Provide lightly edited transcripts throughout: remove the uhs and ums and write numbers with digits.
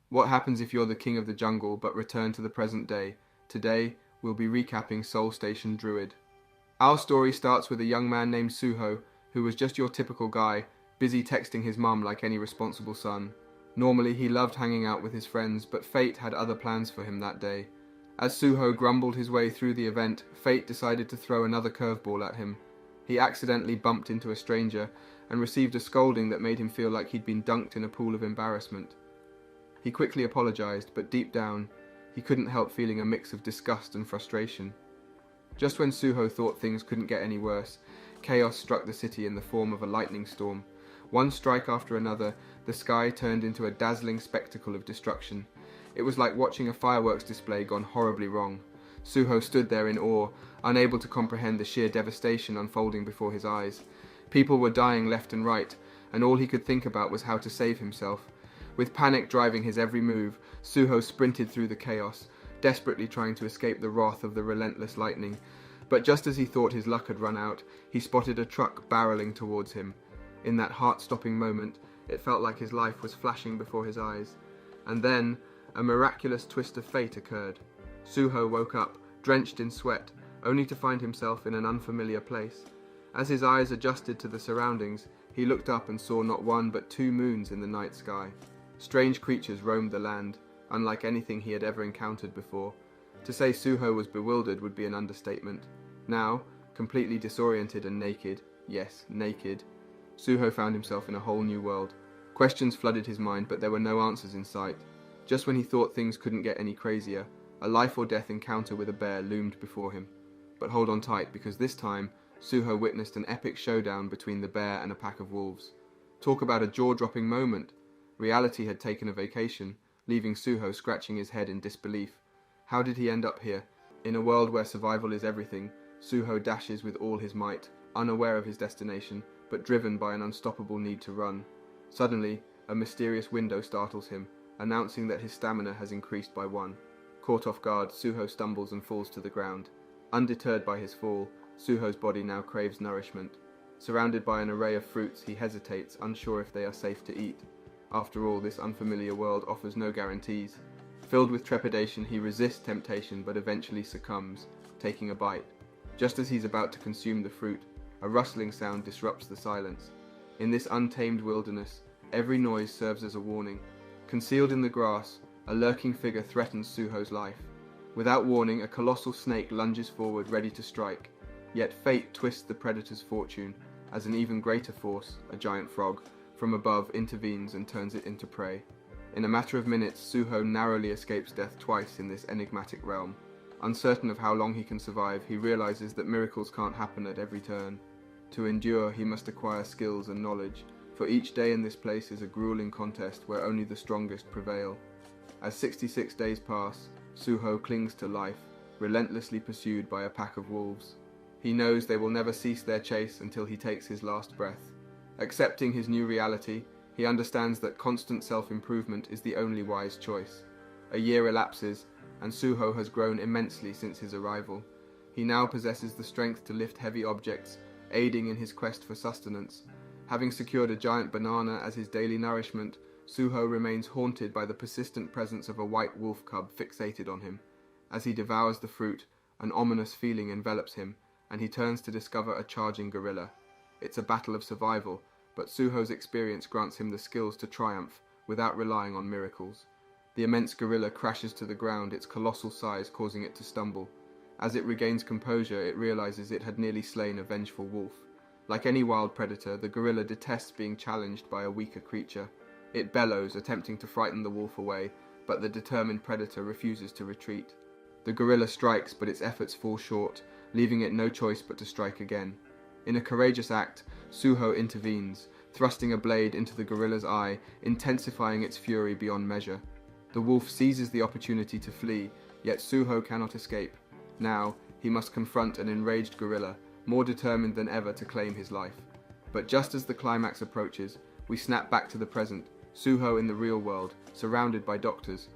What happens if you're the king of the jungle but return to the present day? Today, we'll be recapping Soul Station Druid. Our story starts with a young man named Suho, who was just your typical guy, busy texting his mum like any responsible son. Normally, he loved hanging out with his friends, but fate had other plans for him that day. As Suho grumbled his way through the event, fate decided to throw another curveball at him. He accidentally bumped into a stranger and received a scolding that made him feel like he'd been dunked in a pool of embarrassment. He quickly apologized, but deep down, he couldn't help feeling a mix of disgust and frustration. Just when Suho thought things couldn't get any worse, chaos struck the city in the form of a lightning storm. One strike after another, the sky turned into a dazzling spectacle of destruction. It was like watching a fireworks display gone horribly wrong. Suho stood there in awe, unable to comprehend the sheer devastation unfolding before his eyes. People were dying left and right, and all he could think about was how to save himself. With panic driving his every move, Suho sprinted through the chaos, desperately trying to escape the wrath of the relentless lightning. But just as he thought his luck had run out, he spotted a truck barreling towards him. In that heart-stopping moment, it felt like his life was flashing before his eyes. And then, a miraculous twist of fate occurred. Suho woke up, drenched in sweat, only to find himself in an unfamiliar place. As his eyes adjusted to the surroundings, he looked up and saw not one but two moons in the night sky. Strange creatures roamed the land, unlike anything he had ever encountered before. To say Suho was bewildered would be an understatement. Now, completely disoriented and naked, yes, naked, Suho found himself in a whole new world. Questions flooded his mind, but there were no answers in sight. Just when he thought things couldn't get any crazier, a life or death encounter with a bear loomed before him. But hold on tight, because this time, Suho witnessed an epic showdown between the bear and a pack of wolves. Talk about a jaw-dropping moment! Reality had taken a vacation, leaving Suho scratching his head in disbelief. How did he end up here? In a world where survival is everything, Suho dashes with all his might, unaware of his destination, but driven by an unstoppable need to run. Suddenly, a mysterious window startles him, announcing that his stamina has increased by 1. Caught off guard, Suho stumbles and falls to the ground. Undeterred by his fall, Suho's body now craves nourishment. Surrounded by an array of fruits, he hesitates, unsure if they are safe to eat. After all, this unfamiliar world offers no guarantees. Filled with trepidation, he resists temptation but eventually succumbs, taking a bite. Just as he's about to consume the fruit, a rustling sound disrupts the silence. In this untamed wilderness, every noise serves as a warning. Concealed in the grass, a lurking figure threatens Suho's life. Without warning, a colossal snake lunges forward, ready to strike. Yet fate twists the predator's fortune, as an even greater force, a giant frog, from above intervenes and turns it into prey. In a matter of minutes, Suho narrowly escapes death twice in this enigmatic realm. Uncertain of how long he can survive, he realizes that miracles can't happen at every turn. To endure, he must acquire skills and knowledge, for each day in this place is a grueling contest where only the strongest prevail. As 66 days pass, Suho clings to life, relentlessly pursued by a pack of wolves. He knows they will never cease their chase until he takes his last breath. Accepting his new reality, he understands that constant self-improvement is the only wise choice. A year elapses, and Suho has grown immensely since his arrival. He now possesses the strength to lift heavy objects, aiding in his quest for sustenance. Having secured a giant banana as his daily nourishment, Suho remains haunted by the persistent presence of a white wolf cub fixated on him. As he devours the fruit, an ominous feeling envelops him, and he turns to discover a charging gorilla. It's a battle of survival, but Suho's experience grants him the skills to triumph without relying on miracles. The immense gorilla crashes to the ground, its colossal size causing it to stumble. As it regains composure, it realizes it had nearly slain a vengeful wolf. Like any wild predator, the gorilla detests being challenged by a weaker creature. It bellows, attempting to frighten the wolf away, but the determined predator refuses to retreat. The gorilla strikes, but its efforts fall short, leaving it no choice but to strike again. In a courageous act, Suho intervenes, thrusting a blade into the gorilla's eye, intensifying its fury beyond measure. The wolf seizes the opportunity to flee, yet Suho cannot escape. Now, he must confront an enraged gorilla, more determined than ever to claim his life. But just as the climax approaches, we snap back to the present, Suho in the real world, surrounded by doctors.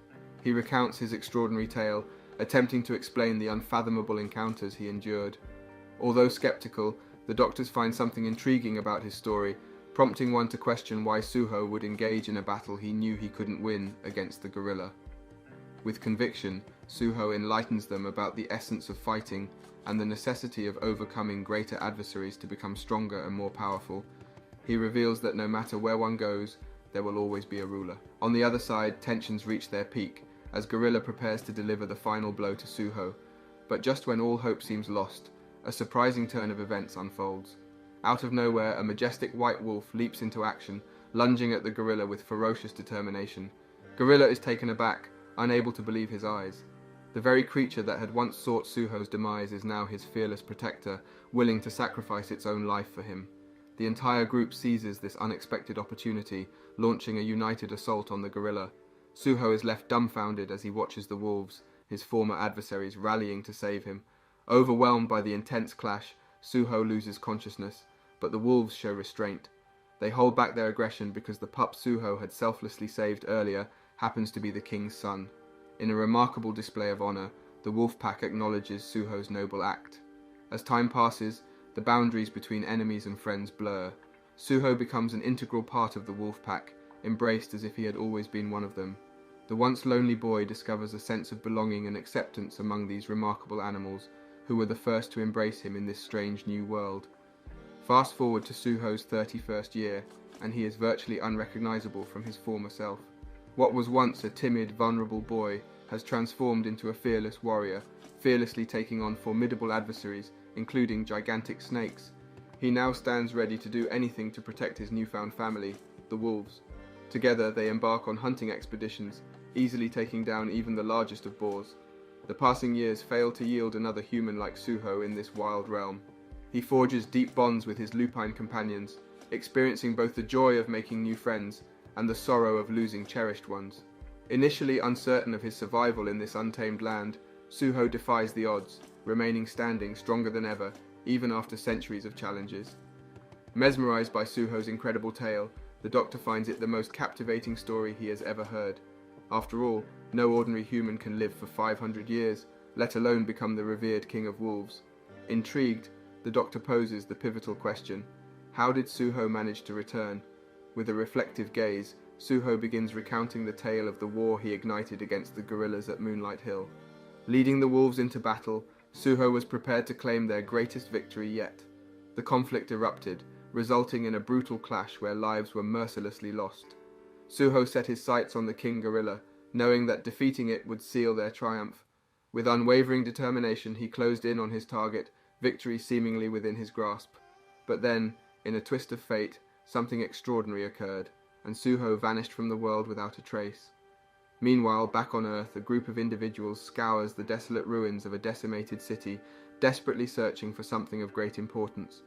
He recounts his extraordinary tale, attempting to explain the unfathomable encounters he endured. Although skeptical, the doctors find something intriguing about his story, prompting one to question why Suho would engage in a battle he knew he couldn't win against the gorilla. With conviction, Suho enlightens them about the essence of fighting and the necessity of overcoming greater adversaries to become stronger and more powerful. He reveals that no matter where one goes, there will always be a ruler. On the other side, tensions reach their peak as Gorilla prepares to deliver the final blow to Suho. But just when all hope seems lost, a surprising turn of events unfolds. Out of nowhere, a majestic white wolf leaps into action, lunging at the gorilla with ferocious determination. Gorilla is taken aback, unable to believe his eyes. The very creature that had once sought Suho's demise is now his fearless protector, willing to sacrifice its own life for him. The entire group seizes this unexpected opportunity, launching a united assault on the gorilla. Suho is left dumbfounded as he watches the wolves, his former adversaries, rallying to save him. Overwhelmed by the intense clash, Suho loses consciousness, but the wolves show restraint. They hold back their aggression because the pup Suho had selflessly saved earlier happens to be the king's son. In a remarkable display of honor, the wolf pack acknowledges Suho's noble act. As time passes, the boundaries between enemies and friends blur. Suho becomes an integral part of the wolf pack, embraced as if he had always been one of them. The once lonely boy discovers a sense of belonging and acceptance among these remarkable animals, who were the first to embrace him in this strange new world. Fast forward to Suho's 31st year, and he is virtually unrecognizable from his former self. What was once a timid, vulnerable boy has transformed into a fearless warrior, fearlessly taking on formidable adversaries, including gigantic snakes. He now stands ready to do anything to protect his newfound family, the wolves. Together they embark on hunting expeditions, easily taking down even the largest of boars. The passing years fail to yield another human like Suho in this wild realm. He forges deep bonds with his lupine companions, experiencing both the joy of making new friends and the sorrow of losing cherished ones. Initially uncertain of his survival in this untamed land, Suho defies the odds, remaining standing stronger than ever, even after centuries of challenges. Mesmerized by Suho's incredible tale, the Doctor finds it the most captivating story he has ever heard. After all, no ordinary human can live for 500 years, let alone become the revered king of wolves. Intrigued, the Doctor poses the pivotal question: how did Suho manage to return? With a reflective gaze, Suho begins recounting the tale of the war he ignited against the gorillas at Moonlight Hill. Leading the wolves into battle, Suho was prepared to claim their greatest victory yet. The conflict erupted, resulting in a brutal clash where lives were mercilessly lost. Suho set his sights on the king gorilla, knowing that defeating it would seal their triumph. With unwavering determination, he closed in on his target, victory seemingly within his grasp. But then, in a twist of fate, something extraordinary occurred, and Suho vanished from the world without a trace. Meanwhile, back on Earth, a group of individuals scours the desolate ruins of a decimated city, desperately searching for something of great importance.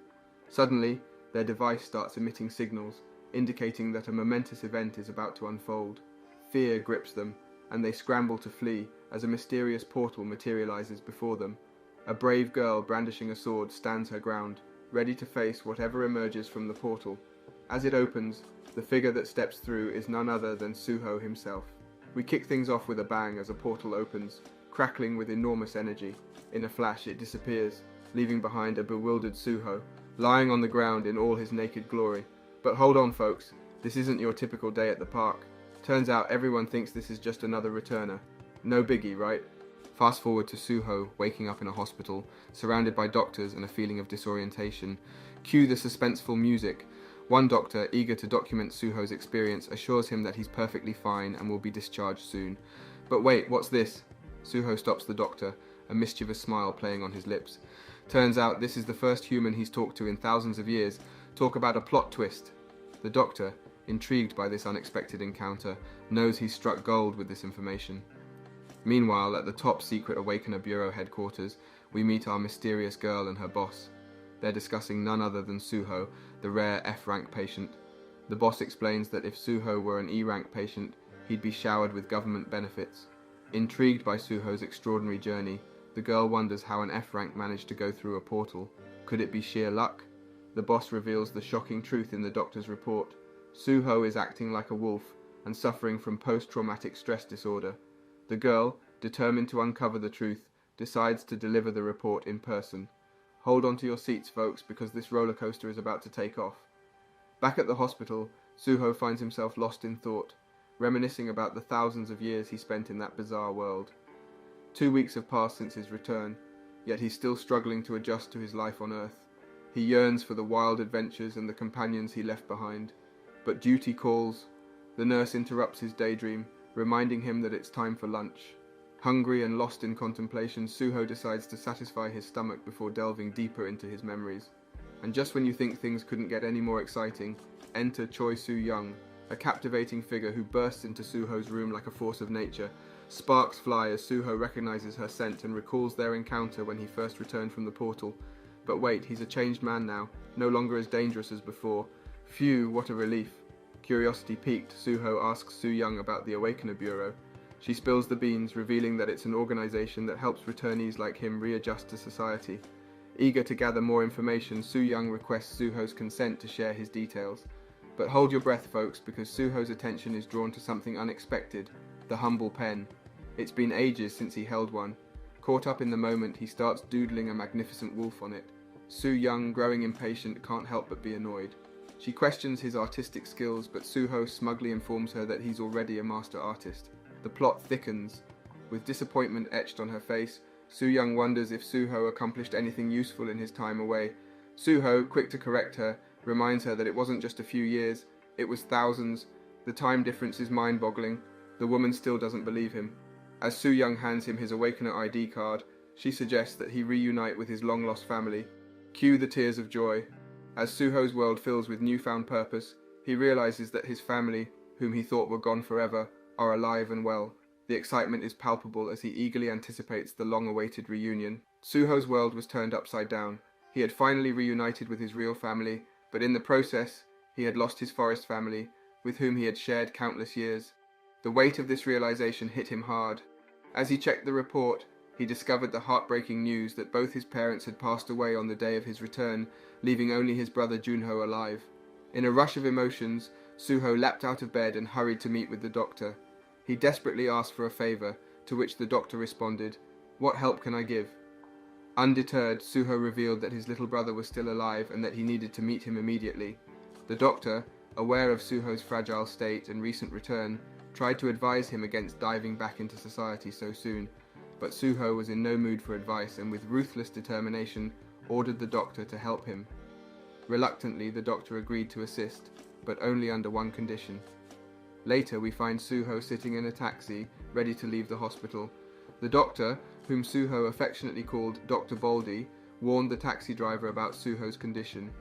Suddenly, their device starts emitting signals, indicating that a momentous event is about to unfold. Fear grips them, and they scramble to flee as a mysterious portal materializes before them. A brave girl brandishing a sword stands her ground, ready to face whatever emerges from the portal. As it opens, the figure that steps through is none other than Suho himself. We kick things off with a bang as a portal opens, crackling with enormous energy. In a flash, it disappears, leaving behind a bewildered Suho, lying on the ground in all his naked glory. But hold on, folks, this isn't your typical day at the park. Turns out everyone thinks this is just another returner. No biggie, right? Fast forward to Suho waking up in a hospital, surrounded by doctors and a feeling of disorientation. Cue the suspenseful music. One doctor, eager to document Suho's experience, assures him that he's perfectly fine and will be discharged soon. But wait, what's this? Suho stops the doctor, a mischievous smile playing on his lips. Turns out this is the first human he's talked to in thousands of years. Talk about a plot twist. The doctor, intrigued by this unexpected encounter, knows he's struck gold with this information. Meanwhile, at the top secret Awakener Bureau headquarters, we meet our mysterious girl and her boss. They're discussing none other than Suho, the rare F-rank patient. The boss explains that if Suho were an E-rank patient, he'd be showered with government benefits. Intrigued by Suho's extraordinary journey, the girl wonders how an F-rank managed to go through a portal. Could it be sheer luck? The boss reveals the shocking truth in the doctor's report. Suho is acting like a wolf and suffering from post-traumatic stress disorder. The girl, determined to uncover the truth, decides to deliver the report in person. Hold on to your seats, folks, because this roller coaster is about to take off. Back at the hospital, Suho finds himself lost in thought, reminiscing about the thousands of years he spent in that bizarre world. 2 weeks have passed since his return, yet he's still struggling to adjust to his life on Earth. He yearns for the wild adventures and the companions he left behind. But duty calls. The nurse interrupts his daydream, reminding him that it's time for lunch. Hungry and lost in contemplation, Suho decides to satisfy his stomach before delving deeper into his memories. And just when you think things couldn't get any more exciting, enter Choi Soo-young, a captivating figure who bursts into Suho's room like a force of nature. Sparks fly as Suho recognizes her scent and recalls their encounter when he first returned from the portal. But wait, he's a changed man now, no longer as dangerous as before. Phew, what a relief. Curiosity piqued, Suho asks Soo-young about the Awakener Bureau. She spills the beans, revealing that it's an organization that helps returnees like him readjust to society. Eager to gather more information, Soo-young requests Suho's consent to share his details. But hold your breath, folks, because Suho's attention is drawn to something unexpected, the humble pen. It's been ages since he held one. Caught up in the moment, he starts doodling a magnificent wolf on it. Soo-young, growing impatient, can't help but be annoyed. She questions his artistic skills, but Suho smugly informs her that he's already a master artist. The plot thickens. With disappointment etched on her face, Soo-young wonders if Suho accomplished anything useful in his time away. Suho, quick to correct her, reminds her that it wasn't just a few years, it was thousands. The time difference is mind-boggling. The woman still doesn't believe him. As Soo-young hands him his Awakener ID card, she suggests that he reunite with his long-lost family. Cue the tears of joy. As Suho's world fills with newfound purpose, he realizes that his family, whom he thought were gone forever, are alive and well. The excitement is palpable as he eagerly anticipates the long-awaited reunion. Suho's world was turned upside down. He had finally reunited with his real family, but in the process, he had lost his forest family, with whom he had shared countless years. The weight of this realization hit him hard. As he checked the report, he discovered the heartbreaking news that both his parents had passed away on the day of his return, leaving only his brother Junho alive. In a rush of emotions, Suho leapt out of bed and hurried to meet with the doctor. He desperately asked for a favor, to which the doctor responded, "What help can I give?" Undeterred, Suho revealed that his little brother was still alive and that he needed to meet him immediately. The doctor, aware of Suho's fragile state and recent return, tried to advise him against diving back into society so soon, but Suho was in no mood for advice and with ruthless determination ordered the doctor to help him. Reluctantly, the doctor agreed to assist, but only under one condition. Later, we find Suho sitting in a taxi, ready to leave the hospital. The doctor, whom Suho affectionately called Dr. Baldy, warned the taxi driver about Suho's condition.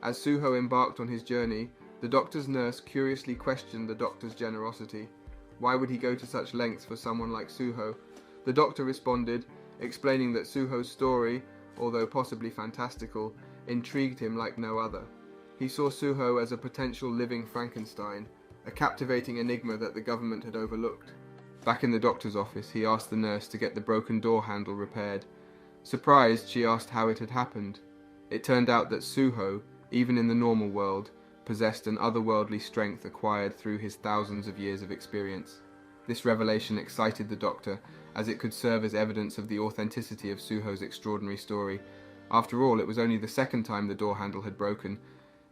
As Suho embarked on his journey, the doctor's nurse curiously questioned the doctor's generosity. Why would he go to such lengths for someone like Suho? The doctor responded, explaining that Suho's story, although possibly fantastical, intrigued him like no other. He saw Suho as a potential living Frankenstein, a captivating enigma that the government had overlooked. Back in the doctor's office, he asked the nurse to get the broken door handle repaired. Surprised, she asked how it had happened. It turned out that Suho, even in the normal world, possessed an otherworldly strength acquired through his thousands of years of experience. This revelation excited the doctor, as it could serve as evidence of the authenticity of Suho's extraordinary story. After all, it was only the second time the door handle had broken.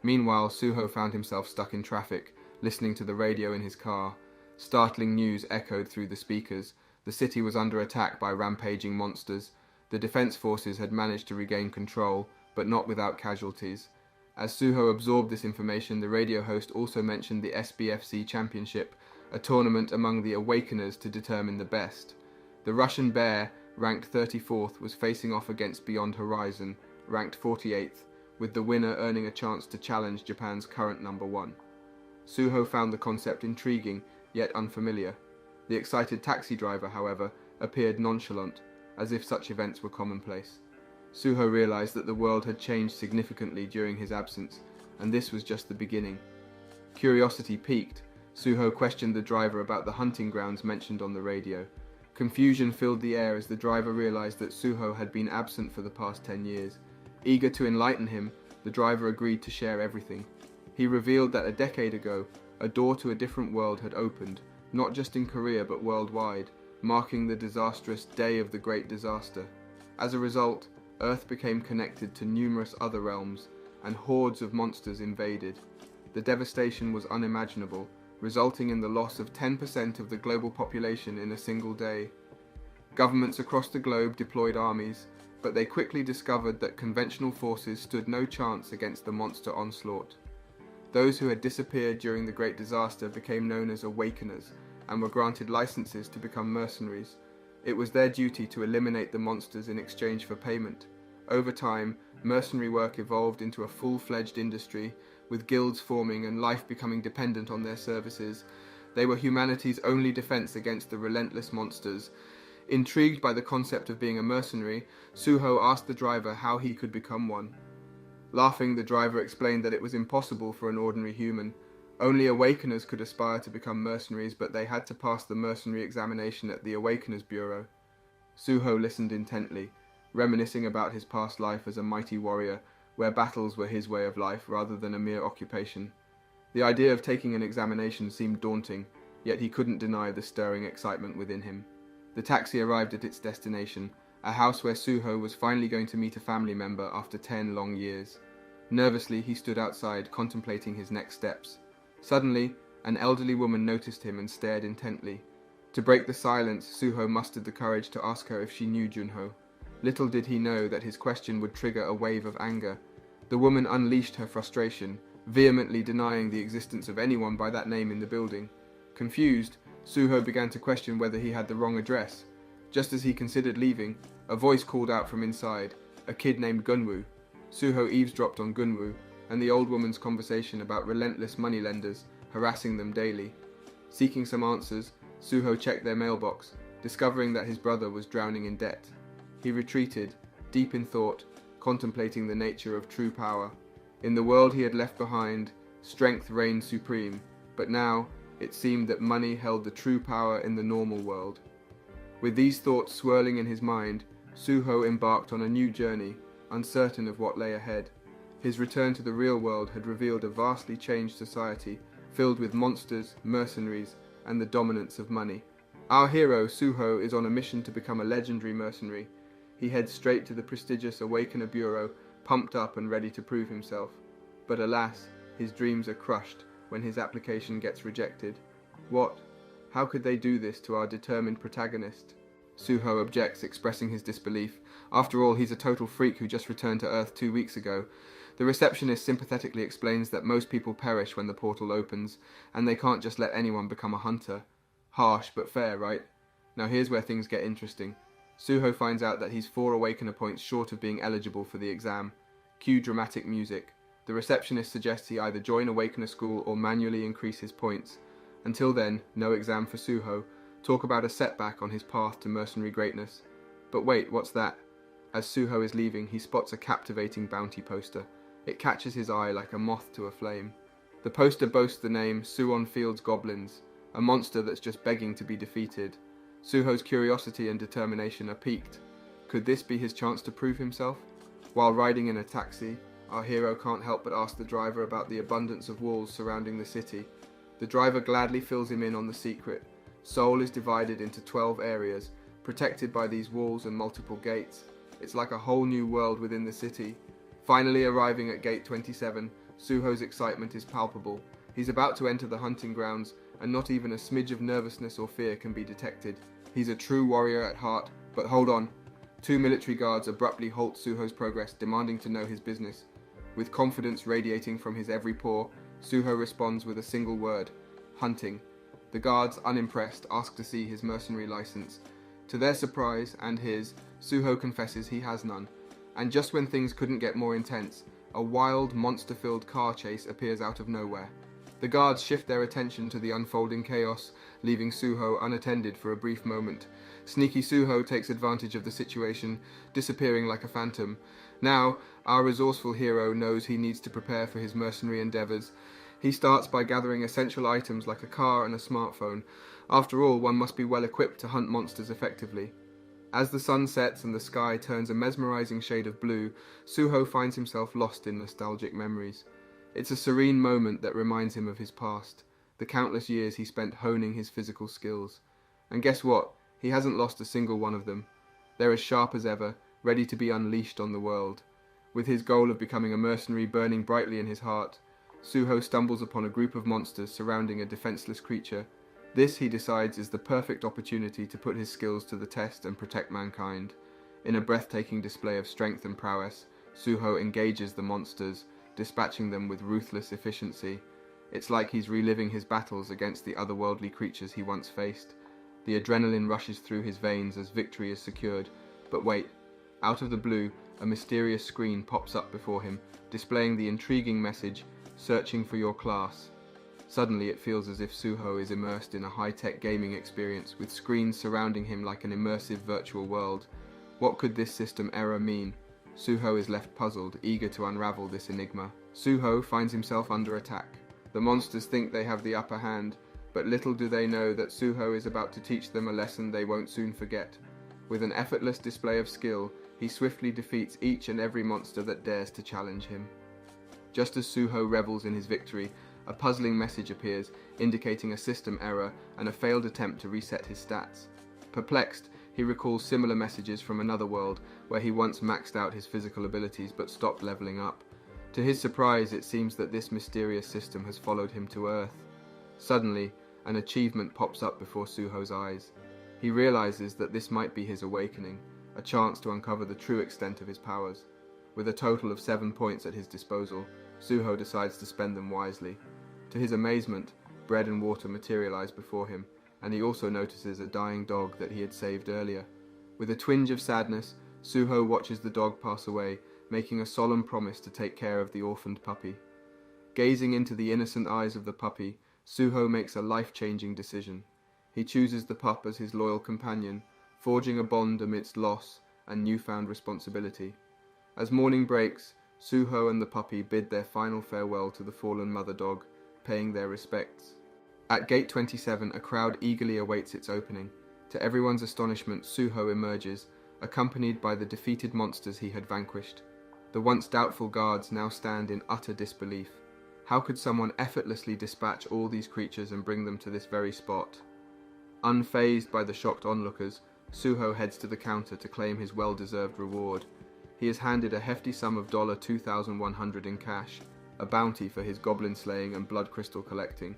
Meanwhile, Suho found himself stuck in traffic, listening to the radio in his car. Startling news echoed through the speakers. The city was under attack by rampaging monsters. The defense forces had managed to regain control, but not without casualties. As Suho absorbed this information, the radio host also mentioned the SBFC Championship, a tournament among the Awakeners to determine the best. The Russian Bear, ranked 34th, was facing off against Beyond Horizon, ranked 48th, with the winner earning a chance to challenge Japan's current number 1. Suho found the concept intriguing, yet unfamiliar. The excited taxi driver, however, appeared nonchalant, as if such events were commonplace. Suho realized that the world had changed significantly during his absence, and this was just the beginning. Curiosity piqued, Suho questioned the driver about the hunting grounds mentioned on the radio. Confusion filled the air as the driver realized that Suho had been absent for the past 10 years. Eager to enlighten him, the driver agreed to share everything. He revealed that a decade ago, a door to a different world had opened, not just in Korea but worldwide, marking the disastrous Day of the Great Disaster. As a result, Earth became connected to numerous other realms, and hordes of monsters invaded. The devastation was unimaginable, resulting in the loss of 10% of the global population in a single day. Governments across the globe deployed armies, but they quickly discovered that conventional forces stood no chance against the monster onslaught. Those who had disappeared during the Great Disaster became known as awakeners and were granted licenses to become mercenaries. It was their duty to eliminate the monsters in exchange for payment. Over time, mercenary work evolved into a full-fledged industry, with guilds forming and life becoming dependent on their services. They were humanity's only defense against the relentless monsters. Intrigued by the concept of being a mercenary, Suho asked the driver how he could become one. Laughing, the driver explained that it was impossible for an ordinary human. Only awakeners could aspire to become mercenaries, but they had to pass the mercenary examination at the Awakeners Bureau. Suho listened intently, reminiscing about his past life as a mighty warrior, where battles were his way of life rather than a mere occupation. The idea of taking an examination seemed daunting, yet he couldn't deny the stirring excitement within him. The taxi arrived at its destination, a house where Suho was finally going to meet a family member after 10 long years. Nervously, he stood outside, contemplating his next steps. Suddenly, an elderly woman noticed him and stared intently. To break the silence, Suho mustered the courage to ask her if she knew Junho. Little did he know that his question would trigger a wave of anger. The woman unleashed her frustration, vehemently denying the existence of anyone by that name in the building. Confused, Suho began to question whether he had the wrong address. Just as he considered leaving, a voice called out from inside, a kid named Gunwoo. Suho eavesdropped on Gunwoo and the old woman's conversation about relentless moneylenders harassing them daily. Seeking some answers, Suho checked their mailbox, discovering that his brother was drowning in debt. He retreated, deep in thought, contemplating the nature of true power. In the world he had left behind, strength reigned supreme, but now it seemed that money held the true power in the normal world. With these thoughts swirling in his mind, Suho embarked on a new journey, uncertain of what lay ahead. His return to the real world had revealed a vastly changed society, filled with monsters, mercenaries, and the dominance of money. Our hero, Suho, is on a mission to become a legendary mercenary. He heads straight to the prestigious Awakener Bureau, pumped up and ready to prove himself. But alas, his dreams are crushed when his application gets rejected. What? How could they do this to our determined protagonist? Suho objects, expressing his disbelief. After all, he's a total freak who just returned to Earth 2 weeks ago. The receptionist sympathetically explains that most people perish when the portal opens, and they can't just let anyone become a hunter. Harsh, but fair, right? Now here's where things get interesting. Suho finds out that he's 4 Awakener points short of being eligible for the exam. Cue dramatic music. The receptionist suggests he either join Awakener school or manually increase his points. Until then, no exam for Suho. Talk about a setback on his path to mercenary greatness. But wait, what's that? As Suho is leaving, he spots a captivating bounty poster. It catches his eye like a moth to a flame. The poster boasts the name Suwon Field's Goblins, a monster that's just begging to be defeated. Suho's curiosity and determination are piqued. Could this be his chance to prove himself? While riding in a taxi, our hero can't help but ask the driver about the abundance of walls surrounding the city. The driver gladly fills him in on the secret. Seoul is divided into 12 areas, protected by these walls and multiple gates. It's like a whole new world within the city. Finally arriving at Gate 27, Suho's excitement is palpable. He's about to enter the hunting grounds, and not even a smidge of nervousness or fear can be detected. He's a true warrior at heart, but hold on. 2 military guards abruptly halt Suho's progress, demanding to know his business. With confidence radiating from his every pore, Suho responds with a single word: hunting. The guards, unimpressed, ask to see his mercenary license. To their surprise, and his, Suho confesses he has none. And just when things couldn't get more intense, a wild, monster-filled car chase appears out of nowhere. The guards shift their attention to the unfolding chaos, leaving Suho unattended for a brief moment. Sneaky Suho takes advantage of the situation, disappearing like a phantom. Now, our resourceful hero knows he needs to prepare for his mercenary endeavors. He starts by gathering essential items like a car and a smartphone. After all, one must be well equipped to hunt monsters effectively. As the sun sets and the sky turns a mesmerizing shade of blue, Suho finds himself lost in nostalgic memories. It's a serene moment that reminds him of his past, the countless years he spent honing his physical skills. And guess what? He hasn't lost a single one of them. They're as sharp as ever, ready to be unleashed on the world. With his goal of becoming a mercenary burning brightly in his heart, Suho stumbles upon a group of monsters surrounding a defenseless creature. This, he decides, is the perfect opportunity to put his skills to the test and protect mankind. In a breathtaking display of strength and prowess, Suho engages the monsters, dispatching them with ruthless efficiency. It's like he's reliving his battles against the otherworldly creatures he once faced. The adrenaline rushes through his veins as victory is secured. But wait, out of the blue, a mysterious screen pops up before him, displaying the intriguing message, "Searching for your class." Suddenly it feels as if Suho is immersed in a high-tech gaming experience, with screens surrounding him like an immersive virtual world. What could this system error mean? Suho is left puzzled, eager to unravel this enigma. Suho finds himself under attack. The monsters think they have the upper hand, but little do they know that Suho is about to teach them a lesson they won't soon forget. With an effortless display of skill, he swiftly defeats each and every monster that dares to challenge him. Just as Suho revels in his victory, a puzzling message appears, indicating a system error and a failed attempt to reset his stats. Perplexed, he recalls similar messages from another world, where he once maxed out his physical abilities but stopped leveling up. To his surprise, it seems that this mysterious system has followed him to Earth. Suddenly, an achievement pops up before Suho's eyes. He realizes that this might be his awakening, a chance to uncover the true extent of his powers. With a total of 7 points at his disposal, Suho decides to spend them wisely. To his amazement, bread and water materialize before him, and he also notices a dying dog that he had saved earlier. With a twinge of sadness, Suho watches the dog pass away, making a solemn promise to take care of the orphaned puppy. Gazing into the innocent eyes of the puppy, Suho makes a life-changing decision. He chooses the pup as his loyal companion, forging a bond amidst loss and newfound responsibility. As morning breaks, Suho and the puppy bid their final farewell to the fallen mother dog, paying their respects. At Gate 27, a crowd eagerly awaits its opening. To everyone's astonishment, Suho emerges, accompanied by the defeated monsters he had vanquished. The once doubtful guards now stand in utter disbelief. How could someone effortlessly dispatch all these creatures and bring them to this very spot? Unfazed by the shocked onlookers, Suho heads to the counter to claim his well-deserved reward. He is handed a hefty sum of $2,100 in cash, a bounty for his goblin slaying and blood crystal collecting.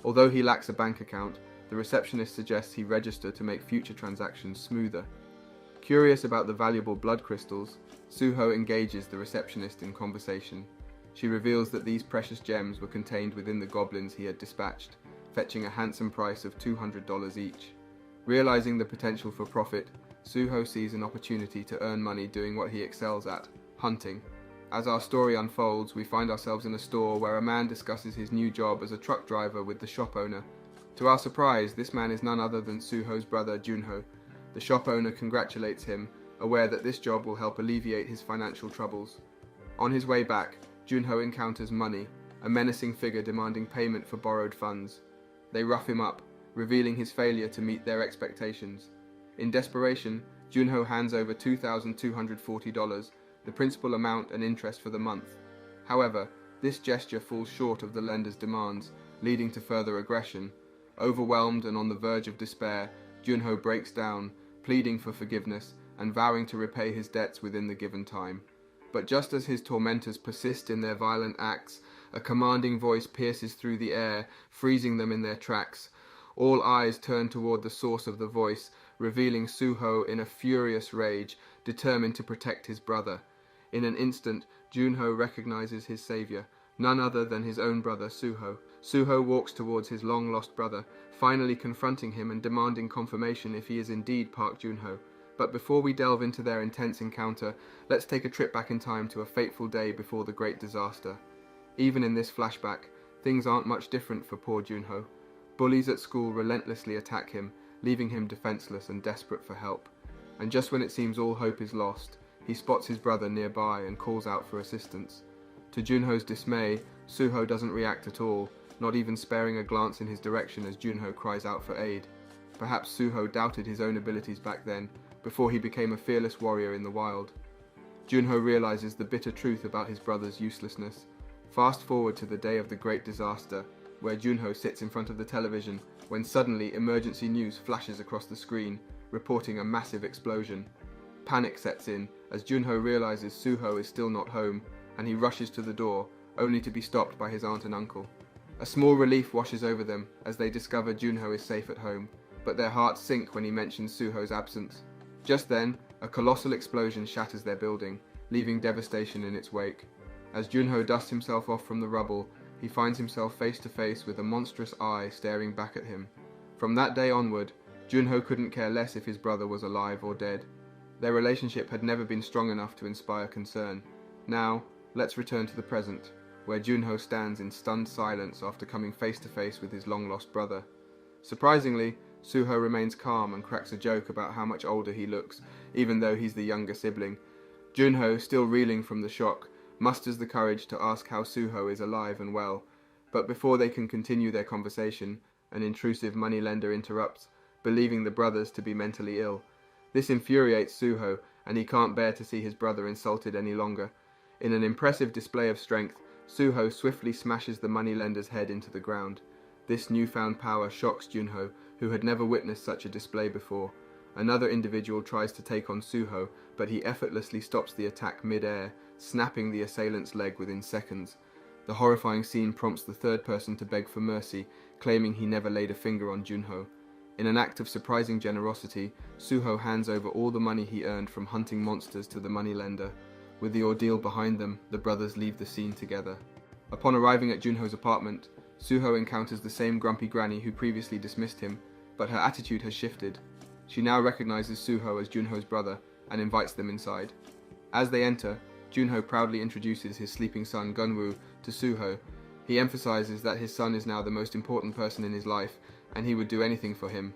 Although he lacks a bank account, the receptionist suggests he register to make future transactions smoother. Curious about the valuable blood crystals, Suho engages the receptionist in conversation. She reveals that these precious gems were contained within the goblins he had dispatched, fetching a handsome price of $200 each. Realizing the potential for profit, Suho sees an opportunity to earn money doing what he excels at, hunting. As our story unfolds, we find ourselves in a store where a man discusses his new job as a truck driver with the shop owner. To our surprise, this man is none other than Suho's brother, Junho. The shop owner congratulates him, aware that this job will help alleviate his financial troubles. On his way back, Junho encounters Money, a menacing figure demanding payment for borrowed funds. They rough him up, revealing his failure to meet their expectations. In desperation, Junho hands over $2,240, the principal amount and interest for the month. However, this gesture falls short of the lender's demands, leading to further aggression. Overwhelmed and on the verge of despair, Junho breaks down, pleading for forgiveness and vowing to repay his debts within the given time. But just as his tormentors persist in their violent acts, a commanding voice pierces through the air, freezing them in their tracks. All eyes turn toward the source of the voice, revealing Suho in a furious rage, determined to protect his brother. In an instant, Junho recognizes his savior, none other than his own brother Suho. Suho walks towards his long-lost brother, finally confronting him and demanding confirmation if he is indeed Park Junho. But before we delve into their intense encounter, let's take a trip back in time to a fateful day before the great disaster. Even in this flashback, things aren't much different for poor Junho. Bullies at school relentlessly attack him, leaving him defenseless and desperate for help. And just when it seems all hope is lost, he spots his brother nearby and calls out for assistance. To Junho's dismay, Suho doesn't react at all, not even sparing a glance in his direction as Junho cries out for aid. Perhaps Suho doubted his own abilities back then, before he became a fearless warrior in the wild. Junho realizes the bitter truth about his brother's uselessness. Fast forward to the day of the great disaster, where Junho sits in front of the television when suddenly emergency news flashes across the screen, reporting a massive explosion. Panic sets in as Junho realizes Suho is still not home, and he rushes to the door, only to be stopped by his aunt and uncle. A small relief washes over them as they discover Junho is safe at home, but their hearts sink when he mentions Suho's absence. Just then, a colossal explosion shatters their building, leaving devastation in its wake. As Junho dusts himself off from the rubble, he finds himself face to face with a monstrous eye staring back at him. From that day onward, Junho couldn't care less if his brother was alive or dead. Their relationship had never been strong enough to inspire concern. Now, let's return to the present, where Junho stands in stunned silence after coming face to face with his long-lost brother. Surprisingly, Suho remains calm and cracks a joke about how much older he looks, even though he's the younger sibling. Junho, still reeling from the shock, musters the courage to ask how Suho is alive and well, but before they can continue their conversation, an intrusive moneylender interrupts, believing the brothers to be mentally ill. This infuriates Suho, and he can't bear to see his brother insulted any longer. In an impressive display of strength, Suho swiftly smashes the moneylender's head into the ground. This newfound power shocks Junho, who had never witnessed such a display before. Another individual tries to take on Suho, but he effortlessly stops the attack mid-air, snapping the assailant's leg within seconds. The horrifying scene prompts the third person to beg for mercy, claiming he never laid a finger on Junho. In an act of surprising generosity, Suho hands over all the money he earned from hunting monsters to the moneylender. With the ordeal behind them, the brothers leave the scene together. Upon arriving at Junho's apartment, Suho encounters the same grumpy granny who previously dismissed him, but her attitude has shifted. She now recognizes Suho as Junho's brother and invites them inside. As they enter, Junho proudly introduces his sleeping son Gunwoo to Suho. He emphasizes that his son is now the most important person in his life, and he would do anything for him.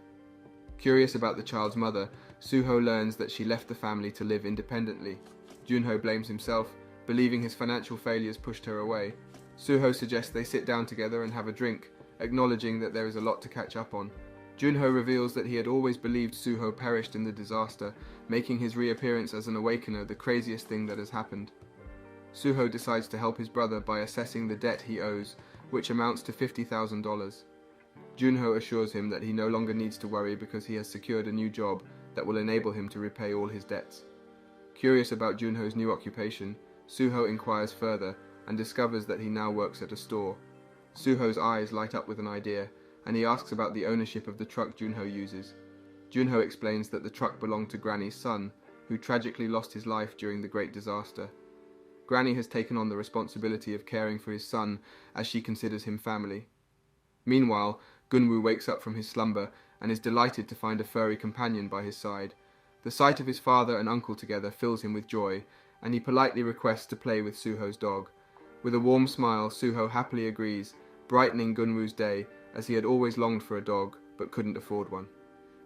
Curious about the child's mother, Suho learns that she left the family to live independently. Junho blames himself, believing his financial failures pushed her away. Suho suggests they sit down together and have a drink, acknowledging that there is a lot to catch up on. Junho reveals that he had always believed Suho perished in the disaster, making his reappearance as an awakener the craziest thing that has happened. Suho decides to help his brother by assessing the debt he owes, which amounts to $50,000. Junho assures him that he no longer needs to worry because he has secured a new job that will enable him to repay all his debts. Curious about Junho's new occupation, Suho inquires further and discovers that he now works at a store. Suho's eyes light up with an idea, and he asks about the ownership of the truck Junho uses. Junho explains that the truck belonged to Granny's son, who tragically lost his life during the Great Disaster. Granny has taken on the responsibility of caring for his son, as she considers him family. Meanwhile, Gunwoo wakes up from his slumber and is delighted to find a furry companion by his side. The sight of his father and uncle together fills him with joy, and he politely requests to play with Suho's dog. With a warm smile, Suho happily agrees, brightening Gunwoo's day, as he had always longed for a dog, but couldn't afford one.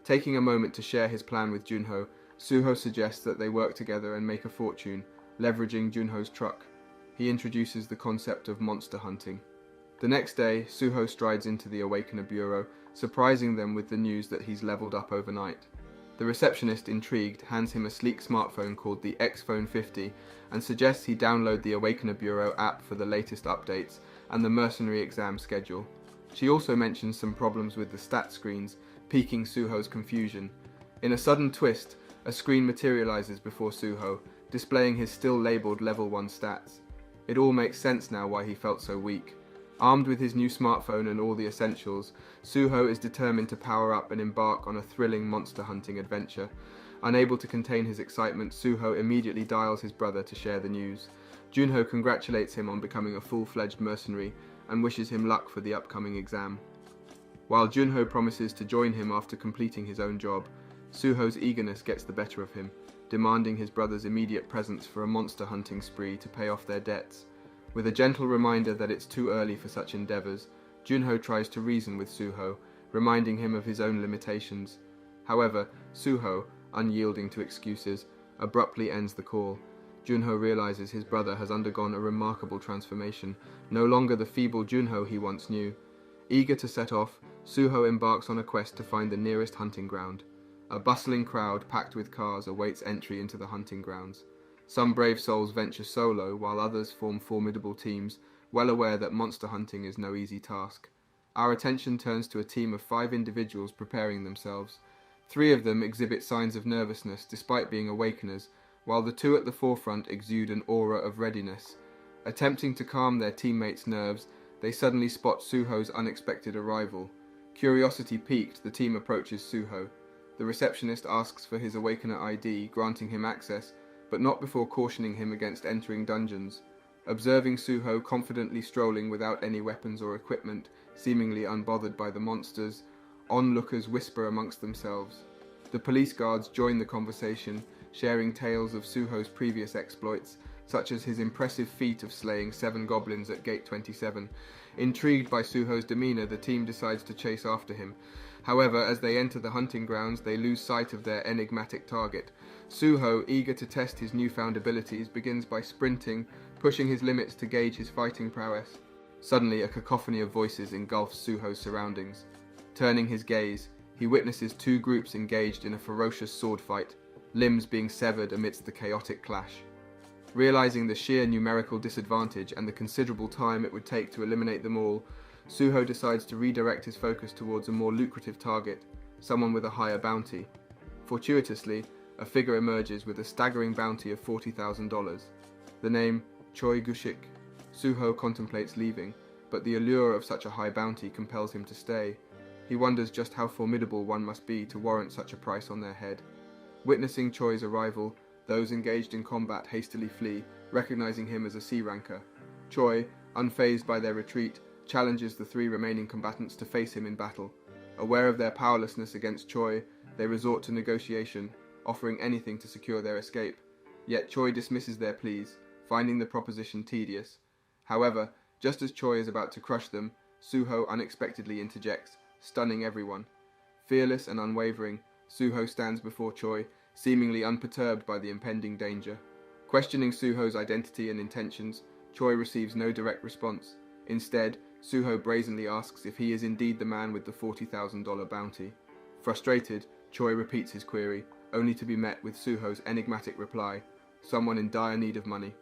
Taking a moment to share his plan with Junho, Suho suggests that they work together and make a fortune, leveraging Junho's truck. He introduces the concept of monster hunting. The next day, Suho strides into the Awakener Bureau, surprising them with the news that he's leveled up overnight. The receptionist, intrigued, hands him a sleek smartphone called the X-Phone 50 and suggests he download the Awakener Bureau app for the latest updates and the mercenary exam schedule. She also mentions some problems with the stat screens, piquing Suho's confusion. In a sudden twist, a screen materializes before Suho, displaying his still labeled level 1 stats. It all makes sense now why he felt so weak. Armed with his new smartphone and all the essentials, Suho is determined to power up and embark on a thrilling monster hunting adventure. Unable to contain his excitement, Suho immediately dials his brother to share the news. Junho congratulates him on becoming a full-fledged mercenary and wishes him luck for the upcoming exam. While Junho promises to join him after completing his own job, Suho's eagerness gets the better of him, demanding his brother's immediate presence for a monster hunting spree to pay off their debts. With a gentle reminder that it's too early for such endeavors, Junho tries to reason with Suho, reminding him of his own limitations. However, Suho, unyielding to excuses, abruptly ends the call. Junho realizes his brother has undergone a remarkable transformation, no longer the feeble Junho he once knew. Eager to set off, Suho embarks on a quest to find the nearest hunting ground. A bustling crowd packed with cars awaits entry into the hunting grounds. Some brave souls venture solo, while others form formidable teams, well aware that monster hunting is no easy task. Our attention turns to a team of 5 individuals preparing themselves. 3 of them exhibit signs of nervousness despite being awakeners, while the 2 at the forefront exude an aura of readiness. Attempting to calm their teammates' nerves, they suddenly spot Suho's unexpected arrival. Curiosity piqued, the team approaches Suho. The receptionist asks for his Awakener ID, granting him access, but not before cautioning him against entering dungeons. Observing Suho confidently strolling without any weapons or equipment, seemingly unbothered by the monsters, onlookers whisper amongst themselves. The police guards join the conversation, sharing tales of Suho's previous exploits, such as his impressive feat of slaying 7 goblins at Gate 27. Intrigued by Suho's demeanor, the team decides to chase after him. However, as they enter the hunting grounds, they lose sight of their enigmatic target. Suho, eager to test his newfound abilities, begins by sprinting, pushing his limits to gauge his fighting prowess. Suddenly, a cacophony of voices engulfs Suho's surroundings. Turning his gaze, he witnesses 2 groups engaged in a ferocious sword fight, limbs being severed amidst the chaotic clash. Realizing the sheer numerical disadvantage and the considerable time it would take to eliminate them all, Suho decides to redirect his focus towards a more lucrative target, someone with a higher bounty. Fortuitously, a figure emerges with a staggering bounty of $40,000. The name, Choi Gushik. Suho contemplates leaving, but the allure of such a high bounty compels him to stay. He wonders just how formidable one must be to warrant such a price on their head. Witnessing Choi's arrival, those engaged in combat hastily flee, recognizing him as a C-ranker. Choi, unfazed by their retreat, challenges the 3 remaining combatants to face him in battle. Aware of their powerlessness against Choi, they resort to negotiation, offering anything to secure their escape. Yet Choi dismisses their pleas, finding the proposition tedious. However, just as Choi is about to crush them, Suho unexpectedly interjects, stunning everyone. Fearless and unwavering, Suho stands before Choi, seemingly unperturbed by the impending danger. Questioning Suho's identity and intentions, Choi receives no direct response. Instead, Suho brazenly asks if he is indeed the man with the $40,000 bounty. Frustrated, Choi repeats his query, only to be met with Suho's enigmatic reply, someone in dire need of money.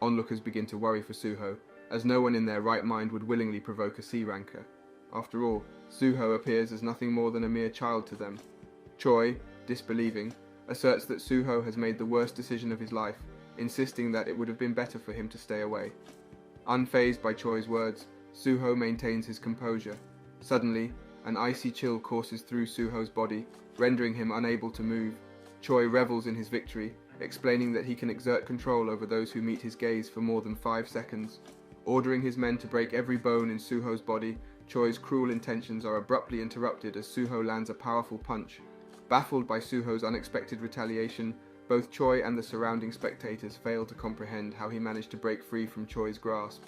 Onlookers begin to worry for Suho, as no one in their right mind would willingly provoke a C-ranker. After all, Suho appears as nothing more than a mere child to them. Choi, disbelieving, asserts that Suho has made the worst decision of his life, insisting that it would have been better for him to stay away. Unfazed by Choi's words, Suho maintains his composure. Suddenly, an icy chill courses through Suho's body, rendering him unable to move. Choi revels in his victory, explaining that he can exert control over those who meet his gaze for more than 5 seconds. Ordering his men to break every bone in Suho's body, Choi's cruel intentions are abruptly interrupted as Suho lands a powerful punch. Baffled by Suho's unexpected retaliation, both Choi and the surrounding spectators fail to comprehend how he managed to break free from Choi's grasp.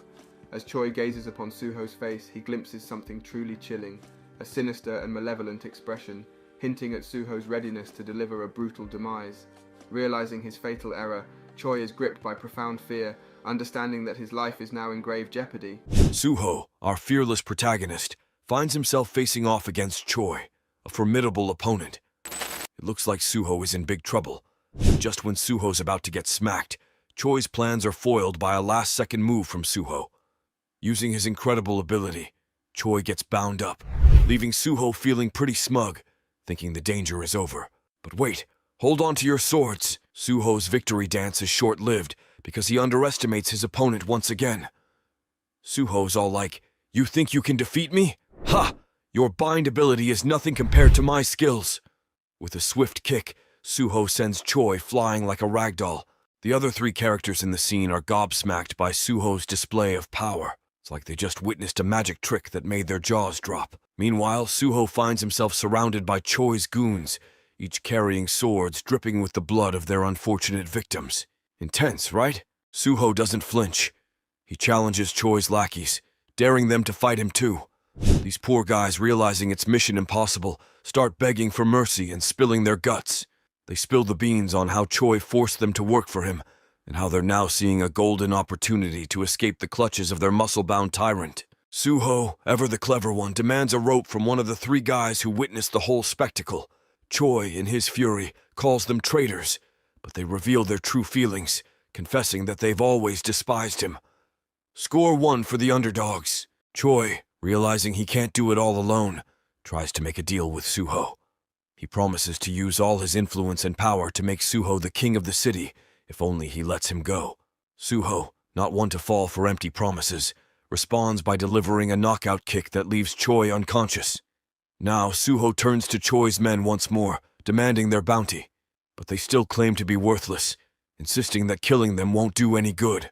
As Choi gazes upon Suho's face, he glimpses something truly chilling, a sinister and malevolent expression, hinting at Suho's readiness to deliver a brutal demise. Realizing his fatal error, Choi is gripped by profound fear, understanding that his life is now in grave jeopardy. Suho, our fearless protagonist, finds himself facing off against Choi, a formidable opponent. It looks like Suho is in big trouble. Just when Suho's about to get smacked, Choi's plans are foiled by a last-second move from Suho. Using his incredible ability, Choi gets bound up, leaving Suho feeling pretty smug, thinking the danger is over. But wait, hold on to your swords. Suho's victory dance is short-lived because he underestimates his opponent once again. Suho's all like, "You think you can defeat me? Ha! Your bind ability is nothing compared to my skills." With a swift kick, Suho sends Choi flying like a ragdoll. The other 3 characters in the scene are gobsmacked by Suho's display of power. It's like they just witnessed a magic trick that made their jaws drop. Meanwhile, Suho finds himself surrounded by Choi's goons, each carrying swords dripping with the blood of their unfortunate victims. Intense, right? Suho doesn't flinch. He challenges Choi's lackeys, daring them to fight him too. These poor guys, realizing it's mission impossible, start begging for mercy and spilling their guts. They spill the beans on how Choi forced them to work for him, and how they're now seeing a golden opportunity to escape the clutches of their muscle-bound tyrant. Suho, ever the clever one, demands a rope from one of the 3 guys who witnessed the whole spectacle. Choi, in his fury, calls them traitors, but they reveal their true feelings, confessing that they've always despised him. Score 1 for the underdogs. Choi, realizing he can't do it all alone, tries to make a deal with Suho. He promises to use all his influence and power to make Suho the king of the city, if only he lets him go. Suho, not one to fall for empty promises, responds by delivering a knockout kick that leaves Choi unconscious. Now, Suho turns to Choi's men once more, demanding their bounty. But they still claim to be worthless, insisting that killing them won't do any good.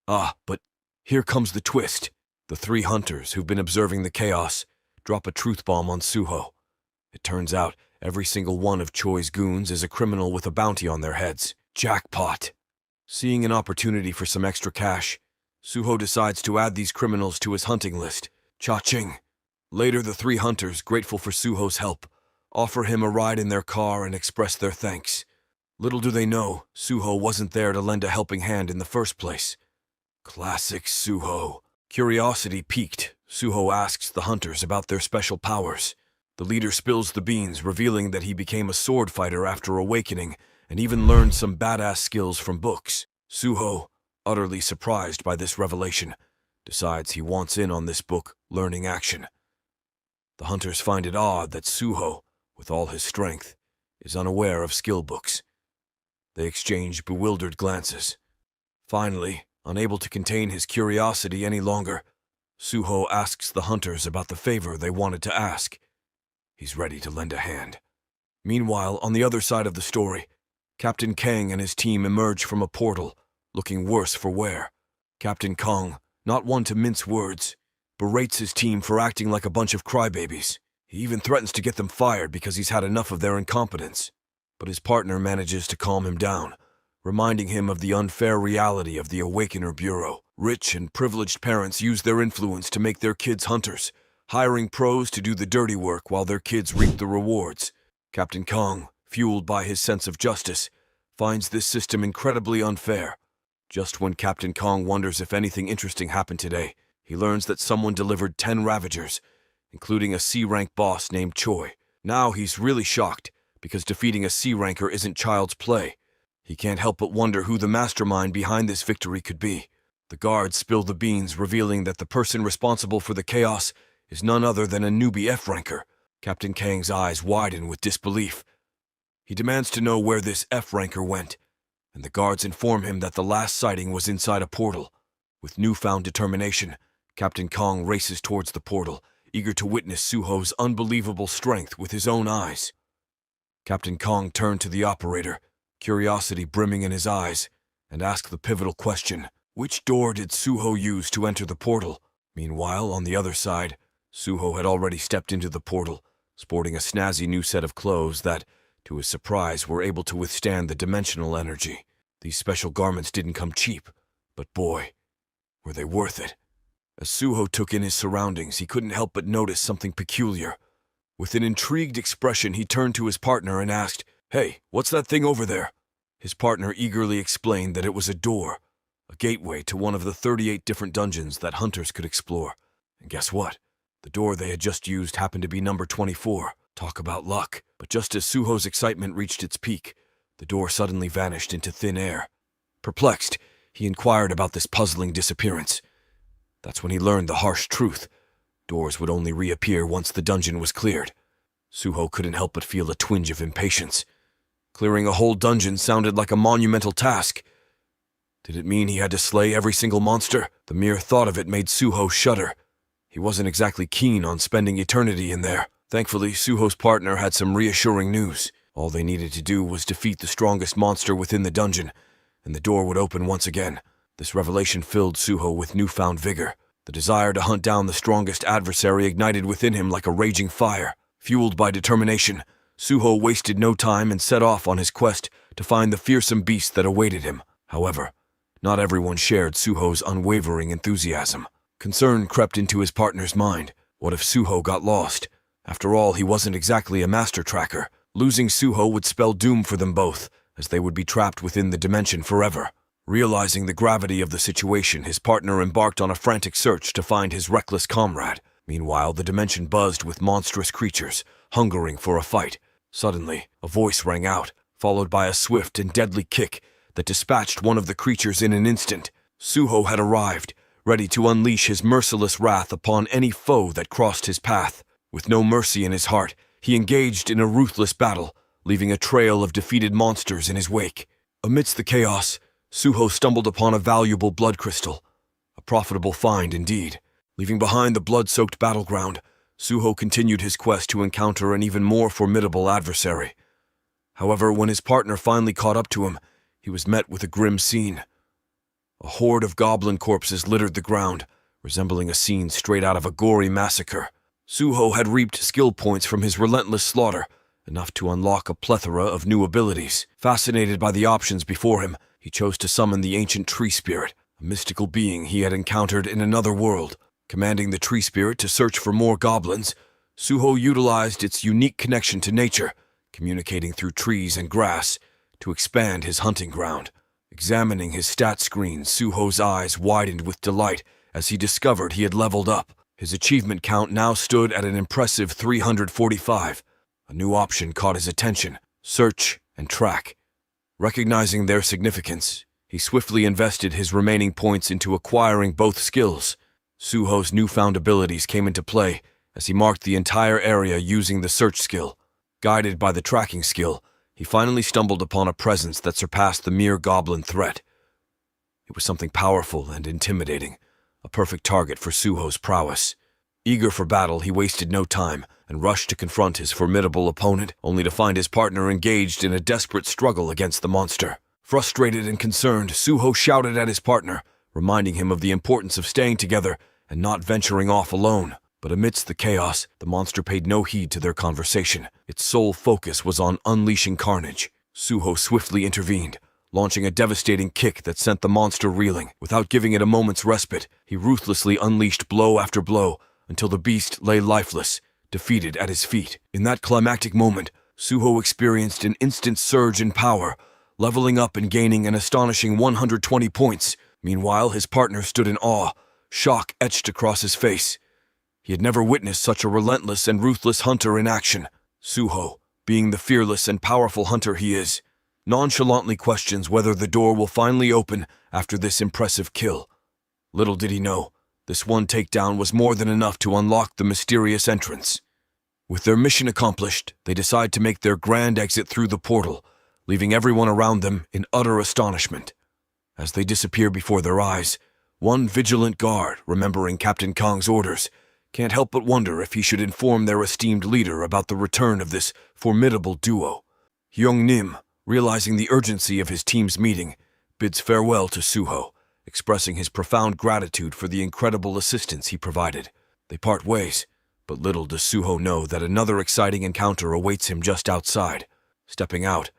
But here comes the twist. The three hunters who've been observing the chaos drop a truth bomb on Suho. It turns out every single one of Choi's goons is a criminal with a bounty on their heads. Jackpot! Seeing an opportunity for some extra cash, Suho decides to add these criminals to his hunting list. Cha-ching! Later, the three hunters, grateful for Suho's help, offer him a ride in their car and express their thanks. Little do they know, Suho wasn't there to lend a helping hand in the first place. Classic Suho. Curiosity piqued, Suho asks the hunters about their special powers. The leader spills the beans, revealing that he became a sword fighter after awakening and even learned some badass skills from books. Suho, utterly surprised by this revelation, decides he wants in on this book learning action. The hunters find it odd that Suho, with all his strength, is unaware of skill books. They exchange bewildered glances. Finally, unable to contain his curiosity any longer, Suho asks the hunters about the favor they wanted to ask. He's ready to lend a hand. Meanwhile, on the other side of the story, Captain Kang and his team emerge from a portal, looking worse for wear. Captain Kong, not one to mince words, berates his team for acting like a bunch of crybabies. He even threatens to get them fired because he's had enough of their incompetence. But his partner manages to calm him down, reminding him of the unfair reality of the Awakener Bureau. Rich and privileged parents use their influence to make their kids hunters, hiring pros to do the dirty work while their kids reap the rewards. Captain Kong, fueled by his sense of justice, finds this system incredibly unfair. Just when Captain Kong wonders if anything interesting happened today, he learns that someone delivered 10 Ravagers, including a C-rank boss named Choi. Now he's really shocked, because defeating a C-ranker isn't child's play. He can't help but wonder who the mastermind behind this victory could be. The guards spill the beans, revealing that the person responsible for the chaos is none other than a newbie F-ranker. Captain Kang's eyes widen with disbelief. He demands to know where this F-ranker went, and the guards inform him that the last sighting was inside a portal. With newfound determination, Captain Kong races towards the portal, eager to witness Suho's unbelievable strength with his own eyes. Captain Kong turned to the operator, curiosity brimming in his eyes, and asked the pivotal question, which door did Suho use to enter the portal? Meanwhile, on the other side, Suho had already stepped into the portal, sporting a snazzy new set of clothes that, to his surprise, were able to withstand the dimensional energy. These special garments didn't come cheap, but boy, were they worth it. As Suho took in his surroundings, he couldn't help but notice something peculiar. With an intrigued expression, he turned to his partner and asked, "Hey, what's that thing over there?" His partner eagerly explained that it was a door, a gateway to one of the 38 different dungeons that hunters could explore. And guess what? The door they had just used happened to be number 24. Talk about luck. But just as Suho's excitement reached its peak, the door suddenly vanished into thin air. Perplexed, he inquired about this puzzling disappearance. That's when he learned the harsh truth. Doors would only reappear once the dungeon was cleared. Suho couldn't help but feel a twinge of impatience. Clearing a whole dungeon sounded like a monumental task. Did it mean he had to slay every single monster? The mere thought of it made Suho shudder. He wasn't exactly keen on spending eternity in there. Thankfully, Suho's partner had some reassuring news. All they needed to do was defeat the strongest monster within the dungeon, and the door would open once again. This revelation filled Suho with newfound vigor. The desire to hunt down the strongest adversary ignited within him like a raging fire. Fueled by determination, Suho wasted no time and set off on his quest to find the fearsome beast that awaited him. However, not everyone shared Suho's unwavering enthusiasm. Concern crept into his partner's mind. What if Suho got lost? After all, he wasn't exactly a master tracker. Losing Suho would spell doom for them both, as they would be trapped within the dimension forever. Realizing the gravity of the situation, his partner embarked on a frantic search to find his reckless comrade. Meanwhile, the dimension buzzed with monstrous creatures, hungering for a fight. Suddenly, a voice rang out, followed by a swift and deadly kick that dispatched one of the creatures in an instant. Suho had arrived, ready to unleash his merciless wrath upon any foe that crossed his path. With no mercy in his heart, he engaged in a ruthless battle, leaving a trail of defeated monsters in his wake. Amidst the chaos, Suho stumbled upon a valuable blood crystal. A profitable find indeed. Leaving behind the blood-soaked battleground, Suho continued his quest to encounter an even more formidable adversary. However, when his partner finally caught up to him, he was met with a grim scene. A horde of goblin corpses littered the ground, resembling a scene straight out of a gory massacre. Suho had reaped skill points from his relentless slaughter, enough to unlock a plethora of new abilities. Fascinated by the options before him, he chose to summon the ancient tree spirit, a mystical being he had encountered in another world. Commanding the tree spirit to search for more goblins, Suho utilized its unique connection to nature, communicating through trees and grass, to expand his hunting ground. Examining his stat screen, Suho's eyes widened with delight as he discovered he had leveled up. His achievement count now stood at an impressive 345. A new option caught his attention: search and track. Recognizing their significance, he swiftly invested his remaining points into acquiring both skills. Suho's newfound abilities came into play as he marked the entire area using the search skill. Guided by the tracking skill, he finally stumbled upon a presence that surpassed the mere goblin threat. It was something powerful and intimidating, a perfect target for Suho's prowess. Eager for battle, he wasted no time and rushed to confront his formidable opponent, only to find his partner engaged in a desperate struggle against the monster. Frustrated and concerned, Suho shouted at his partner, reminding him of the importance of staying together and not venturing off alone. But amidst the chaos, the monster paid no heed to their conversation. Its sole focus was on unleashing carnage. Suho swiftly intervened, launching a devastating kick that sent the monster reeling. Without giving it a moment's respite, he ruthlessly unleashed blow after blow until the beast lay lifeless, defeated at his feet. In that climactic moment, Suho experienced an instant surge in power, leveling up and gaining an astonishing 120 points. Meanwhile, his partner stood in awe, shock etched across his face. He had never witnessed such a relentless and ruthless hunter in action. Suho, being the fearless and powerful hunter he is, nonchalantly questions whether the door will finally open after this impressive kill. Little did he know, this one takedown was more than enough to unlock the mysterious entrance. With their mission accomplished, they decide to make their grand exit through the portal, leaving everyone around them in utter astonishment. As they disappear before their eyes, one vigilant guard, remembering Captain Kong's orders, can't help but wonder if he should inform their esteemed leader about the return of this formidable duo. Hyung Nim, realizing the urgency of his team's meeting, bids farewell to Suho, expressing his profound gratitude for the incredible assistance he provided. They part ways, but little does Suho know that another exciting encounter awaits him just outside. Stepping out,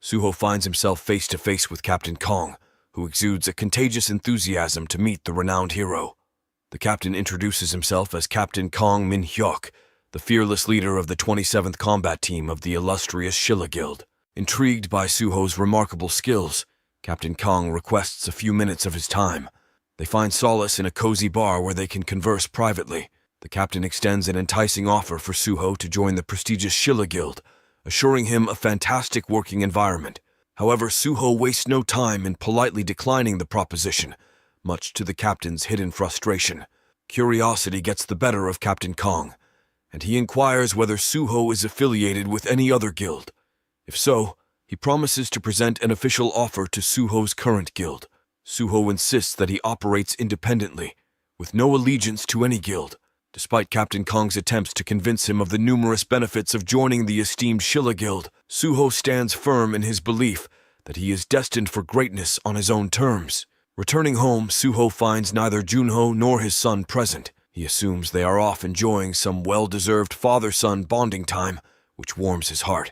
Suho finds himself face to face with Captain Kong, who exudes a contagious enthusiasm to meet the renowned hero. The captain introduces himself as Captain Kong Min Hyuk, the fearless leader of the 27th Combat Team of the illustrious Shilla Guild. Intrigued by Suho's remarkable skills, Captain Kong requests a few minutes of his time. They find solace in a cozy bar where they can converse privately. The captain extends an enticing offer for Suho to join the prestigious Shilla Guild, assuring him a fantastic working environment. However, Suho wastes no time in politely declining the proposition, much to the captain's hidden frustration. Curiosity gets the better of Captain Kong, and he inquires whether Suho is affiliated with any other guild. If so, he promises to present an official offer to Suho's current guild. Suho insists that he operates independently, with no allegiance to any guild. Despite Captain Kong's attempts to convince him of the numerous benefits of joining the esteemed Shilla Guild, Suho stands firm in his belief that he is destined for greatness on his own terms. Returning home, Suho finds neither Junho nor his son present. He assumes they are off enjoying some well-deserved father-son bonding time, which warms his heart.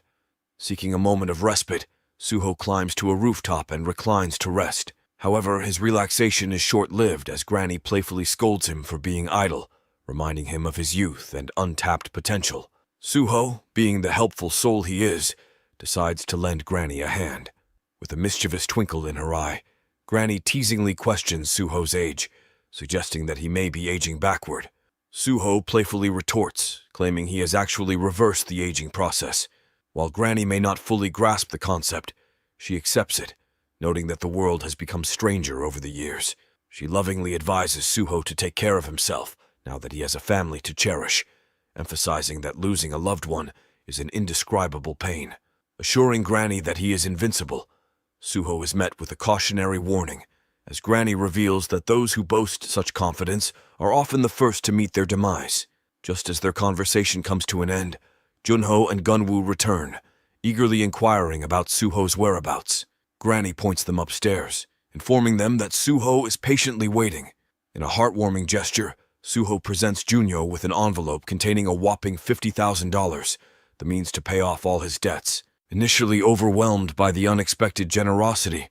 Seeking a moment of respite, Suho climbs to a rooftop and reclines to rest. However, his relaxation is short-lived as Granny playfully scolds him for being idle, reminding him of his youth and untapped potential. Suho, being the helpful soul he is, decides to lend Granny a hand. With a mischievous twinkle in her eye, Granny teasingly questions Suho's age, suggesting that he may be aging backward. Suho playfully retorts, claiming he has actually reversed the aging process. While Granny may not fully grasp the concept, she accepts it, noting that the world has become stranger over the years. She lovingly advises Suho to take care of himself, now that he has a family to cherish, emphasizing that losing a loved one is an indescribable pain. Assuring Granny that he is invincible, Suho is met with a cautionary warning, as Granny reveals that those who boast such confidence are often the first to meet their demise. Just as their conversation comes to an end, Junho and Gunwoo return, eagerly inquiring about Suho's whereabouts. Granny points them upstairs, informing them that Suho is patiently waiting. In a heartwarming gesture, Suho presents Junho with an envelope containing a whopping $50,000, the means to pay off all his debts. Initially overwhelmed by the unexpected generosity,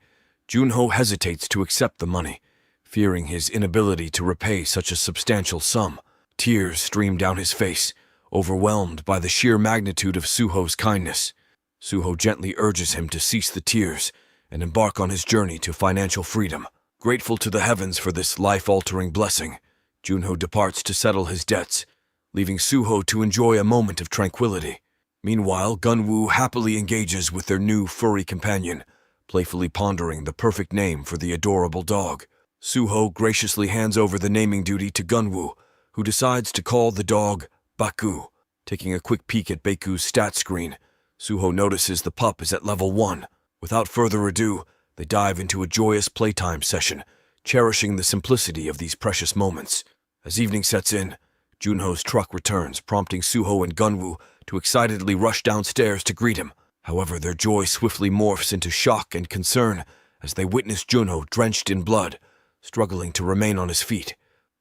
Junho hesitates to accept the money, fearing his inability to repay such a substantial sum. Tears stream down his face, overwhelmed by the sheer magnitude of Suho's kindness. Suho gently urges him to cease the tears and embark on his journey to financial freedom. Grateful to the heavens for this life-altering blessing, Junho departs to settle his debts, leaving Suho to enjoy a moment of tranquility. Meanwhile, Gunwoo happily engages with their new furry companion, playfully pondering the perfect name for the adorable dog. Suho graciously hands over the naming duty to Gunwoo, who decides to call the dog Baku. Taking a quick peek at Baku's stat screen, Suho notices the pup is at level 1. Without further ado, they dive into a joyous playtime session, cherishing the simplicity of these precious moments. As evening sets in, Junho's truck returns, prompting Suho and Gunwoo to excitedly rush downstairs to greet him. However, their joy swiftly morphs into shock and concern as they witness Junho drenched in blood, struggling to remain on his feet.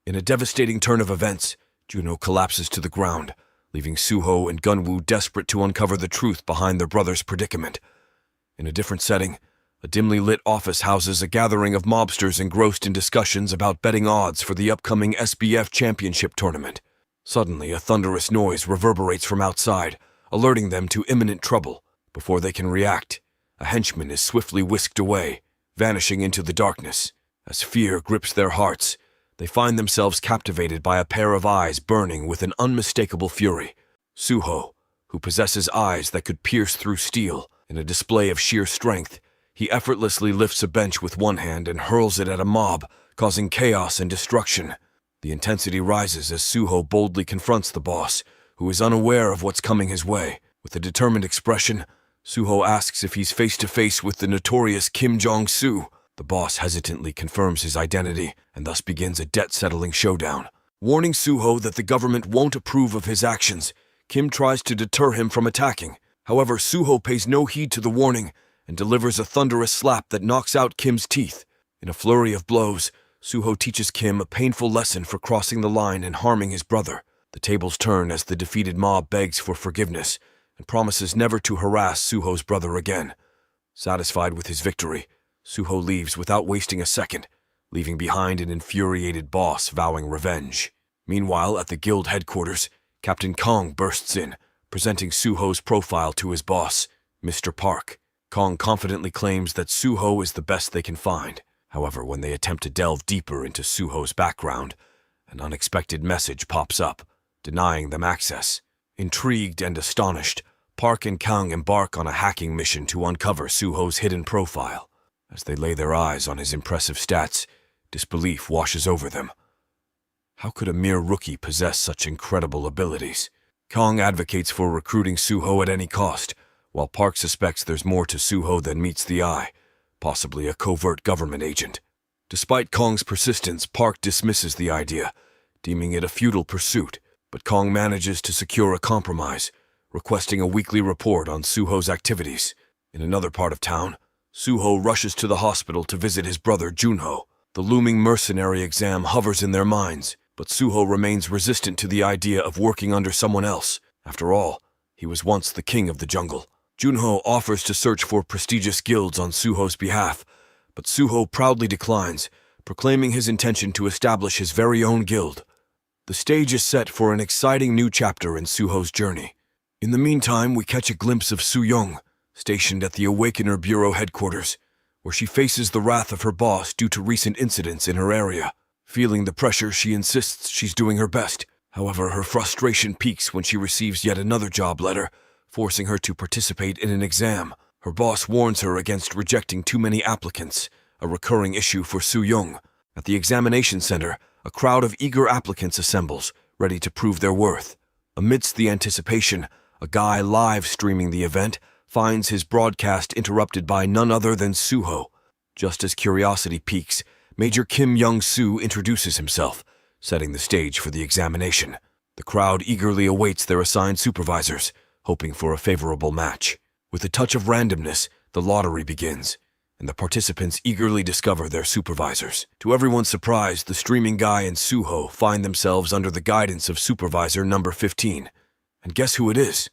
In a devastating turn of events, Junho collapses to the ground, leaving Suho and Gunwoo desperate to uncover the truth behind their brother's predicament. In a different setting, a dimly lit office houses a gathering of mobsters engrossed in discussions about betting odds for the upcoming SBF Championship tournament. Suddenly, a thunderous noise reverberates from outside, alerting them to imminent trouble. Before they can react, a henchman is swiftly whisked away, vanishing into the darkness. As fear grips their hearts, they find themselves captivated by a pair of eyes burning with an unmistakable fury. Suho, who possesses eyes that could pierce through steel, in a display of sheer strength, he effortlessly lifts a bench with one hand and hurls it at a mob, causing chaos and destruction. The intensity rises as Suho boldly confronts the boss, who is unaware of what's coming his way. With a determined expression, Suho asks if he's face-to-face with the notorious Kim Jong-soo. The boss hesitantly confirms his identity and thus begins a debt-settling showdown. Warning Suho that the government won't approve of his actions, Kim tries to deter him from attacking. However, Suho pays no heed to the warning and delivers a thunderous slap that knocks out Kim's teeth. In a flurry of blows, Suho teaches Kim a painful lesson for crossing the line and harming his brother. The tables turn as the defeated mob begs for forgiveness and promises never to harass Suho's brother again. Satisfied with his victory, Suho leaves without wasting a second, leaving behind an infuriated boss vowing revenge. Meanwhile, at the guild headquarters, Captain Kong bursts in, presenting Suho's profile to his boss, Mr. Park. Kong confidently claims that Suho is the best they can find. However, when they attempt to delve deeper into Suho's background, an unexpected message pops up, denying them access. Intrigued and astonished, Park and Kong embark on a hacking mission to uncover Suho's hidden profile. As they lay their eyes on his impressive stats, disbelief washes over them. How could a mere rookie possess such incredible abilities? Kong advocates for recruiting Suho at any cost, while Park suspects there's more to Suho than meets the eye, possibly a covert government agent. Despite Kong's persistence, Park dismisses the idea, deeming it a futile pursuit, but Kong manages to secure a compromise, requesting a weekly report on Suho's activities. In another part of town, Suho rushes to the hospital to visit his brother Junho. The looming mercenary exam hovers in their minds, but Suho remains resistant to the idea of working under someone else. After all, he was once the king of the jungle. Junho offers to search for prestigious guilds on Suho's behalf, but Suho proudly declines, proclaiming his intention to establish his very own guild. The stage is set for an exciting new chapter in Suho's journey. In the meantime, we catch a glimpse of Su-young, stationed at the Awakener Bureau headquarters, where she faces the wrath of her boss due to recent incidents in her area. Feeling the pressure, she insists she's doing her best. However, her frustration peaks when she receives yet another job letter, forcing her to participate in an exam. Her boss warns her against rejecting too many applicants, a recurring issue for Su-young. At the examination center, a crowd of eager applicants assembles, ready to prove their worth. Amidst the anticipation, a guy live streaming the event finds his broadcast interrupted by none other than Suho. Just as curiosity peaks, Major Kim Young-soo introduces himself, setting the stage for the examination. The crowd eagerly awaits their assigned supervisors, hoping for a favorable match. With a touch of randomness, the lottery begins, and the participants eagerly discover their supervisors. To everyone's surprise, the streaming guy and Suho find themselves under the guidance of supervisor number 15. And guess who it is?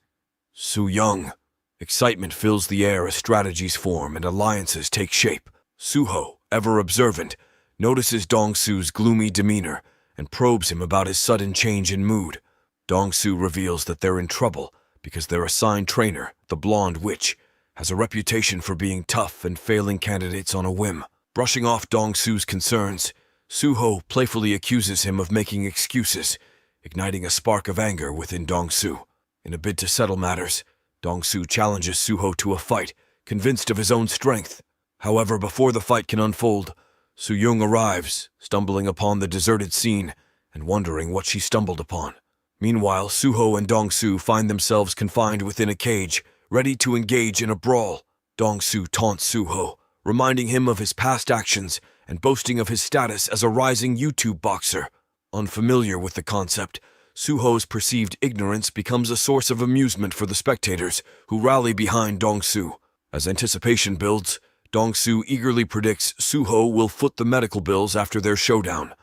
Su-young. Excitement fills the air as strategies form and alliances take shape. Suho, ever observant, notices Dong-su's gloomy demeanor and probes him about his sudden change in mood. Dong-su reveals that they're in trouble because their assigned trainer, the blonde witch, has a reputation for being tough and failing candidates on a whim. Brushing off Dong-su's concerns, Suho playfully accuses him of making excuses, igniting a spark of anger within Dong-su. In a bid to settle matters, Dong-su challenges Suho to a fight, convinced of his own strength. However, before the fight can unfold, Su-young arrives, stumbling upon the deserted scene and wondering what she stumbled upon. Meanwhile, Suho and Dong-su find themselves confined within a cage, ready to engage in a brawl. Dong-su taunts Suho, reminding him of his past actions and boasting of his status as a rising YouTube boxer. Unfamiliar with the concept, Suho's perceived ignorance becomes a source of amusement for the spectators, who rally behind Dong-su. As anticipation builds, Dong-su eagerly predicts Suho will foot the medical bills after their showdown.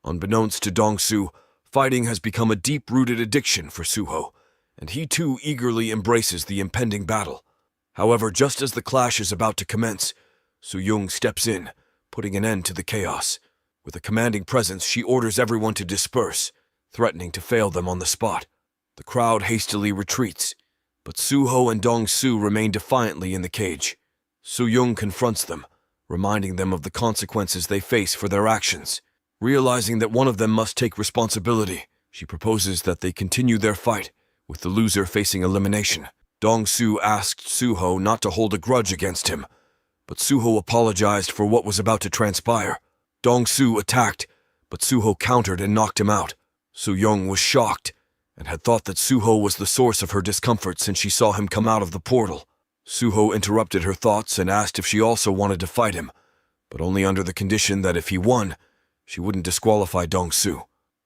Unbeknownst to Dong-su, fighting has become a deep-rooted addiction for Suho, and he too eagerly embraces the impending battle. However, just as the clash is about to commence, Su-young steps in, putting an end to the chaos. With a commanding presence, she orders everyone to disperse, threatening to fail them on the spot. The crowd hastily retreats, but Suho and Dong-su remain defiantly in the cage. Su-young confronts them, reminding them of the consequences they face for their actions. Realizing that one of them must take responsibility, she proposes that they continue their fight, with the loser facing elimination. Dong-su asked Suho not to hold a grudge against him, but Suho apologized for what was about to transpire. Dong-su attacked, but Suho countered and knocked him out. Su-young was shocked, and had thought that Suho was the source of her discomfort since she saw him come out of the portal. Suho interrupted her thoughts and asked if she also wanted to fight him, but only under the condition that if he won, she wouldn't disqualify Dong-su.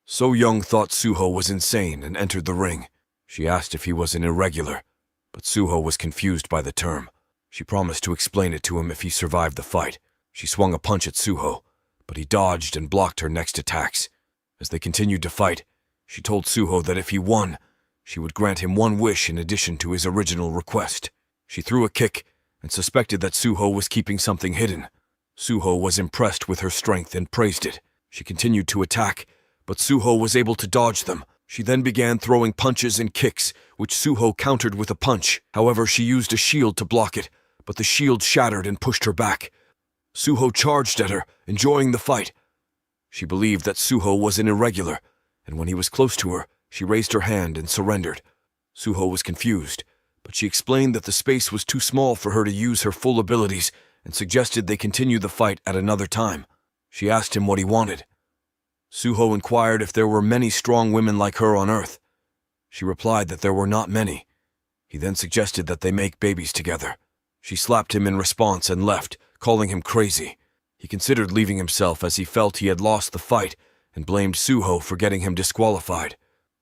So-young thought Suho was insane and entered the ring. She asked if he was an irregular, but Suho was confused by the term. She promised to explain it to him if he survived the fight. She swung a punch at Suho, but he dodged and blocked her next attacks. As they continued to fight, she told Suho that if he won, she would grant him one wish in addition to his original request. She threw a kick and suspected that Suho was keeping something hidden. Suho was impressed with her strength and praised it. She continued to attack, but Suho was able to dodge them. She then began throwing punches and kicks, which Suho countered with a punch. However, she used a shield to block it, but the shield shattered and pushed her back. Suho charged at her, enjoying the fight. She believed that Suho was an irregular, and when he was close to her, she raised her hand and surrendered. Suho was confused, but she explained that the space was too small for her to use her full abilities and suggested they continue the fight at another time. She asked him what he wanted. Suho inquired if there were many strong women like her on Earth. She replied that there were not many. He then suggested that they make babies together. She slapped him in response and left, calling him crazy. He considered leaving himself as he felt he had lost the fight and blamed Suho for getting him disqualified.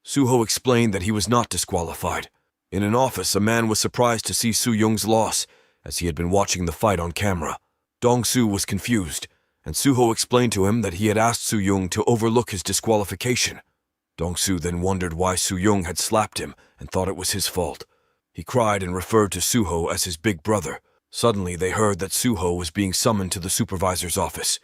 Suho explained that he was not disqualified. In an office, a man was surprised to see Su-young's loss, as he had been watching the fight on camera. Dong-su was confused, and Suho explained to him that he had asked Su-young to overlook his disqualification. Dong-su then wondered why Su-young had slapped him and thought it was his fault. He cried and referred to Suho as his big brother. Suddenly, they heard that Suho was being summoned to the supervisor's office.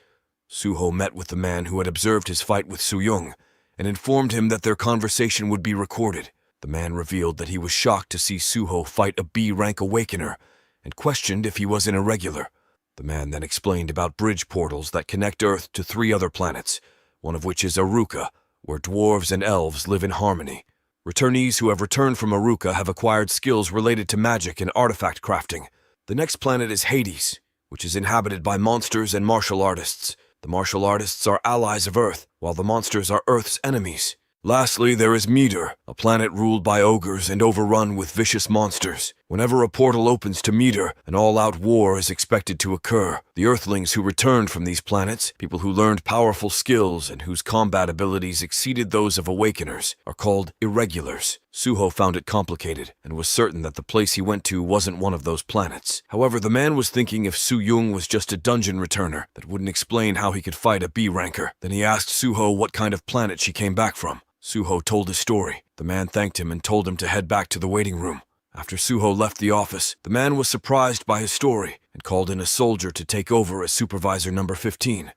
Suho met with the man who had observed his fight with Su-young and informed him that their conversation would be recorded. The man revealed that he was shocked to see Suho fight a B-rank awakener and questioned if he was an irregular. The man then explained about bridge portals that connect Earth to 3 other planets, one of which is Aruka, where dwarves and elves live in harmony. Returnees who have returned from Aruka have acquired skills related to magic and artifact crafting. The next planet is Hades, which is inhabited by monsters and martial artists. The martial artists are allies of Earth, while the monsters are Earth's enemies. Lastly, there is Meter, a planet ruled by ogres and overrun with vicious monsters. Whenever a portal opens to Meter, an all-out war is expected to occur. The Earthlings who returned from these planets, people who learned powerful skills and whose combat abilities exceeded those of Awakeners, are called Irregulars. Suho found it complicated and was certain that the place he went to wasn't one of those planets. However, the man was thinking if Su-Yung was just a dungeon returner, that wouldn't explain how he could fight a B-ranker. Then he asked Suho what kind of planet she came back from. Suho told his story. The man thanked him and told him to head back to the waiting room. After Suho left the office, the man was surprised by his story and called in a soldier to take over as supervisor number 15.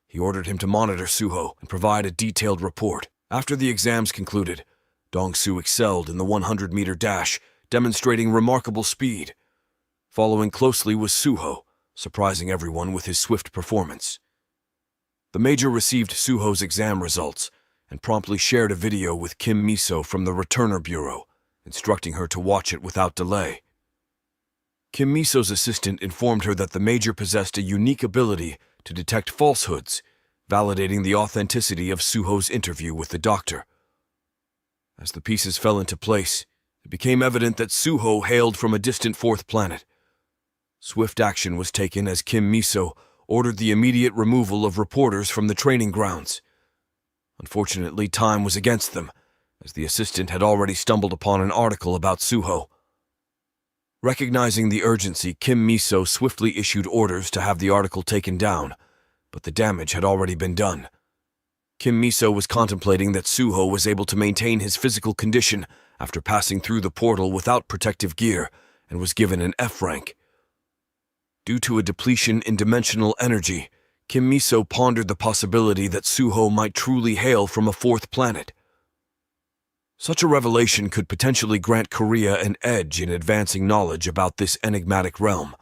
He ordered him to monitor Suho and provide a detailed report. After the exams concluded, Dong-Su excelled in the 100-meter dash, demonstrating remarkable speed. Following closely was Suho, surprising everyone with his swift performance. The major received Suho's exam results and promptly shared a video with Kim Miso from the Returner Bureau, instructing her to watch it without delay. Kim Miso's assistant informed her that the major possessed a unique ability to detect falsehoods, validating the authenticity of Suho's interview with the doctor. As the pieces fell into place, it became evident that Suho hailed from a distant fourth planet. Swift action was taken as Kim Miso ordered the immediate removal of reporters from the training grounds. Unfortunately, time was against them, as the assistant had already stumbled upon an article about Suho. Recognizing the urgency, Kim Miso swiftly issued orders to have the article taken down, but the damage had already been done. Kim Miso was contemplating that Suho was able to maintain his physical condition after passing through the portal without protective gear and was given an F rank. Due to a depletion in dimensional energy, Kim Miso pondered the possibility that Suho might truly hail from a fourth planet. Such a revelation could potentially grant Korea an edge in advancing knowledge about this enigmatic realm.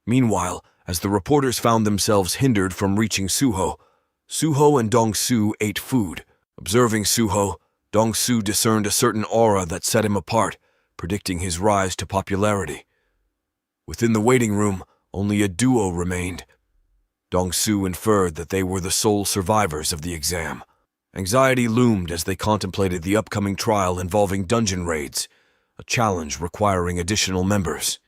Meanwhile, as the reporters found themselves hindered from reaching Suho and Dong-Su ate food. Observing Suho, Dong-Su discerned a certain aura that set him apart, predicting his rise to popularity. Within the waiting room, only a duo remained. Dong-Su inferred that they were the sole survivors of the exam. Anxiety loomed as they contemplated the upcoming trial involving dungeon raids, a challenge requiring additional members.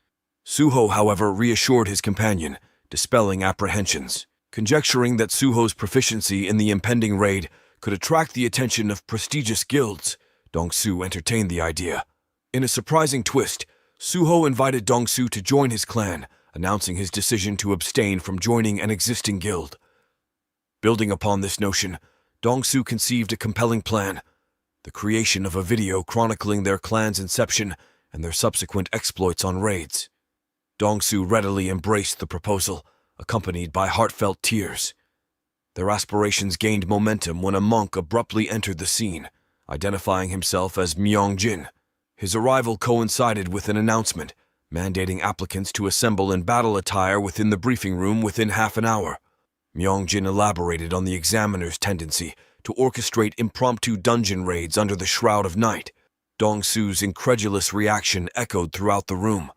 Suho, however, reassured his companion, dispelling apprehensions. Conjecturing that Suho's proficiency in the impending raid could attract the attention of prestigious guilds, Dong-Su entertained the idea. In a surprising twist, Suho invited Dong-Su to join his clan, announcing his decision to abstain from joining an existing guild. Building upon this notion, Dong-Su conceived a compelling plan, the creation of a video chronicling their clan's inception and their subsequent exploits on raids. Dong-Su readily embraced the proposal, accompanied by heartfelt tears. Their aspirations gained momentum when a monk abruptly entered the scene, identifying himself as Myong-jin. His arrival coincided with an announcement, mandating applicants to assemble in battle attire within the briefing room within half an hour. Myong-jin elaborated on the examiner's tendency to orchestrate impromptu dungeon raids under the shroud of night. Dong-Su's incredulous reaction echoed throughout the room.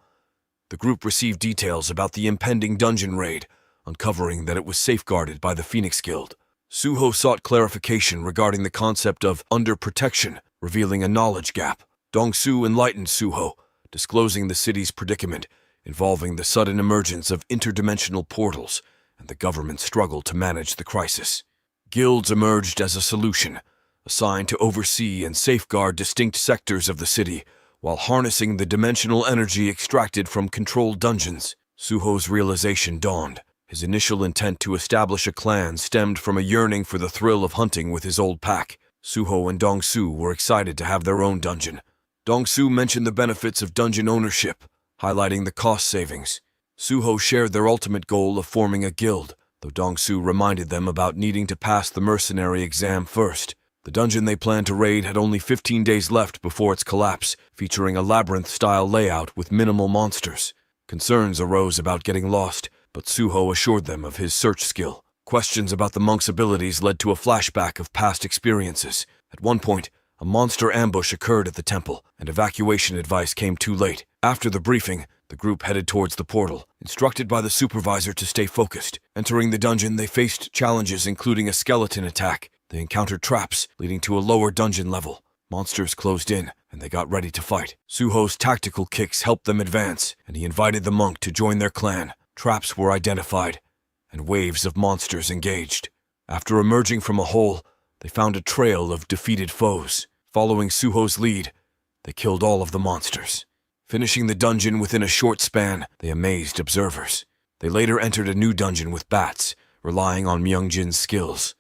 The group received details about the impending dungeon raid, uncovering that it was safeguarded by the Phoenix Guild. Suho sought clarification regarding the concept of under protection, revealing a knowledge gap. Dong-Su enlightened Suho, disclosing the city's predicament, involving the sudden emergence of interdimensional portals and the government's struggle to manage the crisis. Guilds emerged as a solution, assigned to oversee and safeguard distinct sectors of the city, while harnessing the dimensional energy extracted from controlled dungeons. Suho's realization dawned. His initial intent to establish a clan stemmed from a yearning for the thrill of hunting with his old pack. Suho and Dong-Su were excited to have their own dungeon. Dong-Su mentioned the benefits of dungeon ownership, highlighting the cost savings. Suho shared their ultimate goal of forming a guild, though Dong-Su reminded them about needing to pass the mercenary exam first. The dungeon they planned to raid had only 15 days left before its collapse, featuring a labyrinth-style layout with minimal monsters. Concerns arose about getting lost, but Suho assured them of his search skill. Questions about the monk's abilities led to a flashback of past experiences. At one point, a monster ambush occurred at the temple, and evacuation advice came too late. After the briefing, the group headed towards the portal, instructed by the supervisor to stay focused. Entering the dungeon, they faced challenges including a skeleton attack. They encountered traps, leading to a lower dungeon level. Monsters closed in, and they got ready to fight. Suho's tactical kicks helped them advance, and he invited the monk to join their clan. Traps were identified, and waves of monsters engaged. After emerging from a hole, they found a trail of defeated foes. Following Suho's lead, they killed all of the monsters. Finishing the dungeon within a short span, they amazed observers. They later entered a new dungeon with bats, relying on Myungjin's skills.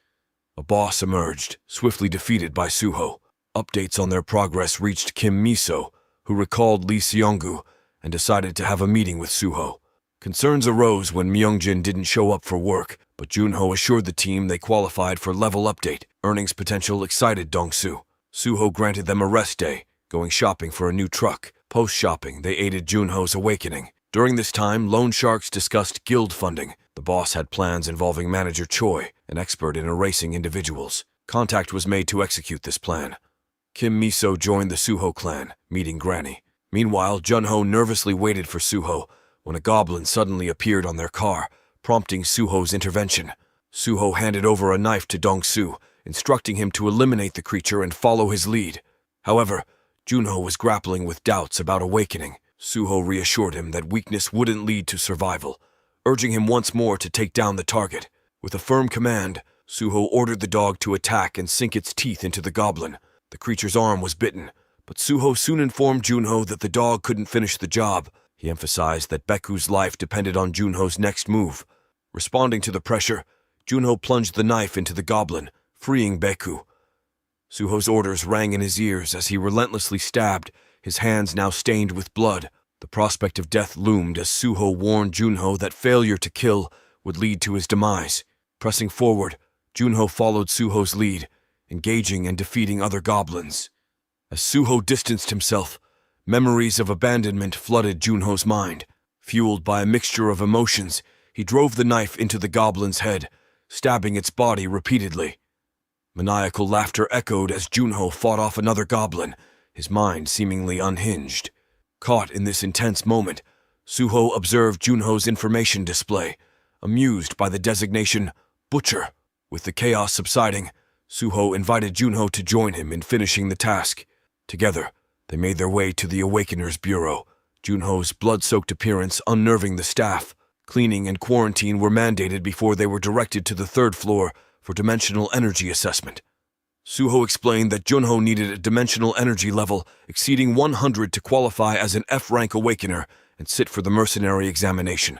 A boss emerged, swiftly defeated by Suho. Updates on their progress reached Kim Miso, who recalled Lee Seonggu and decided to have a meeting with Suho. Concerns arose when Myungjin didn't show up for work, but Junho assured the team they qualified for level update. Earnings potential excited Dongsu. Suho granted them a rest day, going shopping for a new truck. Post-shopping, they aided Junho's awakening. During this time, loan sharks discussed guild funding. The boss had plans involving manager Choi, an expert in erasing individuals. Contact was made to execute this plan. Kim Miso joined the Suho clan, meeting Granny. Meanwhile, Junho nervously waited for Suho when a goblin suddenly appeared on their car, prompting Suho's intervention. Suho handed over a knife to Dongsu, instructing him to eliminate the creature and follow his lead. However, Junho was grappling with doubts about awakening. Suho reassured him that weakness wouldn't lead to survival, urging him once more to take down the target. With a firm command, Suho ordered the dog to attack and sink its teeth into the goblin. The creature's arm was bitten, but Suho soon informed Junho that the dog couldn't finish the job. He emphasized that Beku's life depended on Junho's next move. Responding to the pressure, Junho plunged the knife into the goblin, freeing Beku. Suho's orders rang in his ears as he relentlessly stabbed, his hands now stained with blood. The prospect of death loomed as Suho warned Junho that failure to kill would lead to his demise. Pressing forward, Junho followed Suho's lead, engaging and defeating other goblins. As Suho distanced himself, memories of abandonment flooded Junho's mind. Fueled by a mixture of emotions, he drove the knife into the goblin's head, stabbing its body repeatedly. Maniacal laughter echoed as Junho fought off another goblin, his mind seemingly unhinged. Caught in this intense moment, Suho observed Junho's information display, amused by the designation Butcher. With the chaos subsiding, Suho invited Junho to join him in finishing the task. Together, they made their way to the Awakener's bureau, Junho's blood-soaked appearance unnerving the staff. Cleaning and quarantine were mandated before they were directed to the third floor for dimensional energy assessment. Suho explained that Junho needed a dimensional energy level exceeding 100 to qualify as an F-rank Awakener and sit for the mercenary examination.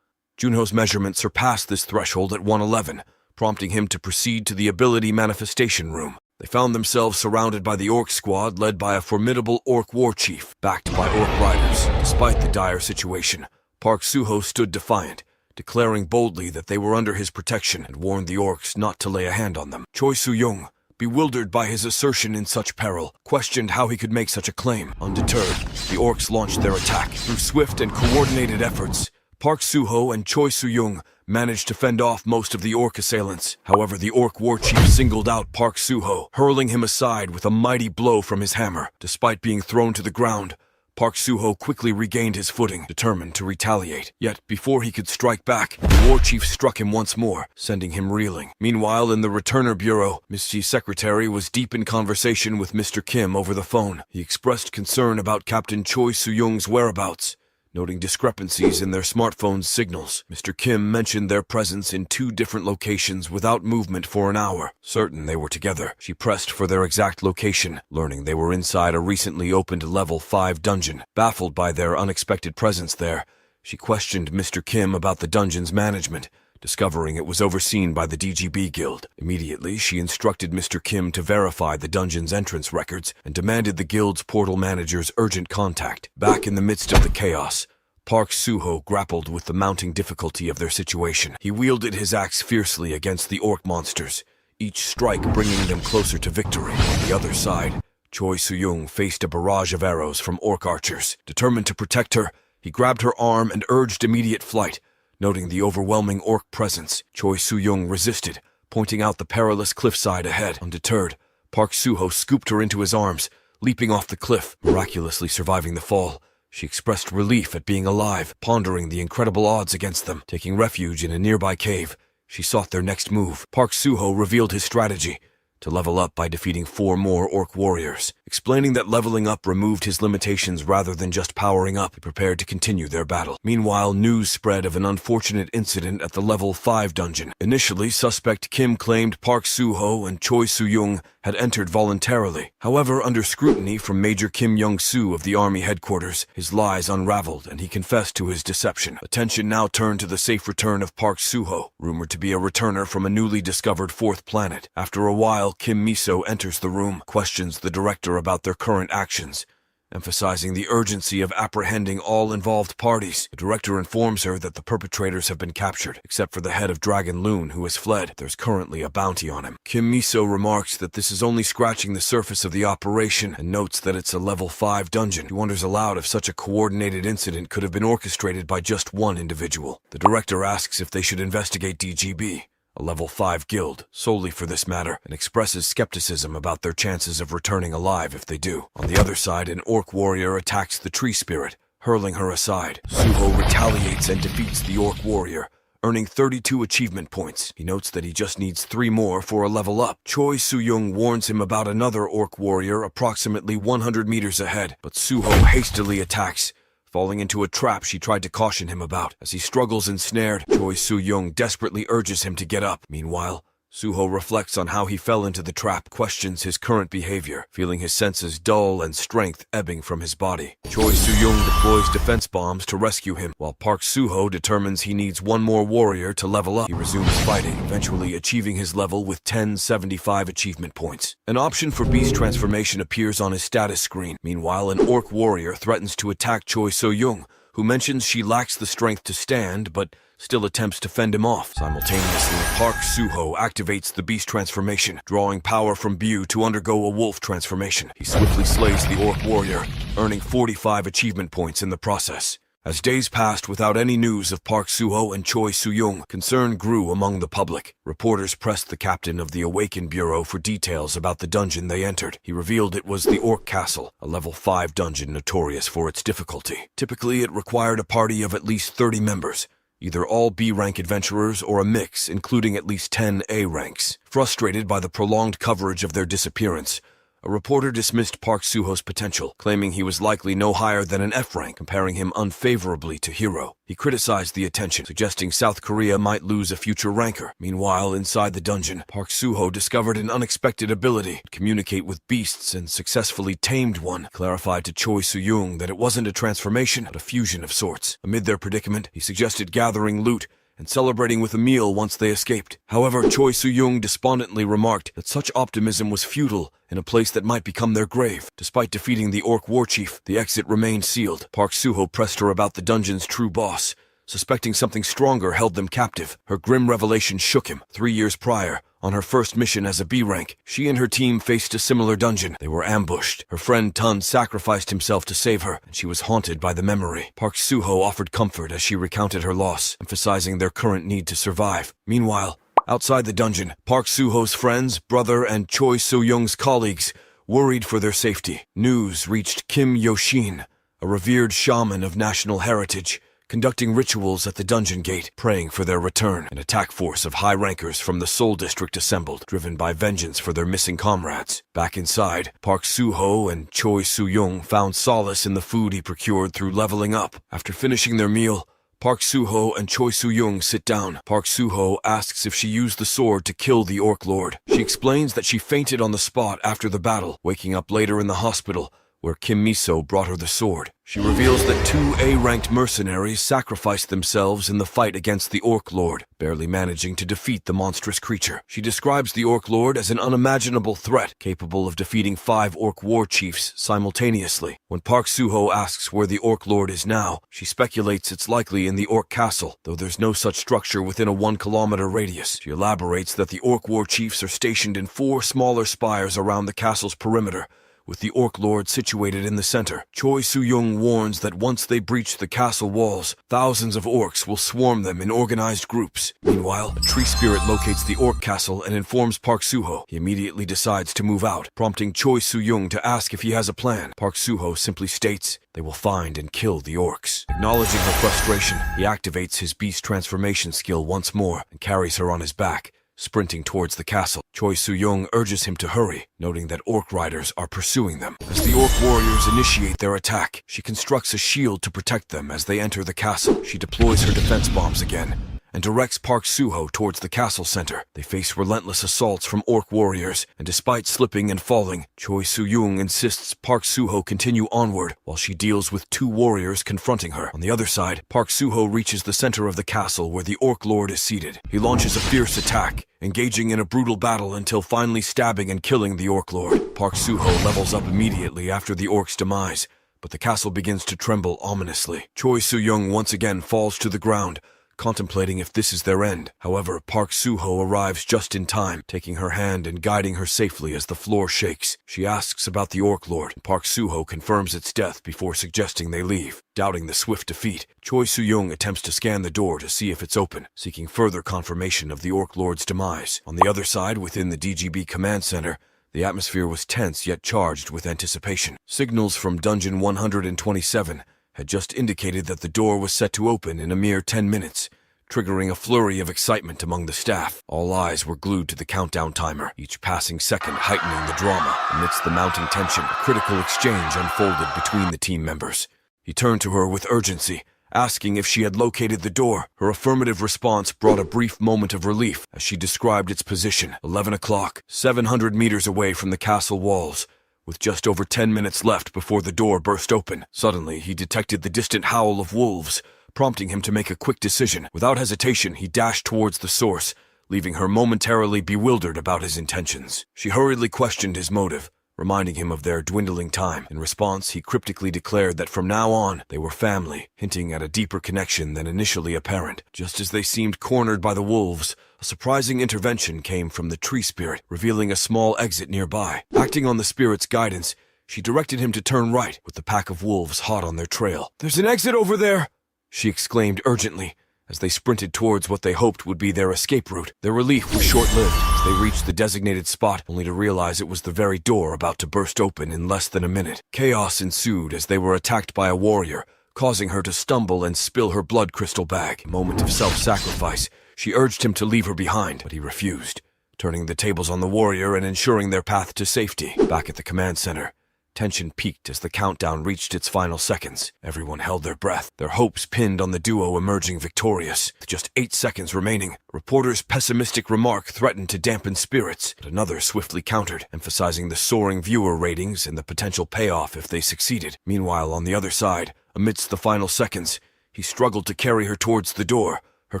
Junho's measurement surpassed this threshold at 111, prompting him to proceed to the ability manifestation room. They found themselves surrounded by the Orc squad led by a formidable Orc war chief, backed by Orc riders. Despite the dire situation, Park Suho stood defiant, declaring boldly that they were under his protection and warned the Orcs not to lay a hand on them. Choi Soo-young, bewildered by his assertion in such peril, questioned how he could make such a claim. Undeterred, the Orcs launched their attack. Through swift and coordinated efforts, Park Suho and Choi Soo-young managed to fend off most of the Orc assailants. However, the Orc war chief singled out Park Suho, hurling him aside with a mighty blow from his hammer. Despite being thrown to the ground, Park Suho quickly regained his footing, determined to retaliate. Yet, before he could strike back, the war chief struck him once more, sending him reeling. Meanwhile, in the Returner Bureau, Miss G's secretary was deep in conversation with Mr. Kim over the phone. He expressed concern about Captain Choi Soo-young's whereabouts, noting discrepancies in their smartphone's signals. Mr. Kim mentioned their presence in 2 different locations without movement for an hour. Certain they were together, she pressed for their exact location, learning they were inside a recently opened level 5 dungeon. Baffled by their unexpected presence there, she questioned Mr. Kim about the dungeon's management, discovering it was overseen by the DGB Guild. Immediately, she instructed Mr. Kim to verify the dungeon's entrance records and demanded the guild's portal manager's urgent contact. Back in the midst of the chaos, Park Suho grappled with the mounting difficulty of their situation. He wielded his axe fiercely against the Orc monsters, each strike bringing them closer to victory. On the other side, Choi Soo-young faced a barrage of arrows from Orc archers. Determined to protect her, he grabbed her arm and urged immediate flight. Noting the overwhelming Orc presence, Choi Soo-young resisted, pointing out the perilous cliffside ahead. Undeterred, Park Suho scooped her into his arms, leaping off the cliff, miraculously surviving the fall. She expressed relief at being alive, pondering the incredible odds against them. Taking refuge in a nearby cave, she sought their next move. Park Suho revealed his strategy: to level up by defeating 4 more Orc warriors. Explaining that leveling up removed his limitations rather than just powering up, he prepared to continue their battle. Meanwhile, news spread of an unfortunate incident at the level 5 dungeon. Initially, suspect Kim claimed Park Soo-ho and Choi Soo-young had entered voluntarily. However, under scrutiny from Major Kim Young-soo of the Army headquarters, his lies unraveled and he confessed to his deception. Attention now turned to the safe return of Park Soo-ho, rumored to be a returner from a newly discovered 4th planet. After a while, Kim Miso enters the room, questions the director about their current actions, emphasizing the urgency of apprehending all involved parties. The director informs her that the perpetrators have been captured, except for the head of Dragon Loon, who has fled. There's currently a bounty on him. Kim Miso remarks that this is only scratching the surface of the operation and notes that it's a level 5 dungeon. He wonders aloud if such a coordinated incident could have been orchestrated by just one individual. The director asks if they should investigate DGB, a level 5 guild, solely for this matter, and expresses skepticism about their chances of returning alive if they do. On the other side, an orc warrior attacks the tree spirit, hurling her aside. Suho retaliates and defeats the orc warrior, earning 32 achievement points. He notes that he just needs 3 more for a level up. Choi Soo-young warns him about another orc warrior approximately 100 meters ahead, but Suho hastily attacks, falling into a trap she tried to caution him about. As he struggles ensnared, Choi Soo-young desperately urges him to get up. Meanwhile, Suho reflects on how he fell into the trap, questions his current behavior, feeling his senses dull and strength ebbing from his body. Choi Soo-young deploys defense bombs to rescue him, while Park Soo-ho determines he needs one more warrior to level up. He resumes fighting, eventually achieving his level with 1075 achievement points. An option for beast transformation appears on his status screen. Meanwhile, an orc warrior threatens to attack Choi Soo-young, who mentions she lacks the strength to stand, but still attempts to fend him off. Simultaneously, Park Soo-ho activates the beast transformation, drawing power from Bu to undergo a wolf transformation. He swiftly slays the orc warrior, earning 45 achievement points in the process. As days passed without any news of Park Soo-ho and Choi Soo-young, concern grew among the public. Reporters pressed the captain of the Awaken Bureau for details about the dungeon they entered. He revealed it was the Orc Castle, a level 5 dungeon notorious for its difficulty. Typically, it required a party of at least 30 members, either all B-rank adventurers or a mix, including at least 10 A ranks. Frustrated by the prolonged coverage of their disappearance, a reporter dismissed Park Soo-ho's potential, claiming he was likely no higher than an F rank, comparing him unfavorably to Hero. He criticized the attention, suggesting South Korea might lose a future ranker. Meanwhile, inside the dungeon, Park Soo-ho discovered an unexpected ability to communicate with beasts and successfully tamed one. He clarified to Choi Soo-young that it wasn't a transformation, but a fusion of sorts. Amid their predicament, he suggested gathering loot and celebrating with a meal once they escaped. However, Choi Soo-young despondently remarked that such optimism was futile in a place that might become their grave. Despite defeating the orc war chief, the exit remained sealed. Park Soo-ho pressed her about the dungeon's true boss, suspecting something stronger held them captive. Her grim revelation shook him. 3 years prior, on her first mission as a B rank, she and her team faced a similar dungeon. They were ambushed. Her friend Tun sacrificed himself to save her, and she was haunted by the memory. Park Soo-ho offered comfort as she recounted her loss, emphasizing their current need to survive. Meanwhile, outside the dungeon, Park Soo-ho's friends, brother, and Choi Soo-young's colleagues worried for their safety. News reached Kim Yoshin, a revered shaman of national heritage, conducting rituals at the dungeon gate, praying for their return. An attack force of high rankers from the Seoul district assembled, driven by vengeance for their missing comrades. Back inside, Park Soo-ho and Choi Soo-young found solace in the food he procured through leveling up. After finishing their meal, Park Soo-ho and Choi Soo-young sit down. Park Soo-ho asks if she used the sword to kill the Orc Lord. She explains that she fainted on the spot after the battle, waking up later in the hospital, where Kim Miso brought her the sword. She reveals that 2 A-ranked mercenaries sacrificed themselves in the fight against the Orc Lord, barely managing to defeat the monstrous creature. She describes the Orc Lord as an unimaginable threat, capable of defeating 5 Orc war chiefs simultaneously. When Park Soo-ho asks where the Orc Lord is now, she speculates it's likely in the Orc Castle, though there's no such structure within a 1-kilometer radius. She elaborates that the Orc war chiefs are stationed in 4 smaller spires around the castle's perimeter, with the Orc Lord situated in the center. Choi Soo-young warns that once they breach the castle walls, thousands of orcs will swarm them in organized groups. Meanwhile, a tree spirit locates the Orc Castle and informs Park Soo-ho. He immediately decides to move out, prompting Choi Soo-young to ask if he has a plan. Park Soo-ho simply states they will find and kill the orcs. Acknowledging her frustration, he activates his beast transformation skill once more and carries her on his back, sprinting towards the castle. Choi Soo-young urges him to hurry, noting that orc riders are pursuing them. As the orc warriors initiate their attack, she constructs a shield to protect them as they enter the castle. She deploys her defense bombs again and directs Park Soo-ho towards the castle center. They face relentless assaults from orc warriors, and despite slipping and falling, Choi Soo-young insists Park Soo-ho continue onward while she deals with 2 warriors confronting her. On the other side, Park Soo-ho reaches the center of the castle where the orc lord is seated. He launches a fierce attack, engaging in a brutal battle until finally stabbing and killing the orc lord. Park Soo-ho levels up immediately after the orc's demise, but the castle begins to tremble ominously. Choi Soo-young once again falls to the ground, contemplating if this is their end. However, Park Soo-ho arrives just in time, taking her hand and guiding her safely as the floor shakes. She asks about the Orc Lord. Park Soo-ho confirms its death before suggesting they leave. Doubting the swift defeat, Choi Soo-young attempts to scan the door to see if it's open, seeking further confirmation of the Orc Lord's demise. On the other side, within the DGB command center, the atmosphere was tense yet charged with anticipation. Signals from Dungeon 127 had just indicated that the door was set to open in a mere 10 minutes, triggering a flurry of excitement among the staff. All eyes were glued to the countdown timer, each passing second heightening the drama. Amidst the mounting tension, a critical exchange unfolded between the team members. He turned to her with urgency, asking if she had located the door. Her affirmative response brought a brief moment of relief as she described its position. 11 o'clock, 700 meters away from the castle walls, with just over 10 minutes left before the door burst open. Suddenly, he detected the distant howl of wolves, prompting him to make a quick decision. Without hesitation, he dashed towards the source, leaving her momentarily bewildered about his intentions. She hurriedly questioned his motive, reminding him of their dwindling time. In response, he cryptically declared that from now on, they were family, hinting at a deeper connection than initially apparent. Just as they seemed cornered by the wolves, a surprising intervention came from the tree spirit, revealing a small exit nearby. Acting on the spirit's guidance, she directed him to turn right, with the pack of wolves hot on their trail. "There's an exit over there!" she exclaimed urgently, as they sprinted towards what they hoped would be their escape route. Their relief was short-lived as they reached the designated spot, only to realize it was the very door about to burst open in less than a minute. Chaos ensued as they were attacked by a warrior, causing her to stumble and spill her blood crystal bag. A moment of self-sacrifice, she urged him to leave her behind, but he refused, turning the tables on the warrior and ensuring their path to safety. Back at the command center, tension peaked as the countdown reached its final seconds. Everyone held their breath, their hopes pinned on the duo emerging victorious. With just 8 seconds remaining, a reporter's pessimistic remark threatened to dampen spirits, but another swiftly countered, emphasizing the soaring viewer ratings and the potential payoff if they succeeded. Meanwhile, on the other side, amidst the final seconds, he struggled to carry her towards the door, her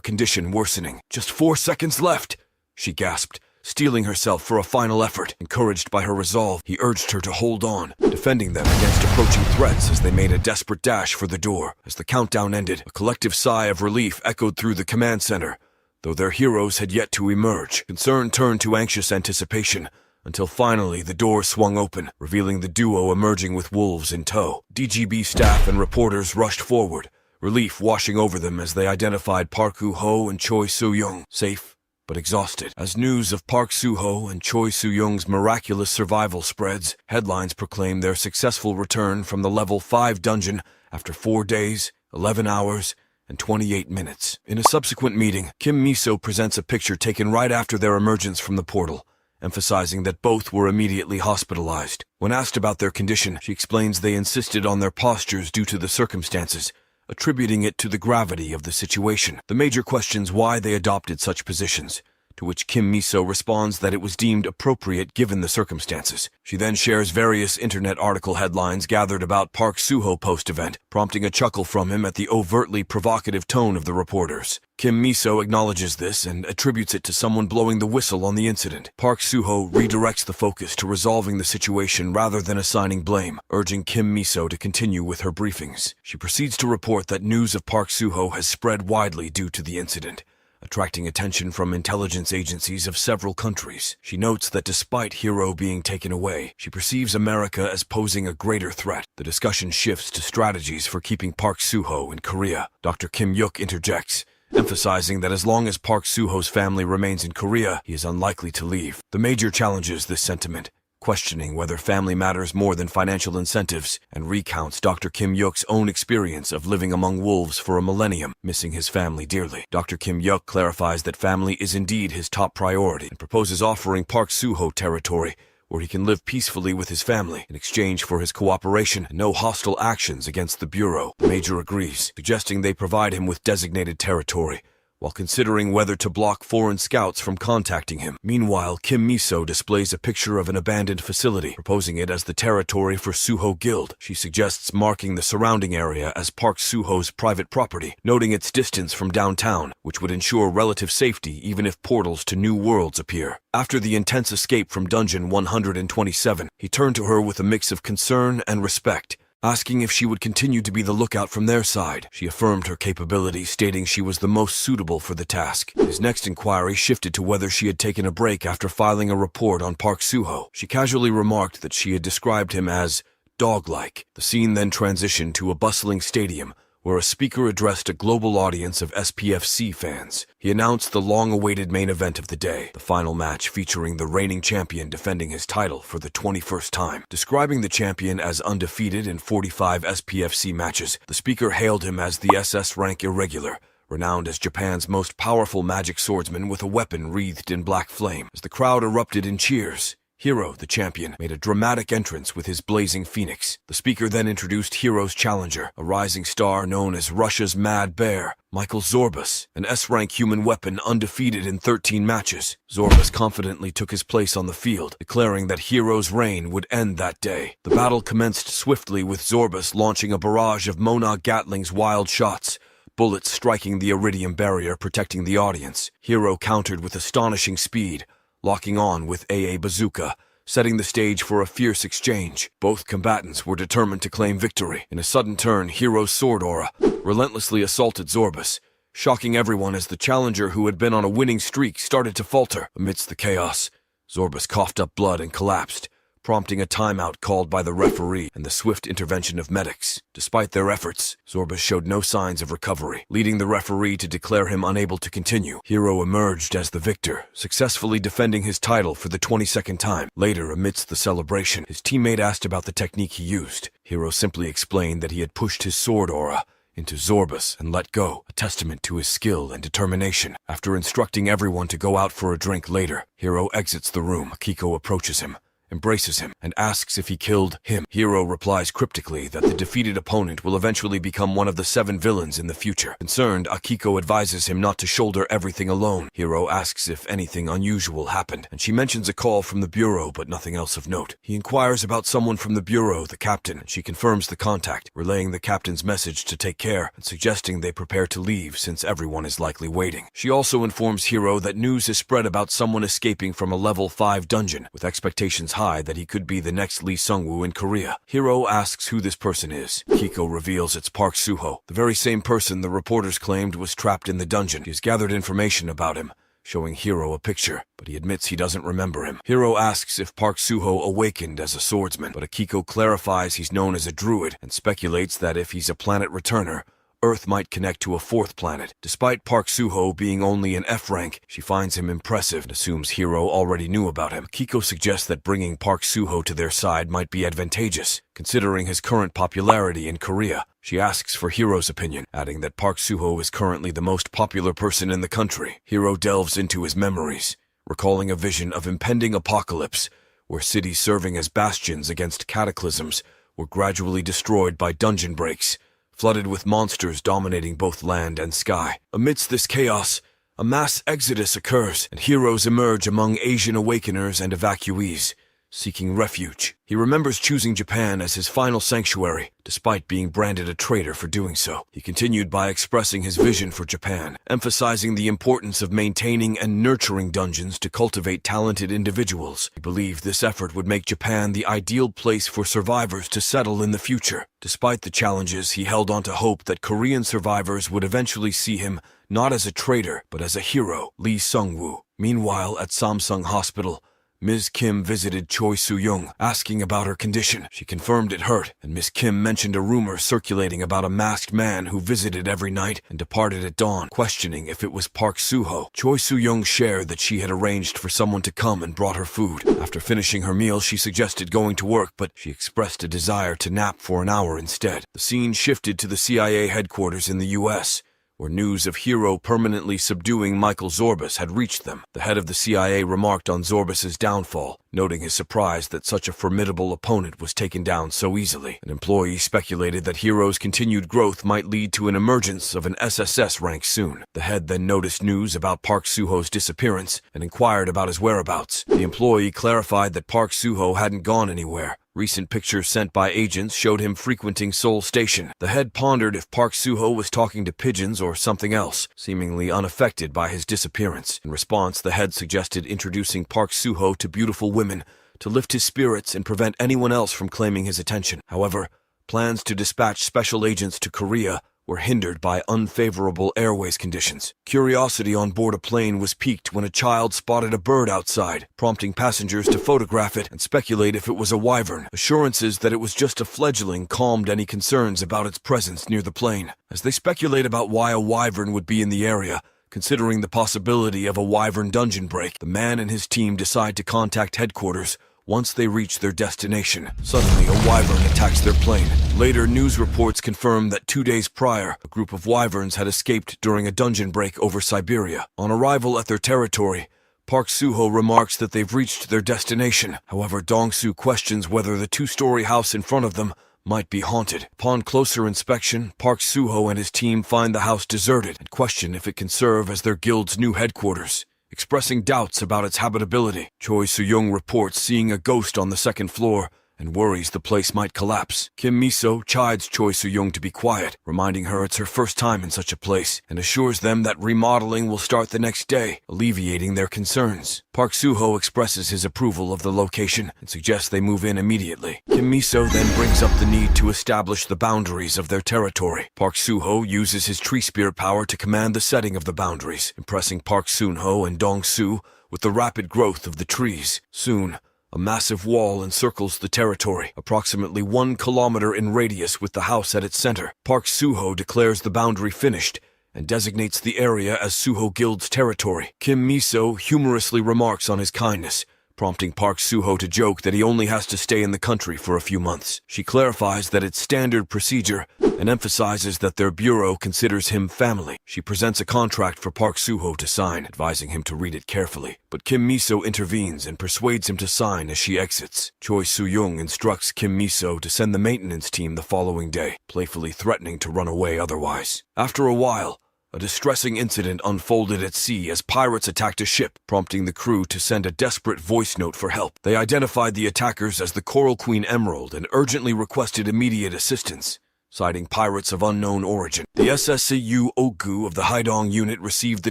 condition worsening. "Just 4 seconds left," she gasped, steeling herself for a final effort. Encouraged by her resolve, he urged her to hold on, defending them against approaching threats as they made a desperate dash for the door. As the countdown ended, a collective sigh of relief echoed through the command center, though their heroes had yet to emerge. Concern turned to anxious anticipation, until finally the door swung open, revealing the duo emerging with wolves in tow. DGB staff and reporters rushed forward, relief washing over them as they identified Park Soo-ho and Choi Soo-young, safe but exhausted. As news of Park Soo-ho and Choi Soo-young's miraculous survival spreads, headlines proclaim their successful return from the level 5 dungeon after 4 days, 11 hours, and 28 minutes. In a subsequent meeting, Kim Miso presents a picture taken right after their emergence from the portal, emphasizing that both were immediately hospitalized. When asked about their condition, she explains they insisted on their postures due to the circumstances, attributing it to the gravity of the situation. The major questions why they adopted such positions, to which Kim Miso responds that it was deemed appropriate given the circumstances. She then shares various internet article headlines gathered about Park Soo-ho post-event, prompting a chuckle from him at the overtly provocative tone of the reporters. Kim Miso acknowledges this and attributes it to someone blowing the whistle on the incident. Park Soo-ho redirects the focus to resolving the situation rather than assigning blame, urging Kim Miso to continue with her briefings. She proceeds to report that news of Park Soo-ho has spread widely due to the incident, attracting attention from intelligence agencies of several countries. She notes that despite Hero being taken away, she perceives America as posing a greater threat. The discussion shifts to strategies for keeping Park Soo-ho in Korea. Dr. Kim Yuk interjects, emphasizing that as long as Park Soo-ho's family remains in Korea, he is unlikely to leave. The major challenges this sentiment questioning whether family matters more than financial incentives, and recounts Dr. Kim Yuk's own experience of living among wolves for a millennium, missing his family dearly. Dr. Kim Yuk clarifies that family is indeed his top priority and proposes offering Park Soo-ho territory where he can live peacefully with his family in exchange for his cooperation and no hostile actions against the Bureau. The Major agrees, suggesting they provide him with designated territory, while considering whether to block foreign scouts from contacting him. Meanwhile, Kim Miso displays a picture of an abandoned facility, proposing it as the territory for Suho Guild. She suggests marking the surrounding area as Park Suho's private property, noting its distance from downtown, which would ensure relative safety even if portals to new worlds appear. After the intense escape from Dungeon 127, he turned to her with a mix of concern and respect, asking if she would continue to be the lookout from their side. She affirmed her capability, stating she was the most suitable for the task. His next inquiry shifted to whether she had taken a break after filing a report on Park Soo-ho. She casually remarked that she had described him as dog-like. The scene then transitioned to a bustling stadium, where a speaker addressed a global audience of SPFC fans. He announced the long-awaited main event of the day, the final match featuring the reigning champion defending his title for the 21st time. Describing the champion as undefeated in 45 SPFC matches, the speaker hailed him as the SS rank irregular, renowned as Japan's most powerful magic swordsman with a weapon wreathed in black flame. As the crowd erupted in cheers, Hero, the champion, made a dramatic entrance with his blazing phoenix. The speaker then introduced Hero's challenger, a rising star known as Russia's Mad Bear, Michael Zorbas, an S-rank human weapon undefeated in 13 matches. Zorbas confidently took his place on the field, declaring that Hero's reign would end that day. The battle commenced swiftly with Zorbas launching a barrage of Mona Gatling's wild shots, bullets striking the iridium barrier protecting the audience. Hero countered with astonishing speed, locking on with AA Bazooka, setting the stage for a fierce exchange. Both combatants were determined to claim victory. In a sudden turn, Hero's sword aura relentlessly assaulted Zorbas, shocking everyone as the challenger who had been on a winning streak started to falter. Amidst the chaos, Zorbas coughed up blood and collapsed, prompting a timeout called by the referee and the swift intervention of medics. Despite their efforts, Zorbas showed no signs of recovery, leading the referee to declare him unable to continue. Hero emerged as the victor, successfully defending his title for the 22nd time. Later, amidst the celebration, his teammate asked about the technique he used. Hero simply explained that he had pushed his sword aura into Zorbas and let go, a testament to his skill and determination. After instructing everyone to go out for a drink later, Hero exits the room. Akiko approaches him, embraces him, and asks if he killed him. Hero replies cryptically that the defeated opponent will eventually become one of the 7 villains in the future. Concerned, Akiko advises him not to shoulder everything alone. Hero asks if anything unusual happened, and she mentions a call from the Bureau but nothing else of note. He inquires about someone from the Bureau, the captain, and she confirms the contact, relaying the captain's message to take care and suggesting they prepare to leave since everyone is likely waiting. She also informs Hero that news is spread about someone escaping from a level 5 dungeon, with expectations high that he could be the next Lee Sung-woo in Korea. Hero asks who this person is. Kiko reveals it's Park Soo-ho, the very same person the reporters claimed was trapped in the dungeon. He has gathered information about him, showing Hero a picture, but he admits he doesn't remember him. Hero asks if Park Soo-ho awakened as a swordsman, but Akiko clarifies he's known as a druid and speculates that if he's a planet returner, Earth might connect to a 4th planet. Despite Park Soo-ho being only an F rank, she finds him impressive and assumes Hero already knew about him. Kiko suggests that bringing Park Soo-ho to their side might be advantageous, considering his current popularity in Korea. She asks for Hero's opinion, adding that Park Soo-ho is currently the most popular person in the country. Hero delves into his memories, recalling a vision of impending apocalypse, where cities serving as bastions against cataclysms were gradually destroyed by dungeon breaks, flooded with monsters dominating both land and sky. Amidst this chaos, a mass exodus occurs, and heroes emerge among Asian awakeners and evacuees, seeking refuge. He remembers choosing Japan as his final sanctuary, despite being branded a traitor for doing so. He continued by expressing his vision for Japan, emphasizing the importance of maintaining and nurturing dungeons to cultivate talented individuals. He believed this effort would make Japan the ideal place for survivors to settle in the future. Despite the challenges, he held on to hope that Korean survivors would eventually see him not as a traitor, but as a hero, Lee Sung-woo. Meanwhile, at Samsung Hospital, Ms. Kim visited Choi Soo-young, asking about her condition. She confirmed it hurt, and Ms. Kim mentioned a rumor circulating about a masked man who visited every night and departed at dawn, questioning if it was Park Soo-ho. Choi Soo-young shared that she had arranged for someone to come and brought her food. After finishing her meal, she suggested going to work, but she expressed a desire to nap for an hour instead. The scene shifted to the CIA headquarters in the U.S., where news of Hero permanently subduing Michael Zorbas had reached them. The head of the CIA remarked on Zorbas's downfall, noting his surprise that such a formidable opponent was taken down so easily. An employee speculated that Hero's continued growth might lead to an emergence of an SSS rank soon. The head then noticed news about Park Soo-ho's disappearance and inquired about his whereabouts. The employee clarified that Park Soo-ho hadn't gone anywhere. Recent pictures sent by agents showed him frequenting Seoul Station. The head pondered if Park Soo-ho was talking to pigeons or something else, seemingly unaffected by his disappearance. In response, the head suggested introducing Park Soo-ho to beautiful women to lift his spirits and prevent anyone else from claiming his attention. However, plans to dispatch special agents to Korea were hindered by unfavorable airways conditions. Curiosity on board a plane was piqued when a child spotted a bird outside, prompting passengers to photograph it and speculate if it was a wyvern. Assurances that it was just a fledgling calmed any concerns about its presence near the plane. As they speculate about why a wyvern would be in the area, considering the possibility of a wyvern dungeon break, the man and his team decide to contact headquarters. Once they reach their destination, suddenly a wyvern attacks their plane. Later, news reports confirm that 2 days prior, a group of wyverns had escaped during a dungeon break over Siberia. On arrival at their territory, Park Soo-ho remarks that they've reached their destination. However, Dong-soo questions whether the two-story house in front of them might be haunted. Upon closer inspection, Park Soo-ho and his team find the house deserted and question if it can serve as their guild's new headquarters. Expressing doubts about its habitability, Choi Soo-young reports seeing a ghost on the second floor and worries the place might collapse. Kim Miso chides Choi Soo-young to be quiet, reminding her it's her first time in such a place, and assures them that remodeling will start the next day, alleviating their concerns. Park Soo-ho expresses his approval of the location and suggests they move in immediately. Kim Miso then brings up the need to establish the boundaries of their territory. Park Soo-ho uses his tree spirit power to command the setting of the boundaries, impressing Park Soon-ho and Dong-soo with the rapid growth of the trees. Soon, a massive wall encircles the territory, approximately 1 kilometer in radius with the house at its center. Park Soo-ho declares the boundary finished and designates the area as Soo-ho Guild's territory. Kim Miso humorously remarks on his kindness, prompting Park Soo-ho to joke that he only has to stay in the country for a few months. She clarifies that it's standard procedure and emphasizes that their bureau considers him family. She presents a contract for Park Soo-ho to sign, advising him to read it carefully. But Kim Miso intervenes and persuades him to sign as she exits. Choi Soo-young instructs Kim Miso to send the maintenance team the following day, playfully threatening to run away otherwise. After a while, a distressing incident unfolded at sea as pirates attacked a ship, prompting the crew to send a desperate voice note for help. They identified the attackers as the Coral Queen Emerald and urgently requested immediate assistance, citing pirates of unknown origin. The SSCU Ogu of the Haidong unit received the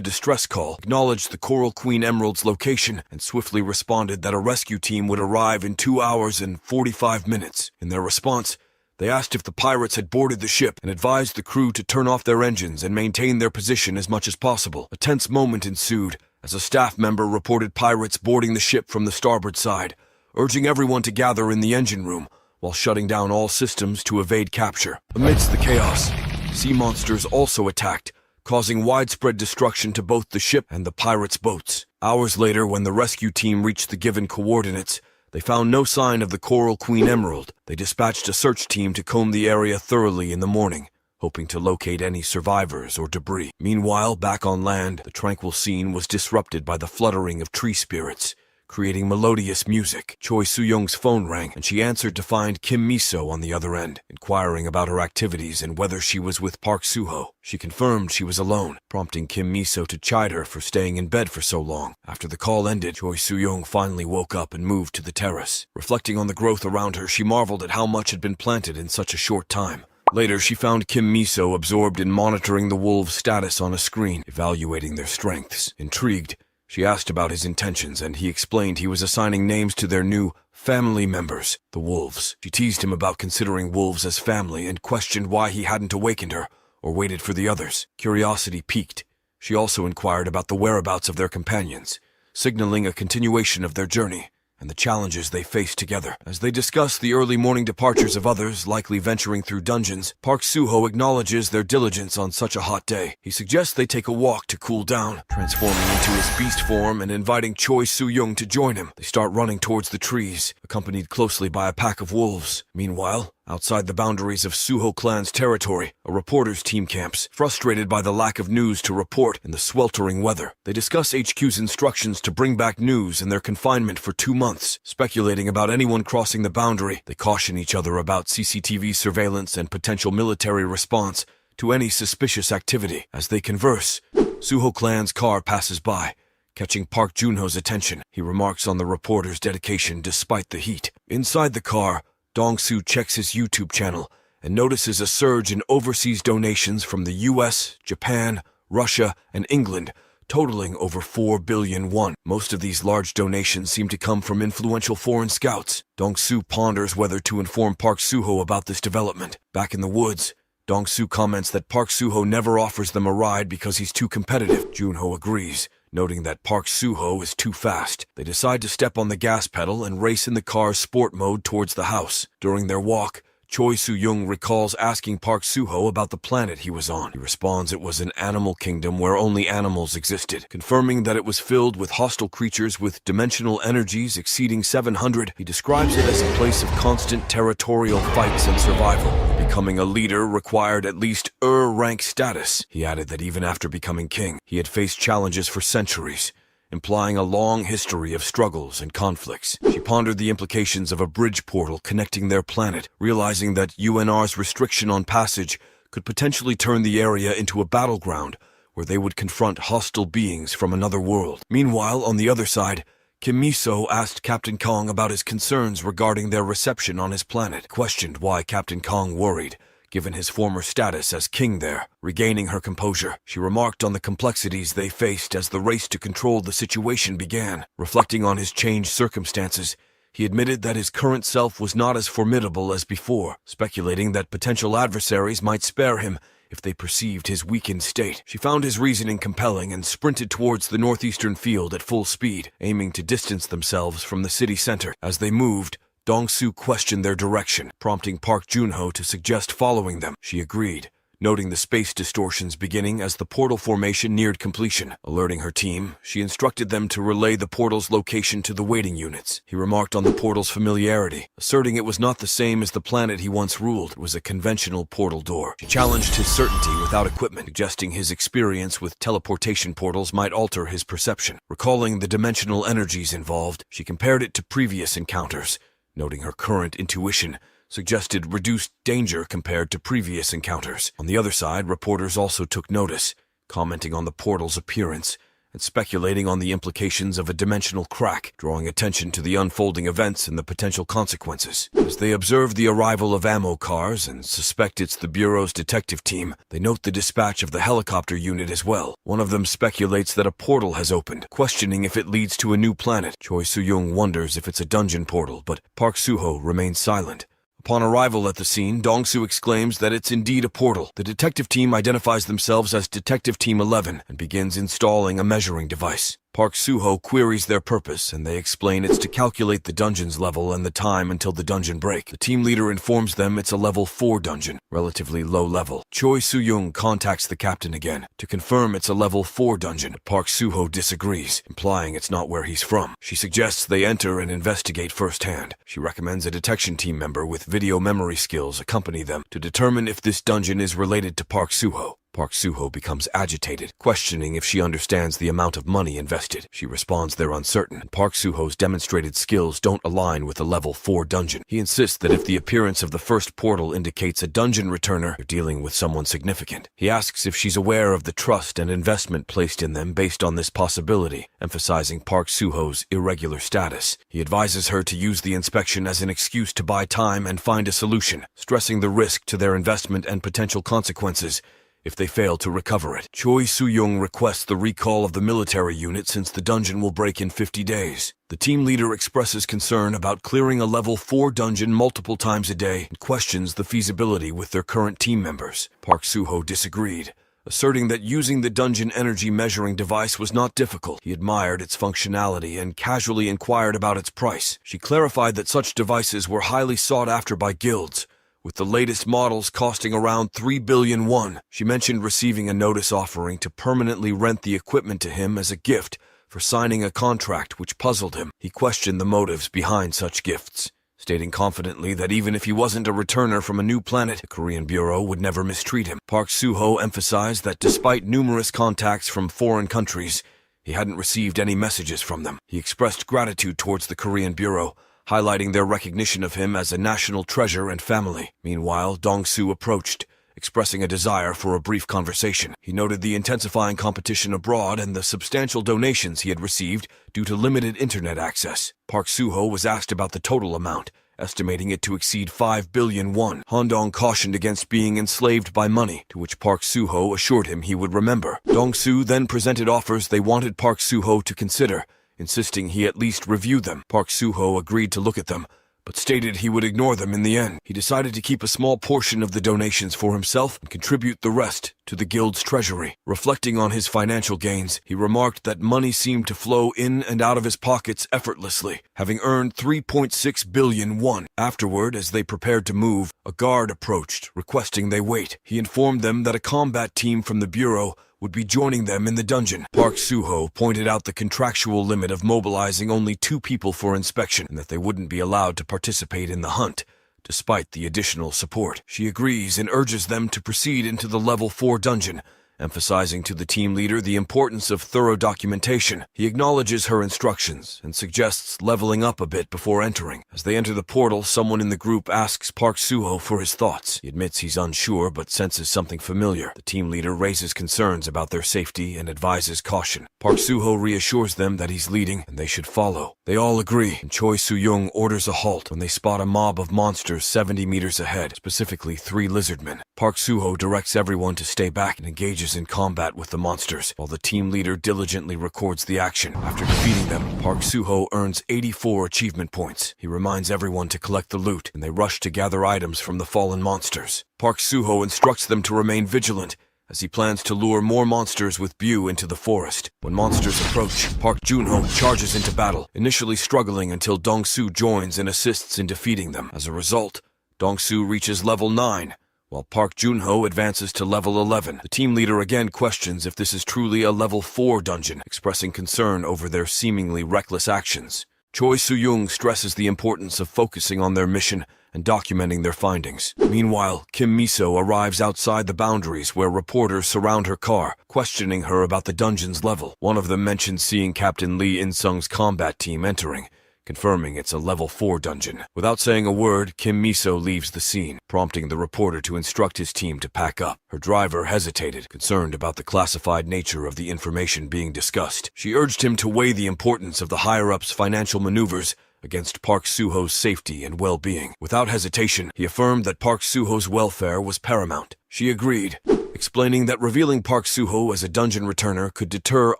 distress call, acknowledged the Coral Queen Emerald's location, and swiftly responded that a rescue team would arrive in 2 hours and 45 minutes. In their response, they asked if the pirates had boarded the ship and advised the crew to turn off their engines and maintain their position as much as possible. A tense moment ensued as a staff member reported pirates boarding the ship from the starboard side, urging everyone to gather in the engine room while shutting down all systems to evade capture. Amidst the chaos, sea monsters also attacked, causing widespread destruction to both the ship and the pirates' boats. Hours later, when the rescue team reached the given coordinates, they found no sign of the Coral Queen Emerald. They dispatched a search team to comb the area thoroughly in the morning, hoping to locate any survivors or debris. Meanwhile, back on land, the tranquil scene was disrupted by the fluttering of tree spirits, creating melodious music. Choi Soo-young's phone rang, and she answered to find Kim Miso on the other end, inquiring about her activities and whether she was with Park Soo-ho. She confirmed she was alone, prompting Kim Miso to chide her for staying in bed for so long. After the call ended, Choi Soo-young finally woke up and moved to the terrace. Reflecting on the growth around her, she marveled at how much had been planted in such a short time. Later, she found Kim Miso absorbed in monitoring the wolves' status on a screen, evaluating their strengths. Intrigued, she asked about his intentions, and he explained he was assigning names to their new family members, the wolves. She teased him about considering wolves as family and questioned why he hadn't awakened her or waited for the others. Curiosity piqued. She also inquired about the whereabouts of their companions, signaling a continuation of their journey. and the challenges they face together. As they discuss the early morning departures of others, likely venturing through dungeons, Park Soo-ho acknowledges their diligence on such a hot day. He suggests they take a walk to cool down, transforming into his beast form and inviting Choi Soo-young to join him. They start running towards the trees, accompanied closely by a pack of wolves. Meanwhile, outside the boundaries of Suho clan's territory, a reporters team camps, frustrated by the lack of news to report and the sweltering weather. They discuss HQ's instructions to bring back news and their confinement for 2 months. Speculating about anyone crossing the boundary, they caution each other about CCTV surveillance and potential military response to any suspicious activity. As they converse, Suho clan's car passes by, catching Park Junho's attention. He remarks on the reporter's dedication despite the heat. Inside the car, Dong-soo checks his YouTube channel and notices a surge in overseas donations from the US, Japan, Russia, and England, totaling over 4 billion won. Most of these large donations seem to come from influential foreign scouts. Dong-soo ponders whether to inform Park Soo-ho about this development. Back in the woods, Dong-soo comments that Park Soo-ho never offers them a ride because he's too competitive. Junho agrees, noting that Park Soo-ho is too fast. They decide to step on the gas pedal and race in the car's sport mode towards the house. During their walk, Choi Soo-young recalls asking Park Soo-ho about the planet he was on. He responds it was an animal kingdom where only animals existed, confirming that it was filled with hostile creatures with dimensional energies exceeding 700. He describes it as a place of constant territorial fights and survival. Becoming a leader required at least rank status. He added that even after becoming king, he had faced challenges for centuries, implying a long history of struggles and conflicts. She pondered the implications of a bridge portal connecting their planet, realizing that UNR's restriction on passage could potentially turn the area into a battleground where they would confront hostile beings from another world. Meanwhile, on the other side, Kim Mi-so asked Captain Kong about his concerns regarding their reception on his planet, questioned why Captain Kong worried, given his former status as king there. Regaining her composure, she remarked on the complexities they faced as the race to control the situation began. Reflecting on his changed circumstances, he admitted that his current self was not as formidable as before, speculating that potential adversaries might spare him if they perceived his weakened state. She found his reasoning compelling and sprinted towards the northeastern field at full speed, aiming to distance themselves from the city center. As they moved, Dong-soo questioned their direction, prompting Park Junho to suggest following them. She agreed, noting the space distortions beginning as the portal formation neared completion. Alerting her team, she instructed them to relay the portal's location to the waiting units. He remarked on the portal's familiarity, asserting it was not the same as the planet he once ruled. It was a conventional portal door. She challenged his certainty without equipment, suggesting his experience with teleportation portals might alter his perception. Recalling the dimensional energies involved, she compared it to previous encounters, noting her current intuition suggested reduced danger compared to previous encounters. On the other side, reporters also took notice, commenting on the portal's appearance and speculating on the implications of a dimensional crack, drawing attention to the unfolding events and the potential consequences. As they observe the arrival of ammo cars and suspect it's the Bureau's detective team, they note the dispatch of the helicopter unit as well. One of them speculates that a portal has opened, questioning if it leads to a new planet. Choi Soo-young wonders if it's a dungeon portal, but Park Soo-ho remains silent. Upon arrival at the scene, Dong-soo exclaims that it's indeed a portal. The detective team identifies themselves as Detective Team 11 and begins installing a measuring device. Park Soo-ho queries their purpose, and they explain it's to calculate the dungeon's level and the time until the dungeon break. The team leader informs them it's a level 4 dungeon, relatively low level. Choi Soo-young contacts the captain again to confirm it's a level 4 dungeon, but Park Soo-ho disagrees, implying it's not where he's from. She suggests they enter and investigate firsthand. She recommends a detection team member with video memory skills accompany them to determine if this dungeon is related to Park Soo-ho. Park Soo-ho becomes agitated, questioning if she understands the amount of money invested. She responds they're uncertain, and Park Soo-ho's demonstrated skills don't align with a level 4 dungeon. He insists that if the appearance of the first portal indicates a dungeon returner, they're dealing with someone significant. He asks if she's aware of the trust and investment placed in them based on this possibility, emphasizing Park Soo-ho's irregular status. He advises her to use the inspection as an excuse to buy time and find a solution, stressing the risk to their investment and potential consequences if they fail to recover it. Choi Soo-young requests the recall of the military unit since the dungeon will break in 50 days. The team leader expresses concern about clearing a level 4 dungeon multiple times a day and questions the feasibility with their current team members. Park Soo-ho disagreed, asserting that using the dungeon energy measuring device was not difficult. He admired its functionality and casually inquired about its price. She clarified that such devices were highly sought after by guilds, with the latest models costing around 3 billion won. She mentioned receiving a notice offering to permanently rent the equipment to him as a gift for signing a contract, which puzzled him. He questioned the motives behind such gifts, stating confidently that even if he wasn't a returner from a new planet, the Korean Bureau would never mistreat him. Park Soo-ho emphasized that despite numerous contacts from foreign countries, he hadn't received any messages from them. He expressed gratitude towards the Korean Bureau, highlighting their recognition of him as a national treasure and family. Meanwhile, Dong-soo approached, expressing a desire for a brief conversation. He noted the intensifying competition abroad and the substantial donations he had received due to limited internet access. Park Soo-ho was asked about the total amount, estimating it to exceed 5 billion won. Han-dong cautioned against being enslaved by money, to which Park Soo-ho assured him he would remember. Dong-soo then presented offers they wanted Park Soo-ho to consider, insisting he at least review them. Park Soo-ho agreed to look at them, but stated he would ignore them in the end. He decided to keep a small portion of the donations for himself and contribute the rest to the guild's treasury. Reflecting on his financial gains, he remarked that money seemed to flow in and out of his pockets effortlessly, having earned 3.6 billion won. Afterward, as they prepared to move, a guard approached, requesting they wait. He informed them that a combat team from the Bureau would be joining them in the dungeon. Park Soo-ho pointed out the contractual limit of mobilizing only 2 people for inspection, and that they wouldn't be allowed to participate in the hunt, despite the additional support. She agrees and urges them to proceed into the level 4 dungeon, emphasizing to the team leader the importance of thorough documentation. He acknowledges her instructions and suggests leveling up a bit before entering. As they enter the portal, someone in the group asks Park Soo-ho for his thoughts. He admits he's unsure but senses something familiar. The team leader raises concerns about their safety and advises caution. Park Soo-ho reassures them that he's leading and they should follow. They all agree, and Choi Soo-young orders a halt when they spot a mob of monsters 70 meters ahead, specifically 3 lizardmen. Park Soo-ho directs everyone to stay back and engages in combat with the monsters, while the team leader diligently records the action. After defeating them, Park Soo-ho earns 84 achievement points. He reminds everyone to collect the loot, and they rush to gather items from the fallen monsters. Park Soo-ho instructs them to remain vigilant, as he plans to lure more monsters with Bu into the forest. When monsters approach, Park Jun-ho charges into battle, initially struggling until Dong-soo joins and assists in defeating them. As a result, Dong-soo reaches level 9, while Park Jun-ho advances to level 11. The team leader again questions if this is truly a level 4 dungeon, expressing concern over their seemingly reckless actions. Choi Soo-young stresses the importance of focusing on their mission and documenting their findings. Meanwhile, Kim Miso arrives outside the boundaries where reporters surround her car, questioning her about the dungeon's level. One of them mentions seeing Captain Lee In-sung's combat team entering, confirming it's a level 4 dungeon. Without saying a word, Kim Miso leaves the scene, prompting the reporter to instruct his team to pack up. Her driver hesitated, concerned about the classified nature of the information being discussed. She urged him to weigh the importance of the higher-ups' financial maneuvers against Park Soo-ho's safety and well-being. Without hesitation, he affirmed that Park Soo-ho's welfare was paramount. She agreed, explaining that revealing Park Soo-ho as a dungeon returner could deter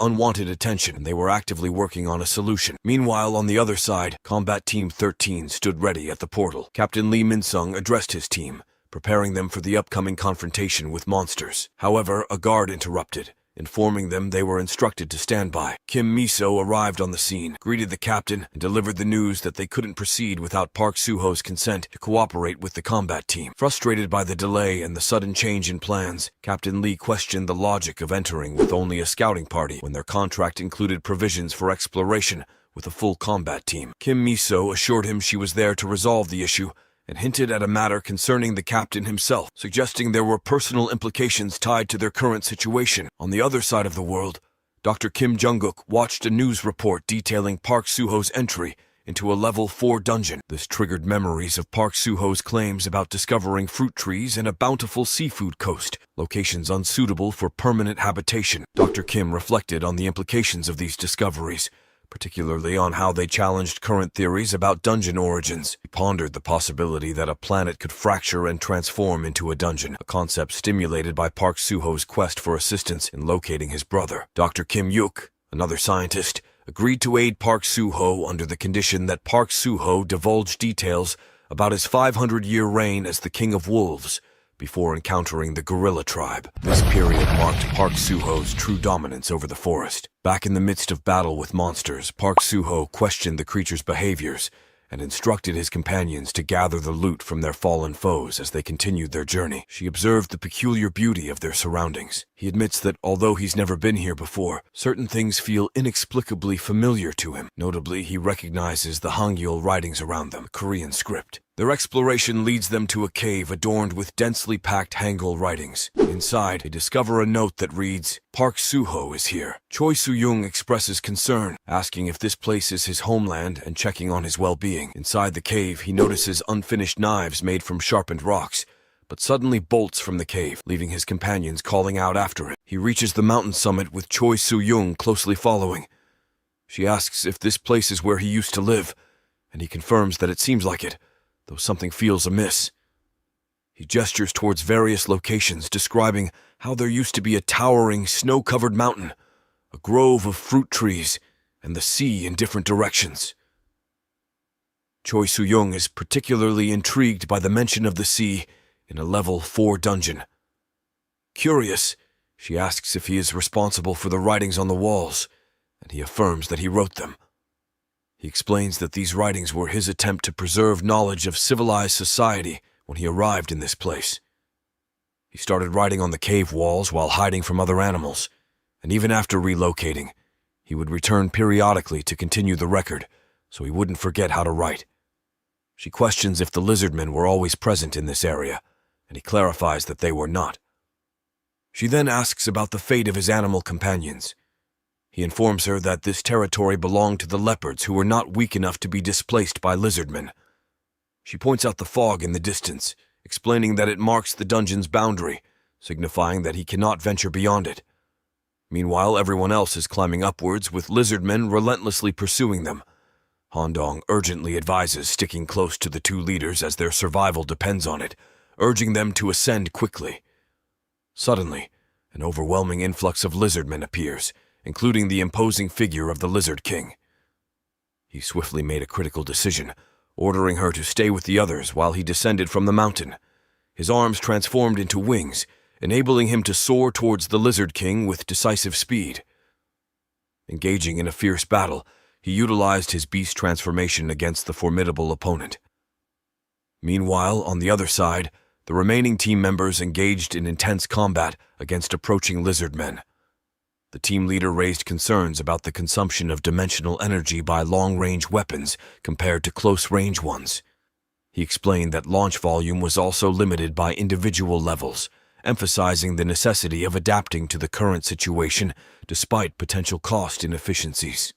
unwanted attention, and they were actively working on a solution. Meanwhile, on the other side, Combat Team 13 stood ready at the portal. Captain Lee Min-sung addressed his team, preparing them for the upcoming confrontation with monsters. However, a guard interrupted, informing them they were instructed to stand by. Kim Miso arrived on the scene, greeted the captain, and delivered the news that they couldn't proceed without Park Soo-ho's consent to cooperate with the combat team. Frustrated by the delay and the sudden change in plans, Captain Lee questioned the logic of entering with only a scouting party when their contract included provisions for exploration with a full combat team. Kim Miso assured him she was there to resolve the issue, and hinted at a matter concerning the captain himself, suggesting there were personal implications tied to their current situation. On the other side of the world, Dr. Kim Jung-guk watched a news report detailing Park Soo-ho's entry into a level 4 dungeon. This triggered memories of Park Soo-ho's claims about discovering fruit trees and a bountiful seafood coast, locations unsuitable for permanent habitation. Dr. Kim reflected on the implications of these discoveries, particularly on how they challenged current theories about dungeon origins. He pondered the possibility that a planet could fracture and transform into a dungeon, a concept stimulated by Park Soo-ho's quest for assistance in locating his brother. Dr. Kim Yuk, another scientist, agreed to aid Park Soo-ho under the condition that Park Soo-ho divulge details about his 500-year reign as the King of Wolves, before encountering the gorilla tribe. This period marked Park Suho's true dominance over the forest. Back in the midst of battle with monsters, Park Suho questioned the creatures' behaviors and instructed his companions to gather the loot from their fallen foes as they continued their journey. She observed the peculiar beauty of their surroundings. He admits that although he's never been here before, certain things feel inexplicably familiar to him. Notably, he recognizes the Hangul writings around them, Korean script. Their exploration leads them to a cave adorned with densely packed Hangul writings. Inside, they discover a note that reads, "Park Suho is here." Choi Soo-young expresses concern, asking if this place is his homeland and checking on his well-being. Inside the cave, he notices unfinished knives made from sharpened rocks, but suddenly bolts from the cave, leaving his companions calling out after him. He reaches the mountain summit with Choi Soo-young closely following. She asks if this place is where he used to live, and he confirms that it seems like it, though something feels amiss. He gestures towards various locations, describing how there used to be a towering, snow-covered mountain, a grove of fruit trees, and the sea in different directions. Choi Soo-young is particularly intrigued by the mention of the sea in a level 4 dungeon. Curious, she asks if he is responsible for the writings on the walls, and he affirms that he wrote them. He explains that these writings were his attempt to preserve knowledge of civilized society when he arrived in this place. He started writing on the cave walls while hiding from other animals, and even after relocating, he would return periodically to continue the record so he wouldn't forget how to write. She questions if the lizardmen were always present in this area, and he clarifies that they were not. She then asks about the fate of his animal companions. He informs her that this territory belonged to the leopards who were not weak enough to be displaced by lizardmen. She points out the fog in the distance, explaining that it marks the dungeon's boundary, signifying that he cannot venture beyond it. Meanwhile, everyone else is climbing upwards, with lizardmen relentlessly pursuing them. Handong urgently advises sticking close to the two leaders as their survival depends on it, urging them to ascend quickly. Suddenly, an overwhelming influx of lizardmen appears, including the imposing figure of the Lizard King. He swiftly made a critical decision, ordering her to stay with the others while he descended from the mountain. His arms transformed into wings, enabling him to soar towards the Lizard King with decisive speed. Engaging in a fierce battle, he utilized his beast transformation against the formidable opponent. Meanwhile, on the other side, the remaining team members engaged in intense combat against approaching lizardmen. The team leader raised concerns about the consumption of dimensional energy by long-range weapons compared to close-range ones. He explained that launch volume was also limited by individual levels, emphasizing the necessity of adapting to the current situation despite potential cost inefficiencies.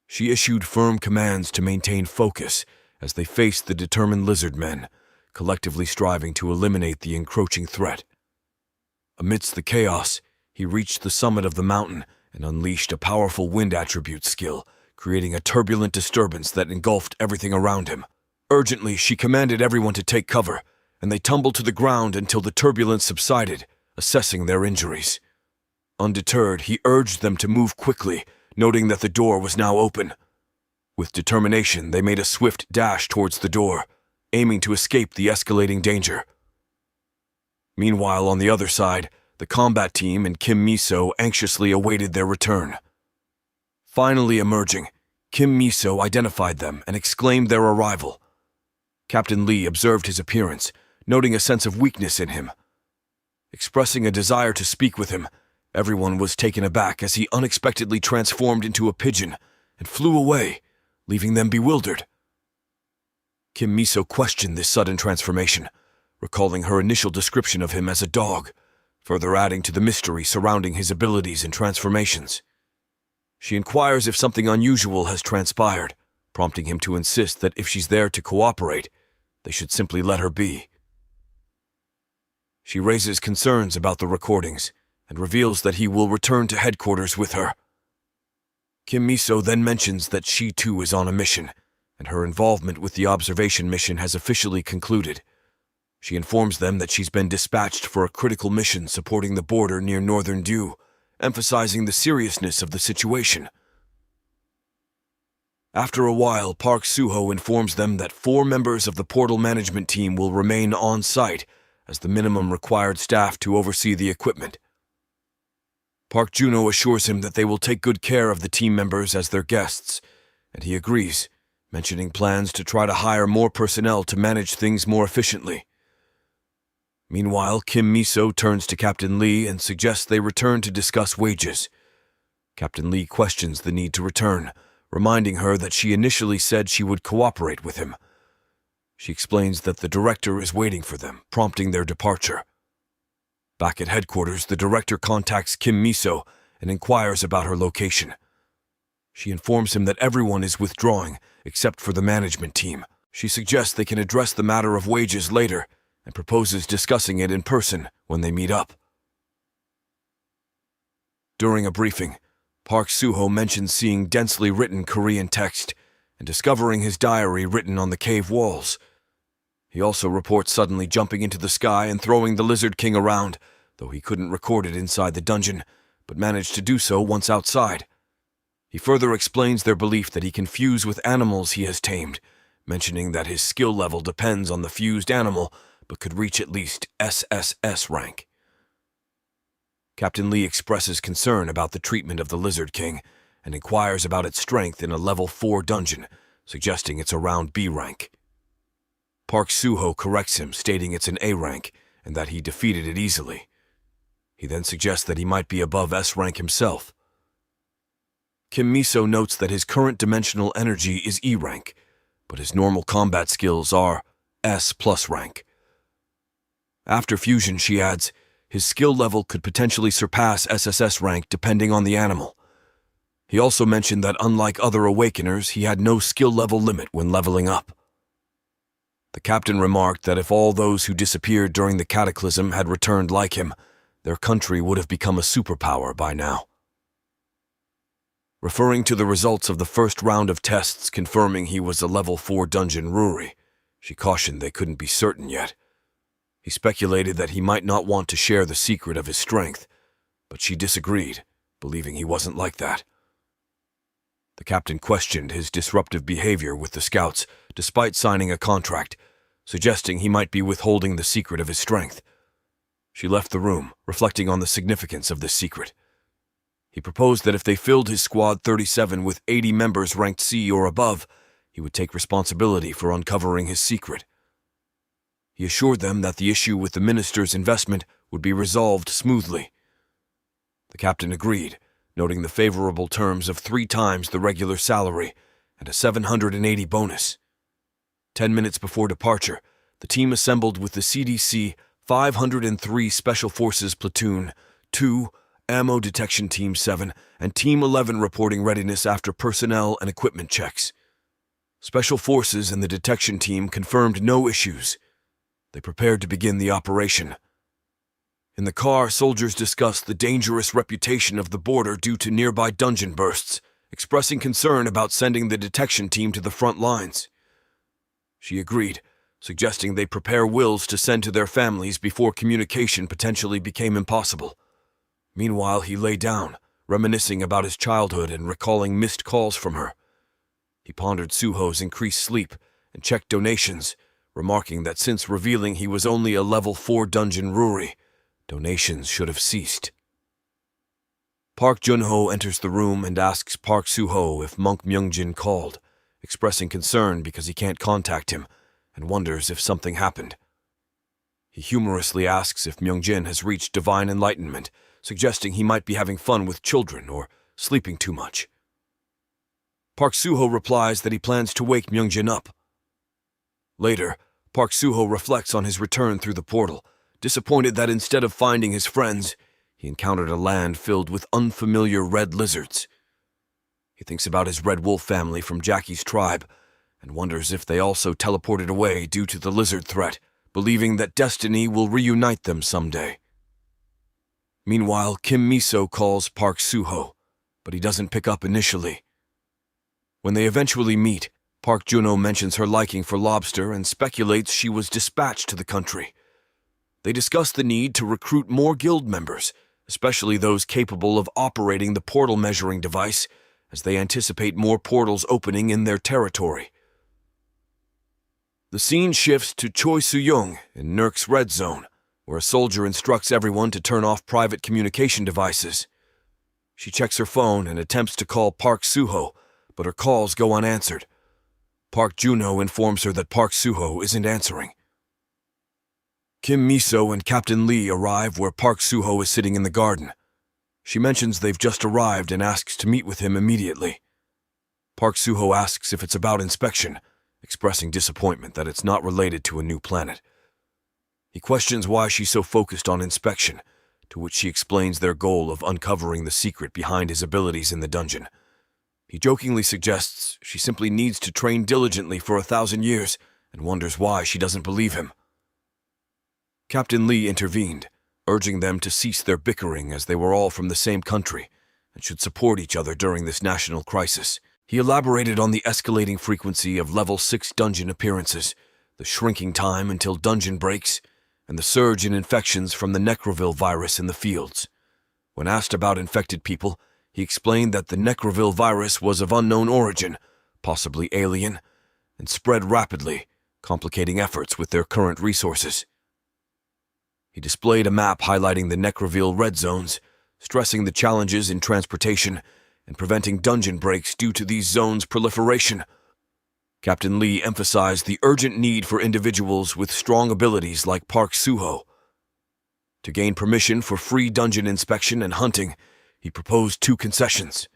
She issued firm commands to maintain focus as they faced the determined lizardmen, collectively striving to eliminate the encroaching threat. Amidst the chaos, he reached the summit of the mountain and unleashed a powerful wind attribute skill, creating a turbulent disturbance that engulfed everything around him. Urgently, she commanded everyone to take cover, and they tumbled to the ground until the turbulence subsided, assessing their injuries. Undeterred, he urged them to move quickly, noting that the door was now open. With determination, they made a swift dash towards the door, aiming to escape the escalating danger. Meanwhile, on the other side, the combat team and Kim Miso anxiously awaited their return. Finally emerging, Kim Miso identified them and exclaimed their arrival. Captain Lee observed his appearance, noting a sense of weakness in him. Expressing a desire to speak with him, everyone was taken aback as he unexpectedly transformed into a pigeon and flew away, leaving them bewildered. Kim Miso questioned this sudden transformation, recalling her initial description of him as a dog, further adding to the mystery surrounding his abilities and transformations. She inquires if something unusual has transpired, prompting him to insist that if she's there to cooperate, they should simply let her be. She raises concerns about the recordings and reveals that he will return to headquarters with her. Kim Miso then mentions that she too is on a mission, and her involvement with the observation mission has officially concluded. She informs them that she's been dispatched for a critical mission supporting the border near Northern Dew, emphasizing the seriousness of the situation. After a while, Park Suho informs them that 4 members of the portal management team will remain on site as the minimum required staff to oversee the equipment. Park Juno assures him that they will take good care of the team members as their guests, and he agrees, mentioning plans to try to hire more personnel to manage things more efficiently. Meanwhile, Kim Miso turns to Captain Lee and suggests they return to discuss wages. Captain Lee questions the need to return, reminding her that she initially said she would cooperate with him. She explains that the director is waiting for them, prompting their departure. Back at headquarters, the director contacts Kim Miso and inquires about her location. She informs him that everyone is withdrawing, except for the management team. She suggests they can address the matter of wages later and proposes discussing it in person when they meet up. During a briefing, Park Suho mentions seeing densely written Korean text and discovering his diary written on the cave walls. He also reports suddenly jumping into the sky and throwing the Lizard King around, though he couldn't record it inside the dungeon, but managed to do so once outside. He further explains their belief that he can fuse with animals he has tamed, mentioning that his skill level depends on the fused animal, but could reach at least SSS rank. Captain Lee expresses concern about the treatment of the Lizard King and inquires about its strength in a level 4 dungeon, suggesting it's around B rank. Park Suho corrects him, stating it's an A rank and that he defeated it easily. He then suggests that he might be above S rank himself. Kim Miso notes that his current dimensional energy is E rank, but his normal combat skills are S plus rank. After fusion, she adds, his skill level could potentially surpass SSS rank depending on the animal. He also mentioned that unlike other Awakeners, he had no skill level limit when leveling up. The captain remarked that if all those who disappeared during the cataclysm had returned like him, their country would have become a superpower by now. Referring to the results of the first round of tests confirming he was a level 4 dungeon Ruri, she cautioned they couldn't be certain yet. He speculated that he might not want to share the secret of his strength, but she disagreed, believing he wasn't like that. The captain questioned his disruptive behavior with the scouts, despite signing a contract, suggesting he might be withholding the secret of his strength. She left the room, reflecting on the significance of this secret. He proposed that if they filled his squad 37 with 80 members ranked C or above, he would take responsibility for uncovering his secret. He assured them that the issue with the minister's investment would be resolved smoothly. The captain agreed, noting the favorable terms of 3 times the regular salary and a 780 bonus. 10 minutes before departure, the team assembled with the CDC 503 Special Forces Platoon 2, Ammo Detection Team 7, and Team 11 reporting readiness after personnel and equipment checks. Special Forces and the detection team confirmed no issues. They prepared to begin the operation. In the car, soldiers discussed the dangerous reputation of the border due to nearby dungeon bursts, expressing concern about sending the detection team to the front lines. She agreed, suggesting they prepare wills to send to their families before communication potentially became impossible. Meanwhile, he lay down, reminiscing about his childhood and recalling missed calls from her. He pondered Suho's increased sleep and checked donations, remarking that since revealing he was only a level 4 dungeon Ruri, donations should have ceased. Park Junho enters the room and asks Park Suho if Monk Myungjin called, expressing concern because he can't contact him and wonders if something happened. He humorously asks if Myungjin has reached divine enlightenment, suggesting he might be having fun with children or sleeping too much. Park Suho replies that he plans to wake Myungjin up. Later, Park Suho reflects on his return through the portal, disappointed that instead of finding his friends, he encountered a land filled with unfamiliar red lizards. He thinks about his Red Wolf family from Jackie's tribe and wonders if they also teleported away due to the lizard threat, believing that destiny will reunite them someday. Meanwhile, Kim Miso calls Park Suho, but he doesn't pick up initially. When they eventually meet, Park Juno mentions her liking for lobster and speculates she was dispatched to the country. They discuss the need to recruit more guild members, especially those capable of operating the portal measuring device, as they anticipate more portals opening in their territory. The scene shifts to Choi Soo-young in Nurk's Red Zone, where a soldier instructs everyone to turn off private communication devices. She checks her phone and attempts to call Park Suho, but her calls go unanswered. Park Juno informs her that Park Suho isn't answering. Kim Miso and Captain Lee arrive where Park Suho is sitting in the garden. She mentions they've just arrived and asks to meet with him immediately. Park Suho asks if it's about inspection, expressing disappointment that it's not related to a new planet. He questions why she's so focused on inspection, to which she explains their goal of uncovering the secret behind his abilities in the dungeon. He jokingly suggests she simply needs to train diligently for 1,000 years and wonders why she doesn't believe him. Captain Lee intervened, urging them to cease their bickering as they were all from the same country and should support each other during this national crisis. He elaborated on the escalating frequency of Level 6 dungeon appearances, the shrinking time until dungeon breaks, and the surge in infections from the Necroville virus in the fields. When asked about infected people, he explained that the Necroville virus was of unknown origin, possibly alien, and spread rapidly, complicating efforts with their current resources. He displayed a map highlighting the Necroville red zones, stressing the challenges in transportation and preventing dungeon breaks due to these zones' proliferation. Captain Lee emphasized the urgent need for individuals with strong abilities like Park Suho. To gain permission for free dungeon inspection and hunting, he proposed 2 concessions.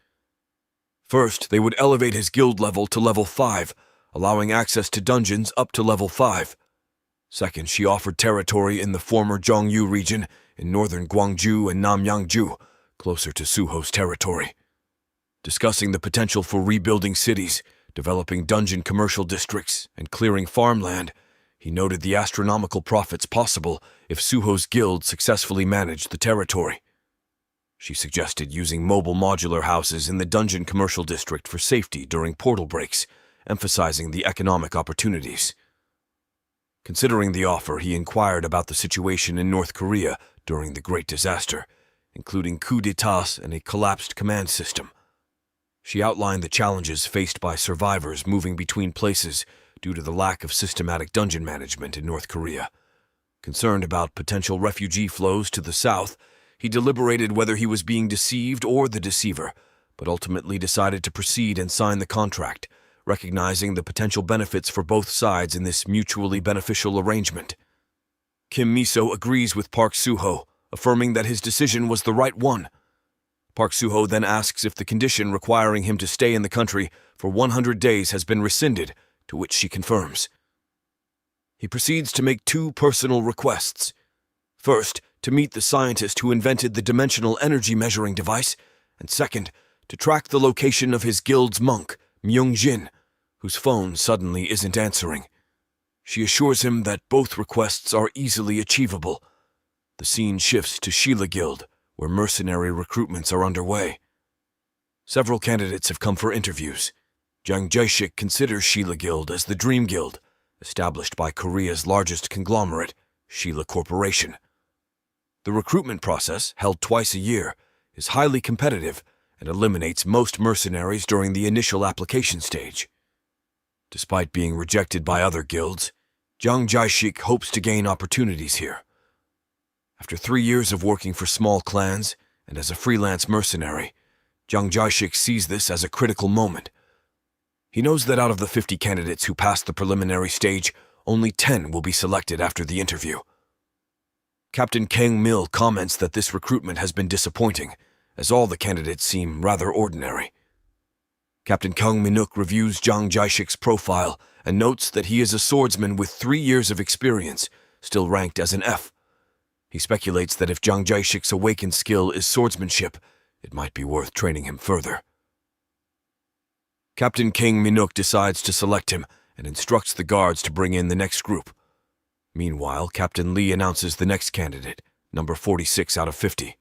First, they would elevate his guild level to level 5, allowing access to dungeons up to level 5. Second, she offered territory in the former Zhongyu region in northern Guangzhou and Namyangju, closer to Suho's territory. Discussing the potential for rebuilding cities, developing dungeon commercial districts, and clearing farmland, he noted the astronomical profits possible if Suho's guild successfully managed the territory. She suggested using mobile modular houses in the dungeon commercial district for safety during portal breaks, emphasizing the economic opportunities. Considering the offer, he inquired about the situation in North Korea during the Great Disaster, including coups d'etat and a collapsed command system. She outlined the challenges faced by survivors moving between places due to the lack of systematic dungeon management in North Korea. Concerned about potential refugee flows to the south, he deliberated whether he was being deceived or the deceiver, but ultimately decided to proceed and sign the contract, recognizing the potential benefits for both sides in this mutually beneficial arrangement. Kim Miso agrees with Park Suho, affirming that his decision was the right one. Park Suho then asks if the condition requiring him to stay in the country for 100 days has been rescinded, to which she confirms. He proceeds to make 2 personal requests. First, to meet the scientist who invented the dimensional energy measuring device, and second, to track the location of his guild's monk, Myung-jin, whose phone suddenly isn't answering. She assures him that both requests are easily achievable. The scene shifts to Sheila Guild, where mercenary recruitments are underway. Several candidates have come for interviews. Jang Jae-shik considers Sheila Guild as the Dream Guild, established by Korea's largest conglomerate, Sheila Corporation. The recruitment process, held twice a year, is highly competitive and eliminates most mercenaries during the initial application stage. Despite being rejected by other guilds, Jang Jae-shik hopes to gain opportunities here. After 3 years of working for small clans and as a freelance mercenary, Jang Jae-shik sees this as a critical moment. He knows that out of the 50 candidates who passed the preliminary stage, only 10 will be selected after the interview. Captain Kang Mil comments that this recruitment has been disappointing, as all the candidates seem rather ordinary. Captain Kang Minuk reviews Jang Jae-shik's profile and notes that he is a swordsman with 3 years of experience, still ranked as an F. He speculates that if Jang Jae-shik's awakened skill is swordsmanship, it might be worth training him further. Captain Kang Minuk decides to select him and instructs the guards to bring in the next group. Meanwhile, Captain Lee announces the next candidate, number 46 out of 50.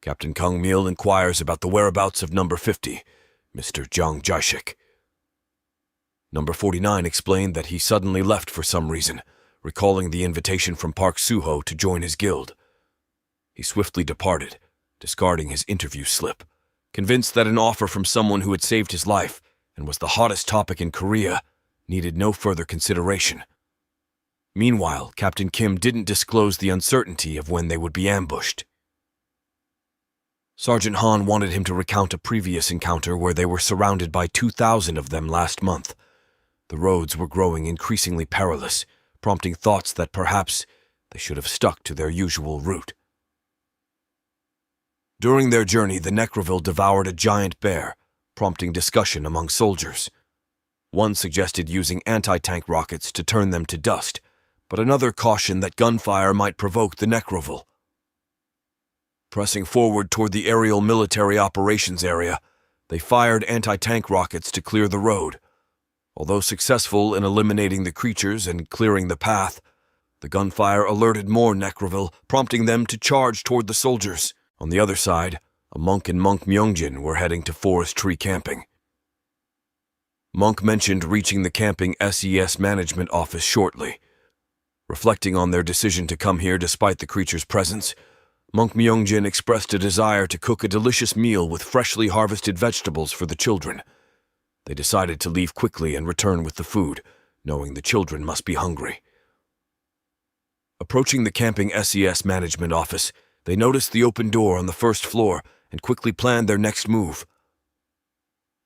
Captain Kang Mil inquires about the whereabouts of number 50, Mr. Jang Jae-shik. Number 49 explained that he suddenly left for some reason, recalling the invitation from Park Suho to join his guild. He swiftly departed, discarding his interview slip, convinced that an offer from someone who had saved his life and was the hottest topic in Korea needed no further consideration. Meanwhile, Captain Kim didn't disclose the uncertainty of when they would be ambushed. Sergeant Han wanted him to recount a previous encounter where they were surrounded by 2,000 of them last month. The roads were growing increasingly perilous, prompting thoughts that perhaps they should have stuck to their usual route. During their journey, the Necroville devoured a giant bear, prompting discussion among soldiers. One suggested using anti-tank rockets to turn them to dust, but another cautioned that gunfire might provoke the Necroville. Pressing forward toward the aerial military operations area, they fired anti-tank rockets to clear the road. Although successful in eliminating the creatures and clearing the path, the gunfire alerted more Necroville, prompting them to charge toward the soldiers. On the other side, a monk and Monk Myungjin were heading to Forest Tree Camping. Monk mentioned reaching the camping SES management office shortly. Reflecting on their decision to come here despite the creature's presence, Monk Myungjin expressed a desire to cook a delicious meal with freshly harvested vegetables for the children. They decided to leave quickly and return with the food, knowing the children must be hungry. Approaching the camping SES management office, they noticed the open door on the first floor and quickly planned their next move.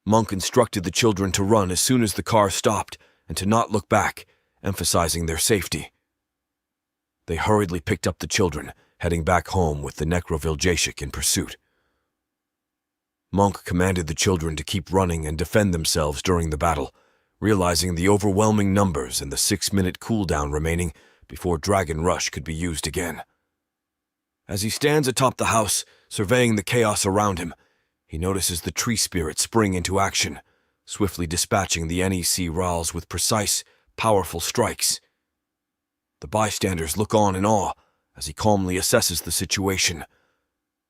Monk instructed the children to run as soon as the car stopped and to not look back, emphasizing their safety. They hurriedly picked up the children, heading back home with the Necroville Jashik in pursuit. Monk commanded the children to keep running and defend themselves during the battle, realizing the overwhelming numbers and the 6-minute cooldown remaining before Dragon Rush could be used again. As he stands atop the house, surveying the chaos around him, he notices the tree spirit spring into action, swiftly dispatching the NEC Rals with precise, powerful strikes. The bystanders look on in awe as he calmly assesses the situation.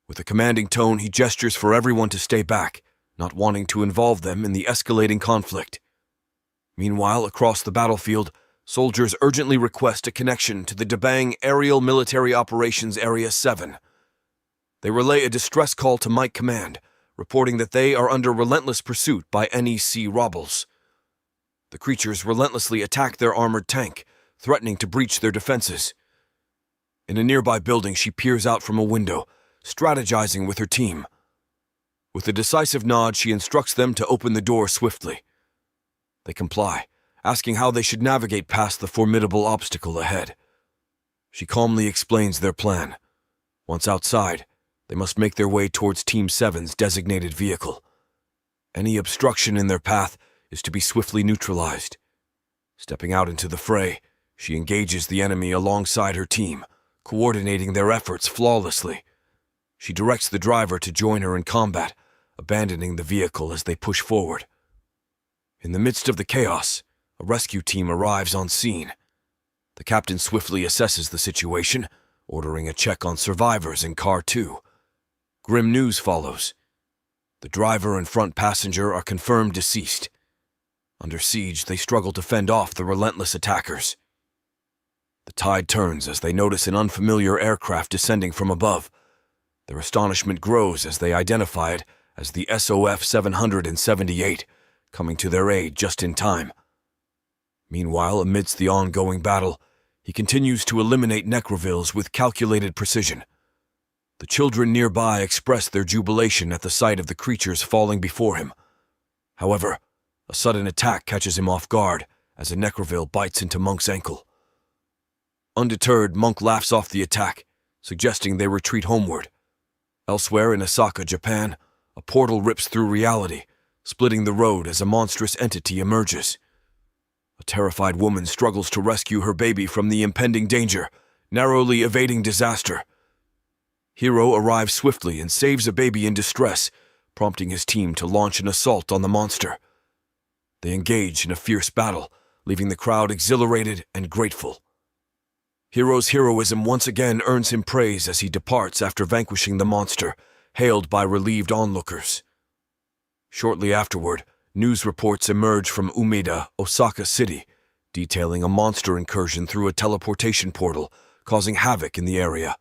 With a commanding tone, he gestures for everyone to stay back, not wanting to involve them in the escalating conflict. Meanwhile, across the battlefield, soldiers urgently request a connection to the Dabang Aerial Military Operations Area 7. They relay a distress call to Mike Command, reporting that they are under relentless pursuit by NEC Robbles. The creatures relentlessly attack their armored tank, threatening to breach their defenses. In a nearby building, she peers out from a window, strategizing with her team. With a decisive nod, she instructs them to open the door swiftly. They comply, asking how they should navigate past the formidable obstacle ahead. She calmly explains their plan. Once outside, they must make their way towards Team 7's designated vehicle. Any obstruction in their path is to be swiftly neutralized. Stepping out into the fray, she engages the enemy alongside her team, coordinating their efforts flawlessly. She directs the driver to join her in combat, abandoning the vehicle as they push forward. In the midst of the chaos, a rescue team arrives on scene. The captain swiftly assesses the situation, ordering a check on survivors in Car 2. Grim news follows. The driver and front passenger are confirmed deceased. Under siege, they struggle to fend off the relentless attackers. The tide turns as they notice an unfamiliar aircraft descending from above. Their astonishment grows as they identify it as the SOF 778, coming to their aid just in time. Meanwhile, amidst the ongoing battle, he continues to eliminate Necrovilles with calculated precision. The children nearby express their jubilation at the sight of the creatures falling before him. However, a sudden attack catches him off guard as a Necroville bites into Monk's ankle. Undeterred, Monk laughs off the attack, suggesting they retreat homeward. Elsewhere in Osaka, Japan, a portal rips through reality, splitting the road as a monstrous entity emerges. A terrified woman struggles to rescue her baby from the impending danger, narrowly evading disaster. Hiro arrives swiftly and saves a baby in distress, prompting his team to launch an assault on the monster. They engage in a fierce battle, leaving the crowd exhilarated and grateful. Hiro's heroism once again earns him praise as he departs after vanquishing the monster, hailed by relieved onlookers. Shortly afterward, news reports emerge from Umeda, Osaka City, detailing a monster incursion through a teleportation portal, causing havoc in the area.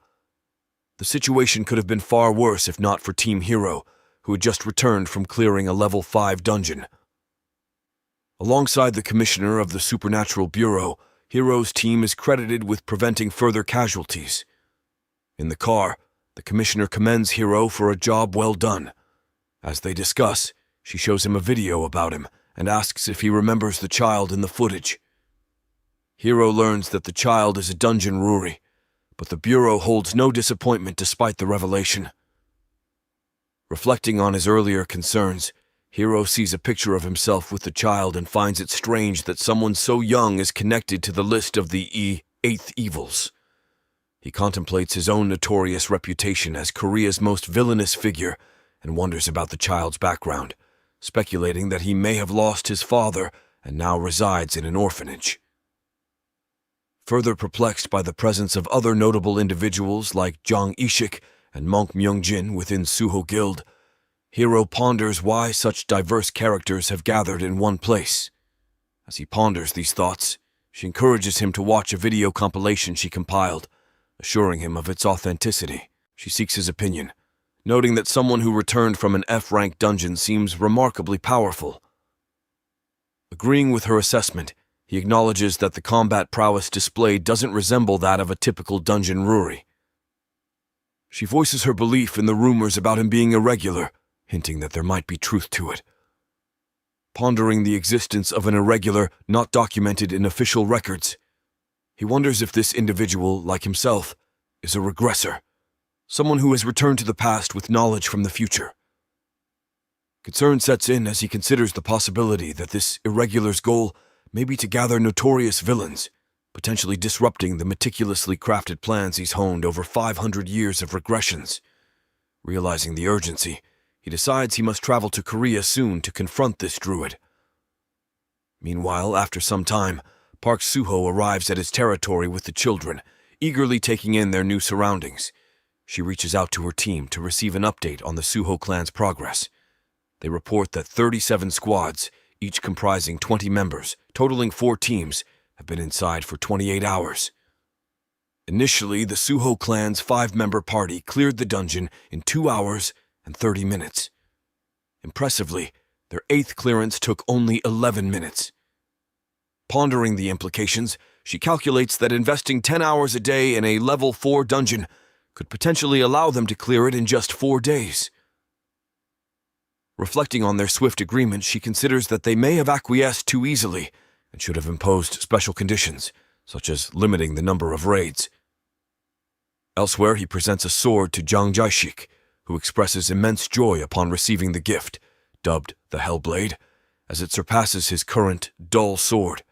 The situation could have been far worse if not for Team Hiro, who had just returned from clearing a level 5 dungeon. Alongside the commissioner of the Supernatural Bureau, Hiro's team is credited with preventing further casualties. In the car, the commissioner commends Hiro for a job well done. As they discuss, she shows him a video about him and asks if he remembers the child in the footage. Hiro learns that the child is a dungeon Ruri, but the Bureau holds no disappointment despite the revelation. Reflecting on his earlier concerns, Hiro sees a picture of himself with the child and finds it strange that someone so young is connected to the list of the eighth evils. He contemplates his own notorious reputation as Korea's most villainous figure and wonders about the child's background, speculating that he may have lost his father and now resides in an orphanage. Further perplexed by the presence of other notable individuals like Jang Ishik and Monk Myungjin within Suho Guild, Hiro ponders why such diverse characters have gathered in one place. As he ponders these thoughts, she encourages him to watch a video compilation she compiled, assuring him of its authenticity. She seeks his opinion, noting that someone who returned from an F-rank dungeon seems remarkably powerful. Agreeing with her assessment, he acknowledges that the combat prowess displayed doesn't resemble that of a typical dungeon Ruri. She voices her belief in the rumors about him being irregular, hinting that there might be truth to it. Pondering the existence of an irregular not documented in official records, he wonders if this individual, like himself, is a regressor, someone who has returned to the past with knowledge from the future. Concern sets in as he considers the possibility that this irregular's goal may be to gather notorious villains, potentially disrupting the meticulously crafted plans he's honed over 500 years of regressions. Realizing the urgency, he decides he must travel to Korea soon to confront this druid. Meanwhile, after some time, Park Suho arrives at his territory with the children, eagerly taking in their new surroundings. She reaches out to her team to receive an update on the Suho clan's progress. They report that 37 squads, each comprising 20 members, totaling 4 teams, have been inside for 28 hours. Initially, the Suho clan's 5-member party cleared the dungeon in 2 hours and 30 minutes. Impressively, their 8th clearance took only 11 minutes. Pondering the implications, she calculates that investing 10 hours a day in a level 4 dungeon could potentially allow them to clear it in just 4 days. Reflecting on their swift agreement, she considers that they may have acquiesced too easily and should have imposed special conditions, such as limiting the number of raids. Elsewhere, he presents a sword to Jang Jaishik, who expresses immense joy upon receiving the gift, dubbed the Hellblade, as it surpasses his current dull sword.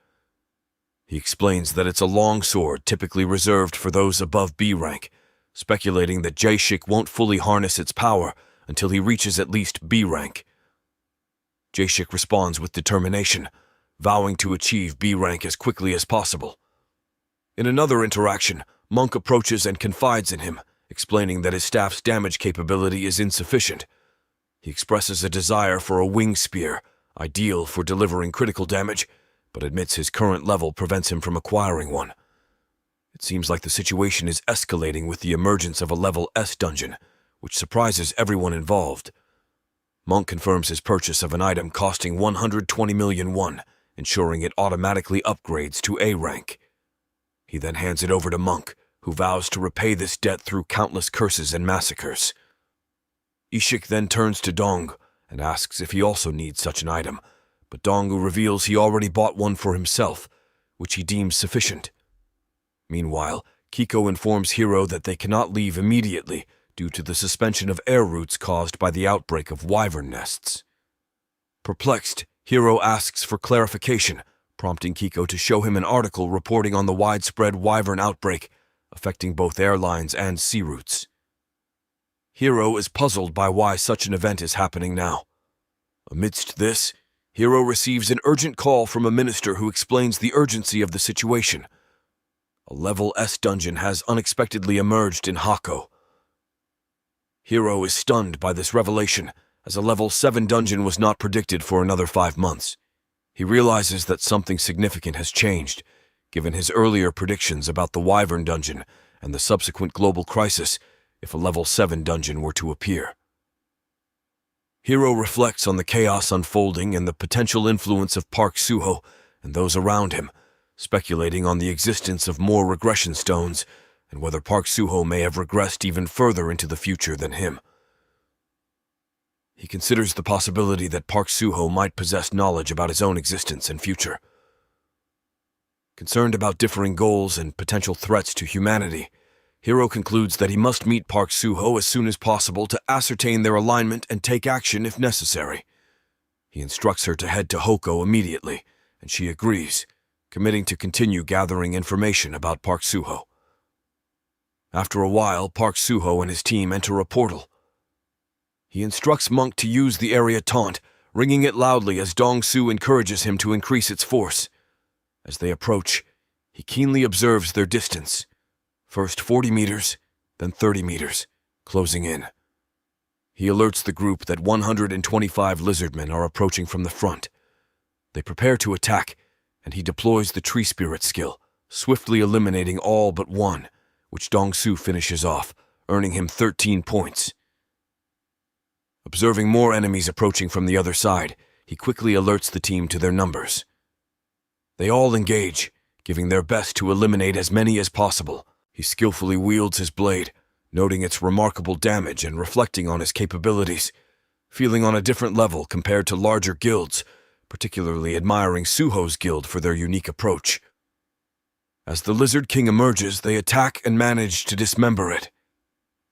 He explains that it's a long sword typically reserved for those above B rank, speculating that Jaishik won't fully harness its power until he reaches at least B rank. Jaishik responds with determination, vowing to achieve B rank as quickly as possible. In another interaction, Monk approaches and confides in him, explaining that his staff's damage capability is insufficient. He expresses a desire for a wing spear, ideal for delivering critical damage, but admits his current level prevents him from acquiring one. It seems like the situation is escalating with the emergence of a level S dungeon, which surprises everyone involved. Monk confirms his purchase of an item costing 120 million won, ensuring it automatically upgrades to A rank. He then hands it over to Monk, who vows to repay this debt through countless curses and massacres. Ishik then turns to Dong and asks if he also needs such an item, but Dongu reveals he already bought one for himself, which he deems sufficient. Meanwhile, Kiko informs Hiro that they cannot leave immediately due to the suspension of air routes caused by the outbreak of wyvern nests. Perplexed, Hiro asks for clarification, prompting Kiko to show him an article reporting on the widespread wyvern outbreak, affecting both airlines and sea routes. Hiro is puzzled by why such an event is happening now. Amidst this, Hiro receives an urgent call from a minister who explains the urgency of the situation. A level S dungeon has unexpectedly emerged in Hako. Hiro is stunned by this revelation, as a level 7 dungeon was not predicted for another 5 months. He realizes that something significant has changed, given his earlier predictions about the Wyvern dungeon and the subsequent global crisis if a level 7 dungeon were to appear. Hiro reflects on the chaos unfolding and the potential influence of Park Suho and those around him, speculating on the existence of more regression stones and whether Park Suho may have regressed even further into the future than him. He considers the possibility that Park Suho might possess knowledge about his own existence and future. Concerned about differing goals and potential threats to humanity, Hiro concludes that he must meet Park Suho as soon as possible to ascertain their alignment and take action if necessary. He instructs her to head to Hoko immediately, and she agrees, committing to continue gathering information about Park Suho. After a while, Park Suho and his team enter a portal. He instructs Monk to use the area taunt, ringing it loudly as Dong-Su encourages him to increase its force. As they approach, he keenly observes their distance. First 40 meters, then 30 meters, closing in. He alerts the group that 125 lizardmen are approaching from the front. They prepare to attack, and he deploys the Tree Spirit skill, swiftly eliminating all but one, which Dong-Su finishes off, earning him 13 points. Observing more enemies approaching from the other side, he quickly alerts the team to their numbers. They all engage, giving their best to eliminate as many as possible. He skillfully wields his blade, noting its remarkable damage and reflecting on his capabilities, feeling on a different level compared to larger guilds, particularly admiring Suho's guild for their unique approach. As the Lizard King emerges, they attack and manage to dismember it.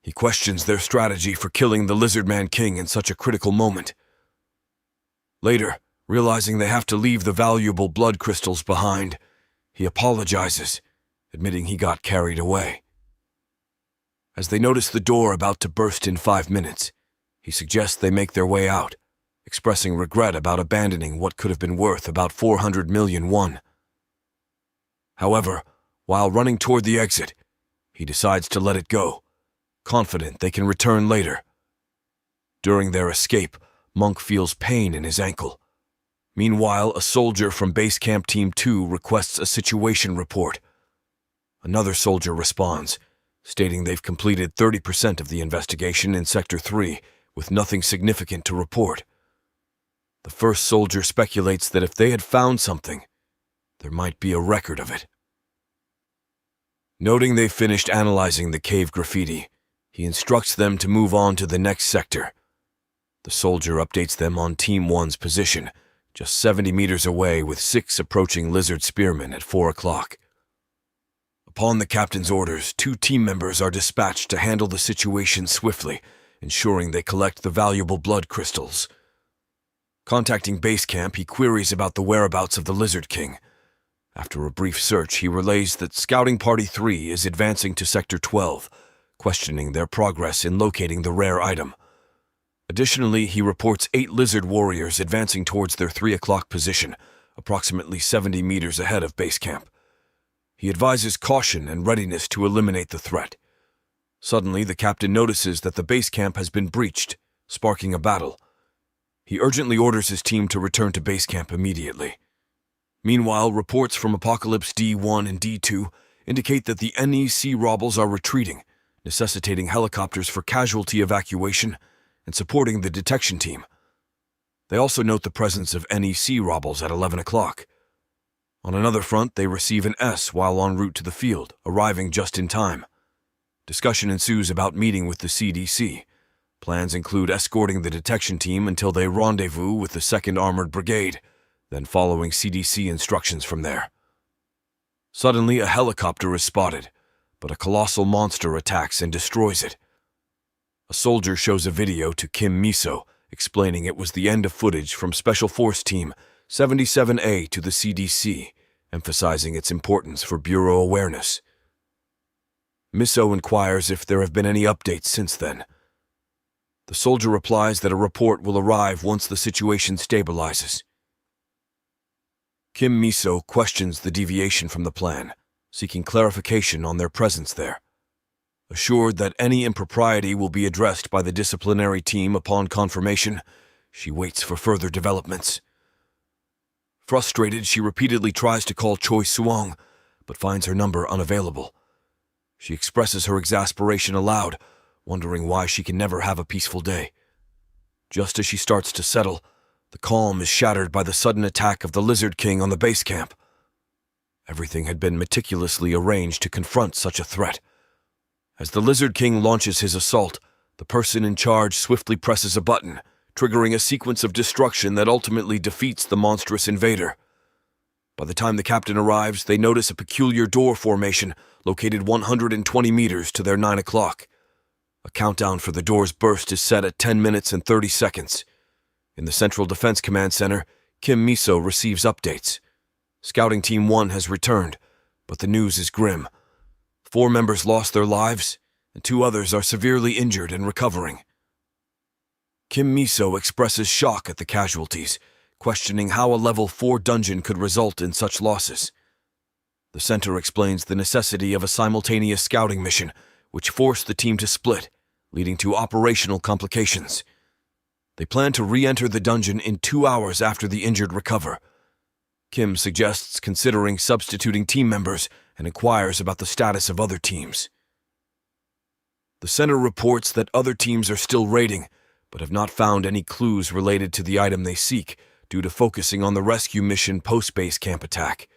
He questions their strategy for killing the Lizardman King in such a critical moment. Later, realizing they have to leave the valuable blood crystals behind, he apologizes, admitting he got carried away. As they notice the door about to burst in 5 minutes, he suggests they make their way out, expressing regret about abandoning what could have been worth about 400 million won. However, while running toward the exit, he decides to let it go, confident they can return later. During their escape, Monk feels pain in his ankle. Meanwhile, a soldier from Base Camp Team 2 requests a situation report. Another soldier responds, stating they've completed 30% of the investigation in Sector 3 with nothing significant to report. The first soldier speculates that if they had found something, there might be a record of it. Noting they've finished analyzing the cave graffiti, he instructs them to move on to the next sector. The soldier updates them on Team 1's position, just 70 meters away with 6 approaching lizard spearmen at 4 o'clock. Upon the captain's orders, 2 team members are dispatched to handle the situation swiftly, ensuring they collect the valuable blood crystals. Contacting base camp, he queries about the whereabouts of the Lizard King. After a brief search, he relays that Scouting Party 3 is advancing to Sector 12, questioning their progress in locating the rare item. Additionally, he reports 8 lizard warriors advancing towards their 3 o'clock position, approximately 70 meters ahead of base camp. He advises caution and readiness to eliminate the threat. Suddenly, the captain notices that the base camp has been breached, sparking a battle. He urgently orders his team to return to base camp immediately. Meanwhile, reports from Apocalypse D1 and D2 indicate that the NEC Robbles are retreating, necessitating helicopters for casualty evacuation and supporting the detection team. They also note the presence of NEC Robbles at 11 o'clock. On another front, they receive an S while en route to the field, arriving just in time. Discussion ensues about meeting with the CDC. Plans include escorting the detection team until they rendezvous with the 2nd Armored Brigade, then following CDC instructions from there. Suddenly, a helicopter is spotted, but a colossal monster attacks and destroys it. A soldier shows a video to Kim Miso, explaining it was the end of footage from Special Force Team 77A to the CDC, emphasizing its importance for Bureau awareness. Miso inquires if there have been any updates since then. The soldier replies that a report will arrive once the situation stabilizes. Kim Miso questions the deviation from the plan, seeking clarification on their presence there. Assured that any impropriety will be addressed by the disciplinary team upon confirmation, she waits for further developments. Frustrated, she repeatedly tries to call Choi Suong, but finds her number unavailable. She expresses her exasperation aloud, wondering why she can never have a peaceful day. Just as she starts to settle, the calm is shattered by the sudden attack of the Lizard King on the base camp. Everything had been meticulously arranged to confront such a threat. As the Lizard King launches his assault, the person in charge swiftly presses a button, triggering a sequence of destruction that ultimately defeats the monstrous invader. By the time the captain arrives, they notice a peculiar door formation located 120 meters to their 9 o'clock. A countdown for the door's burst is set at 10 minutes and 30 seconds. In the Central Defense Command Center, Kim Miso receives updates. Scouting Team 1 has returned, but the news is grim. 4 members lost their lives, and 2 others are severely injured and recovering. Kim Miso expresses shock at the casualties, questioning how a level 4 dungeon could result in such losses. The center explains the necessity of a simultaneous scouting mission, which forced the team to split, leading to operational complications. They plan to re-enter the dungeon in 2 hours after the injured recover. Kim suggests considering substituting team members and inquires about the status of other teams. The center reports that other teams are still raiding, but have not found any clues related to the item they seek, due to focusing on the rescue mission post-base camp attack.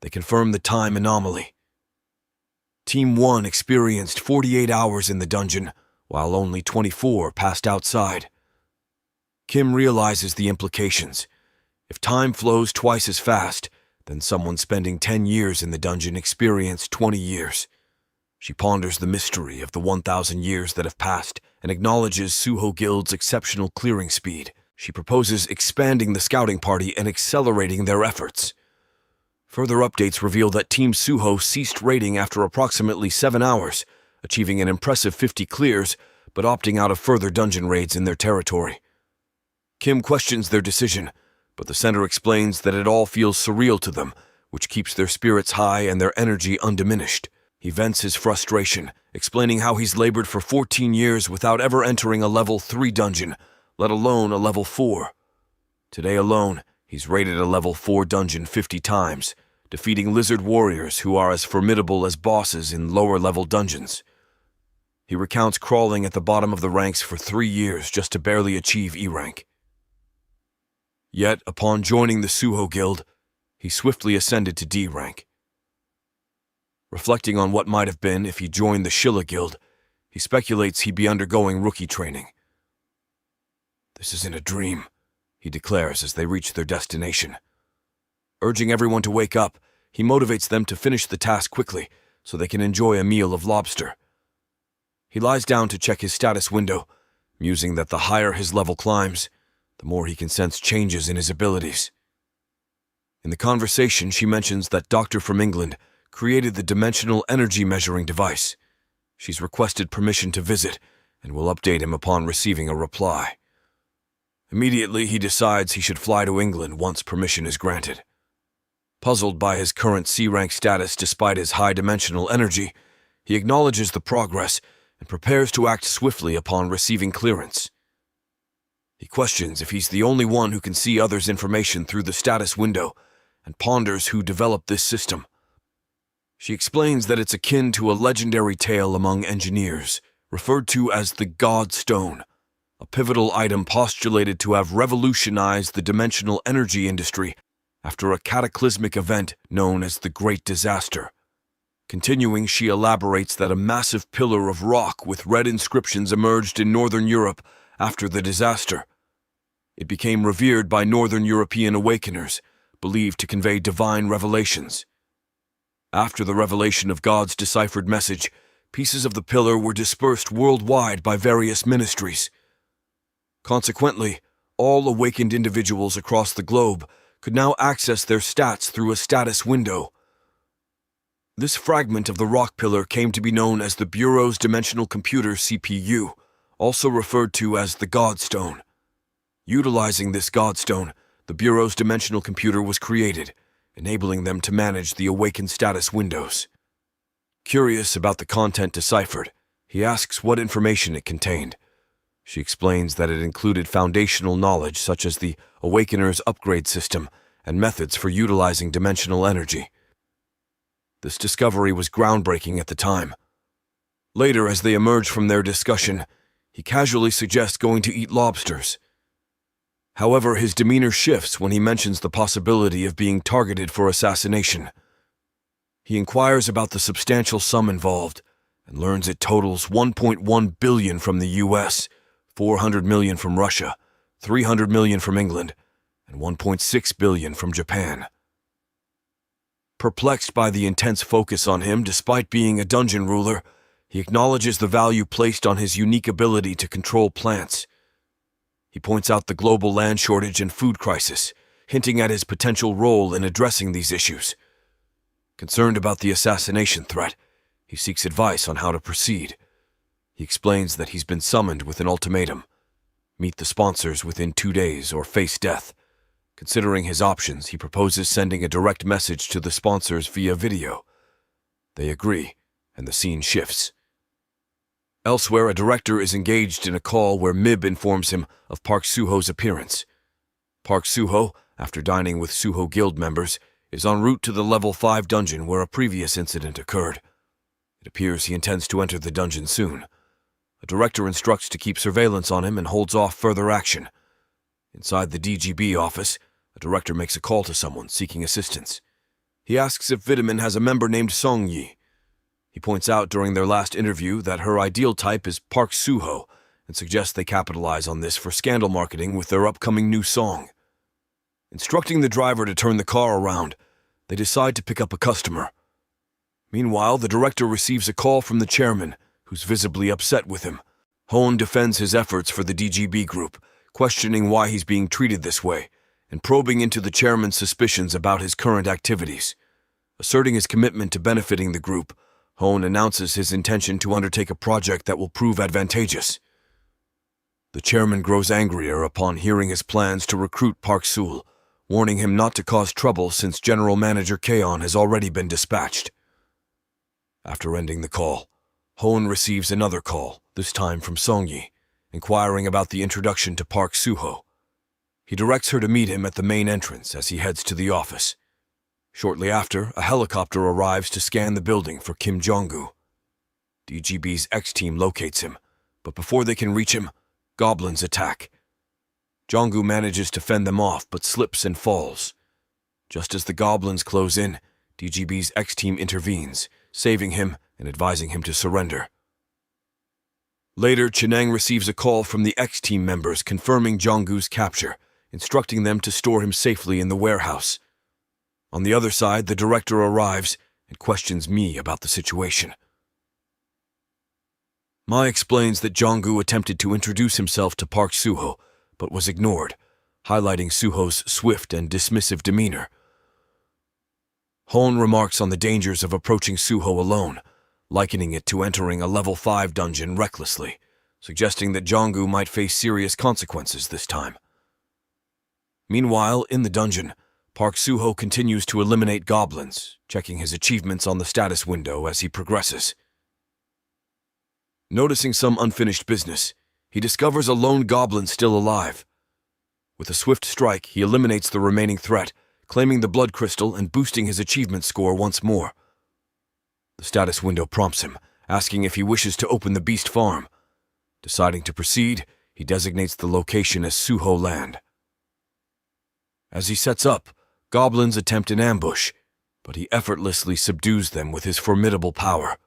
They confirm the time anomaly. Team 1 experienced 48 hours in the dungeon, while only 24 passed outside. Kim realizes the implications. If time flows twice as fast, then someone spending 10 years in the dungeon experienced 20 years. She ponders the mystery of the 1,000 years that have passed and acknowledges Suho Guild's exceptional clearing speed. She proposes expanding the scouting party and accelerating their efforts. Further updates reveal that Team Suho ceased raiding after approximately 7 hours, achieving an impressive 50 clears, but opting out of further dungeon raids in their territory. Kim questions their decision, but the center explains that it all feels surreal to them, which keeps their spirits high and their energy undiminished. He vents his frustration, explaining how he's labored for 14 years without ever entering a level 3 dungeon, let alone a level 4. Today alone, he's raided a level 4 dungeon 50 times, defeating lizard warriors who are as formidable as bosses in lower-level dungeons. He recounts crawling at the bottom of the ranks for 3 years just to barely achieve E rank. Yet, upon joining the Suho Guild, he swiftly ascended to D rank. Reflecting on what might have been if he joined the Shilla Guild, he speculates he'd be undergoing rookie training. "This isn't a dream," he declares as they reach their destination. Urging everyone to wake up, he motivates them to finish the task quickly so they can enjoy a meal of lobster. He lies down to check his status window, musing that the higher his level climbs, the more he can sense changes in his abilities. In the conversation, she mentions that Doctor from England created the dimensional energy measuring device. She's requested permission to visit and will update him upon receiving a reply. Immediately, he decides he should fly to England once permission is granted. Puzzled by his current C-rank status despite his high-dimensional energy, he acknowledges the progress and prepares to act swiftly upon receiving clearance. He questions if he's the only one who can see others' information through the status window and ponders who developed this system. She explains that it's akin to a legendary tale among engineers, referred to as the God Stone, a pivotal item postulated to have revolutionized the dimensional energy industry after a cataclysmic event known as the Great Disaster. Continuing, she elaborates that a massive pillar of rock with red inscriptions emerged in Northern Europe after the disaster. It became revered by Northern European awakeners, believed to convey divine revelations. After the revelation of God's deciphered message, pieces of the pillar were dispersed worldwide by various ministries. Consequently, all awakened individuals across the globe could now access their stats through a status window. This fragment of the rock pillar came to be known as the Bureau's Dimensional Computer CPU, also referred to as the Godstone. Utilizing this Godstone, the Bureau's dimensional computer was created, enabling them to manage the awakened status windows. Curious about the content deciphered, he asks what information it contained. She explains that it included foundational knowledge such as the Awakener's upgrade system and methods for utilizing dimensional energy. This discovery was groundbreaking at the time. Later, as they emerge from their discussion, he casually suggests going to eat lobsters. However, his demeanor shifts when he mentions the possibility of being targeted for assassination. He inquires about the substantial sum involved and learns it totals $1.1 billion from the US, $400 million from Russia, $300 million from England, and $1.6 billion from Japan. Perplexed by the intense focus on him despite being a dungeon ruler, he acknowledges the value placed on his unique ability to control plants. He points out the global land shortage and food crisis, hinting at his potential role in addressing these issues. Concerned about the assassination threat, he seeks advice on how to proceed. He explains that he's been summoned with an ultimatum: meet the sponsors within 2 days or face death. Considering his options, he proposes sending a direct message to the sponsors via video. They agree, and the scene shifts. Elsewhere, a director is engaged in a call where Mib informs him of Park Suho's appearance. Park Suho, after dining with Suho Guild members, is en route to the level 5 dungeon where a previous incident occurred. It appears he intends to enter the dungeon soon. A director instructs to keep surveillance on him and holds off further action. Inside the DGB office, a director makes a call to someone seeking assistance. He asks if Vitamin has a member named Song Yi. He points out during their last interview that her ideal type is Park Suho and suggests they capitalize on this for scandal marketing with their upcoming new song. Instructing the driver to turn the car around, they decide to pick up a customer. Meanwhile, the director receives a call from the chairman, who's visibly upset with him. Hone defends his efforts for the DGB group, questioning why he's being treated this way, and probing into the chairman's suspicions about his current activities. Asserting his commitment to benefiting the group, Hone announces his intention to undertake a project that will prove advantageous. The chairman grows angrier upon hearing his plans to recruit Park Sul, warning him not to cause trouble since General Manager Kaon has already been dispatched. After ending the call, Hone receives another call, this time from Songyi, inquiring about the introduction to Park Suho. He directs her to meet him at the main entrance as he heads to the office. Shortly after, a helicopter arrives to scan the building for Kim Jong-gu. DGB's X-team locates him, but before they can reach him, goblins attack. Jong-gu manages to fend them off but slips and falls. Just as the goblins close in, DGB's X-team intervenes, saving him and advising him to surrender. Later, Cheneng receives a call from the X-team members confirming Jong-gu's capture, instructing them to store him safely in the warehouse. On the other side, the director arrives and questions Mi about the situation. Mai explains that Jong-gu attempted to introduce himself to Park Suho, but was ignored, highlighting Suho's swift and dismissive demeanor. Hone remarks on the dangers of approaching Suho alone, likening it to entering a level 5 dungeon recklessly, suggesting that Jong-gu might face serious consequences this time. Meanwhile, in the dungeon, Park Suho continues to eliminate goblins, checking his achievements on the status window as he progresses. Noticing some unfinished business, he discovers a lone goblin still alive. With a swift strike, he eliminates the remaining threat, claiming the blood crystal and boosting his achievement score once more. The status window prompts him, asking if he wishes to open the beast farm. Deciding to proceed, he designates the location as Suho Land. As he sets up, goblins attempt an ambush, but he effortlessly subdues them with his formidable power.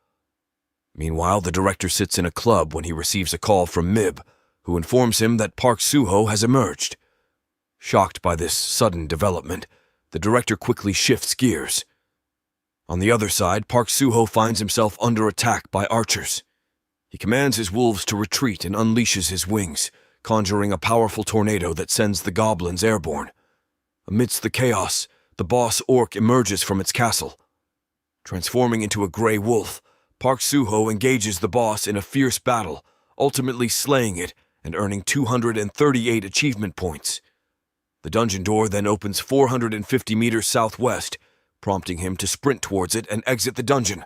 Meanwhile, the director sits in a club when he receives a call from Mib, who informs him that Park Suho has emerged. Shocked by this sudden development, the director quickly shifts gears. On the other side, Park Suho finds himself under attack by archers. He commands his wolves to retreat and unleashes his wings, conjuring a powerful tornado that sends the goblins airborne. Amidst the chaos, the boss orc emerges from its castle. Transforming into a gray wolf, Park Suho engages the boss in a fierce battle, ultimately slaying it and earning 238 achievement points. The dungeon door then opens 450 meters southwest, prompting him to sprint towards it and exit the dungeon.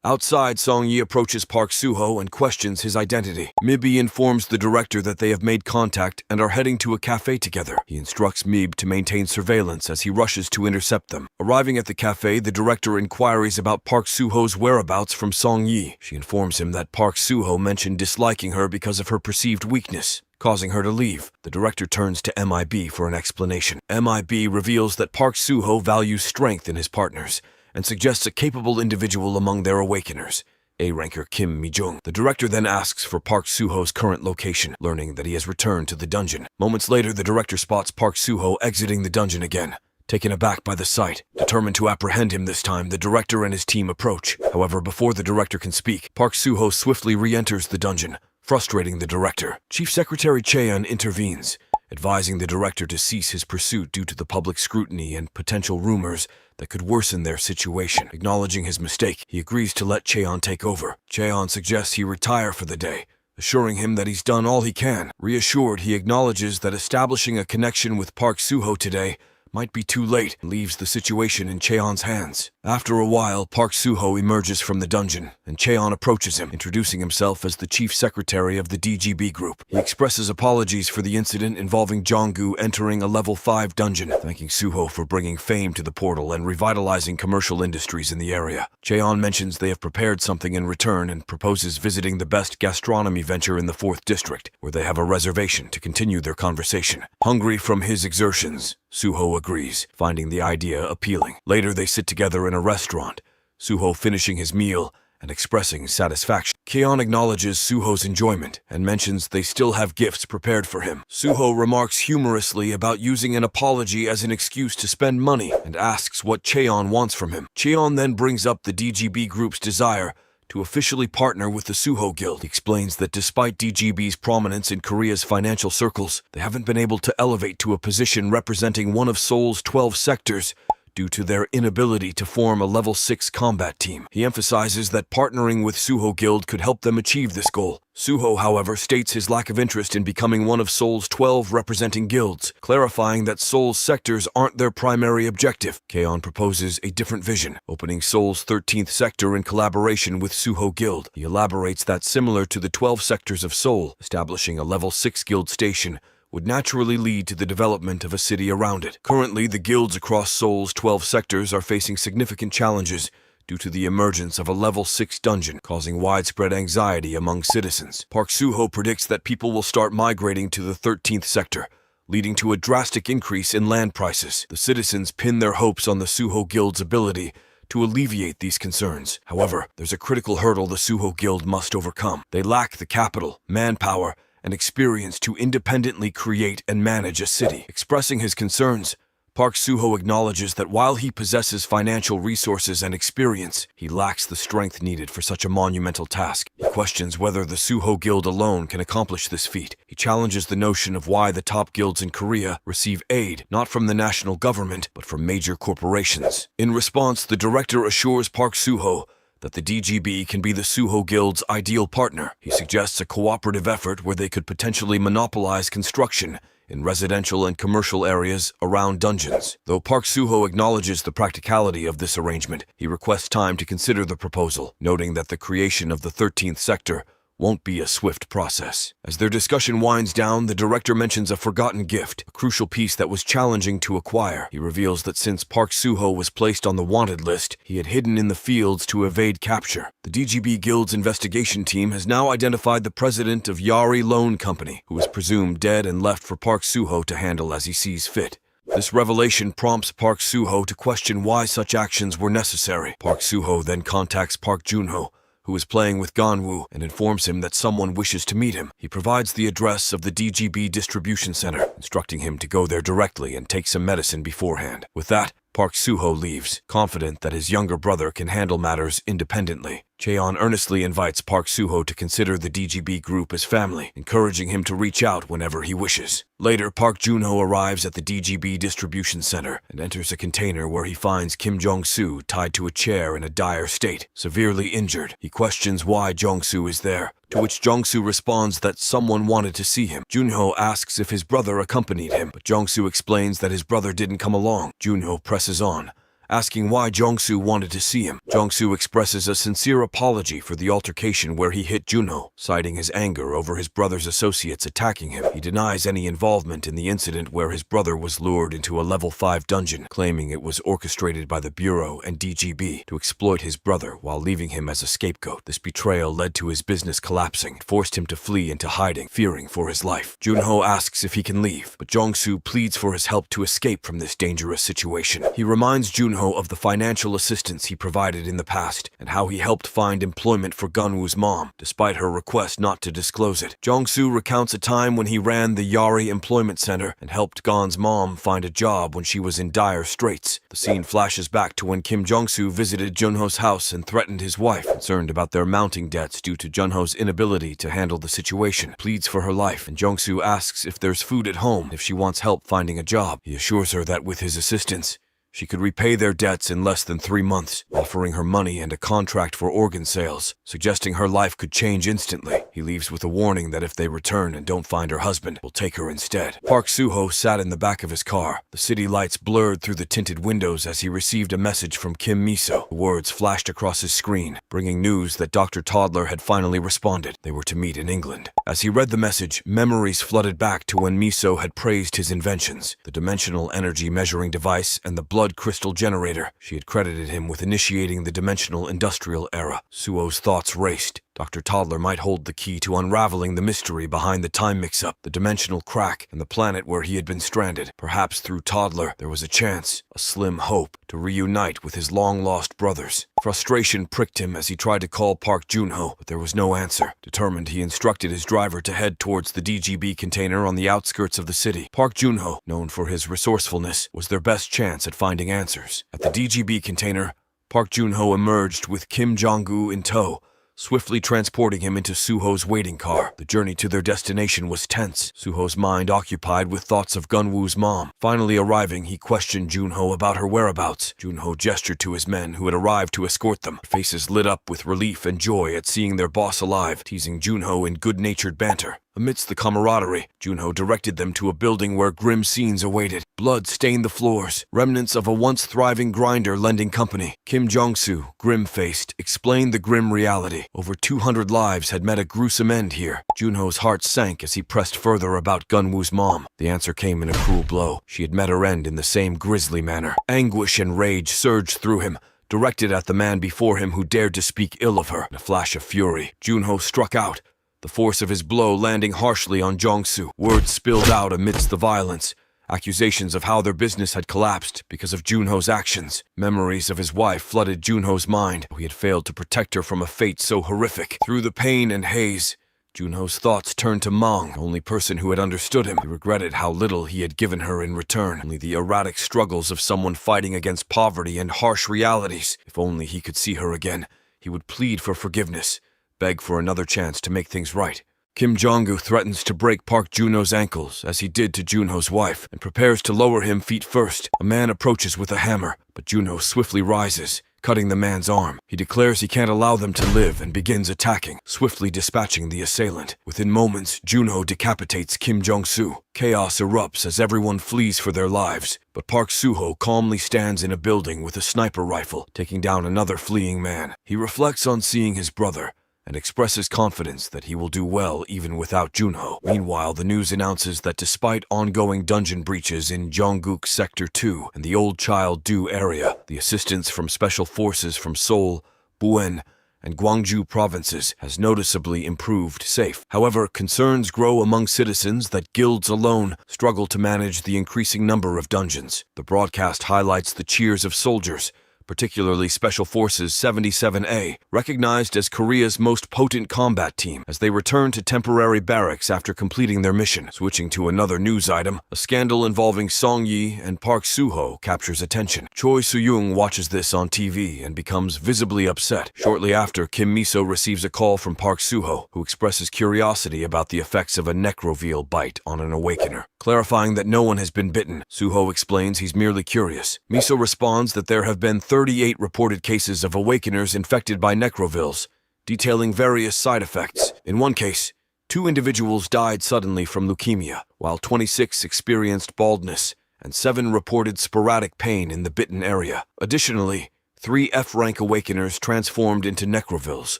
Outside, Song-yi approaches Park Suho and questions his identity. Mib informs the director that they have made contact and are heading to a cafe together. He instructs Mib to maintain surveillance as he rushes to intercept them. Arriving at the cafe, the director inquiries about Park Suho's whereabouts from Song-yi. She informs him that Park Suho mentioned disliking her because of her perceived weakness. causing her to leave. The director turns to MIB for an explanation. MIB reveals that Park Soo-ho values strength in his partners and suggests a capable individual among their awakeners, A-ranker Kim Mi-jung. The director then asks for Park Soo-ho's current location, learning that he has returned to the dungeon. Moments later, the director spots Park Soo-ho exiting the dungeon again. Taken aback by the sight, determined to apprehend him this time, the director and his team approach. However, before the director can speak, Park Soo-ho swiftly re-enters the dungeon, frustrating the director. Chief Secretary Cheon intervenes, advising the director to cease his pursuit due to the public scrutiny and potential rumors that could worsen their situation. Acknowledging his mistake, he agrees to let Cheon take over. Cheon suggests he retire for the day, assuring him that he's done all he can. Reassured, he acknowledges that establishing a connection with Park Soo-ho today might be too late, and leaves the situation in Cheon's hands. After a while, Park Soo-ho emerges from the dungeon, and Cheon approaches him, introducing himself as the chief secretary of the DGB group. He expresses apologies for the incident involving Jong-gu entering a level 5 dungeon, thanking Soo-ho for bringing fame to the portal and revitalizing commercial industries in the area. Cheon mentions they have prepared something in return and proposes visiting the best gastronomy venture in the 4th district, where they have a reservation to continue their conversation. Hungry from his exertions, Soo-ho agrees, finding the idea appealing. Later, they sit together in a restaurant, Soo-ho finishing his meal and expressing satisfaction. Cheon acknowledges Soo-ho's enjoyment and mentions they still have gifts prepared for him. Soo-ho remarks humorously about using an apology as an excuse to spend money and asks what Cheon wants from him. Cheon then brings up the DGB group's desire to officially partner with the Soo-ho Guild. He explains that despite DGB's prominence in Korea's financial circles, they haven't been able to elevate to a position representing one of Seoul's 12 sectors due to their inability to form a level 6 combat team. He emphasizes that partnering with Soo-ho Guild could help them achieve this goal. Soo-ho, however, states his lack of interest in becoming one of Seoul's 12 representing guilds, clarifying that Seoul's sectors aren't their primary objective. Cheon proposes a different vision, opening Seoul's 13th sector in collaboration with Soo-ho Guild. He elaborates that similar to the 12 sectors of Seoul, establishing a level 6 guild station would naturally lead to the development of a city around it. Currently, the guilds across Seoul's 12 sectors are facing significant challenges due to the emergence of a level 6 dungeon, causing widespread anxiety among citizens. Park Soo-ho predicts that people will start migrating to the 13th sector, leading to a drastic increase in land prices. The citizens pin their hopes on the Soo-ho Guild's ability to alleviate these concerns. However, there's a critical hurdle the Soo-ho Guild must overcome. They lack the capital, manpower, and experience to independently create and manage a city. Expressing his concerns, Park Soo-ho acknowledges that while he possesses financial resources and experience, he lacks the strength needed for such a monumental task. He questions whether the Soo-ho Guild alone can accomplish this feat. He challenges the notion of why the top guilds in Korea receive aid not from the national government, but from major corporations. In response, the director assures Park Soo-ho that the DGB can be the Soo-ho Guild's ideal partner. He suggests a cooperative effort where they could potentially monopolize construction in residential and commercial areas around dungeons. Though Park Soo-ho acknowledges the practicality of this arrangement, he requests time to consider the proposal, noting that the creation of the 13th sector won't be a swift process. As their discussion winds down, the director mentions a forgotten gift, a crucial piece that was challenging to acquire. He reveals that since Park Soo-ho was placed on the wanted list, he had hidden in the fields to evade capture. The DGB Guild's investigation team has now identified the president of Yari Loan Company, who is presumed dead and left for Park Soo-ho to handle as he sees fit. This revelation prompts Park Soo-ho to question why such actions were necessary. Park Soo-ho then contacts Park Jun-ho, who is playing with Ganwoo, and informs him that someone wishes to meet him. He provides the address of the DGB distribution center, instructing him to go there directly and take some medicine beforehand. With that, Park Soo-ho leaves, confident that his younger brother can handle matters independently. Cheon earnestly invites Park Soo-ho to consider the DGB group as family, encouraging him to reach out whenever he wishes. Later, Park Jun-ho arrives at the DGB distribution center and enters a container where he finds Kim Jong-soo tied to a chair in a dire state, severely injured. He questions why Jong-soo is there, to which Jong-soo responds that someone wanted to see him. Jun-ho asks if his brother accompanied him, but Jong-soo explains that his brother didn't come along. Jun-ho presses on, asking why Jong-soo wanted to see him. Jong-soo expresses a sincere apology for the altercation where he hit Junho, citing his anger over his brother's associates attacking him. He denies any involvement in the incident where his brother was lured into a level 5 dungeon, claiming it was orchestrated by the Bureau and DGB to exploit his brother while leaving him as a scapegoat. This betrayal led to his business collapsing, forced him to flee into hiding, fearing for his life. Junho asks if he can leave, but Jong-soo pleads for his help to escape from this dangerous situation. He reminds Junho of the financial assistance he provided in the past and how he helped find employment for Gunwoo's mom, despite her request not to disclose it. Jong-soo recounts a time when he ran the Yari Employment Center and helped Gon's mom find a job when she was in dire straits. The scene flashes back to when Kim Jong-soo visited Junho's house and threatened his wife, concerned about their mounting debts due to Junho's inability to handle the situation. Pleads for her life, and Jong-soo asks if there's food at home if she wants help finding a job. He assures her that with his assistance, she could repay their debts in less than 3 months, offering her money and a contract for organ sales, suggesting her life could change instantly. He leaves with a warning that if they return and don't find her husband, will take her instead. Park Soo-ho sat in the back of his car. The city lights blurred through the tinted windows as he received a message from Kim Miso. The words flashed across his screen, bringing news that Dr. Toddler had finally responded. They were to meet in England. As he read the message, memories flooded back to when Miso had praised his inventions, the dimensional energy measuring device and the blood crystal generator. She had credited him with initiating the dimensional industrial era. Suo's thoughts raced. Dr. Toddler might hold the key to unraveling the mystery behind the time mix-up, the dimensional crack, and the planet where he had been stranded. Perhaps through Toddler, there was a chance, a slim hope, to reunite with his long-lost brothers. Frustration pricked him as he tried to call Park Junho, but there was no answer. Determined, he instructed his driver to head towards the DGB container on the outskirts of the city. Park Junho, known for his resourcefulness, was their best chance at finding answers. At the DGB container, Park Junho emerged with Kim Jong-gu in tow, swiftly transporting him into Suho's waiting car. The journey to their destination was tense, Suho's mind occupied with thoughts of Gunwoo's mom. Finally arriving, he questioned Junho about her whereabouts. Junho gestured to his men who had arrived to escort them. Their faces lit up with relief and joy at seeing their boss alive, teasing Junho in good-natured banter. Amidst the camaraderie, Junho directed them to a building where grim scenes awaited. Blood stained the floors, remnants of a once thriving grinder lending company. Kim Jong-soo, grim-faced, explained the grim reality. Over 200 lives had met a gruesome end here. Junho's heart sank as he pressed further about Gunwoo's mom. The answer came in a cruel blow. She had met her end in the same grisly manner. Anguish and rage surged through him, directed at the man before him who dared to speak ill of her. In a flash of fury, Junho struck out, the force of his blow landing harshly on Jong-soo. Words spilled out amidst the violence, accusations of how their business had collapsed because of Junho's actions. Memories of his wife flooded Junho's mind. He had failed to protect her from a fate so horrific. Through the pain and haze, Junho's thoughts turned to Mang, the only person who had understood him. He regretted how little he had given her in return, only the erratic struggles of someone fighting against poverty and harsh realities. If only he could see her again, he would plead for forgiveness, beg for another chance to make things right. Kim Jong-gu threatens to break Park Junho's ankles, as he did to Junho's wife, and prepares to lower him feet first. A man approaches with a hammer, but Junho swiftly rises, cutting the man's arm. He declares he can't allow them to live and begins attacking, swiftly dispatching the assailant. Within moments, Junho decapitates Kim Jong-soo. Chaos erupts as everyone flees for their lives, but Park Soo-ho calmly stands in a building with a sniper rifle, taking down another fleeing man. He reflects on seeing his brother, and expresses confidence that he will do well even without Junho. Meanwhile, the news announces that despite ongoing dungeon breaches in Jongguk Sector 2 and the Old Child-do area, the assistance from special forces from Seoul, Buen, and Gwangju provinces has noticeably improved safe. However, concerns grow among citizens that guilds alone struggle to manage the increasing number of dungeons. The broadcast highlights the cheers of soldiers, particularly Special Forces 77A, recognized as Korea's most potent combat team, as they return to temporary barracks after completing their mission. Switching to another news item, a scandal involving Song Yi and Park Soo-ho captures attention. Choi Soo-young watches this on TV and becomes visibly upset. Shortly after, Kim Miso receives a call from Park Soo-ho, who expresses curiosity about the effects of a necrovial bite on an awakener. Clarifying that no one has been bitten, Soo-ho explains he's merely curious. Miso responds that there have been 38 reported cases of awakeners infected by necrovils, detailing various side effects. In one case, 2 individuals died suddenly from leukemia, while 26 experienced baldness and 7 reported sporadic pain in the bitten area. Additionally, 3 F-rank awakeners transformed into necrovilles,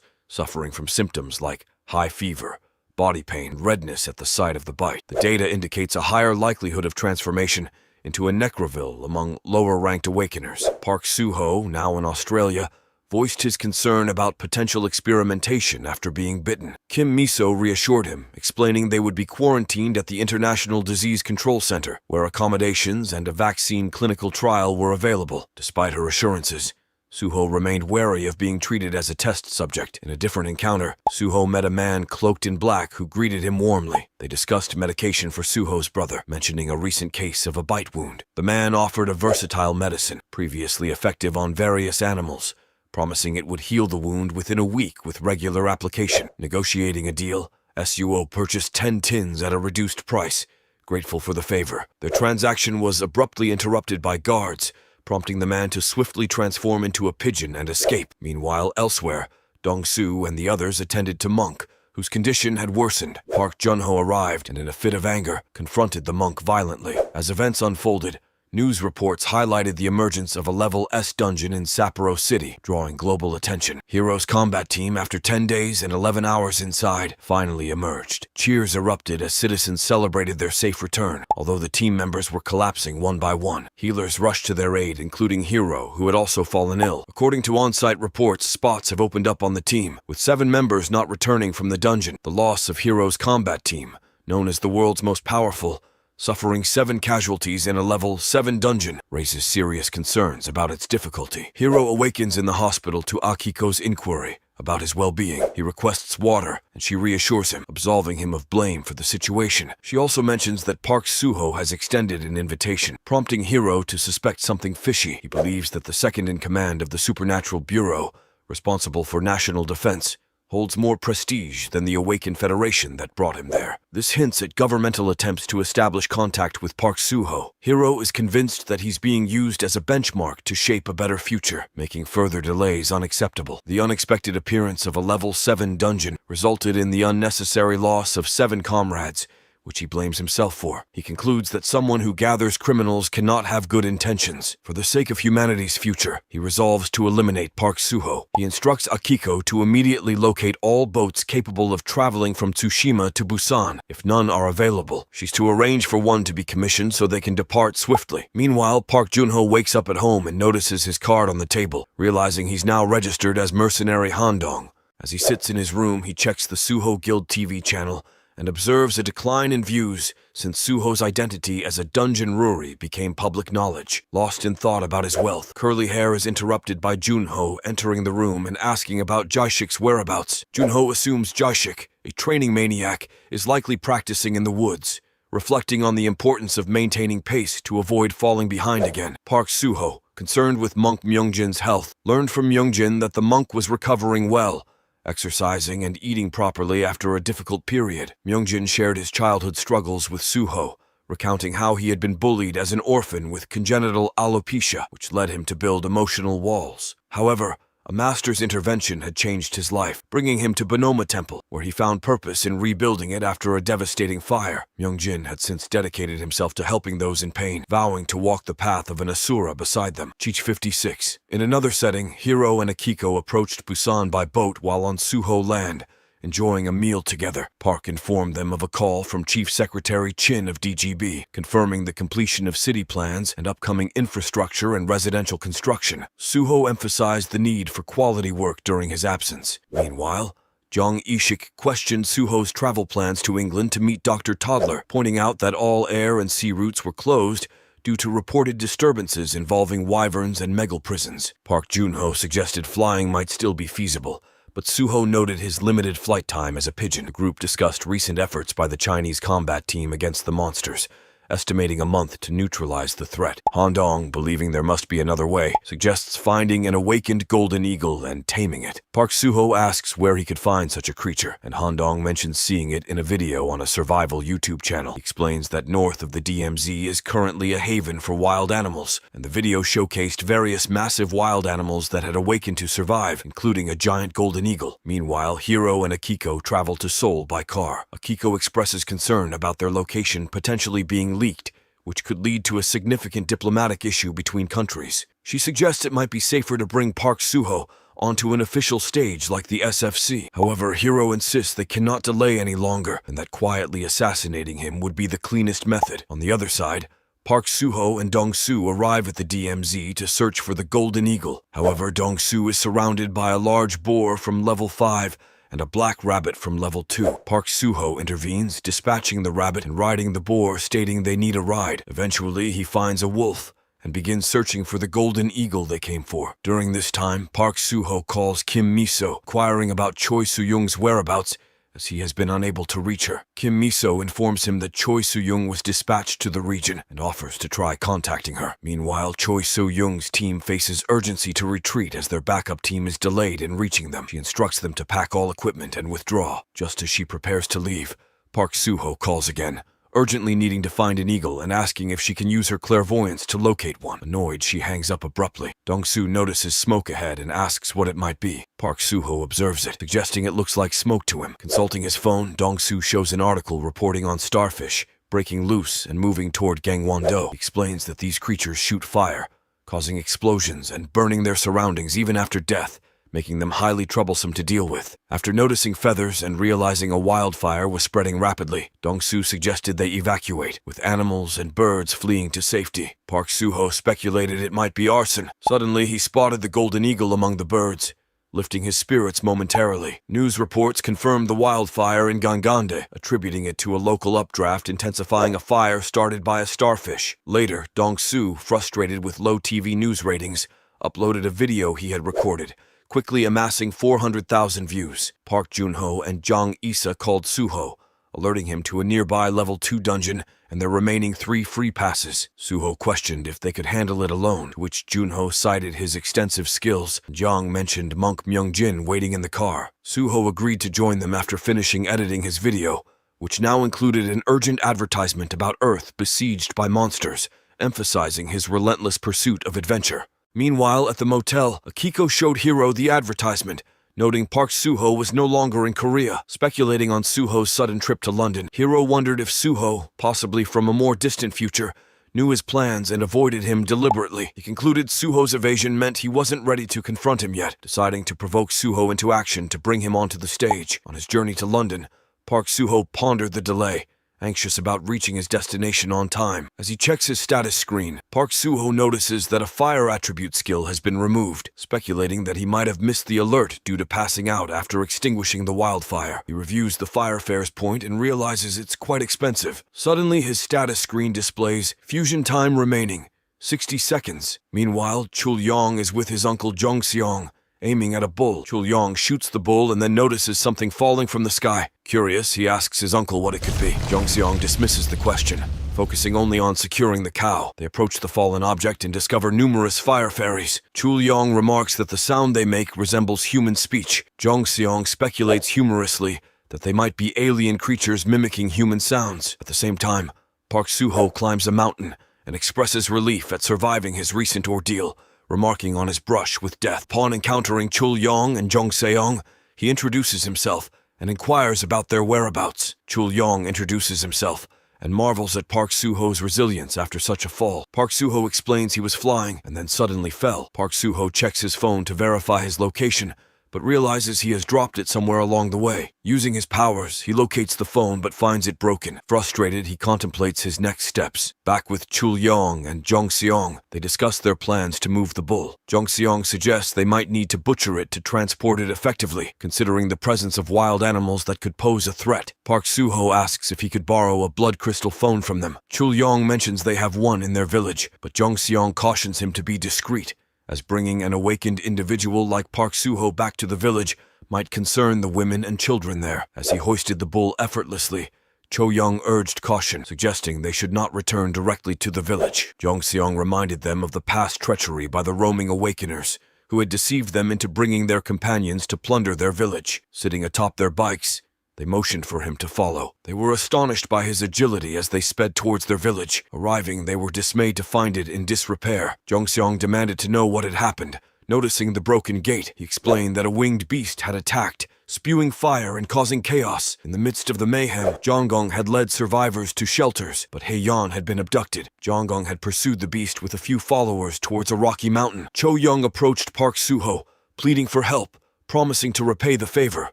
suffering from symptoms like high fever, body pain, redness at the site of the bite. The data indicates a higher likelihood of transformation into a necroville among lower-ranked awakeners. Park Soo-ho, now in Australia, voiced his concern about potential experimentation after being bitten. Kim Miso reassured him, explaining they would be quarantined at the International Disease Control Center, where accommodations and a vaccine clinical trial were available. Despite her assurances, Suho remained wary of being treated as a test subject. In a different encounter, Suho met a man cloaked in black who greeted him warmly. They discussed medication for Suho's brother, mentioning a recent case of a bite wound. The man offered a versatile medicine, previously effective on various animals, promising it would heal the wound within a week with regular application. Negotiating a deal, Suho purchased 10 tins at a reduced price, grateful for the favor. Their transaction was abruptly interrupted by guards, prompting the man to swiftly transform into a pigeon and escape. Meanwhile, elsewhere, Dong-soo and the others attended to Monk, whose condition had worsened. Park Jun-ho arrived and, in a fit of anger, confronted the monk violently. As events unfolded, news reports highlighted the emergence of a Level S dungeon in Sapporo City, drawing global attention. Hero's combat team, after 10 days and 11 hours inside, finally emerged. Cheers erupted as citizens celebrated their safe return, although the team members were collapsing one by one. Healers rushed to their aid, including Hero, who had also fallen ill. According to on-site reports, spots have opened up on the team, with 7 members not returning from the dungeon. The loss of Hero's combat team, known as the world's most powerful, suffering 7 casualties in a Level 7 dungeon, raises serious concerns about its difficulty. Hero awakens in the hospital to Akiko's inquiry about his well-being. He requests water, and she reassures him, absolving him of blame for the situation. She also mentions that Park Soo-ho has extended an invitation, prompting Hero to suspect something fishy. He believes that the second-in-command of the Supernatural Bureau, responsible for national defense, holds more prestige than the Awakened Federation that brought him there. This hints at governmental attempts to establish contact with Park Soo-ho. Hero is convinced that he's being used as a benchmark to shape a better future, making further delays unacceptable. The unexpected appearance of a Level 7 dungeon resulted in the unnecessary loss of 7 comrades, which he blames himself for. He concludes that someone who gathers criminals cannot have good intentions. For the sake of humanity's future, he resolves to eliminate Park Soo-ho. He instructs Akiko to immediately locate all boats capable of traveling from Tsushima to Busan. If none are available, she's to arrange for one to be commissioned so they can depart swiftly. Meanwhile, Park Jun-ho wakes up at home and notices his card on the table, realizing he's now registered as mercenary Handong. As he sits in his room, he checks the Suho Guild TV channel and observes a decline in views since Suho's identity as a dungeon Ruri became public knowledge. Lost in thought about his wealth, Curly Hair is interrupted by Junho entering the room and asking about Jaishik's whereabouts. Junho assumes Jaishik, a training maniac, is likely practicing in the woods, reflecting on the importance of maintaining pace to avoid falling behind again. Park Soo-ho, concerned with monk Myungjin's health, learned from Myungjin that the monk was recovering well, exercising and eating properly after a difficult period. Myungjin shared his childhood struggles with Suho, recounting how he had been bullied as an orphan with congenital alopecia, which led him to build emotional walls. However, a master's intervention had changed his life, bringing him to Bonoma Temple, where he found purpose in rebuilding it after a devastating fire. Myungjin had since dedicated himself to helping those in pain, vowing to walk the path of an Asura beside them. Cheech 56. In another setting, Hiro and Akiko approached Busan by boat while on Suho land, enjoying a meal together. Park informed them of a call from Chief Secretary Chin of DGB, confirming the completion of city plans and upcoming infrastructure and residential construction. Suho emphasized the need for quality work during his absence. Meanwhile, Jong Ishik questioned Suho's travel plans to England to meet Dr. Toddler, pointing out that all air and sea routes were closed due to reported disturbances involving wyverns and megal prisons. Park Junho suggested flying might still be feasible, but Suho noted his limited flight time as a pigeon. The group discussed recent efforts by the Chinese combat team against the monsters, estimating a month to neutralize the threat. Handong, believing there must be another way, suggests finding an awakened golden eagle and taming it. Park Suho asks where he could find such a creature, and Handong mentions seeing it in a video on a survival YouTube channel. He explains that north of the DMZ is currently a haven for wild animals, and the video showcased various massive wild animals that had awakened to survive, including a giant golden eagle. Meanwhile, Hiro and Akiko travel to Seoul by car. Akiko expresses concern about their location potentially being leaked, which could lead to a significant diplomatic issue between countries. She suggests it might be safer to bring Park Suho onto an official stage like the SFC. However, Hiro insists they cannot delay any longer and that quietly assassinating him would be the cleanest method. On the other side, Park Suho and Dong-soo arrive at the DMZ to search for the Golden Eagle. However, Dong-soo is surrounded by a large boar from level 5 and a black rabbit from level 2. Park Suho intervenes, dispatching the rabbit and riding the boar, stating they need a ride. Eventually, he finds a wolf and begins searching for the Golden Eagle they came for. During this time, Park Suho calls Kim Miso, inquiring about Choi Soo-young's whereabouts, as he has been unable to reach her. Kim Miso informs him that Choi Soo-young was dispatched to the region and offers to try contacting her. Meanwhile, Choi Soo-young's team faces urgency to retreat as their backup team is delayed in reaching them. She instructs them to pack all equipment and withdraw. Just as she prepares to leave, Park Suho calls again, urgently needing to find an eagle and asking if she can use her clairvoyance to locate one. Annoyed, she hangs up abruptly. Dong-soo notices smoke ahead and asks what it might be. Park Suho observes it, suggesting it looks like smoke to him. Consulting his phone, Dong-soo shows an article reporting on starfish breaking loose and moving toward Gangwon-do. He explains that these creatures shoot fire, causing explosions and burning their surroundings even after death, making them highly troublesome to deal with. After noticing feathers and realizing a wildfire was spreading rapidly, Dong-soo suggested they evacuate, with animals and birds fleeing to safety. Park Suho speculated it might be arson. Suddenly, he spotted the Golden Eagle among the birds, lifting his spirits momentarily. News reports confirmed the wildfire in Gangande, attributing it to a local updraft intensifying a fire started by a starfish. Later, Dong-soo, frustrated with low TV news ratings, uploaded a video he had recorded, quickly amassing 400,000 views. Park Jun-ho and Jang Isa called Suho, alerting him to a nearby level 2 dungeon and their remaining 3 free passes. Suho questioned if they could handle it alone, to which Jun-ho cited his extensive skills. Jang mentioned Monk Myung-jin waiting in the car. Suho agreed to join them after finishing editing his video, which now included an urgent advertisement about Earth besieged by monsters, emphasizing his relentless pursuit of adventure. Meanwhile, at the motel, Akiko showed Hiro the advertisement, noting Park Suho was no longer in Korea. Speculating on Suho's sudden trip to London, Hiro wondered if Suho, possibly from a more distant future, knew his plans and avoided him deliberately. He concluded Suho's evasion meant he wasn't ready to confront him yet, deciding to provoke Suho into action to bring him onto the stage. On his journey to London, Park Suho pondered the delay, anxious about reaching his destination on time. As he checks his status screen, Park Suho notices that a fire attribute skill has been removed, speculating that he might have missed the alert due to passing out after extinguishing the wildfire. He reviews the fire fares point and realizes it's quite expensive. Suddenly, his status screen displays fusion time remaining 60 seconds. Meanwhile, Chul-yong is with his uncle Jong-seong, aiming at a bull. Chul-yong shoots the bull and then notices something falling from the sky. Curious, he asks his uncle what it could be. Jong-seong dismisses the question, focusing only on securing the cow. They approach the fallen object and discover numerous fire fairies. Chul-yong remarks that the sound they make resembles human speech. Jong-seong speculates humorously that they might be alien creatures mimicking human sounds. At the same time, Park Suho climbs a mountain and expresses relief at surviving his recent ordeal, remarking on his brush with death. Upon encountering Chul-yong and Jong-seong, he introduces himself and inquires about their whereabouts. Chul-yong introduces himself and marvels at Park Suho's resilience after such a fall. Park Suho explains he was flying and then suddenly fell. Park Suho checks his phone to verify his location, but realizes he has dropped it somewhere along the way. Using his powers, he locates the phone but finds it broken. Frustrated, he contemplates his next steps. Back with Chul-yong and Jong-seong, they discuss their plans to move the bull. Jong-seong suggests they might need to butcher it to transport it effectively, considering the presence of wild animals that could pose a threat. Park Suho asks if he could borrow a blood crystal phone from them. Chul-yong mentions they have one in their village, but Jong-seong cautions him to be discreet, as bringing an awakened individual like Park Suho back to the village might concern the women and children there. As he hoisted the bull effortlessly, Cho-young urged caution, suggesting they should not return directly to the village. Jong-seong reminded them of the past treachery by the roaming awakeners, who had deceived them into bringing their companions to plunder their village. Sitting atop their bikes, they motioned for him to follow. They were astonished by his agility as they sped towards their village. Arriving, they were dismayed to find it in disrepair. Jong-seong demanded to know what had happened. Noticing the broken gate, he explained that a winged beast had attacked spewing fire and causing chaos. In the midst of the mayhem, Zhonggong had led survivors to shelters, but Heian had been abducted. Zhonggong had pursued the beast with a few followers towards a rocky mountain. Cho Young approached Park Suho, pleading for help, promising to repay the favor.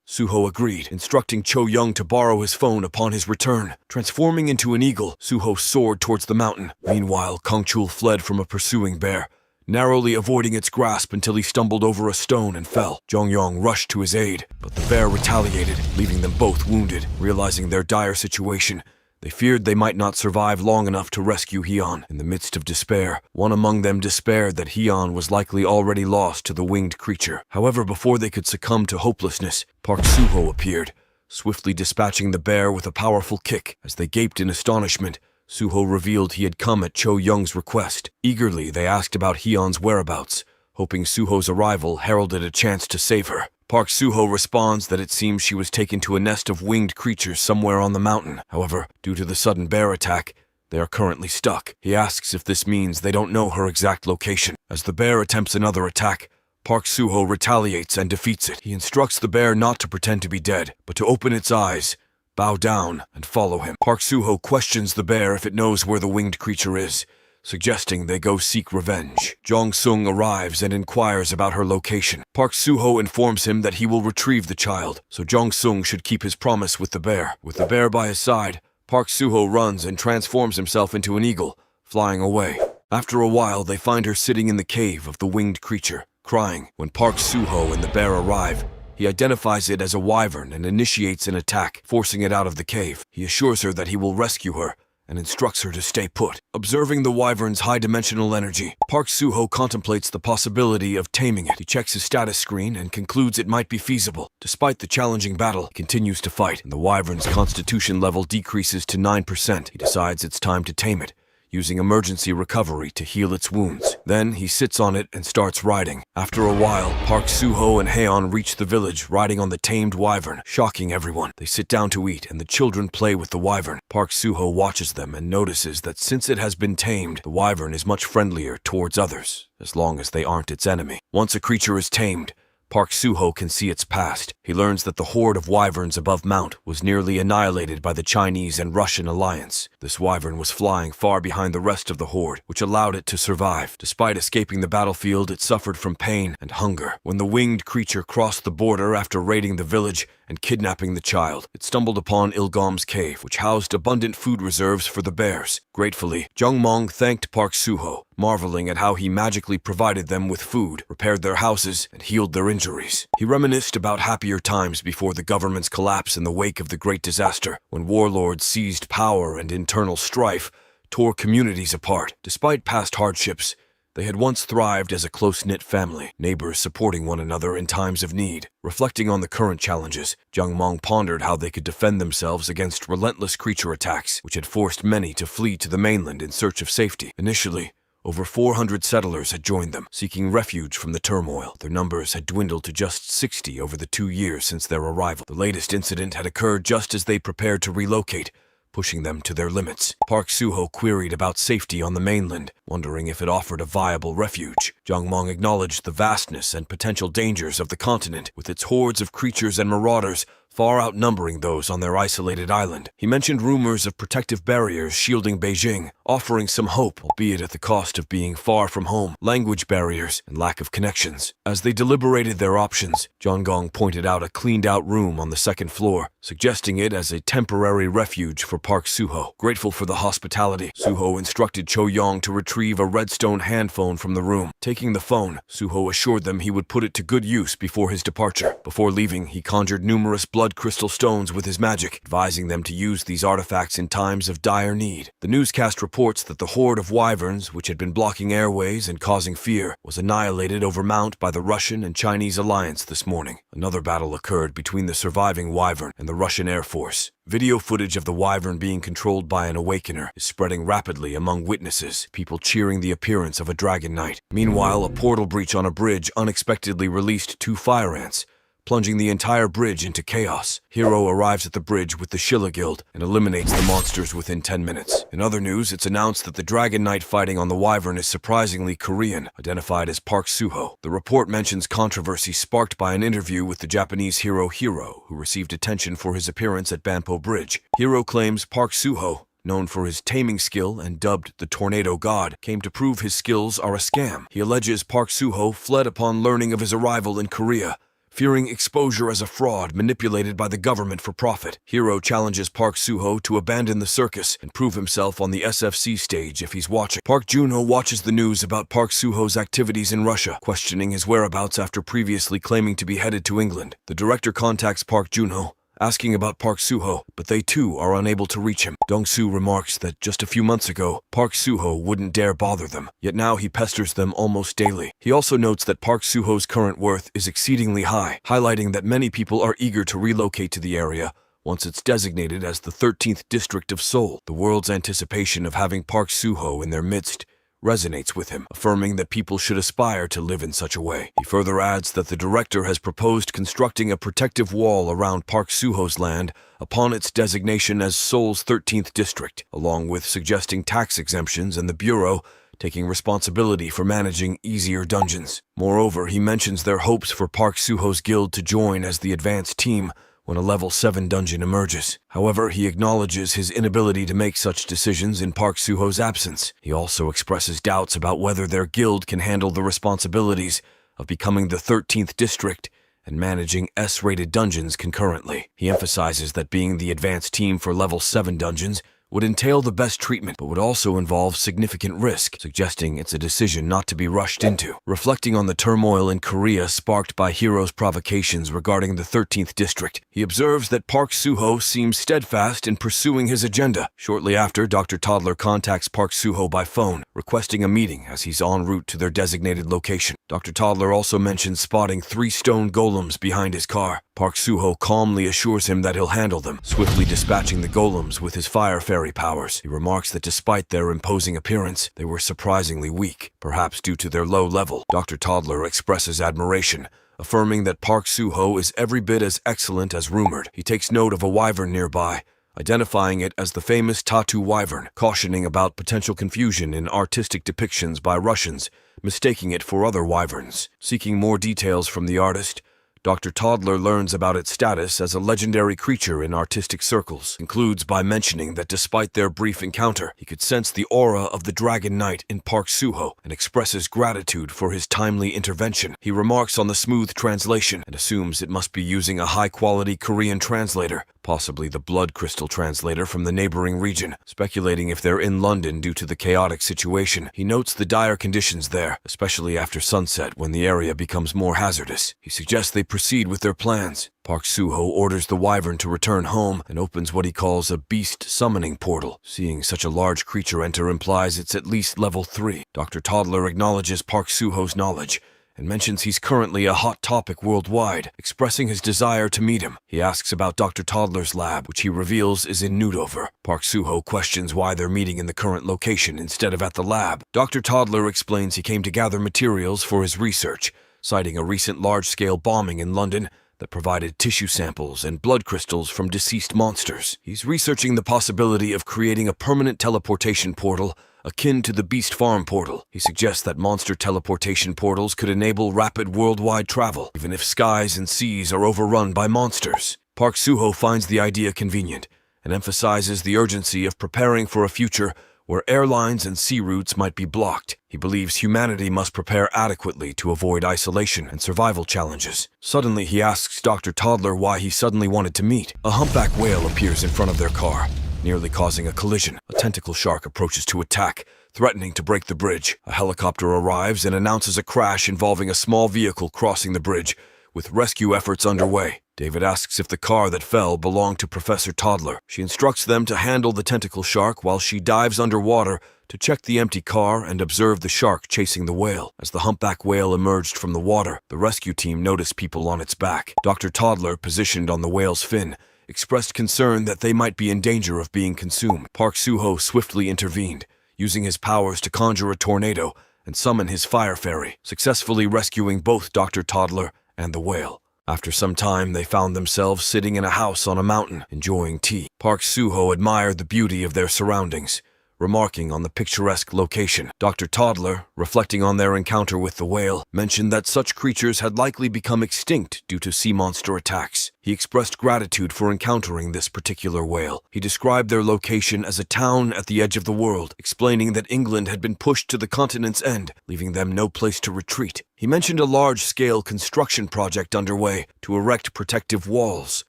Suho agreed, instructing Cho Young to borrow his phone upon his return. Transforming into an eagle, Suho soared towards the mountain. Meanwhile, Kongchul fled from a pursuing bear, narrowly avoiding its grasp until he stumbled over a stone and fell. Zhongyong rushed to his aid, but the bear retaliated, leaving them both wounded. Realizing their dire situation, they feared they might not survive long enough to rescue Heian. In the midst of despair, one among them despaired that Heian was likely already lost to the winged creature. However, before they could succumb to hopelessness, Park Suho appeared, swiftly dispatching the bear with a powerful kick. As they gaped in astonishment, Suho revealed he had come at Cho Young's request. Eagerly, they asked about Heian's whereabouts, hoping Suho's arrival heralded a chance to save her. Park Suho responds that it seems she was taken to a nest of winged creatures somewhere on the mountain. However, due to the sudden bear attack, they are currently stuck. He asks if this means they don't know her exact location. As the bear attempts another attack, Park Suho retaliates and defeats it. He instructs the bear not to pretend to be dead, but to open its eyes, bow down, and follow him. Park Suho questions the bear if it knows where the winged creature is, suggesting they go seek revenge. Jong Sung arrives and inquires about her location. Park Suho informs him that he will retrieve the child, so Jong Sung should keep his promise with the bear. With the bear by his side, Park Suho runs and transforms himself into an eagle, flying away. After a while, they find her sitting in the cave of the winged creature, crying. When Park Suho and the bear arrive, he identifies it as a wyvern and initiates an attack, forcing it out of the cave. He assures her that he will rescue her and instructs her to stay put. Observing the wyvern's high-dimensional energy, Park Suho contemplates the possibility of taming it. He checks his status screen and concludes it might be feasible. Despite the challenging battle, he continues to fight, and the wyvern's constitution level decreases to 9%. He decides it's time to tame it, using emergency recovery to heal its wounds. Then he sits on it and starts riding. After a while, Park Suho and Heian reach the village riding on the tamed wyvern, shocking everyone. They sit down to eat and the children play with the wyvern. Park Suho watches them and notices that since it has been tamed, the wyvern is much friendlier towards others, as long as they aren't its enemy. Once a creature is tamed, Park Suho can see its past. He learns that the horde of wyverns above Mount was nearly annihilated by the Chinese and Russian alliance. This wyvern was flying far behind the rest of the horde, which allowed it to survive. Despite escaping the battlefield, it suffered from pain and hunger. When the winged creature crossed the border after raiding the village and kidnapping the child, it stumbled upon Ilgom's cave, which housed abundant food reserves for the bears. Gratefully, Jungmong thanked Park Suho, marveling at how he magically provided them with food, repaired their houses, and healed their injuries. He reminisced about happier times before the government's collapse in the wake of the Great Disaster, when warlords seized power and internal strife tore communities apart. Despite past hardships, they had once thrived as a close-knit family, neighbors supporting one another in times of need. Reflecting on the current challenges, Jungmong pondered how they could defend themselves against relentless creature attacks, which had forced many to flee to the mainland in search of safety. Initially, over 400 settlers had joined them, seeking refuge from the turmoil. Their numbers had dwindled to just 60 over the 2 years since their arrival. The latest incident had occurred just as they prepared to relocate, pushing them to their limits. Park Suho queried about safety on the mainland, wondering if it offered a viable refuge. Jungmong acknowledged the vastness and potential dangers of the continent, with its hordes of creatures and marauders far outnumbering those on their isolated island. He mentioned rumors of protective barriers shielding Beijing, offering some hope, albeit at the cost of being far from home, language barriers, and lack of connections. As they deliberated their options, Zhonggong pointed out a cleaned-out room on the second floor, suggesting it as a temporary refuge for Park Suho. Grateful for the hospitality, Suho instructed Cho Yong to retrieve a redstone handphone from the room. Taking the phone, Suho assured them he would put it to good use before his departure. Before leaving, he conjured numerous blood crystal stones with his magic, advising them to use these artifacts in times of dire need. The newscast reports that the horde of wyverns, which had been blocking airways and causing fear, was annihilated over Mount by the Russian and Chinese alliance this morning. Another battle occurred between the surviving wyvern and the Russian Air Force. Video footage of the wyvern being controlled by an awakener is spreading rapidly among witnesses, people cheering the appearance of a dragon knight. Meanwhile, a portal breach on a bridge unexpectedly released 2 fire ants, plunging the entire bridge into chaos. Hiro arrives at the bridge with the Shilla Guild and eliminates the monsters within 10 minutes. In other news, it's announced that the Dragon Knight fighting on the Wyvern is surprisingly Korean, identified as Park Suho. The report mentions controversy sparked by an interview with the Japanese hero Hiro, who received attention for his appearance at Banpo Bridge. Hiro claims Park Suho, known for his taming skill and dubbed the Tornado God, came to prove his skills are a scam. He alleges Park Suho fled upon learning of his arrival in Korea, fearing exposure as a fraud manipulated by the government for profit. Hiro challenges Park Suho to abandon the circus and prove himself on the SFC stage if he's watching. Park Junho watches the news about Park Suho's activities in Russia, questioning his whereabouts after previously claiming to be headed to England. The director contacts Park Junho, asking about Park Suho, but they too are unable to reach him. Dong-soo remarks that just a few months ago, Park Suho wouldn't dare bother them, yet now he pesters them almost daily. He also notes that Park Suho's current worth is exceedingly high, highlighting that many people are eager to relocate to the area once it's designated as the 13th district of Seoul. The world's anticipation of having Park Suho in their midst resonates with him, affirming that people should aspire to live in such a way. He further adds that the director has proposed constructing a protective wall around Park Suho's land upon its designation as Seoul's 13th district, along with suggesting tax exemptions and the Bureau taking responsibility for managing easier dungeons. Moreover, he mentions their hopes for Park Suho's guild to join as the advanced team when a level 7 dungeon emerges. However, he acknowledges his inability to make such decisions in Park Suho's absence. He also expresses doubts about whether their guild can handle the responsibilities of becoming the 13th district and managing S-rated dungeons concurrently. He emphasizes that being the advanced team for level 7 dungeons would entail the best treatment, but would also involve significant risk, suggesting it's a decision not to be rushed into. Reflecting on the turmoil in Korea sparked by Hiro's provocations regarding the 13th district, he observes that Park Suho seems steadfast in pursuing his agenda. Shortly after, Dr. Toddler contacts Park Suho by phone, requesting a meeting as he's en route to their designated location. Dr. Toddler also mentions spotting 3 stone golems behind his car. Park Suho calmly assures him that he'll handle them, swiftly dispatching the golems with his fire fairy powers. He remarks that despite their imposing appearance, they were surprisingly weak, perhaps due to their low level. Dr. Toddler expresses admiration, affirming that Park Suho is every bit as excellent as rumored. He takes note of a wyvern nearby, identifying it as the famous Tattoo Wyvern, cautioning about potential confusion in artistic depictions by Russians, mistaking it for other wyverns. Seeking more details from the artist, Dr. Toddler learns about its status as a legendary creature in artistic circles, concludes by mentioning that despite their brief encounter, he could sense the aura of the Dragon Knight in Park Suho and expresses gratitude for his timely intervention. He remarks on the smooth translation and assumes it must be using a high-quality Korean translator, possibly the Blood Crystal translator from the neighboring region, speculating if they're in London due to the chaotic situation. He notes the dire conditions there, especially after sunset when the area becomes more hazardous. He suggests they proceed with their plans. Park Suho orders the wyvern to return home and opens what he calls a beast summoning portal. Seeing such a large creature enter implies it's at least level 3. Dr. Toddler acknowledges Park Suho's knowledge and mentions he's currently a hot topic worldwide, expressing his desire to meet him. He asks about Dr. Toddler's lab, which he reveals is in Nudover. Park Suho questions why they're meeting in the current location instead of at the lab. Dr. Toddler explains he came to gather materials for his research, citing a recent large-scale bombing in London that provided tissue samples and blood crystals from deceased monsters. He's researching the possibility of creating a permanent teleportation portal akin to the Beast Farm portal. He suggests that monster teleportation portals could enable rapid worldwide travel, even if skies and seas are overrun by monsters. Park Suho finds the idea convenient and emphasizes the urgency of preparing for a future where airlines and sea routes might be blocked. He believes humanity must prepare adequately to avoid isolation and survival challenges. Suddenly, he asks Dr. Toddler why he suddenly wanted to meet. A humpback whale appears in front of their car, nearly causing a collision. A tentacle shark approaches to attack, threatening to break the bridge. A helicopter arrives and announces a crash involving a small vehicle crossing the bridge, with rescue efforts underway. David asks if the car that fell belonged to Professor Toddler. She instructs them to handle the tentacle shark while she dives underwater to check the empty car and observe the shark chasing the whale. As the humpback whale emerged from the water, the rescue team noticed people on its back. Dr. Toddler, positioned on the whale's fin, expressed concern that they might be in danger of being consumed. Park Suho swiftly intervened, using his powers to conjure a tornado and summon his fire fairy, successfully rescuing both Dr. Toddler and the whale. After some time, they found themselves sitting in a house on a mountain, enjoying tea. Park Soo-ho admired the beauty of their surroundings, remarking on the picturesque location. Dr. Toddler, reflecting on their encounter with the whale, mentioned that such creatures had likely become extinct due to sea monster attacks. He expressed gratitude for encountering this particular whale. He described their location as a town at the edge of the world, explaining that England had been pushed to the continent's end, leaving them no place to retreat. He mentioned a large-scale construction project underway to erect protective walls.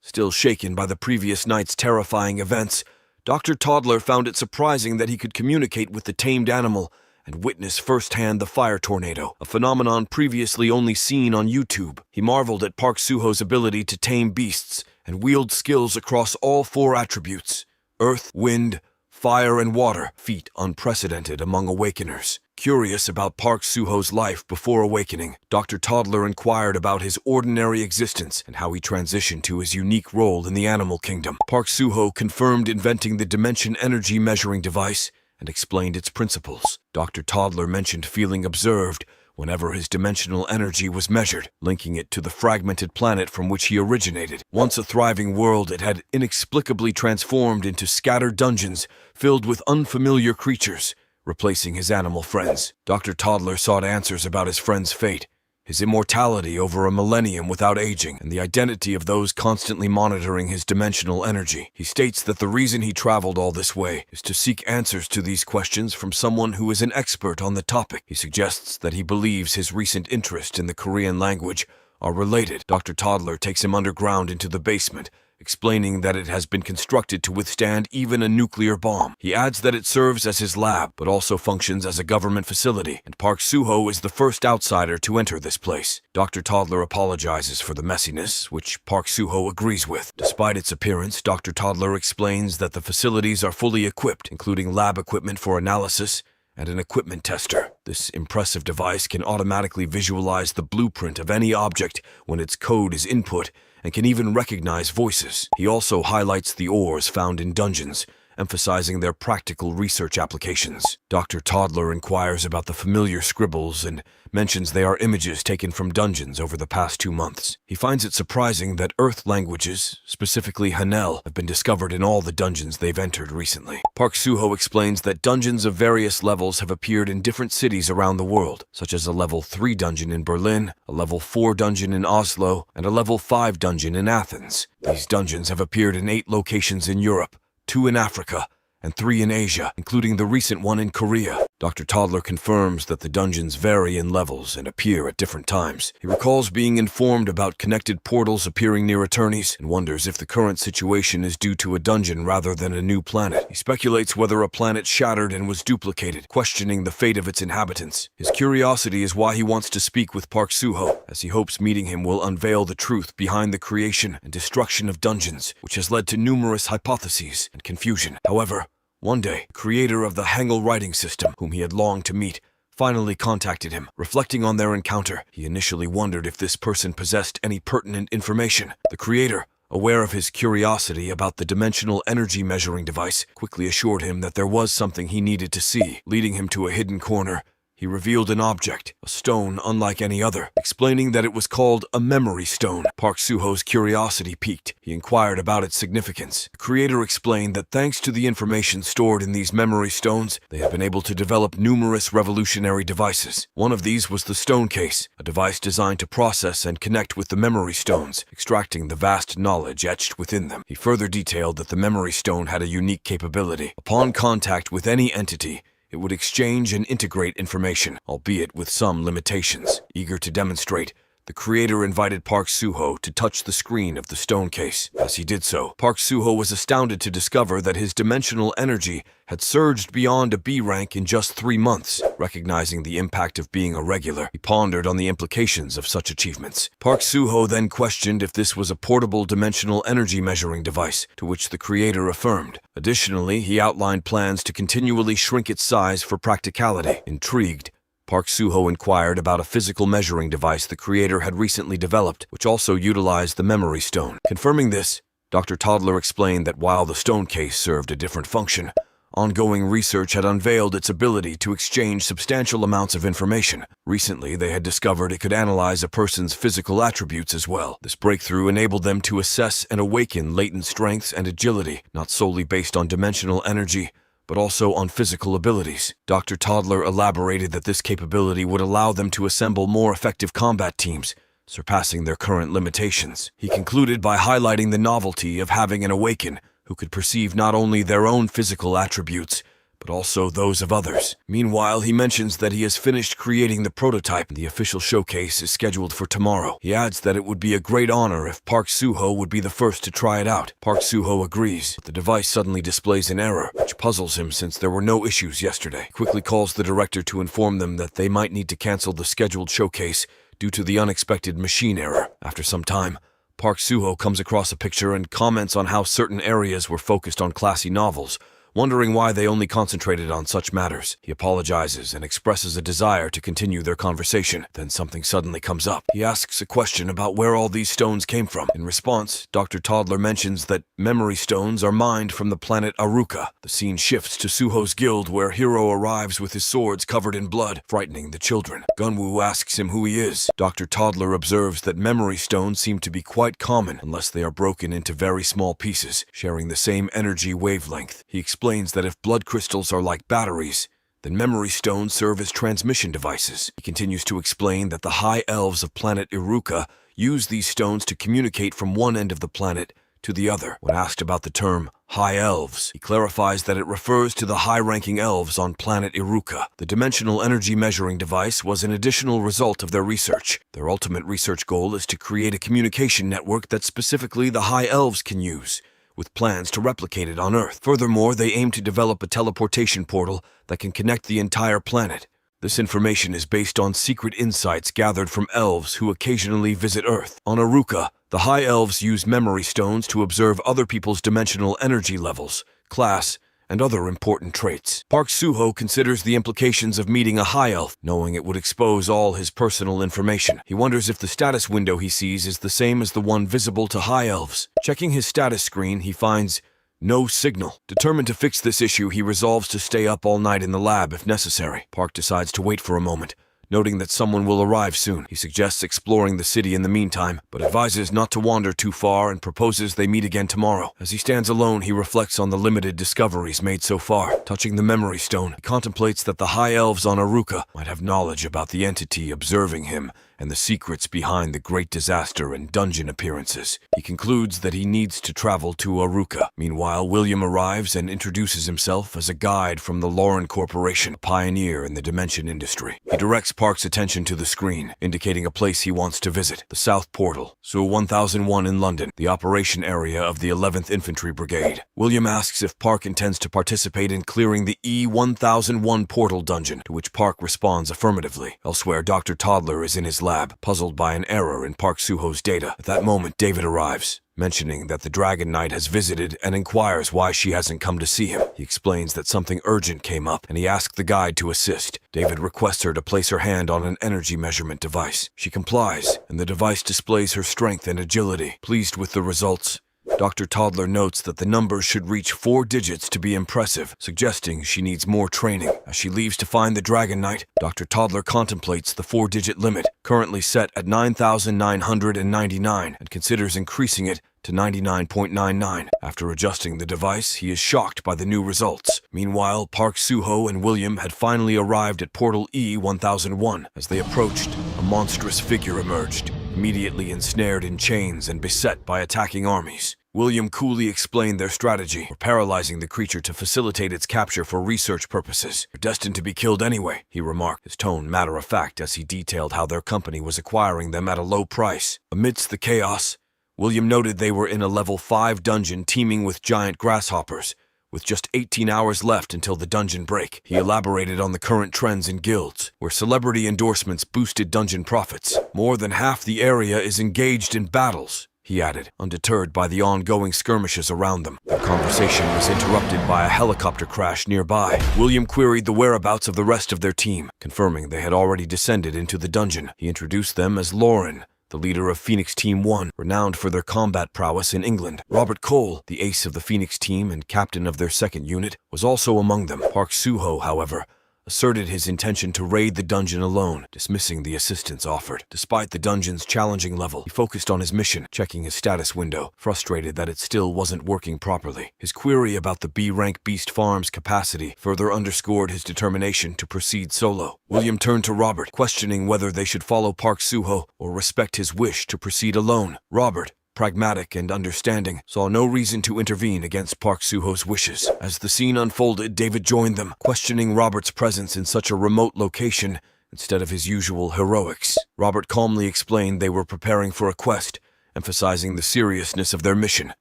Still shaken by the previous night's terrifying events, Dr. Toddler found it surprising that he could communicate with the tamed animal and witness firsthand the fire tornado, a phenomenon previously only seen on YouTube. He marveled at Park Soo-ho's ability to tame beasts and wield skills across all 4 attributes: earth, wind, fire, and water, feat unprecedented among awakeners. Curious about Park Soo-ho's life before awakening, Dr. Toddler inquired about his ordinary existence and how he transitioned to his unique role in the animal kingdom. Park Soo-ho confirmed inventing the dimension energy measuring device and explained its principles. Dr. Toddler mentioned feeling observed whenever his dimensional energy was measured, linking it to the fragmented planet from which he originated. Once a thriving world, it had inexplicably transformed into scattered dungeons filled with unfamiliar creatures, replacing his animal friends. Dr. Toddler sought answers about his friend's fate, his immortality over a millennium without aging, and the identity of those constantly monitoring his dimensional energy. He states that the reason he traveled all this way is to seek answers to these questions from someone who is an expert on the topic. He suggests that he believes his recent interest in the Korean language are related. Dr. Toddler takes him underground into the basement, explaining that it has been constructed to withstand even a nuclear bomb. He adds that it serves as his lab, but also functions as a government facility, and Park Soo-ho is the first outsider to enter this place. Dr. Toddler apologizes for the messiness, which Park Soo-ho agrees with. Despite its appearance, Dr. Toddler explains that the facilities are fully equipped, including lab equipment for analysis and an equipment tester. This impressive device can automatically visualize the blueprint of any object when its code is input, and can even recognize voices. He also highlights the ores found in dungeons, emphasizing their practical research applications. Dr. Toddler inquires about the familiar scribbles and mentions they are images taken from dungeons over the past 2 months. He finds it surprising that Earth languages, specifically Hanel, have been discovered in all the dungeons they've entered recently. Park Soo-ho explains that dungeons of various levels have appeared in different cities around the world, such as a level 3 dungeon in Berlin, a level 4 dungeon in Oslo, and a level 5 dungeon in Athens. These dungeons have appeared in 8 locations in Europe, 2 in Africa, and 3 in Asia, including the recent one in Korea. Dr. Toddler confirms that the dungeons vary in levels and appear at different times. He recalls being informed about connected portals appearing near attorneys and wonders if the current situation is due to a dungeon rather than a new planet. He speculates whether a planet shattered and was duplicated, questioning the fate of its inhabitants. His curiosity is why he wants to speak with Park Soo-ho, as he hopes meeting him will unveil the truth behind the creation and destruction of dungeons, which has led to numerous hypotheses and confusion. However, one day, the creator of the Hangul writing system, whom he had longed to meet, finally contacted him. Reflecting on their encounter, he initially wondered if this person possessed any pertinent information. The creator, aware of his curiosity about the dimensional energy measuring device, quickly assured him that there was something he needed to see. Leading him to a hidden corner, he revealed an object, a stone unlike any other, explaining that it was called a memory stone. Park Soo-ho's curiosity piqued. He inquired about its significance. The creator explained that thanks to the information stored in these memory stones, they have been able to develop numerous revolutionary devices. One of these was the stone case, a device designed to process and connect with the memory stones, extracting the vast knowledge etched within them. He further detailed that the memory stone had a unique capability. Upon contact with any entity, it would exchange and integrate information, albeit with some limitations. Eager to demonstrate, the creator invited Park Soo-ho to touch the screen of the stone case. As he did so, Park Soo-ho was astounded to discover that his dimensional energy had surged beyond a B rank in just 3 months. Recognizing the impact of being a regular, he pondered on the implications of such achievements. Park Soo-ho then questioned if this was a portable dimensional energy measuring device, to which the creator affirmed. Additionally, he outlined plans to continually shrink its size for practicality. Intrigued, Park Soo-ho inquired about a physical measuring device the creator had recently developed, which also utilized the memory stone. Confirming this, Dr. Toddler explained that while the stone case served a different function, Ongoing research had unveiled its ability to exchange substantial amounts of information. Recently, they had discovered it could analyze a person's physical attributes as well. This breakthrough enabled them to assess and awaken latent strengths and agility, not solely based on dimensional energy, but also on physical abilities. Dr. Toddler elaborated that this capability would allow them to assemble more effective combat teams, surpassing their current limitations. He concluded by highlighting the novelty of having an Awaken who could perceive not only their own physical attributes, but also those of others. Meanwhile, he mentions that he has finished creating the prototype, and the official showcase is scheduled for tomorrow. He adds that it would be a great honor if Park Suho would be the first to try it out. Park Suho agrees, but the device suddenly displays an error, which puzzles him since there were no issues yesterday. He quickly calls the director to inform them that they might need to cancel the scheduled showcase due to the unexpected machine error. After some time, Park Suho comes across a picture and comments on how certain areas were focused on classy novels, wondering why they only concentrated on such matters. He apologizes and expresses a desire to continue their conversation. Then something suddenly comes up. He asks a question about where all these stones came from. In response, Dr. Toddler mentions that memory stones are mined from the planet Aruka. The scene shifts to Suho's guild, where Hiro arrives with his swords covered in blood, frightening the children. Gunwoo asks him who he is. Dr. Toddler observes that memory stones seem to be quite common unless they are broken into very small pieces, sharing the same energy wavelength. He explains that if blood crystals are like batteries, then memory stones serve as transmission devices. He continues to explain that the high elves of planet Iruka use these stones to communicate from one end of the planet to the other. When asked about the term high elves, he clarifies that it refers to the high-ranking elves on planet Iruka. The dimensional energy measuring device was an additional result of their research. Their ultimate research goal is to create a communication network that specifically the high elves can use, with plans to replicate it on Earth. Furthermore, they aim to develop a teleportation portal that can connect the entire planet. This information is based on secret insights gathered from elves who occasionally visit Earth. On Aruka, the High Elves use memory stones to observe other people's dimensional energy levels, class, and other important traits. Park Suho considers the implications of meeting a High Elf, knowing it would expose all his personal information. He wonders if the status window he sees is the same as the one visible to High Elves. Checking his status screen, he finds no signal. Determined to fix this issue, he resolves to stay up all night in the lab if necessary. Park decides to wait for a moment, noting that someone will arrive soon. He suggests exploring the city in the meantime, but advises not to wander too far and proposes they meet again tomorrow. As he stands alone, he reflects on the limited discoveries made so far. Touching the memory stone, he contemplates that the High Elves on Aruka might have knowledge about the entity observing him and the secrets behind the great disaster and dungeon appearances. He concludes that he needs to travel to Aruka. Meanwhile, William arrives and introduces himself as a guide from the Lauren Corporation, a pioneer in the dimension industry. He directs Park's attention to the screen, indicating a place he wants to visit: the South Portal, SU 1001 in London, the operation area of the 11th Infantry Brigade. William asks if Park intends to participate in clearing the E-1001 portal dungeon, to which Park responds affirmatively. Elsewhere, Dr. Toddler is in his lab, puzzled by an error in Park Suho's data. At that moment, David arrives, mentioning that the Dragon Knight has visited and inquires why she hasn't come to see him. He explains that something urgent came up, and he asks the guide to assist. David requests her to place her hand on an energy measurement device. She complies, and the device displays her strength and agility. Pleased with the results, Dr. Toddler notes that the numbers should reach 4 digits to be impressive, suggesting she needs more training. As she leaves to find the Dragon Knight, Dr. Toddler contemplates the 4-digit limit, currently set at 9,999, and considers increasing it to 99.99. After adjusting the device, he is shocked by the new results. Meanwhile, Park Suho and William had finally arrived at Portal E-1001. As they approached, a monstrous figure emerged, immediately ensnared in chains and beset by attacking armies. William coolly explained their strategy for paralyzing the creature to facilitate its capture for research purposes. "You're destined to be killed anyway," he remarked, his tone matter-of-fact as he detailed how their company was acquiring them at a low price. Amidst the chaos, William noted they were in a level 5 dungeon teeming with giant grasshoppers, with just 18 hours left until the dungeon break. He elaborated on the current trends in guilds, where celebrity endorsements boosted dungeon profits. "More than half the area is engaged in battles," he added, undeterred by the ongoing skirmishes around them. Their conversation was interrupted by a helicopter crash nearby. William queried the whereabouts of the rest of their team, confirming they had already descended into the dungeon. He introduced them as Lauren, the leader of Phoenix Team 1, renowned for their combat prowess in England. Robert Cole, the ace of the Phoenix team and captain of their second unit, was also among them. Park Suho, however, asserted his intention to raid the dungeon alone, dismissing the assistance offered. Despite the dungeon's challenging level, he focused on his mission, checking his status window, frustrated that it still wasn't working properly. His query about the B-rank Beast Farm's capacity further underscored his determination to proceed solo. William turned to Robert, questioning whether they should follow Park Suho or respect his wish to proceed alone. Robert, pragmatic and understanding, saw no reason to intervene against Park Suho's wishes. As the scene unfolded, David joined them, questioning Robert's presence in such a remote location instead of his usual heroics. Robert calmly explained they were preparing for a quest, emphasizing the seriousness of their mission.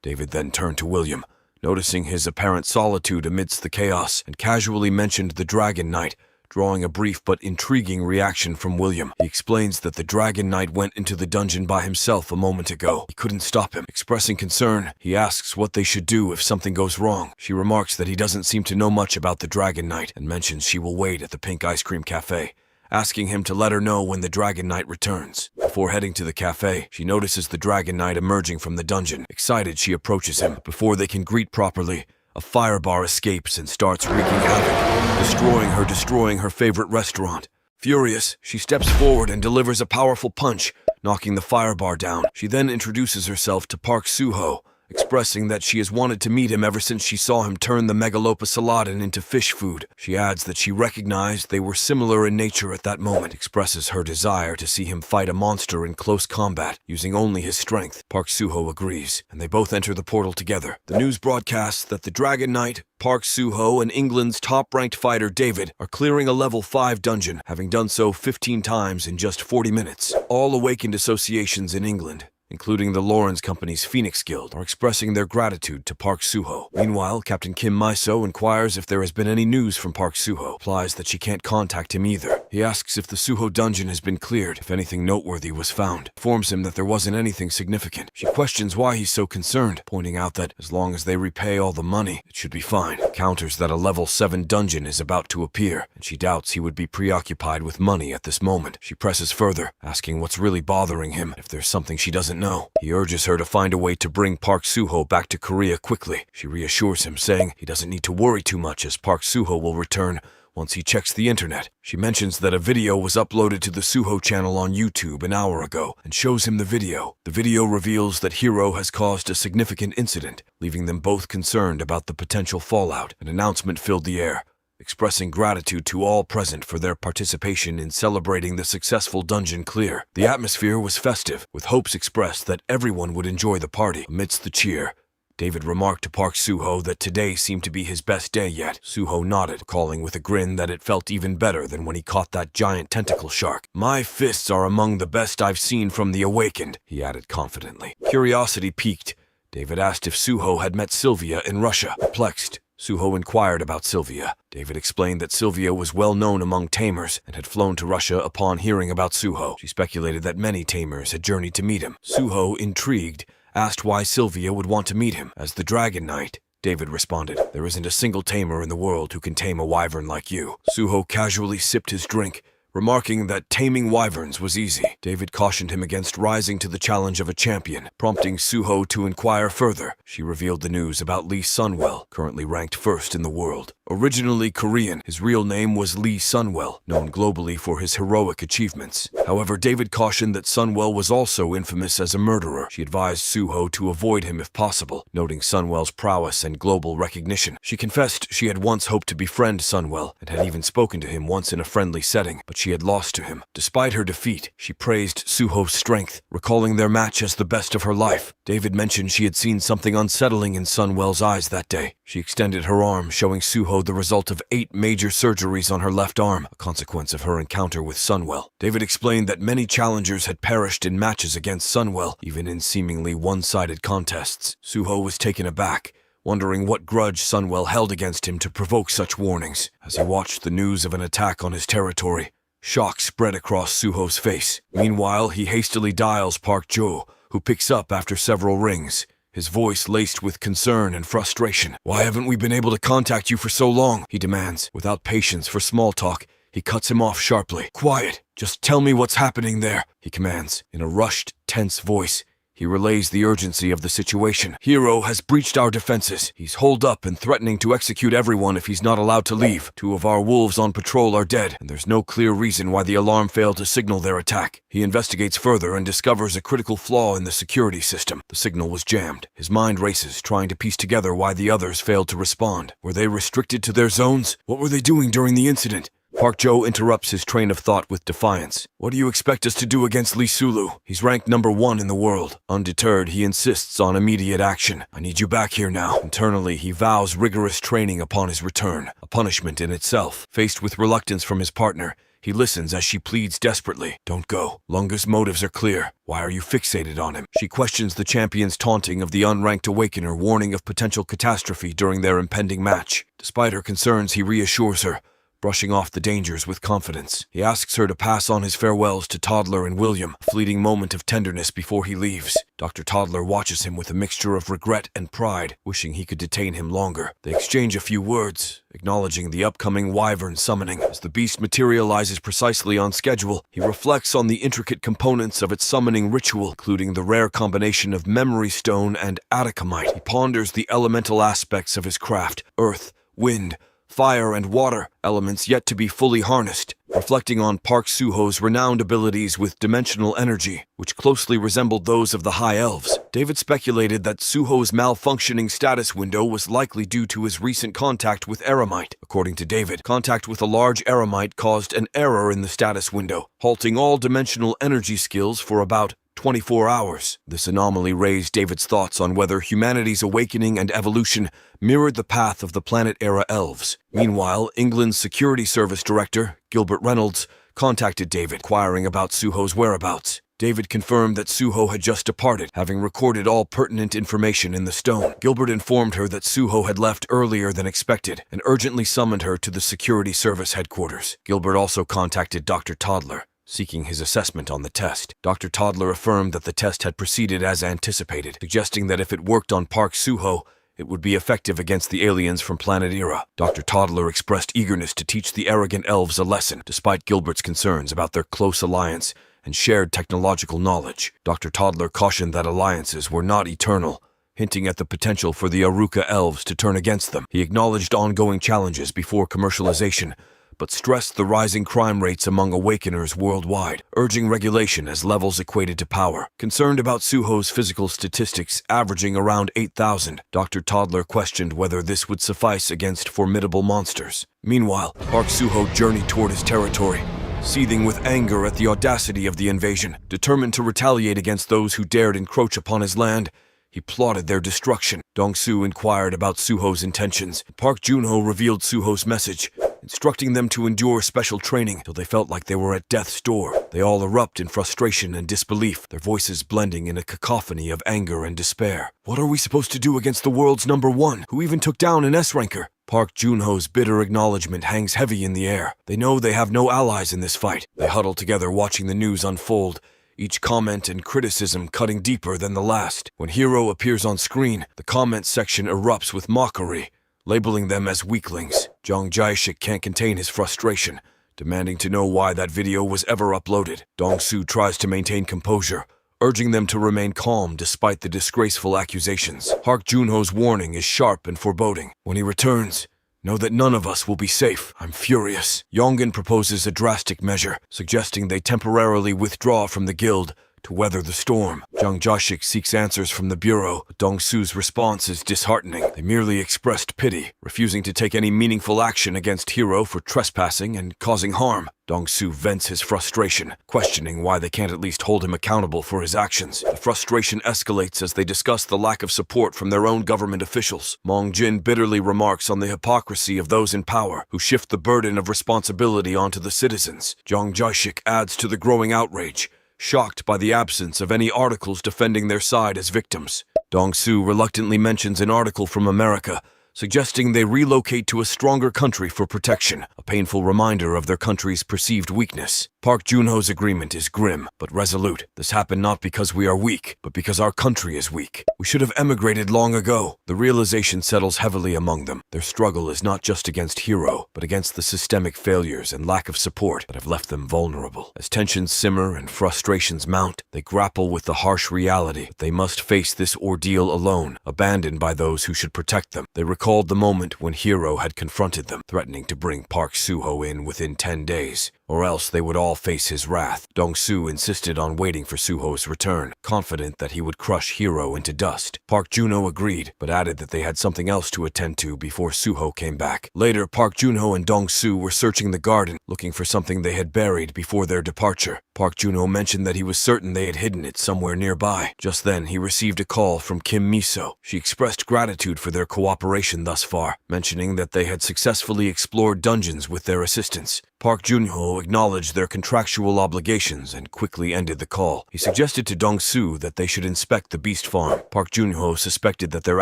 David then turned to William, noticing his apparent solitude amidst the chaos, and casually mentioned the Dragon Knight, drawing a brief but intriguing reaction from William. He explains that the Dragon Knight went into the dungeon by himself a moment ago. He couldn't stop him. Expressing concern, he asks what they should do if something goes wrong. She remarks that he doesn't seem to know much about the Dragon Knight and mentions she will wait at the Pink Ice Cream Cafe, asking him to let her know when the Dragon Knight returns. Before heading to the cafe, she notices the Dragon Knight emerging from the dungeon. Excited, she approaches him. Before they can greet properly, a firebar escapes and starts wreaking havoc, destroying her favorite restaurant. Furious, she steps forward and delivers a powerful punch, knocking the firebar down. She then introduces herself to Park Suho, expressing that she has wanted to meet him ever since she saw him turn the Megaloposaladin into fish food. She adds that she recognized they were similar in nature at that moment, expresses her desire to see him fight a monster in close combat, using only his strength. Park Suho agrees, and they both enter the portal together. The news broadcasts that the Dragon Knight, Park Suho, and England's top-ranked fighter David are clearing a level 5 dungeon, having done so 15 times in just 40 minutes. All awakened associations in England, including the Lawrence Company's Phoenix Guild, are expressing their gratitude to Park Suho. Meanwhile, Captain Kim Miso inquires if there has been any news from Park Suho, implies that she can't contact him either. He asks if the Suho dungeon has been cleared, if anything noteworthy was found, informs him that there wasn't anything significant. She questions why he's so concerned, pointing out that as long as they repay all the money, it should be fine. Counters that a level 7 dungeon is about to appear, and she doubts he would be preoccupied with money at this moment. She presses further, asking what's really bothering him, if there's something she doesn't know. He urges her to find a way to bring Park Suho back to Korea quickly. She reassures him, saying he doesn't need to worry too much as Park Suho will return once he checks the internet. She mentions that a video was uploaded to the Suho channel on YouTube an hour ago and shows him the video. The video reveals that Hiro has caused a significant incident, leaving them both concerned about the potential fallout. An announcement filled the air, expressing gratitude to all present for their participation in celebrating the successful dungeon clear. The atmosphere was festive, with hopes expressed that everyone would enjoy the party. Amidst the cheer, David remarked to Park Suho that today seemed to be his best day yet. Suho nodded, recalling with a grin that it felt even better than when he caught that giant tentacle shark. "My fists are among the best I've seen from the Awakened," he added confidently. Curiosity piqued. David asked if Suho had met Sylvia in Russia. Perplexed, Suho inquired about Sylvia. David explained that Sylvia was well known among tamers and had flown to Russia upon hearing about Suho. She speculated that many tamers had journeyed to meet him. Suho, intrigued, asked why Sylvia would want to meet him. As the Dragon Knight, David responded, "There isn't a single tamer in the world who can tame a wyvern like you." Suho casually sipped his drink, remarking that taming wyverns was easy. David cautioned him against rising to the challenge of a champion, prompting Suho to inquire further. She revealed the news about Lee Sunwell, currently ranked first in the world. Originally Korean, his real name was Lee Sunwell, known globally for his heroic achievements. However, David cautioned that Sunwell was also infamous as a murderer. She advised Suho to avoid him if possible, noting Sunwell's prowess and global recognition. She confessed she had once hoped to befriend Sunwell and had even spoken to him once in a friendly setting, but she had lost to him. Despite her defeat, she praised Suho's strength, recalling their match as the best of her life. David mentioned she had seen something unsettling in Sunwell's eyes that day. She extended her arm, showing Suho the result of 8 major surgeries on her left arm, a consequence of her encounter with Sunwell. David explained that many challengers had perished in matches against Sunwell, even in seemingly one-sided contests. Suho was taken aback, wondering what grudge Sunwell held against him to provoke such warnings. As he watched the news of an attack on his territory, shock spread across Suho's face. Meanwhile, he hastily dials Park Jo, who picks up after several rings, his voice laced with concern and frustration. "Why haven't we been able to contact you for so long?" he demands. Without patience for small talk, He cuts him off sharply. "Quiet! Just tell me what's happening there," he commands. In a rushed, tense voice, he relays the urgency of the situation. "Hero has breached our defenses. He's holed up and threatening to execute everyone if he's not allowed to leave. 2 of our wolves on patrol are dead, and there's no clear reason why the alarm failed to signal their attack." He investigates further and discovers a critical flaw in the security system. The signal was jammed. His mind races, trying to piece together why the others failed to respond. Were they restricted to their zones? What were they doing during the incident? Park Jo interrupts his train of thought with defiance. "What do you expect us to do against Lee Sulu? He's ranked #1 in the world." Undeterred, he insists on immediate action. "I need you back here now." Internally, he vows rigorous training upon his return, a punishment in itself. Faced with reluctance from his partner, he listens as she pleads desperately. "Don't go. Lunga's motives are clear. Why are you fixated on him?" She questions the champion's taunting of the unranked awakener, warning of potential catastrophe during their impending match. Despite her concerns, he reassures her, brushing off the dangers with confidence. He asks her to pass on his farewells to Toddler and William, a fleeting moment of tenderness before he leaves. Dr. Toddler watches him with a mixture of regret and pride, wishing he could detain him longer. They exchange a few words, acknowledging the upcoming wyvern summoning. As the beast materializes precisely on schedule, he reflects on the intricate components of its summoning ritual, including the rare combination of memory stone and atacamite. He ponders the elemental aspects of his craft: earth, wind, fire, and water, elements yet to be fully harnessed. Reflecting on Park Suho's renowned abilities with dimensional energy, which closely resembled those of the High Elves, David speculated that Suho's malfunctioning status window was likely due to his recent contact with Eremite. According to David, contact with a large Eremite caused an error in the status window, halting all dimensional energy skills for about 24 hours. This anomaly raised David's thoughts on whether humanity's awakening and evolution mirrored the path of the planet-era elves. Meanwhile, England's Security Service Director, Gilbert Reynolds, contacted David, inquiring about Suho's whereabouts. David confirmed that Suho had just departed, having recorded all pertinent information in the stone. Gilbert informed her that Suho had left earlier than expected and urgently summoned her to the Security Service headquarters. Gilbert also contacted Dr. Toddler, seeking his assessment on the test. Dr. Toddler affirmed that the test had proceeded as anticipated, suggesting that if it worked on Park Suho, it would be effective against the aliens from Planet Era. Dr. Toddler expressed eagerness to teach the arrogant elves a lesson, despite Gilbert's concerns about their close alliance and shared technological knowledge. Dr. Toddler cautioned that alliances were not eternal, hinting at the potential for the Aruka elves to turn against them. He acknowledged ongoing challenges before commercialization, but stressed the rising crime rates among awakeners worldwide, urging regulation as levels equated to power. Concerned about Suho's physical statistics averaging around 8,000, Dr. Toddler questioned whether this would suffice against formidable monsters. Meanwhile, Park Suho journeyed toward his territory, seething with anger at the audacity of the invasion. Determined to retaliate against those who dared encroach upon his land, he plotted their destruction. Dong-su inquired about Suho's intentions. Park Junho revealed Suho's message, instructing them to endure special training till they felt like they were at death's door. They all erupt in frustration and disbelief, their voices blending in a cacophony of anger and despair. "What are we supposed to do against the world's #1, who even took down an S-ranker?" Park Junho's bitter acknowledgement hangs heavy in the air. They know they have no allies in this fight. They huddle together watching the news unfold, each comment and criticism cutting deeper than the last. When Hero appears on screen, the comment section erupts with mockery, labeling them as weaklings. Jang Jae-shik can't contain his frustration, demanding to know why that video was ever uploaded. Dong-su tries to maintain composure, urging them to remain calm despite the disgraceful accusations. Park Junho's warning is sharp and foreboding. "When he returns, know that none of us will be safe. I'm furious." Yongin proposes a drastic measure, suggesting they temporarily withdraw from the guild to weather the storm. Jang Jae-shik seeks answers from the bureau, but Dong-su's response is disheartening. They merely expressed pity, refusing to take any meaningful action against Hero for trespassing and causing harm. Dong-su vents his frustration, questioning why they can't at least hold him accountable for his actions. The frustration escalates as they discuss the lack of support from their own government officials. Mong Jin bitterly remarks on the hypocrisy of those in power, who shift the burden of responsibility onto the citizens. Jang Jae-shik adds to the growing outrage, shocked by the absence of any articles defending their side as victims. Dong-su reluctantly mentions an article from America, suggesting they relocate to a stronger country for protection, a painful reminder of their country's perceived weakness. Park Junho's agreement is grim, but resolute. This happened not because we are weak, but because our country is weak. We should have emigrated long ago. The realization settles heavily among them. Their struggle is not just against Hero, but against the systemic failures and lack of support that have left them vulnerable. As tensions simmer and frustrations mount, they grapple with the harsh reality that they must face this ordeal alone, abandoned by those who should protect them. They recalled the moment when Hero had confronted them, threatening to bring Park Suho in within 10 days, or else they would all face his wrath. Dong-soo insisted on waiting for Suho's return, confident that he would crush Hero into dust. Park Junho agreed, but added that they had something else to attend to before Suho came back. Later, Park Junho and Dong-soo were searching the garden, looking for something they had buried before their departure. Park Junho mentioned that he was certain they had hidden it somewhere nearby. Just then, he received a call from Kim Miso. She expressed gratitude for their cooperation thus far, mentioning that they had successfully explored dungeons with their assistance. Park Junho acknowledged their contractual obligations and quickly ended the call. He suggested to Dong-soo that they should inspect the beast farm. Park Junho suspected that their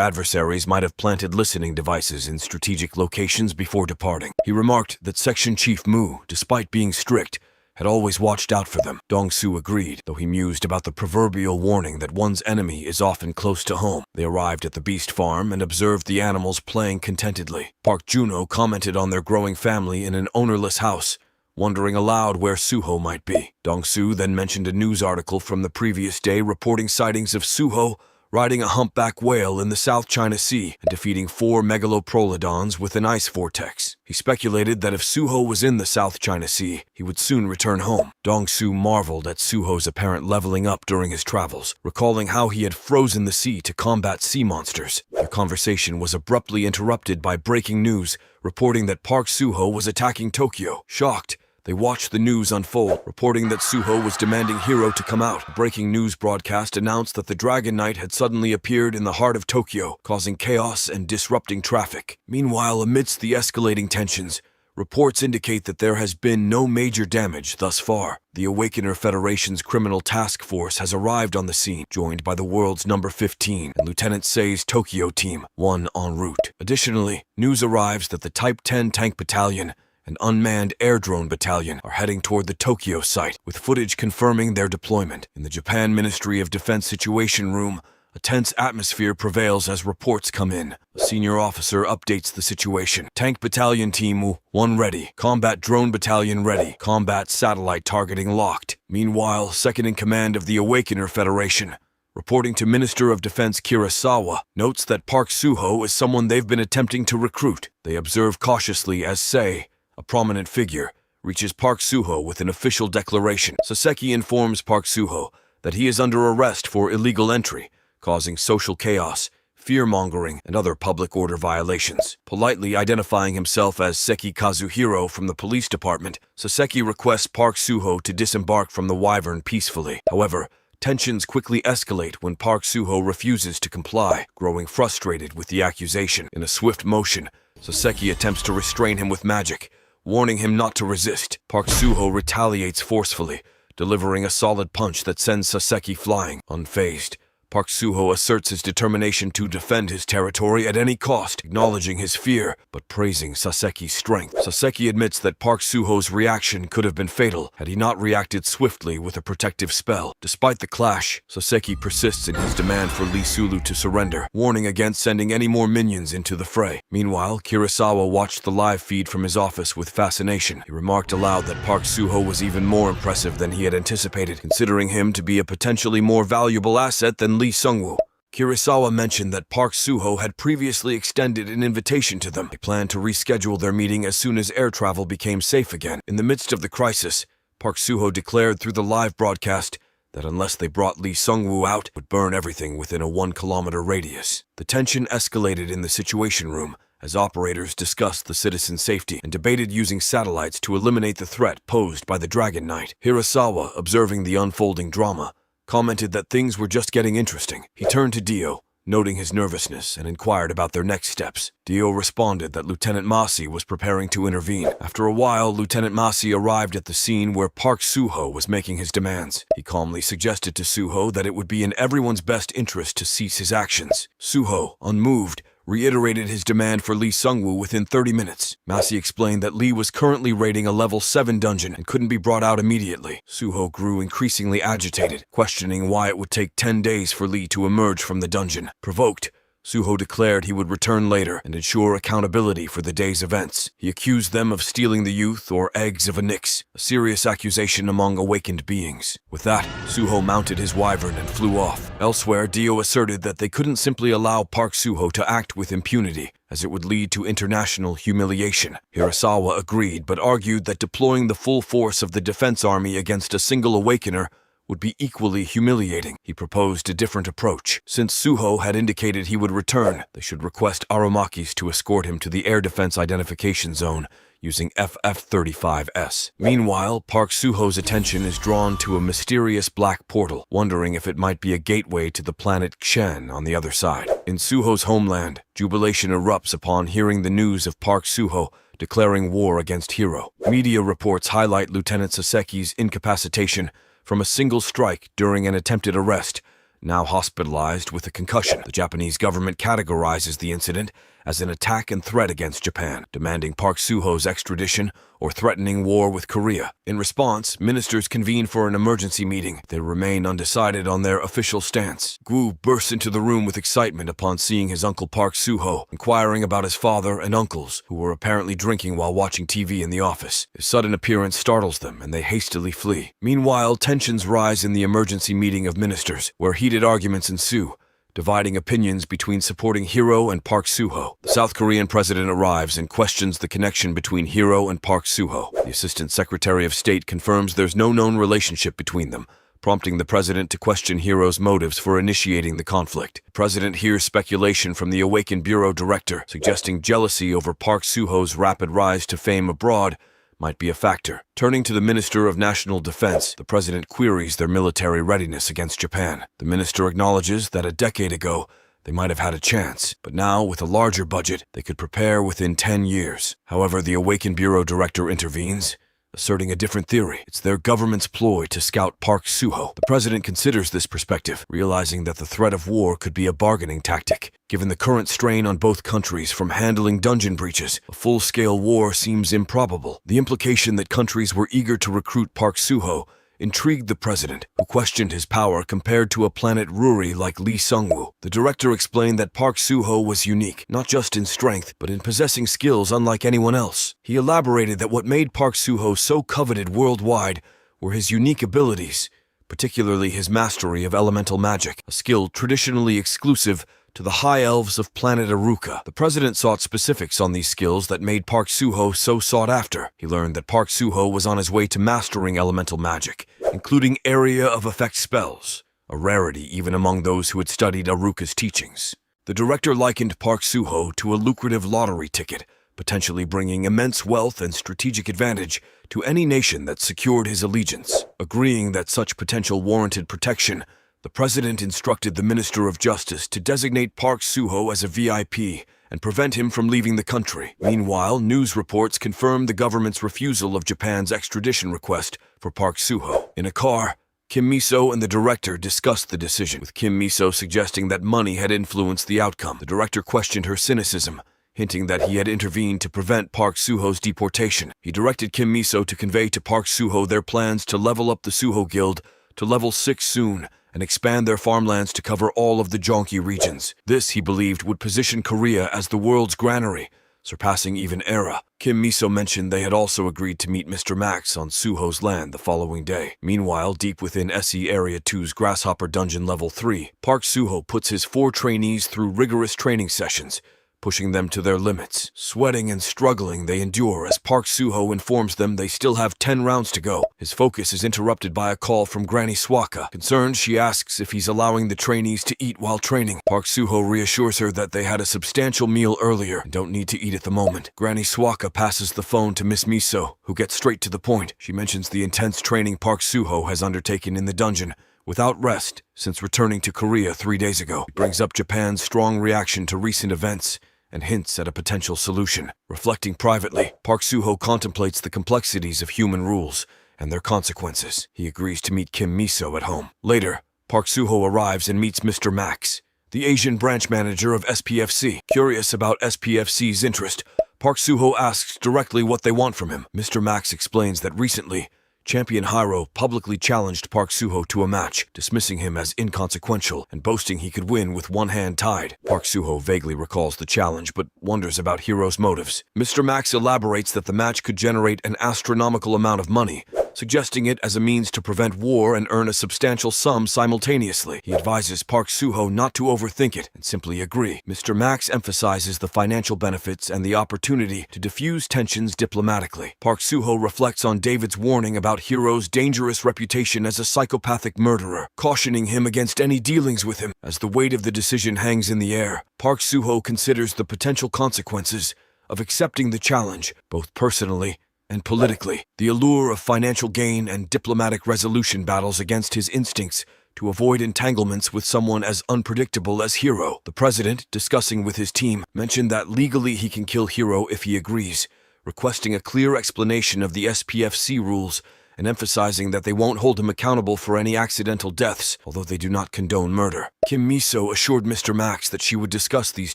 adversaries might have planted listening devices in strategic locations before departing. He remarked that Section Chief Mu, despite being strict, had always watched out for them. Dong-soo agreed, though he mused about the proverbial warning that one's enemy is often close to home. They arrived at the beast farm and observed the animals playing contentedly. Park Junho commented on their growing family in an ownerless house, wondering aloud where Suho might be. Dong-soo then mentioned a news article from the previous day reporting sightings of Suho riding a humpback whale in the South China Sea and defeating 4 megaloprolodons with an ice vortex. He speculated that if Suho was in the South China Sea, he would soon return home. Dong-soo marveled at Suho's apparent leveling up during his travels, recalling how he had frozen the sea to combat sea monsters. Their conversation was abruptly interrupted by breaking news reporting that Park Suho was attacking Tokyo. Shocked, they watched the news unfold, reporting that Suho was demanding Hero to come out. A breaking news broadcast announced that the Dragon Knight had suddenly appeared in the heart of Tokyo, causing chaos and disrupting traffic. Meanwhile, amidst the escalating tensions, reports indicate that there has been no major damage thus far. The Awakener Federation's criminal task force has arrived on the scene, joined by the world's number 15 and Lieutenant Sei's Tokyo team, one en route. Additionally, news arrives that the Type 10 Tank Battalion and Unmanned Air Drone Battalion are heading toward the Tokyo site, with footage confirming their deployment. In the Japan Ministry of Defense Situation Room, a tense atmosphere prevails as reports come in. A senior officer updates the situation. Tank Battalion Team 1 ready. Combat Drone Battalion ready. Combat Satellite Targeting locked. Meanwhile, second in command of the Awakener Federation, reporting to Minister of Defense Kurosawa, notes that Park Suho is someone they've been attempting to recruit. They observe cautiously as Sei, a prominent figure, reaches Park Suho with an official declaration. Saseki informs Park Suho that he is under arrest for illegal entry, causing social chaos, fear-mongering, and other public order violations. Politely identifying himself as Seki Kazuhiro from the police department, Saseki requests Park Suho to disembark from the Wyvern peacefully. However, tensions quickly escalate when Park Suho refuses to comply, growing frustrated with the accusation. In a swift motion, Saseki attempts to restrain him with magic, warning him not to resist. Park Suho retaliates forcefully, delivering a solid punch that sends Saseki flying. Unfazed, Park Suho asserts his determination to defend his territory at any cost, acknowledging his fear, but praising Saseki's strength. Saseki admits that Park Suho's reaction could have been fatal had he not reacted swiftly with a protective spell. Despite the clash, Saseki persists in his demand for Lee Sulu to surrender, warning against sending any more minions into the fray. Meanwhile, Kurosawa watched the live feed from his office with fascination. He remarked aloud that Park Suho was even more impressive than he had anticipated, considering him to be a potentially more valuable asset than Lee Sungwoo. Kurosawa mentioned that Park Suho had previously extended an invitation to them. They planned to reschedule their meeting as soon as air travel became safe again. In the midst of the crisis, Park Suho declared through the live broadcast that unless they brought Lee Sungwoo out, would burn everything within a 1-kilometer radius. The tension escalated in the Situation Room as operators discussed the citizens' safety and debated using satellites to eliminate the threat posed by the Dragon Knight. Hirosawa, observing the unfolding drama, commented that things were just getting interesting. He turned to Dio, noting his nervousness, and inquired about their next steps. Dio responded that Lieutenant Masi was preparing to intervene. After a while, Lieutenant Masi arrived at the scene where Park Suho was making his demands. He calmly suggested to Suho that it would be in everyone's best interest to cease his actions. Suho, unmoved, reiterated his demand for Lee Sungwoo within 30 minutes. Massey explained that Lee was currently raiding a level 7 dungeon and couldn't be brought out immediately. Suho grew increasingly agitated, questioning why it would take 10 days for Lee to emerge from the dungeon. Provoked, Suho declared he would return later and ensure accountability for the day's events. He accused them of stealing the youth or eggs of a Nyx, a serious accusation among awakened beings. With that, Suho mounted his wyvern and flew off. Elsewhere, Dio asserted that they couldn't simply allow Park Suho to act with impunity, as it would lead to international humiliation. Hirasawa agreed, but argued that deploying the full force of the defense army against a single awakener would be equally humiliating. He proposed a different approach. Since Suho had indicated he would return, they should request Arumakis to escort him to the air defense identification zone using FF-35S. Meanwhile, Park Suho's attention is drawn to a mysterious black portal, wondering if it might be a gateway to the planet Kshen on the other side. In Suho's homeland, jubilation erupts upon hearing the news of Park Suho declaring war against Hiro. Media reports highlight Lieutenant Saseki's incapacitation from a single strike during an attempted arrest, now hospitalized with a concussion. The Japanese government categorizes the incident as an attack and threat against Japan, demanding Park Suho's extradition or threatening war with Korea. In response, ministers convene for an emergency meeting. They remain undecided on their official stance. Gu bursts into the room with excitement upon seeing his uncle Park Suho, inquiring about his father and uncles, who were apparently drinking while watching TV in the office. His sudden appearance startles them, and they hastily flee. Meanwhile, tensions rise in the emergency meeting of ministers, where heated arguments ensue, dividing opinions between supporting Hiro and Park Suho. The South Korean president arrives and questions the connection between Hiro and Park Suho. The Assistant Secretary of State confirms there's no known relationship between them, prompting the president to question Hiro's motives for initiating the conflict. The president hears speculation from the Awakened Bureau director, suggesting jealousy over Park Suho's rapid rise to fame abroad might be a factor. Turning to the Minister of National Defense, the president queries their military readiness against Japan. The minister acknowledges that a decade ago, they might have had a chance, but now, with a larger budget, they could prepare within 10 years. However, the Awakened Bureau director intervenes, asserting a different theory. It's their government's ploy to scout Park Suho. The president considers this perspective, realizing that the threat of war could be a bargaining tactic. Given the current strain on both countries from handling dungeon breaches, a full-scale war seems improbable. The implication that countries were eager to recruit Park Suho intrigued the president, who questioned his power compared to a planet Ruri like Lee Sungwoo. The director explained that Park Suho was unique, not just in strength, but in possessing skills unlike anyone else. He elaborated that what made Park Suho so coveted worldwide were his unique abilities, particularly his mastery of elemental magic, a skill traditionally exclusive to the high elves of planet Aruka. The president sought specifics on these skills that made Park Suho so sought after. He learned that Park Suho was on his way to mastering elemental magic, including area of effect spells, a rarity even among those who had studied Aruka's teachings. The director likened Park Suho to a lucrative lottery ticket, potentially bringing immense wealth and strategic advantage to any nation that secured his allegiance. Agreeing that such potential warranted protection, the president instructed the Minister of Justice to designate Park Suho as a VIP and prevent him from leaving the country. Meanwhile, news reports confirmed the government's refusal of Japan's extradition request for Park Suho. In a car, Kim Miso and the director discussed the decision, with Kim Miso suggesting that money had influenced the outcome. The director questioned her cynicism, hinting that he had intervened to prevent Park Suho's deportation. He directed Kim Miso to convey to Park Suho their plans to level up the Suho Guild to level 6 soon, and expand their farmlands to cover all of the Jonki regions. This, he believed, would position Korea as the world's granary, surpassing even Era. Kim Miso mentioned they had also agreed to meet Mr. Max on Suho's land the following day. Meanwhile, deep within SE Area 2's Grasshopper Dungeon Level 3, Park Suho puts his 4 trainees through rigorous training sessions, pushing them to their limits. Sweating and struggling, they endure as Park Suho informs them they still have 10 rounds to go. His focus is interrupted by a call from Granny Swaka. Concerned, she asks if he's allowing the trainees to eat while training. Park Suho reassures her that they had a substantial meal earlier and don't need to eat at the moment. Granny Swaka passes the phone to Miss Miso, who gets straight to the point. She mentions the intense training Park Suho has undertaken in the dungeon, without rest, since returning to Korea 3 days ago. He brings up Japan's strong reaction to recent events and hints at a potential solution. Reflecting privately, Park Suho contemplates the complexities of human rules and their consequences. He agrees to meet Kim Miso at home. Later, Park Suho arrives and meets Mr. Max, the Asian branch manager of SPFC. Curious about SPFC's interest, Park Soo-ho asks directly what they want from him. Mr. Max explains that recently, Champion Hyro publicly challenged Park Soo-ho to a match, dismissing him as inconsequential and boasting he could win with one hand tied. Park Soo-ho vaguely recalls the challenge but wonders about Hiro's motives. Mr. Max elaborates that the match could generate an astronomical amount of money, suggesting it as a means to prevent war and earn a substantial sum simultaneously. He advises Park Soo-ho not to overthink it and simply agree. Mr. Max emphasizes the financial benefits and the opportunity to diffuse tensions diplomatically. Park Soo-ho reflects on David's warning about Hiro's dangerous reputation as a psychopathic murderer, cautioning him against any dealings with him. As the weight of the decision hangs in the air, Park Soo-ho considers the potential consequences of accepting the challenge, both personally and politically. The allure of financial gain and diplomatic resolution battles against his instincts to avoid entanglements with someone as unpredictable as Hiro. The president, discussing with his team, mentioned that legally he can kill Hiro if he agrees, requesting a clear explanation of the SPFC rules and emphasizing that they won't hold him accountable for any accidental deaths, although they do not condone murder. Kim Miso assured Mr. Max that she would discuss these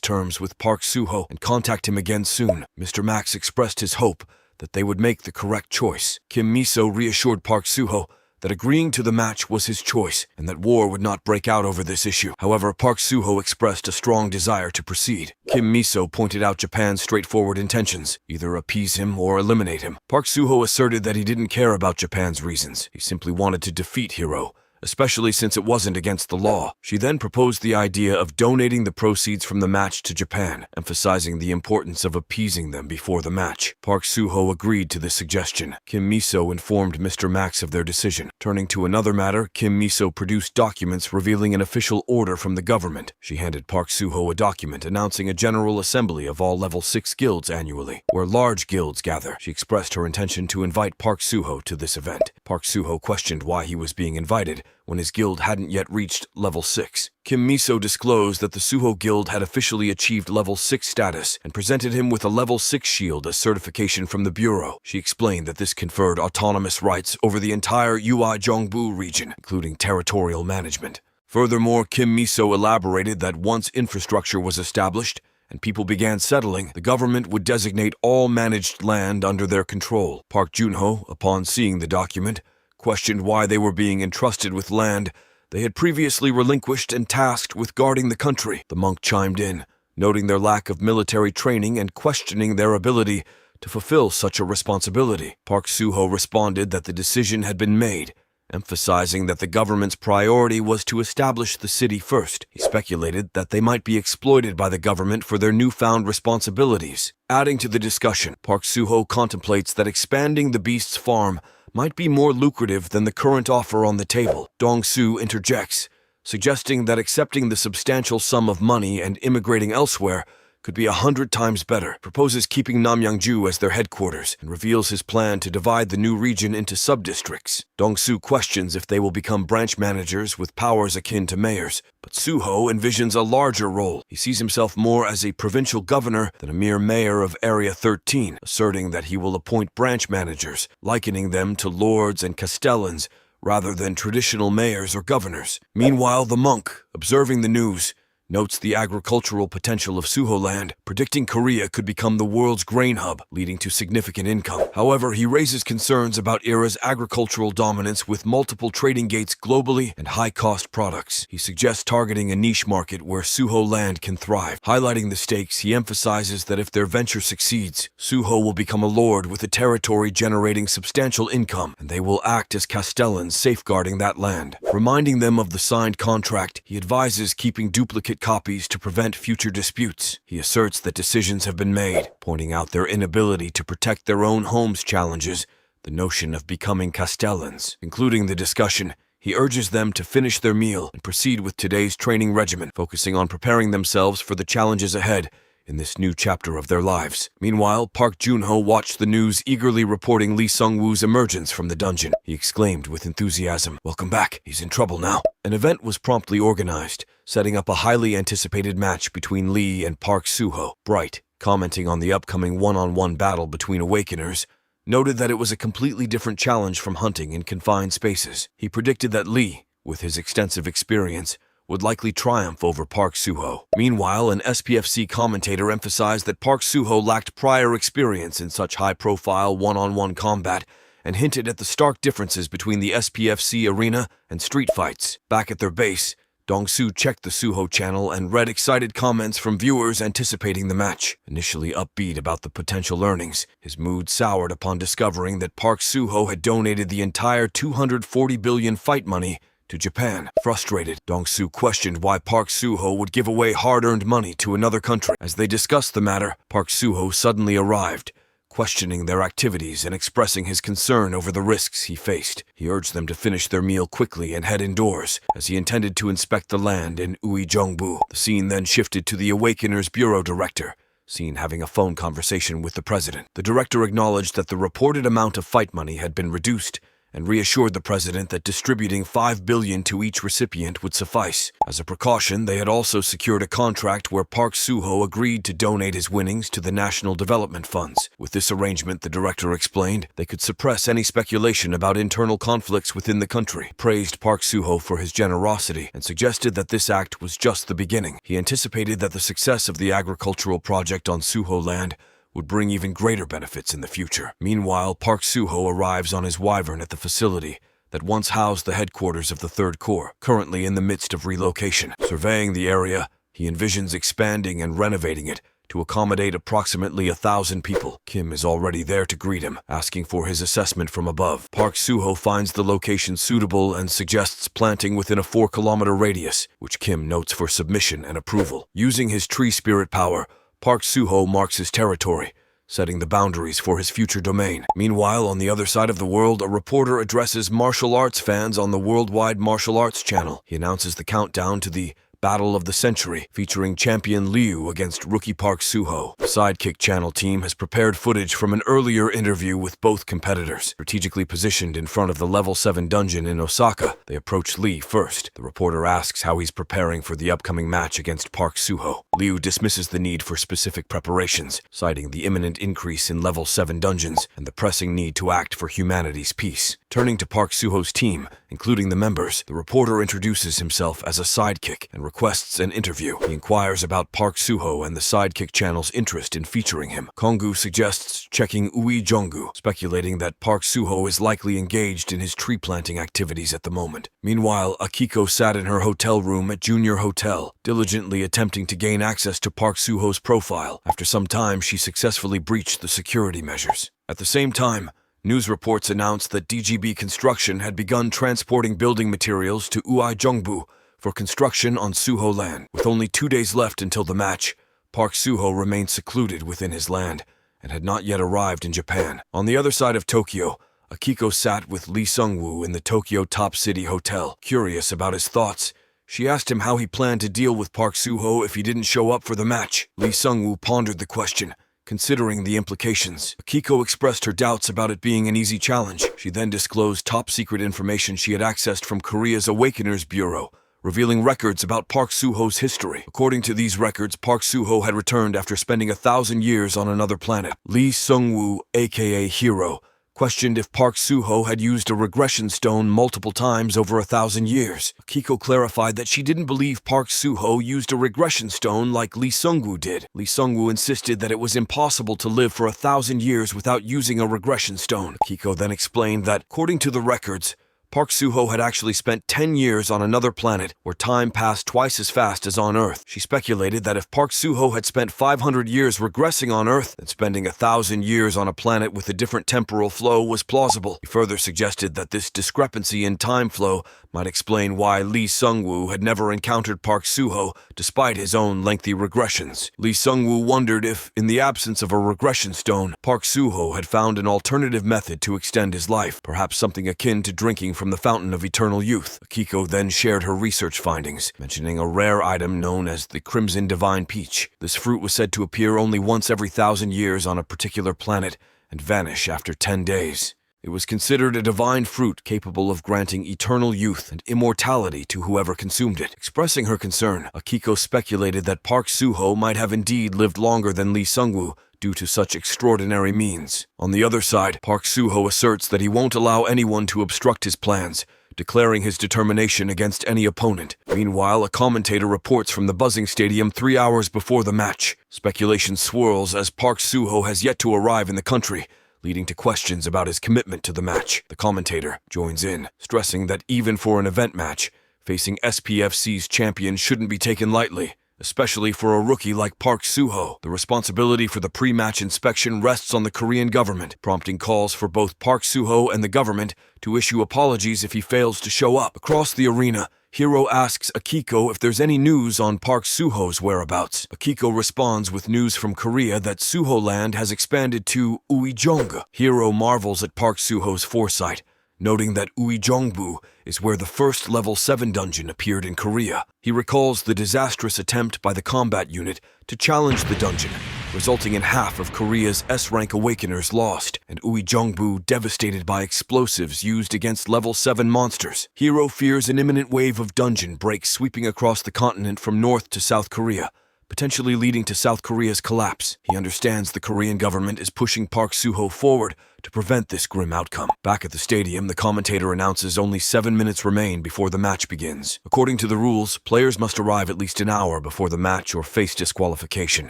terms with Park Soo-ho and contact him again soon. Mr. Max expressed his hope that they would make the correct choice. Kim Miso reassured Park Soo-ho that agreeing to the match was his choice and that war would not break out over this issue. However, Park Soo-ho expressed a strong desire to proceed. Kim Miso pointed out Japan's straightforward intentions, either appease him or eliminate him. Park Soo-ho asserted that he didn't care about Japan's reasons. He simply wanted to defeat Hiro, especially since it wasn't against the law. She then proposed the idea of donating the proceeds from the match to Japan, emphasizing the importance of appeasing them before the match. Park Soo-ho agreed to this suggestion. Kim Miso informed Mr. Max of their decision. Turning to another matter, Kim Miso produced documents revealing an official order from the government. She handed Park Soo-ho a document announcing a general assembly of all level 6 guilds annually, where large guilds gather. She expressed her intention to invite Park Soo-ho to this event. Park Soo-ho questioned why he was being invited when his guild hadn't yet reached level 6. Kim Miso disclosed that the Suho Guild had officially achieved level 6 status and presented him with a level 6 shield as certification from the Bureau. She explained that this conferred autonomous rights over the entire Uijeongbu region, including territorial management. Furthermore, Kim Miso elaborated that once infrastructure was established and people began settling, the government would designate all managed land under their control. Park Junho, upon seeing the document, questioned why they were being entrusted with land they had previously relinquished and tasked with guarding the country. The monk chimed in, noting their lack of military training and questioning their ability to fulfill such a responsibility. Park Soo-ho responded that the decision had been made, emphasizing that the government's priority was to establish the city first. He speculated that they might be exploited by the government for their newfound responsibilities. Adding to the discussion, Park Soo-ho contemplates that expanding the beast's farm might be more lucrative than the current offer on the table. Dong-soo interjects, suggesting that accepting the substantial sum of money and immigrating elsewhere could be 100 times better, proposes keeping Namyangju as their headquarters, and reveals his plan to divide the new region into sub-districts. Dong-soo questions if they will become branch managers with powers akin to mayors, but Soo-ho envisions a larger role. He sees himself more as a provincial governor than a mere mayor of Area 13, asserting that he will appoint branch managers, likening them to lords and castellans rather than traditional mayors or governors. Meanwhile, the monk, observing the news, notes the agricultural potential of Suho land, predicting Korea could become the world's grain hub, leading to significant income. However, he raises concerns about Era's agricultural dominance with multiple trading gates globally and high-cost products. He suggests targeting a niche market where Suho land can thrive. Highlighting the stakes, he emphasizes that if their venture succeeds, Suho will become a lord with a territory generating substantial income, and they will act as castellans safeguarding that land. Reminding them of the signed contract, he advises keeping duplicate copies to prevent future disputes. He asserts that decisions have been made, pointing out their inability to protect their own homes challenges the notion of becoming castellans. Concluding the discussion, he urges them to finish their meal and proceed with today's training regimen, focusing on preparing themselves for the challenges ahead in this new chapter of their lives. Meanwhile, Park Junho watched the news, eagerly reporting Lee Sung-woo's emergence from the dungeon. He exclaimed with enthusiasm, "Welcome back. He's in trouble now." An event was promptly organized, setting up a highly anticipated match between Lee and Park Soo-ho. Bright, commenting on the upcoming one-on-one battle between Awakeners, noted that it was a completely different challenge from hunting in confined spaces. He predicted that Lee, with his extensive experience, would likely triumph over Park Suho. Meanwhile, an SPFC commentator emphasized that Park Suho lacked prior experience in such high-profile one-on-one combat and hinted at the stark differences between the SPFC arena and street fights. Back at their base, Dong-soo checked the Suho channel and read excited comments from viewers anticipating the match. Initially upbeat about the potential earnings, his mood soured upon discovering that Park Suho had donated the entire 240 billion fight money to Japan. Frustrated, Dong-soo questioned why Park Suho would give away hard-earned money to another country. As they discussed the matter, Park Suho suddenly arrived, questioning their activities and expressing his concern over the risks he faced. He urged them to finish their meal quickly and head indoors, as he intended to inspect the land in Uijeongbu. The scene then shifted to the Awakeners Bureau Director, seen having a phone conversation with the president. The director acknowledged that the reported amount of fight money had been reduced and reassured the president that distributing 5 billion to each recipient would suffice. As a precaution, they had also secured a contract where Park Suho agreed to donate his winnings to the National Development Funds. With this arrangement, the director explained, they could suppress any speculation about internal conflicts within the country. He praised Park Suho for his generosity and suggested that this act was just the beginning. He anticipated that the success of the agricultural project on Suho land would bring even greater benefits in the future. Meanwhile, Park Suho arrives on his wyvern at the facility that once housed the headquarters of the Third Corps, currently in the midst of relocation. Surveying the area, he envisions expanding and renovating it to accommodate approximately 1,000 people. Kim is already there to greet him, asking for his assessment from above. Park Suho finds the location suitable and suggests planting within a 4-kilometer radius, which Kim notes for submission and approval. Using his tree spirit power, Park Suho marks his territory, setting the boundaries for his future domain. Meanwhile, on the other side of the world, a reporter addresses martial arts fans on the Worldwide Martial Arts channel. He announces the countdown to the Battle of the Century, featuring champion Liu against rookie Park Suho. The Sidekick channel team has prepared footage from an earlier interview with both competitors. Strategically positioned in front of the Level 7 dungeon in Osaka, they approach Lee first. The reporter asks how he's preparing for the upcoming match against Park Suho. Liu dismisses the need for specific preparations, citing the imminent increase in Level 7 dungeons and the pressing need to act for humanity's peace. Turning to Park Suho's team, including the members, the reporter introduces himself as a sidekick and requests an interview. He inquires about Park Suho and the Sidekick channel's interest in featuring him. Kongu suggests checking Uijeongbu, speculating that Park Suho is likely engaged in his tree planting activities at the moment. Meanwhile, Akiko sat in her hotel room at Junior Hotel, diligently attempting to gain access to Park Suho's profile. After some time, she successfully breached the security measures. At the same time, news reports announced that DGB Construction had begun transporting building materials to Uijeongbu for construction on Suho land. With only 2 days left until the match, Park Suho remained secluded within his land and had not yet arrived in Japan. On the other side of Tokyo, Akiko sat with Lee Sung-woo in the Tokyo Top City Hotel. Curious about his thoughts, she asked him how he planned to deal with Park Suho if he didn't show up for the match. Lee Sung-woo pondered the question, considering the implications. Akiko expressed her doubts about it being an easy challenge. She then disclosed top-secret information she had accessed from Korea's Awakeners Bureau, revealing records about Park Suho's history. According to these records, Park Suho had returned after spending 1,000 years on another planet. Lee Sung-woo, aka Hero, questioned if Park Suho had used a regression stone multiple times over 1,000 years. Akiko clarified that she didn't believe Park Suho used a regression stone like Lee Sung-woo did. Lee Sung-woo insisted that it was impossible to live for 1,000 years without using a regression stone. Akiko then explained that, according to the records, Park Suho had actually spent 10 years on another planet where time passed twice as fast as on Earth. She speculated that if Park Suho had spent 500 years regressing on Earth, then spending 1,000 years on a planet with a different temporal flow was plausible. He further suggested that this discrepancy in time flow might explain why Lee Sung-woo had never encountered Park Suho despite his own lengthy regressions. Lee Sung-woo wondered if, in the absence of a regression stone, Park Suho had found an alternative method to extend his life, perhaps something akin to drinking from the fountain of eternal youth. Akiko then shared her research findings, mentioning a rare item known as the Crimson Divine Peach. This fruit was said to appear only once every 1,000 years on a particular planet and vanish after 10 days. It was considered a divine fruit capable of granting eternal youth and immortality to whoever consumed it. Expressing her concern, Akiko speculated that Park Suho might have indeed lived longer than Lee Sung-woo due to such extraordinary means. On the other side, Park Suho asserts that he won't allow anyone to obstruct his plans declaring his determination against any opponent. Meanwhile, a commentator reports from the buzzing stadium 3 hours before the match. Speculation swirls as Park Soo-ho has yet to arrive in the country, leading to questions about his commitment to the match. The commentator joins in, stressing that even for an event match, facing SPFC's champion shouldn't be taken lightly, especially for a rookie like Park Soo-ho. The responsibility for the pre-match inspection rests on the Korean government, prompting calls for both Park Soo-ho and the government to issue apologies if he fails to show up. Across the arena, Hiro asks Akiko if there's any news on Park Soo-ho's whereabouts. Akiko responds with news from Korea that Soo-ho Land has expanded to Uijeong. Hiro marvels at Park Soo-ho's foresight, noting that Uijeongbu is where the first level 7 dungeon appeared in Korea. He recalls the disastrous attempt by the combat unit to challenge the dungeon, resulting in half of Korea's S-rank awakeners lost, and Uijeongbu devastated by explosives used against level 7 monsters. Hiro fears an imminent wave of dungeon breaks sweeping across the continent from North to South Korea, potentially leading to South Korea's collapse. He understands the Korean government is pushing Park Soo-ho forward to prevent this grim outcome. Back at the stadium, the commentator announces only 7 minutes remain before the match begins. According to the rules, players must arrive at least an hour before the match or face disqualification.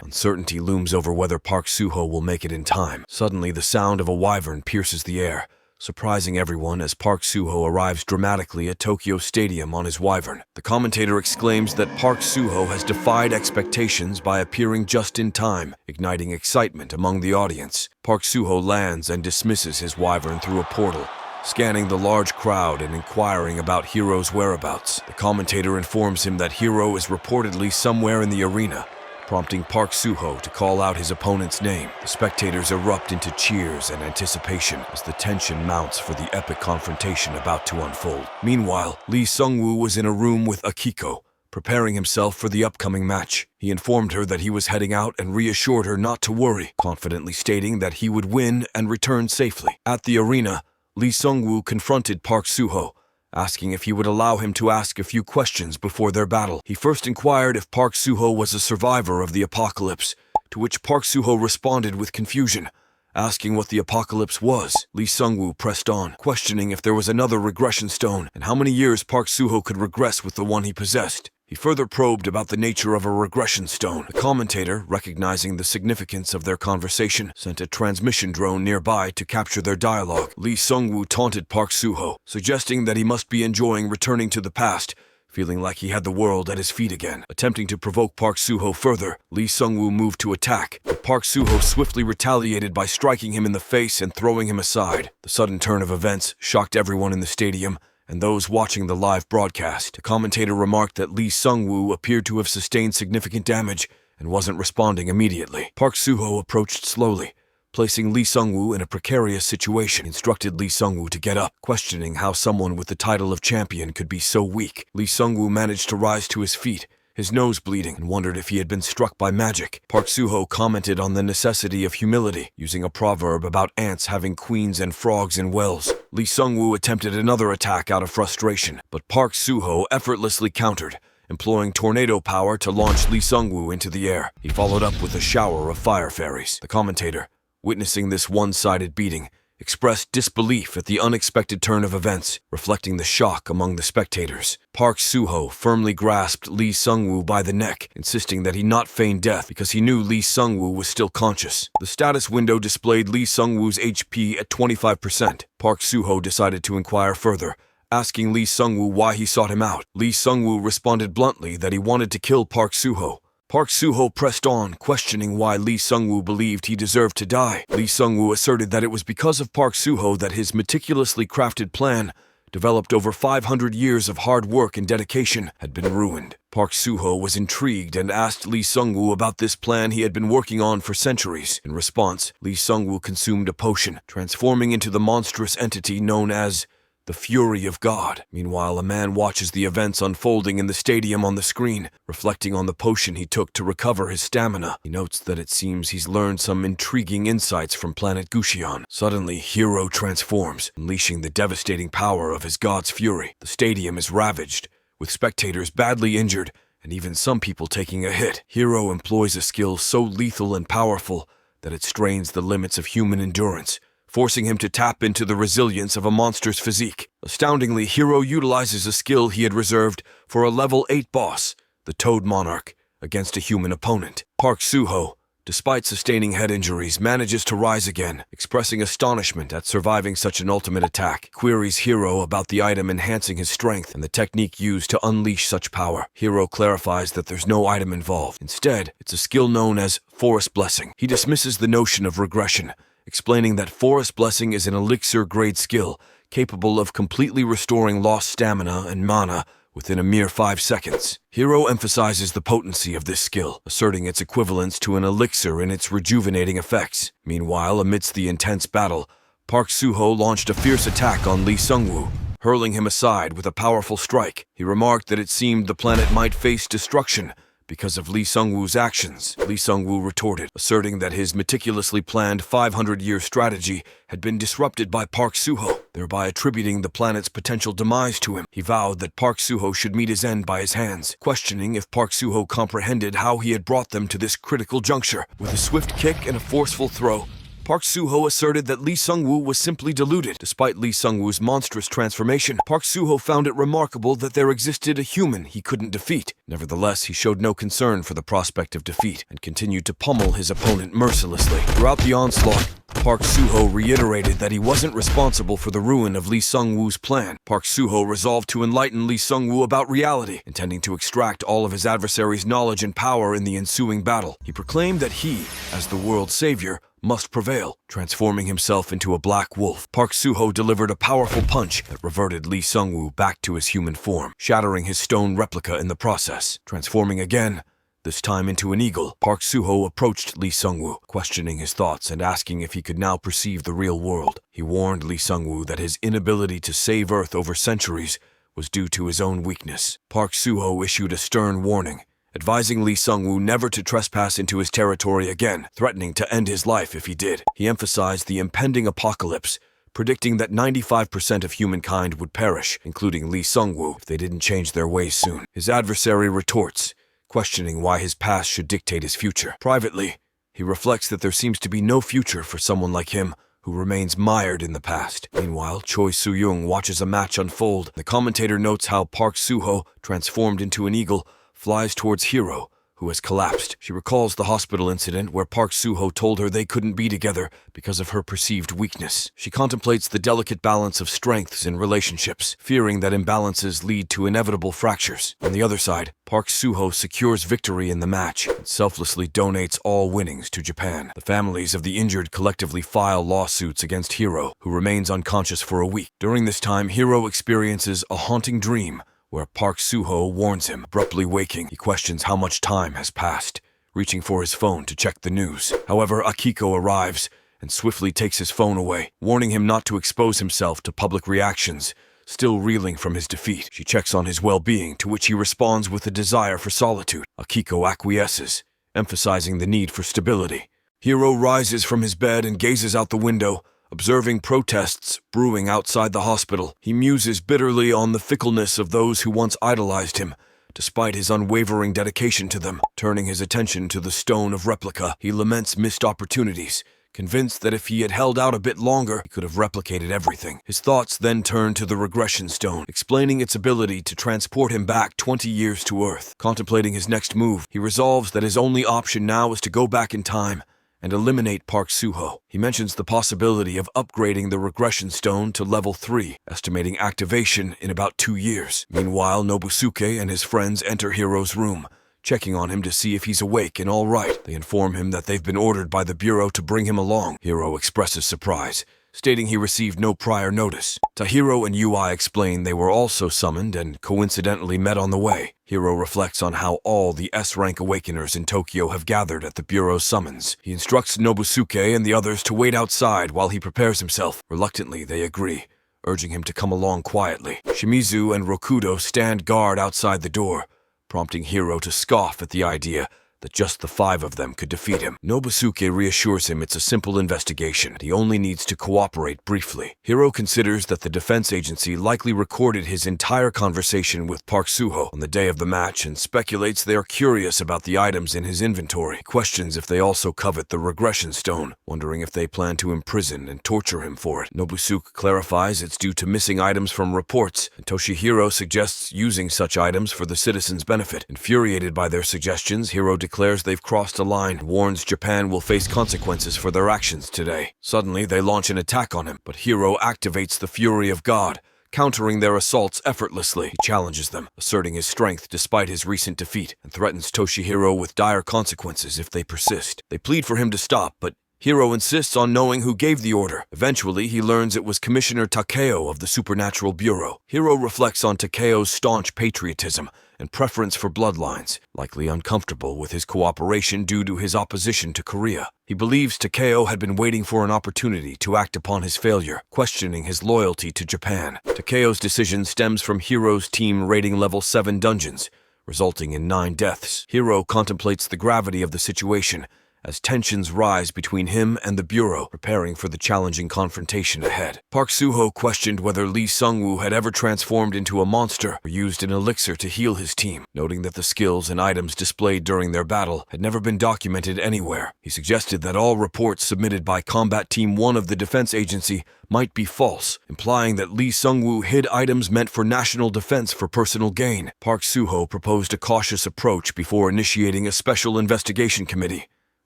Uncertainty looms over whether Park Soo-ho will make it in time. Suddenly, the sound of a wyvern pierces the air, surprising everyone as Park Soo-ho arrives dramatically at Tokyo Stadium on his wyvern. The commentator exclaims that Park Soo-ho has defied expectations by appearing just in time, igniting excitement among the audience. Park Soo-ho lands and dismisses his wyvern through a portal, scanning the large crowd and inquiring about Hiro's whereabouts. The commentator informs him that Hiro is reportedly somewhere in the arena, prompting Park Soo-ho to call out his opponent's name. The spectators erupt into cheers and anticipation as the tension mounts for the epic confrontation about to unfold. Meanwhile, Lee Sung-woo was in a room with Akiko, preparing himself for the upcoming match. He informed her that he was heading out and reassured her not to worry, confidently stating that he would win and return safely. At the arena, Lee Sung-woo confronted Park Soo-ho, asking if he would allow him to ask a few questions before their battle. He first inquired if Park Soo-ho was a survivor of the apocalypse, to which Park Soo-ho responded with confusion, asking what the apocalypse was. Lee Sung-woo pressed on, questioning if there was another regression stone and how many years Park Soo-ho could regress with the one he possessed. He further probed about the nature of a regression stone. The commentator, recognizing the significance of their conversation, sent a transmission drone nearby to capture their dialogue. Lee Sung-woo taunted Park Soo-ho, suggesting that he must be enjoying returning to the past, feeling like he had the world at his feet again. Attempting to provoke Park Soo-ho further, Lee Sung-woo moved to attack, but Park Soo-ho swiftly retaliated by striking him in the face and throwing him aside. The sudden turn of events shocked everyone in the stadium and those watching the live broadcast. The commentator remarked that Lee Sung-woo appeared to have sustained significant damage and wasn't responding immediately. Park Soo-ho approached slowly, placing Lee Sung-woo in a precarious situation. He instructed Lee Sung-woo to get up, questioning how someone with the title of champion could be so weak. Lee Sung-woo managed to rise to his feet, his nose bleeding, and wondered if he had been struck by magic. Park Soo-ho commented on the necessity of humility, using a proverb about ants having queens and frogs in wells. Lee Sung-woo attempted another attack out of frustration, but Park Soo-ho effortlessly countered, employing tornado power to launch Lee Sung-woo into the air. He followed up with a shower of fire fairies. The commentator, witnessing this one-sided beating, expressed disbelief at the unexpected turn of events, reflecting the shock among the spectators. Park Soo-ho firmly grasped Lee Sung-woo by the neck, insisting that he not feign death because he knew Lee Sung-woo was still conscious. The status window displayed Lee Sung-woo's HP at 25%. Park Soo-ho decided to inquire further, asking Lee Sung-woo why he sought him out. Lee Sung-woo responded bluntly that he wanted to kill Park Soo-ho. Park Soo-ho pressed on, questioning why Lee Sung-woo believed he deserved to die. Lee Sung-woo asserted that it was because of Park Soo-ho that his meticulously crafted plan, developed over 500 years of hard work and dedication, had been ruined. Park Soo-ho was intrigued and asked Lee Sung-woo about this plan he had been working on for centuries. In response, Lee Sung-woo consumed a potion, transforming into the monstrous entity known as the Fury of God. Meanwhile, a man watches the events unfolding in the stadium on the screen, reflecting on the potion he took to recover his stamina. He notes that it seems he's learned some intriguing insights from planet Gushion. Suddenly, Hiro transforms, unleashing the devastating power of his god's fury. The stadium is ravaged, with spectators badly injured, and even some people taking a hit. Hiro employs a skill so lethal and powerful that it strains the limits of human endurance, forcing him to tap into the resilience of a monster's physique. Astoundingly, Hiro utilizes a skill he had reserved for a level 8 boss, the Toad Monarch, against a human opponent. Park Suho, despite sustaining head injuries, manages to rise again, expressing astonishment at surviving such an ultimate attack. Queries Hiro about the item enhancing his strength and the technique used to unleash such power. Hiro clarifies that there's no item involved. Instead, it's a skill known as Forest Blessing. He dismisses the notion of regression, explaining that Forest Blessing is an elixir-grade skill capable of completely restoring lost stamina and mana within a mere 5 seconds. Hiro emphasizes the potency of this skill, asserting its equivalence to an elixir in its rejuvenating effects. Meanwhile, amidst the intense battle, Park Suho launched a fierce attack on Lee Sungwoo, hurling him aside with a powerful strike. He remarked that it seemed the planet might face destruction because of Lee Sungwoo's actions. Lee Sungwoo retorted, asserting that his meticulously planned 500-year strategy had been disrupted by Park Suho, thereby attributing the planet's potential demise to him. He vowed that Park Suho should meet his end by his hands, questioning if Park Suho comprehended how he had brought them to this critical juncture. With a swift kick and a forceful throw, Park Suho asserted that Lee Sungwoo was simply deluded. Despite Lee Sungwoo's monstrous transformation, Park Suho found it remarkable that there existed a human he couldn't defeat. Nevertheless, he showed no concern for the prospect of defeat and continued to pummel his opponent mercilessly. Throughout the onslaught, Park Suho reiterated that he wasn't responsible for the ruin of Lee Sungwoo's plan. Park Suho resolved to enlighten Lee Sungwoo about reality, intending to extract all of his adversary's knowledge and power in the ensuing battle. He proclaimed that he, as the world's savior, must prevail. Transforming himself into a black wolf, Park Suho delivered a powerful punch that reverted Lee Sungwoo back to his human form, shattering his stone replica in the process. Transforming again, this time into an eagle, Park Suho approached Lee Sungwoo, questioning his thoughts and asking if he could now perceive the real world. He warned Lee Sungwoo that his inability to save Earth over centuries was due to his own weakness. Park Suho issued a stern warning, advising Lee Sungwoo never to trespass into his territory again, threatening to end his life if he did. He emphasized the impending apocalypse, predicting that 95% of humankind would perish, including Lee Sungwoo, if they didn't change their ways soon. His adversary retorts, questioning why his past should dictate his future. Privately, he reflects that there seems to be no future for someone like him who remains mired in the past. Meanwhile, Choi Soo-young watches a match unfold. The commentator notes how Park Suho, transformed into an eagle, flies towards Hiro, who has collapsed. She recalls the hospital incident where Park Suho told her they couldn't be together because of her perceived weakness. She contemplates the delicate balance of strengths in relationships, fearing that imbalances lead to inevitable fractures. On the other side, Park Suho secures victory in the match and selflessly donates all winnings to Japan. The families of the injured collectively file lawsuits against Hiro, who remains unconscious for a week. During this time, Hiro experiences a haunting dream where Park Suho warns him. Abruptly waking, he questions how much time has passed, reaching for his phone to check the news. However, Akiko arrives and swiftly takes his phone away, warning him not to expose himself to public reactions. Still reeling from his defeat, she checks on his well-being, to which he responds with a desire for solitude. Akiko acquiesces, emphasizing the need for stability. Hiro rises from his bed and gazes out the window, observing protests brewing outside the hospital. He muses bitterly on the fickleness of those who once idolized him, despite his unwavering dedication to them. Turning his attention to the stone of replica, he laments missed opportunities, convinced that if he had held out a bit longer, he could have replicated everything. His thoughts then turn to the regression stone, explaining its ability to transport him back 20 years to Earth. Contemplating his next move, he resolves that his only option now is to go back in time and eliminate Park Suho. He mentions the possibility of upgrading the regression stone to level 3, estimating activation in about 2 years. Meanwhile, Nobusuke and his friends enter Hiro's room, checking on him to see if he's awake and all right. They inform him that they've been ordered by the Bureau to bring him along. Hiro expresses surprise, stating he received no prior notice. Tahiro and Ui explain they were also summoned and coincidentally met on the way. Hiro reflects on how all the S-rank awakeners in Tokyo have gathered at the Bureau's summons. He instructs Nobusuke and the others to wait outside while he prepares himself. Reluctantly, they agree, urging him to come along quietly. Shimizu and Rokudo stand guard outside the door, prompting Hiro to scoff at the idea that just the 5 of them could defeat him. Nobusuke reassures him it's a simple investigation, and he only needs to cooperate briefly. Hiro considers that the defense agency likely recorded his entire conversation with Park Suho on the day of the match and speculates they are curious about the items in his inventory. He questions if they also covet the regression stone, wondering if they plan to imprison and torture him for it. Nobusuke clarifies it's due to missing items from reports, and Toshihiro suggests using such items for the citizens' benefit. Infuriated by their suggestions, Hiro declares they've crossed a line and warns Japan will face consequences for their actions today. Suddenly, they launch an attack on him, but Hiro activates the Fury of God, countering their assaults effortlessly. He challenges them, asserting his strength despite his recent defeat, and threatens Toshihiro with dire consequences if they persist. They plead for him to stop, but Hiro insists on knowing who gave the order. Eventually, he learns it was Commissioner Takeo of the Supernatural Bureau. Hiro reflects on Takeo's staunch patriotism and preference for bloodlines, likely uncomfortable with his cooperation due to his opposition to Korea. He believes Takeo had been waiting for an opportunity to act upon his failure, questioning his loyalty to Japan. Takeo's decision stems from Hiro's team raiding level 7 dungeons, resulting in 9 deaths. Hiro contemplates the gravity of the situation as tensions rise between him and the Bureau, preparing for the challenging confrontation ahead. Park Suho questioned whether Lee Sungwoo had ever transformed into a monster or used an elixir to heal his team, noting that the skills and items displayed during their battle had never been documented anywhere. He suggested that all reports submitted by Combat Team 1 of the Defense Agency might be false, implying that Lee Sungwoo hid items meant for national defense for personal gain. Park Suho proposed a cautious approach before initiating a special investigation committee,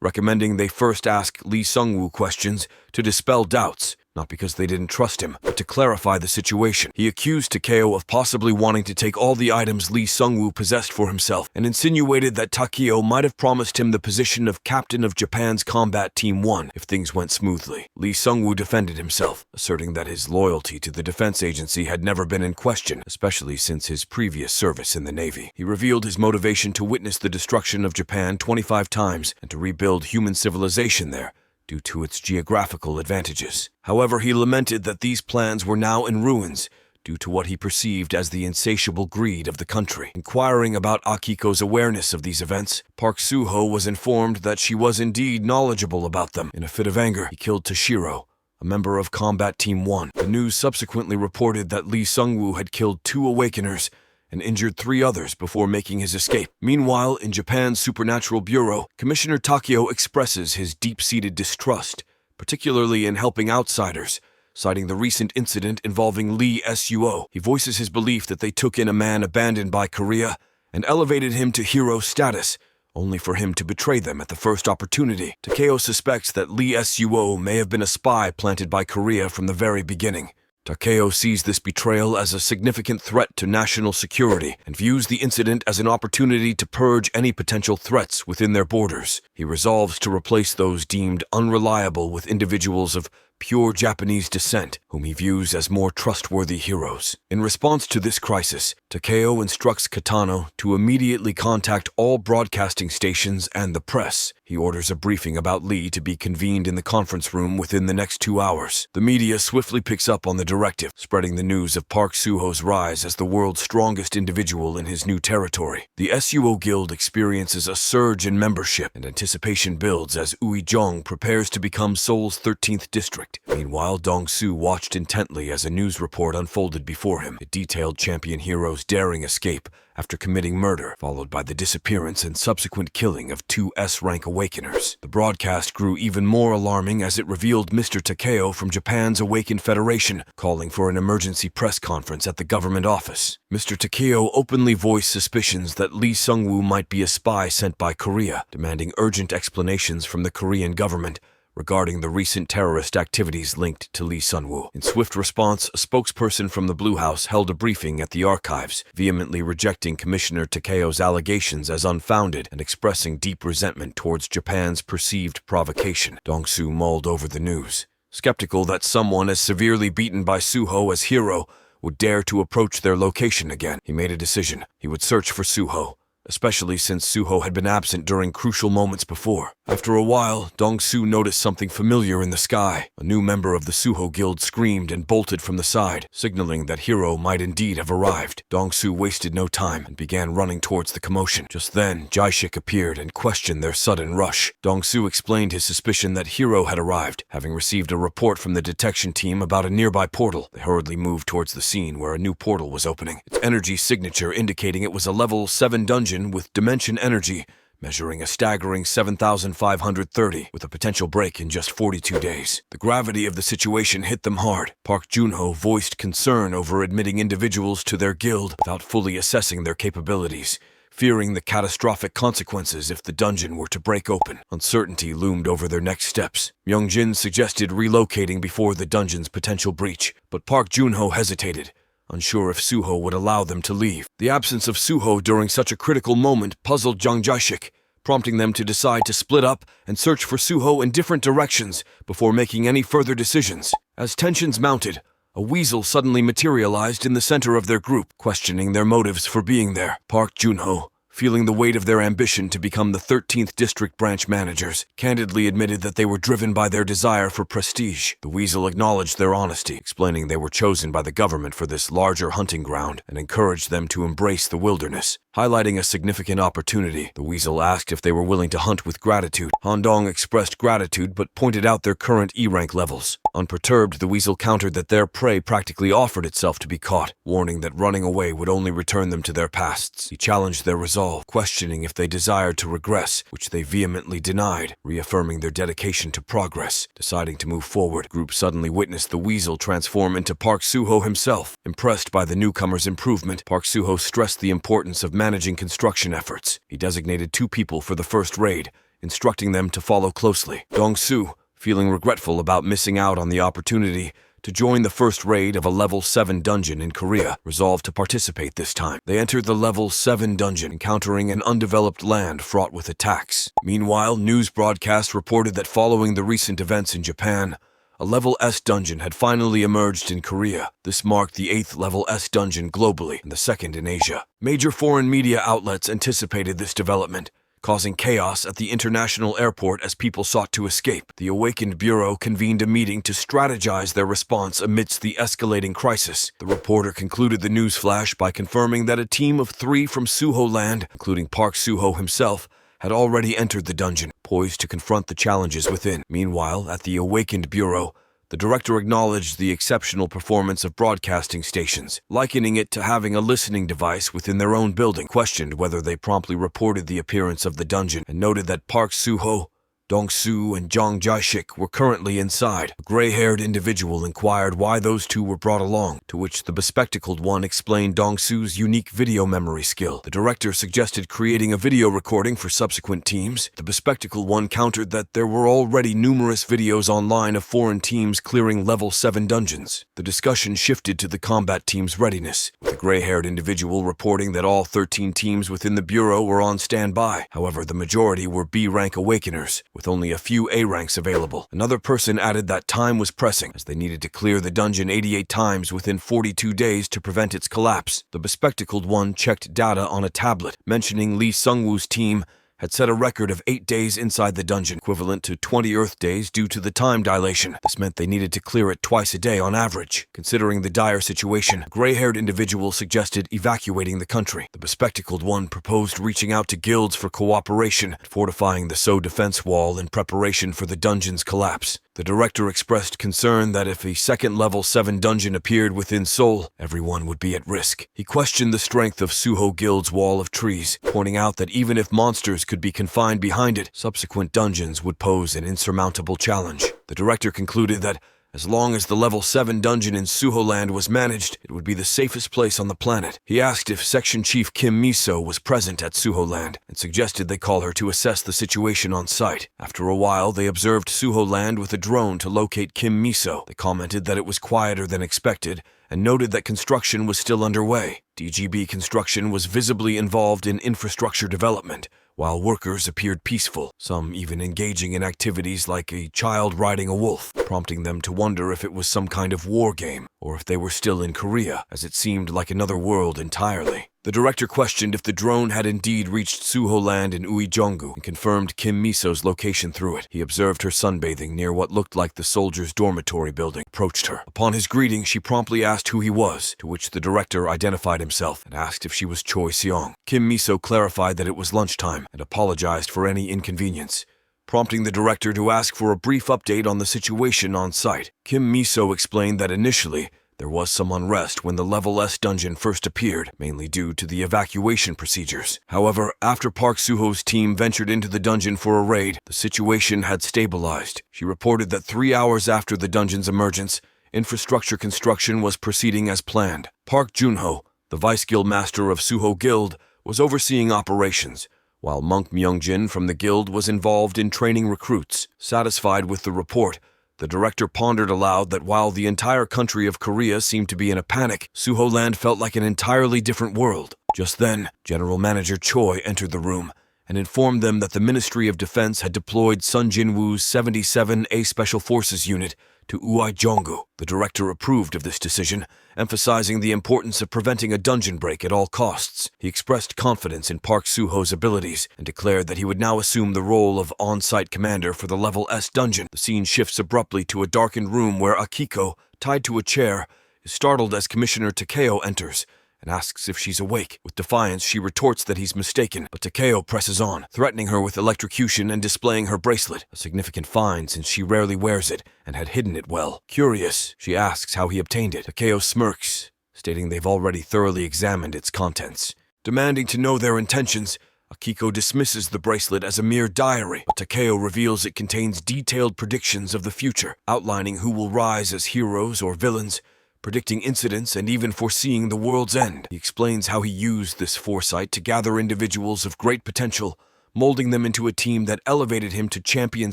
recommending they first ask Lee Sungwoo questions to dispel doubts, not because they didn't trust him, but to clarify the situation. He accused Takeo of possibly wanting to take all the items Lee Sungwoo possessed for himself, and insinuated that Takeo might have promised him the position of captain of Japan's Combat Team 1 if things went smoothly. Lee Sungwoo defended himself, asserting that his loyalty to the defense agency had never been in question, especially since his previous service in the Navy. He revealed his motivation to witness the destruction of Japan 25 times and to rebuild human civilization there, due to its geographical advantages. However, he lamented that these plans were now in ruins due to what he perceived as the insatiable greed of the country. Inquiring about Akiko's awareness of these events, Park Suho was informed that she was indeed knowledgeable about them. In a fit of anger, he killed Toshiro, a member of Combat Team 1. The news subsequently reported that Lee Sungwoo had killed 2 Awakeners and injured 3 others before making his escape. Meanwhile, in Japan's Supernatural Bureau, Commissioner Takeo expresses his deep-seated distrust, particularly in helping outsiders, citing the recent incident involving Lee Suo. He voices his belief that they took in a man abandoned by Korea and elevated him to hero status, only for him to betray them at the first opportunity. Takeo suspects that Lee Suo may have been a spy planted by Korea from the very beginning. Takeo sees this betrayal as a significant threat to national security and views the incident as an opportunity to purge any potential threats within their borders. He resolves to replace those deemed unreliable with individuals of pure Japanese descent, whom he views as more trustworthy heroes. In response to this crisis, Takeo instructs Katano to immediately contact all broadcasting stations and the press. He orders a briefing about Lee to be convened in the conference room within the next 2 hours. The media swiftly picks up on the directive, spreading the news of Park Suho's rise as the world's strongest individual in his new territory. The Suo Guild experiences a surge in membership, and anticipation builds as Uijong prepares to become Seoul's 13th district. Meanwhile, Dong-soo watched intently as a news report unfolded before him. It detailed champion heroes' daring escape after committing murder, followed by the disappearance and subsequent killing of 2 S-rank Awakeners. The broadcast grew even more alarming as it revealed Mr. Takeo from Japan's Awakened Federation, calling for an emergency press conference at the government office. Mr. Takeo openly voiced suspicions that Lee Sungwoo might be a spy sent by Korea, demanding urgent explanations from the Korean government regarding the recent terrorist activities linked to Lee Sun-woo. In swift response, a spokesperson from the Blue House held a briefing at the archives, vehemently rejecting Commissioner Takeo's allegations as unfounded and expressing deep resentment towards Japan's perceived provocation. Dong-soo mulled over the news, skeptical that someone as severely beaten by Suho as hero would dare to approach their location again. He made a decision. He would search for Suho, especially since Suho had been absent during crucial moments before. After a while, Dong-su noticed something familiar in the sky. A new member of the Suho guild screamed and bolted from the side, signaling that Hiro might indeed have arrived. Dong-su wasted no time and began running towards the commotion. Just then, Jaishik appeared and questioned their sudden rush. Dong-su explained his suspicion that Hiro had arrived, having received a report from the detection team about a nearby portal. They hurriedly moved towards the scene where a new portal was opening, its energy signature indicating it was a level 7 dungeon with dimension energy, measuring a staggering 7,530, with a potential break in just 42 days. The gravity of the situation hit them hard. Park Junho voiced concern over admitting individuals to their guild without fully assessing their capabilities, fearing the catastrophic consequences if the dungeon were to break open. Uncertainty loomed over their next steps. Myungjin suggested relocating before the dungeon's potential breach, but Park Junho hesitated, unsure if Suho would allow them to leave. The absence of Suho during such a critical moment puzzled Jang Jaishik, prompting them to decide to split up and search for Suho in different directions before making any further decisions. As tensions mounted, a weasel suddenly materialized in the center of their group, questioning their motives for being there. Park Junho, feeling the weight of their ambition to become the 13th District Branch managers, candidly admitted that they were driven by their desire for prestige. The weasel acknowledged their honesty, explaining they were chosen by the government for this larger hunting ground and encouraged them to embrace the wilderness. Highlighting a significant opportunity, the weasel asked if they were willing to hunt with gratitude. Handong expressed gratitude but pointed out their current E-rank levels. Unperturbed, the weasel countered that their prey practically offered itself to be caught, warning that running away would only return them to their pasts. He challenged their resolve, questioning if they desired to regress, which they vehemently denied, reaffirming their dedication to progress. Deciding to move forward, the group suddenly witnessed the weasel transform into Park Suho himself. Impressed by the newcomer's improvement, Park Suho stressed the importance of managing construction efforts. He designated 2 people for the first raid, instructing them to follow closely. Dong-su, feeling regretful about missing out on the opportunity to join the first raid of a level 7 dungeon in Korea, resolved to participate this time. They entered the level 7 dungeon, encountering an undeveloped land fraught with attacks. Meanwhile, news broadcasts reported that following the recent events in Japan, a level S dungeon had finally emerged in Korea. This marked the 8th level S dungeon globally and the 2nd in Asia. Major foreign media outlets anticipated this development, causing chaos at the international airport as people sought to escape. The Awakened Bureau convened a meeting to strategize their response amidst the escalating crisis. The reporter concluded the news flash by confirming that a team of 3 from Suho Land, including Park Suho himself, had already entered the dungeon, poised to confront the challenges within. Meanwhile, at the Awakened Bureau, the director acknowledged the exceptional performance of broadcasting stations, likening it to having a listening device within their own building, questioned whether they promptly reported the appearance of the dungeon, and noted that Park Suho, Dong-su, and Jang Jaishik were currently inside. A gray-haired individual inquired why those 2 were brought along, to which the bespectacled one explained Dong-su's unique video memory skill. The director suggested creating a video recording for subsequent teams. The bespectacled one countered that there were already numerous videos online of foreign teams clearing level 7 dungeons. The discussion shifted to the combat team's readiness, with the gray-haired individual reporting that all 13 teams within the Bureau were on standby. However, the majority were B-rank awakeners, with only a few A ranks available. Another person added that time was pressing, as they needed to clear the dungeon 88 times within 42 days to prevent its collapse. The bespectacled one checked data on a tablet, mentioning Lee Sungwoo's team had set a record of 8 days inside the dungeon, equivalent to 20 Earth days due to the time dilation. This meant they needed to clear it twice a day on average. Considering the dire situation, a gray-haired individual suggested evacuating the country. The bespectacled one proposed reaching out to guilds for cooperation, fortifying the So defense wall in preparation for the dungeon's collapse. The director expressed concern that if a second level 7 dungeon appeared within Seoul, everyone would be at risk. He questioned the strength of Suho Guild's wall of trees, pointing out that even if monsters could be confined behind it, subsequent dungeons would pose an insurmountable challenge. The director concluded that as long as the level 7 dungeon in Suho Land was managed, it would be the safest place on the planet. He asked if Section Chief Kim Miso was present at Suho Land and suggested they call her to assess the situation on site. After a while, they observed Suho Land with a drone to locate Kim Miso. They commented that it was quieter than expected and noted that construction was still underway. DGB construction was visibly involved in infrastructure development, while workers appeared peaceful, some even engaging in activities like a child riding a wolf, prompting them to wonder if it was some kind of war game, or if they were still in Korea, as it seemed like another world entirely. The director questioned if the drone had indeed reached Suho land in Uijeonggu and confirmed Kim Miso's location through it. He observed her sunbathing near what looked like the soldiers' dormitory building, approached her. Upon his greeting, she promptly asked who he was, to which the director identified himself and asked if she was Choi Seong. Kim Miso clarified that it was lunchtime and apologized for any inconvenience, prompting the director to ask for a brief update on the situation on site. Kim Miso explained that initially, there was some unrest when the Level S dungeon first appeared, mainly due to the evacuation procedures. However, after Park Suho's team ventured into the dungeon for a raid, the situation had stabilized. She reported that 3 hours after the dungeon's emergence, infrastructure construction was proceeding as planned. Park Junho, the vice guild master of Suho Guild, was overseeing operations, while Monk Myungjin from the guild was involved in training recruits. Satisfied with the report, the director pondered aloud that while the entire country of Korea seemed to be in a panic, Suho land felt like an entirely different world. Just then, General Manager Choi entered the room and informed them that the Ministry of Defense had deployed Sun Jin-woo's 77A Special Forces unit to Uijeonggu. The director approved of this decision, emphasizing the importance of preventing a dungeon break at all costs. He expressed confidence in Park Suho's abilities and declared that he would now assume the role of on-site commander for the Level S dungeon. The scene shifts abruptly to a darkened room where Akiko, tied to a chair, is startled as Commissioner Takeo enters and asks if she's awake. With defiance, she retorts that he's mistaken, but Takeo presses on, threatening her with electrocution and displaying her bracelet, a significant find since she rarely wears it and had hidden it well. Curious, she asks how he obtained it. Takeo smirks, stating they've already thoroughly examined its contents. Demanding to know their intentions, Akiko dismisses the bracelet as a mere diary, but Takeo reveals it contains detailed predictions of the future, outlining who will rise as heroes or villains, predicting incidents and even foreseeing the world's end. He explains how he used this foresight to gather individuals of great potential, molding them into a team that elevated him to champion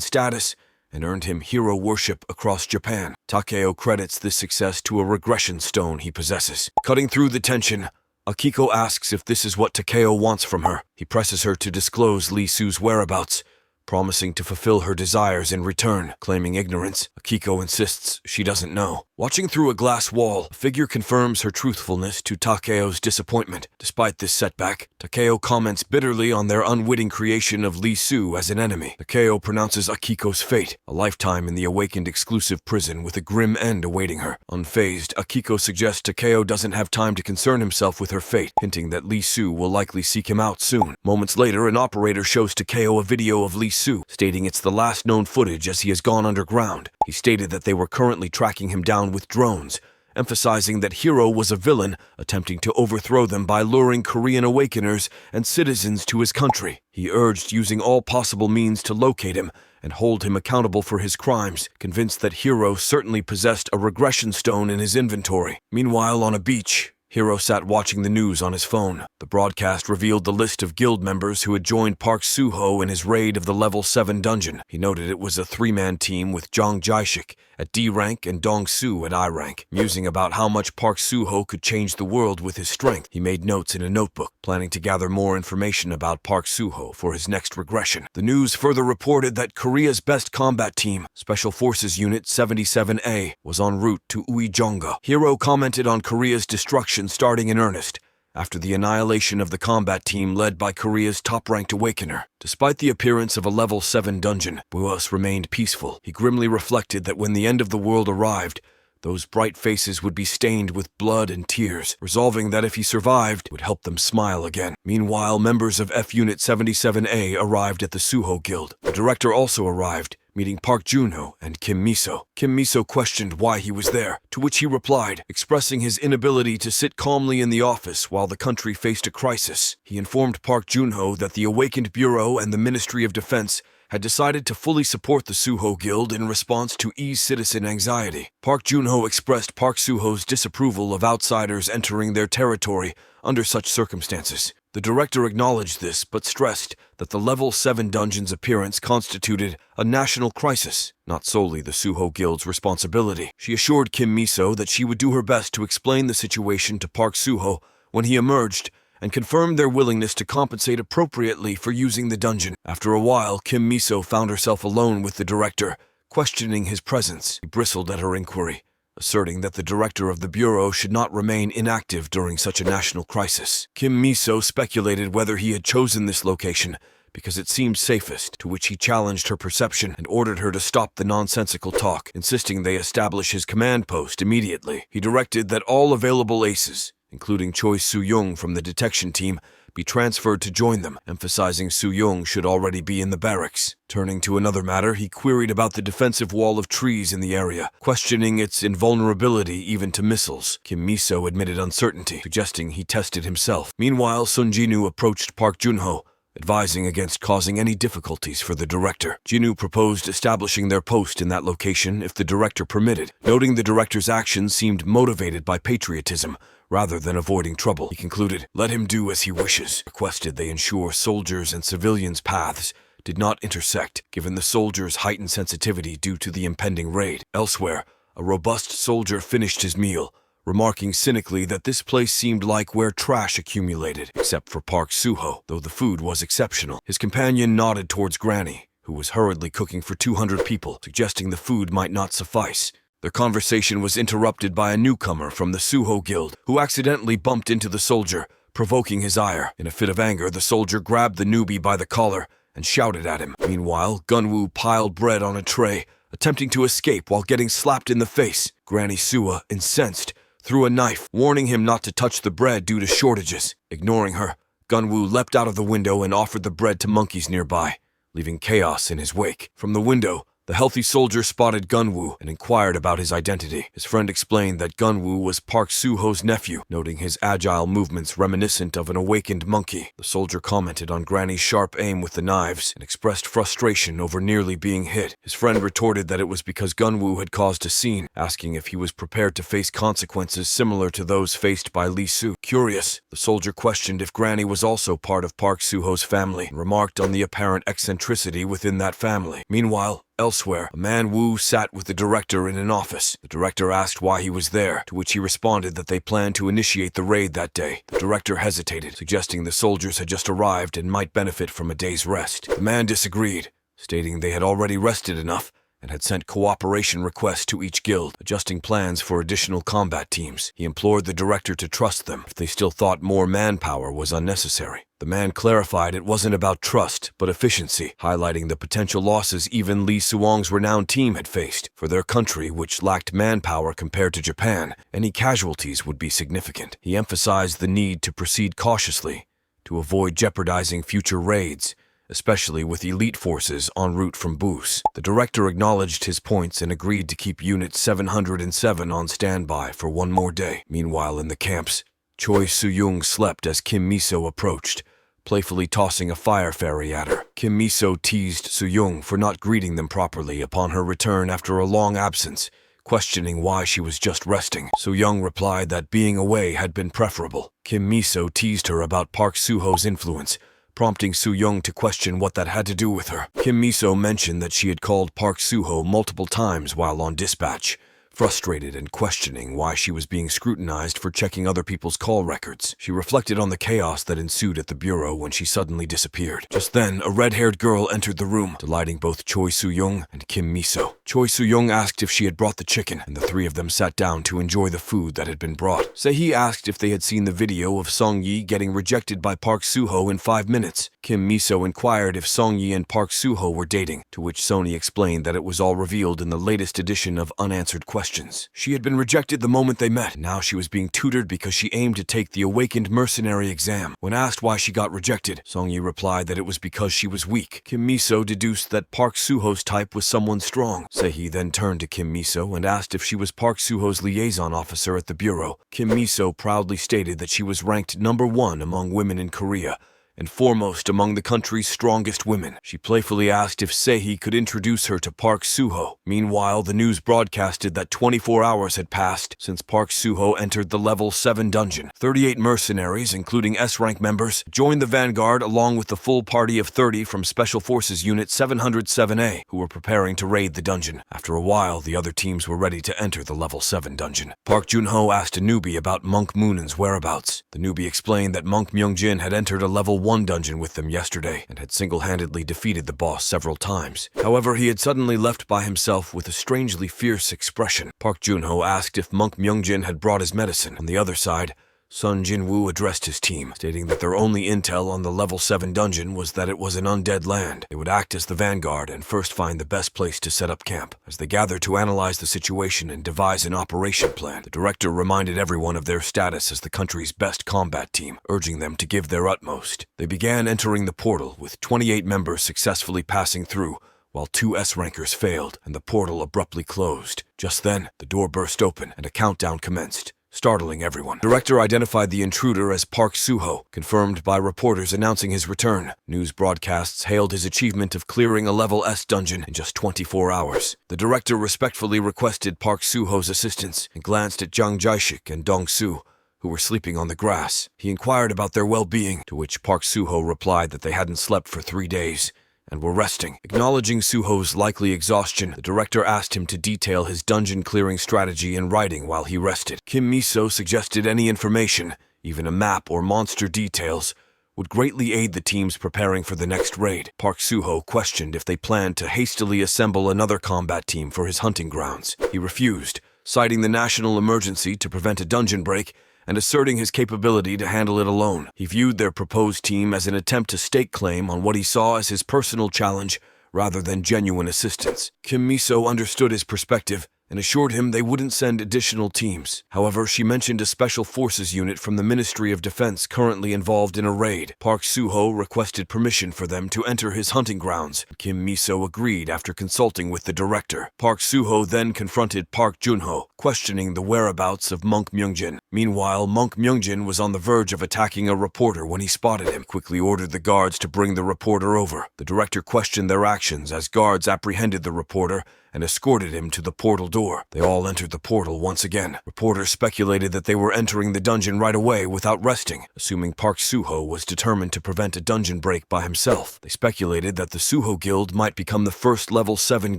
status and earned him hero worship across Japan. Takeo credits this success to a regression stone he possesses. Cutting through the tension, Akiko asks if this is what Takeo wants from her. He presses her to disclose Lee Su's whereabouts, promising to fulfill her desires in return. Claiming ignorance, Akiko insists she doesn't know. Watching through a glass wall, a figure confirms her truthfulness to Takeo's disappointment. Despite this setback, Takeo comments bitterly on their unwitting creation of Lee Su as an enemy. Takeo pronounces Akiko's fate, a lifetime in the awakened exclusive prison with a grim end awaiting her. Unfazed, Akiko suggests Takeo doesn't have time to concern himself with her fate, hinting that Lee Su will likely seek him out soon. Moments later, an operator shows Takeo a video of Lee Su, stating it's the last known footage as he has gone underground. He stated that they were currently tracking him down with drones, emphasizing that Hero was a villain attempting to overthrow them by luring Korean awakeners and citizens to his country. He urged using all possible means to locate him and hold him accountable for his crimes, convinced that Hero certainly possessed a regression stone in his inventory. Meanwhile, on a beach, Hero sat watching the news on his phone. The broadcast revealed the list of guild members who had joined Park Suho in his raid of the Level 7 dungeon. He noted it was a 3-man team with Jang Jae-shik at D rank and Dong Su at I rank. Musing about how much Park Suho could change the world with his strength, he made notes in a notebook, planning to gather more information about Park Suho for his next regression. The news further reported that Korea's best combat team, Special Forces Unit 77A, was en route to Uijeonggu. Hero commented on Korea's destruction starting in earnest after the annihilation of the combat team led by Korea's top-ranked awakener. Despite the appearance of a Level 7 dungeon, Buos remained peaceful. He grimly reflected that when the end of the world arrived, those bright faces would be stained with blood and tears, resolving that if he survived, it would help them smile again. Meanwhile, members of F-Unit 77A arrived at the Suho Guild. The director also arrived, meeting Park Junho and Kim Miso. Kim Miso questioned why he was there, to which he replied, expressing his inability to sit calmly in the office while the country faced a crisis. He informed Park Junho that the Awakened Bureau and the Ministry of Defense had decided to fully support the Suho Guild in response to ease citizen anxiety. Park Junho expressed Park Suho's disapproval of outsiders entering their territory under such circumstances. The director acknowledged this, but stressed that the Level 7 dungeon's appearance constituted a national crisis, not solely the Suho Guild's responsibility. She assured Kim Miso that she would do her best to explain the situation to Park Suho when he emerged, and confirmed their willingness to compensate appropriately for using the dungeon. After a while, Kim Miso found herself alone with the director, questioning his presence. He bristled at her inquiry, asserting that the director of the bureau should not remain inactive during such a national crisis. Kim Miso speculated whether he had chosen this location because it seemed safest, to which he challenged her perception and ordered her to stop the nonsensical talk, insisting they establish his command post immediately. He directed that all available aces, including Choi Soo-young from the detection team, be transferred to join them, emphasizing Soo-young should already be in the barracks. Turning to another matter, he queried about the defensive wall of trees in the area, questioning its invulnerability even to missiles. Kim Miso admitted uncertainty, suggesting he tested himself. Meanwhile, Sun Jinu approached Park Junho, advising against causing any difficulties for the director. Jinu proposed establishing their post in that location if the director permitted, noting the director's actions seemed motivated by patriotism rather than avoiding trouble. He concluded, "Let him do as he wishes," requested they ensure soldiers' and civilians' paths did not intersect, given the soldiers' heightened sensitivity due to the impending raid. Elsewhere, a robust soldier finished his meal, remarking cynically that this place seemed like where trash accumulated, except for Park Soo-ho, though the food was exceptional. His companion nodded towards Granny, who was hurriedly cooking for 200 people, suggesting the food might not suffice. Their conversation was interrupted by a newcomer from the Suho Guild, who accidentally bumped into the soldier, provoking his ire. In a fit of anger, the soldier grabbed the newbie by the collar and shouted at him. Meanwhile, Gunwoo piled bread on a tray, attempting to escape while getting slapped in the face. Granny Sua, incensed, threw a knife, warning him not to touch the bread due to shortages. Ignoring her, Gunwoo leapt out of the window and offered the bread to monkeys nearby, leaving chaos in his wake. From the window, the healthy soldier spotted Gunwoo and inquired about his identity. His friend explained that Gunwoo was Park Soo-ho's nephew, noting his agile movements reminiscent of an awakened monkey. The soldier commented on Granny's sharp aim with the knives and expressed frustration over nearly being hit. His friend retorted that it was because Gunwoo had caused a scene, asking if he was prepared to face consequences similar to those faced by Lee Soo. Curious, the soldier questioned if Granny was also part of Park Soo-ho's family and remarked on the apparent eccentricity within that family. Meanwhile, elsewhere, a man Wu sat with the director in an office. The director asked why he was there, to which he responded that they planned to initiate the raid that day. The director hesitated, suggesting the soldiers had just arrived and might benefit from a day's rest. The man disagreed, stating they had already rested enough and had sent cooperation requests to each guild, adjusting plans for additional combat teams. He implored the director to trust them if they still thought more manpower was unnecessary. The man clarified it wasn't about trust, but efficiency, highlighting the potential losses even Lee Suong's renowned team had faced. For their country, which lacked manpower compared to Japan, any casualties would be significant. He emphasized the need to proceed cautiously, to avoid jeopardizing future raids, especially with elite forces en route from Boos. The director acknowledged his points and agreed to keep Unit 707 on standby for one more day. Meanwhile, in the camps, Choi Soo-young slept as Kim Miso approached, playfully tossing a fire fairy at her. Kim Miso teased Soo-young for not greeting them properly upon her return after a long absence, questioning why she was just resting. Soo-young replied that being away had been preferable. Kim Miso teased her about Park Soo-ho's influence, prompting Soo-young to question what that had to do with her. Kim Miso mentioned that she had called Park Soo-ho multiple times while on dispatch, frustrated and questioning why she was being scrutinized for checking other people's call records. She reflected on the chaos that ensued at the bureau when she suddenly disappeared. Just then, a red-haired girl entered the room, delighting both Choi Soo-young and Kim Miso. Choi Soo-young asked if she had brought the chicken, and the three of them sat down to enjoy the food that had been brought. Sehee asked if they had seen the video of Song-yi getting rejected by Park Soo-ho in 5 minutes. Kim Miso inquired if Song-yi and Park Soo-ho were dating, to which Sony explained that it was all revealed in the latest edition of Unanswered Questions. She had been rejected the moment they met. Now she was being tutored because she aimed to take the Awakened Mercenary exam. When asked why she got rejected, Song-yi replied that it was because she was weak. Kim Miso deduced that Park Soo-ho's type was someone strong. Sehee then turned to Kim Miso and asked if she was Park Soo-ho's liaison officer at the bureau. Kim Miso proudly stated that she was ranked #1 among women in Korea, and foremost among the country's strongest women. She playfully asked if Sehee could introduce her to Park Soo-ho. Meanwhile, the news broadcasted that 24 hours had passed since Park Soo-ho entered the Level 7 dungeon. 38 mercenaries, including S-rank members, joined the vanguard along with the full party of 30 from Special Forces Unit 707A, who were preparing to raid the dungeon. After a while, the other teams were ready to enter the Level 7 dungeon. Park Junho asked a newbie about Monk Moonan's whereabouts. The newbie explained that Monk Myungjin had entered a Level 1 one dungeon with them yesterday and had single-handedly defeated the boss several times. However, he had suddenly left by himself with a strangely fierce expression. Park Junho asked if Monk Myungjin had brought his medicine. On the other side, Sun Jinwoo addressed his team, stating that their only intel on the level 7 dungeon was that it was an undead land. They would act as the vanguard and first find the best place to set up camp. As they gathered to analyze the situation and devise an operation plan, the director reminded everyone of their status as the country's best combat team, urging them to give their utmost. They began entering the portal, with 28 members successfully passing through, while 2 S-rankers failed, and the portal abruptly closed. Just then, the door burst open and a countdown commenced, startling everyone. The director identified the intruder as Park Suho, confirmed by reporters announcing his return. News broadcasts hailed his achievement of clearing a level S dungeon in just 24 hours. The director respectfully requested Park Suho's assistance and glanced at Jang Jae-shik and Dong Su, who were sleeping on the grass. He inquired about their well-being, to which Park Suho replied that they hadn't slept for 3 days and were resting. Acknowledging Suho's likely exhaustion, the director asked him to detail his dungeon-clearing strategy in writing while he rested. Kim Miso suggested any information, even a map or monster details, would greatly aid the teams preparing for the next raid. Park Suho questioned if they planned to hastily assemble another combat team for his hunting grounds. He refused, citing the national emergency to prevent a dungeon break and asserting his capability to handle it alone. He viewed their proposed team as an attempt to stake claim on what he saw as his personal challenge rather than genuine assistance. Kim Miso understood his perspective and assured him they wouldn't send additional teams. However, she mentioned a special forces unit from the Ministry of Defense currently involved in a raid. Park Suho requested permission for them to enter his hunting grounds. Kim Miso agreed after consulting with the director. Park Suho then confronted Park Junho, questioning the whereabouts of Monk Myungjin. Meanwhile, Monk Myungjin was on the verge of attacking a reporter when he spotted him. He quickly ordered the guards to bring the reporter over. The director questioned their actions as guards apprehended the reporter and escorted him to the portal door. They all entered the portal once again. Reporters speculated that they were entering the dungeon right away without resting, assuming Park Suho was determined to prevent a dungeon break by himself. They speculated that the Suho Guild might become the first level 7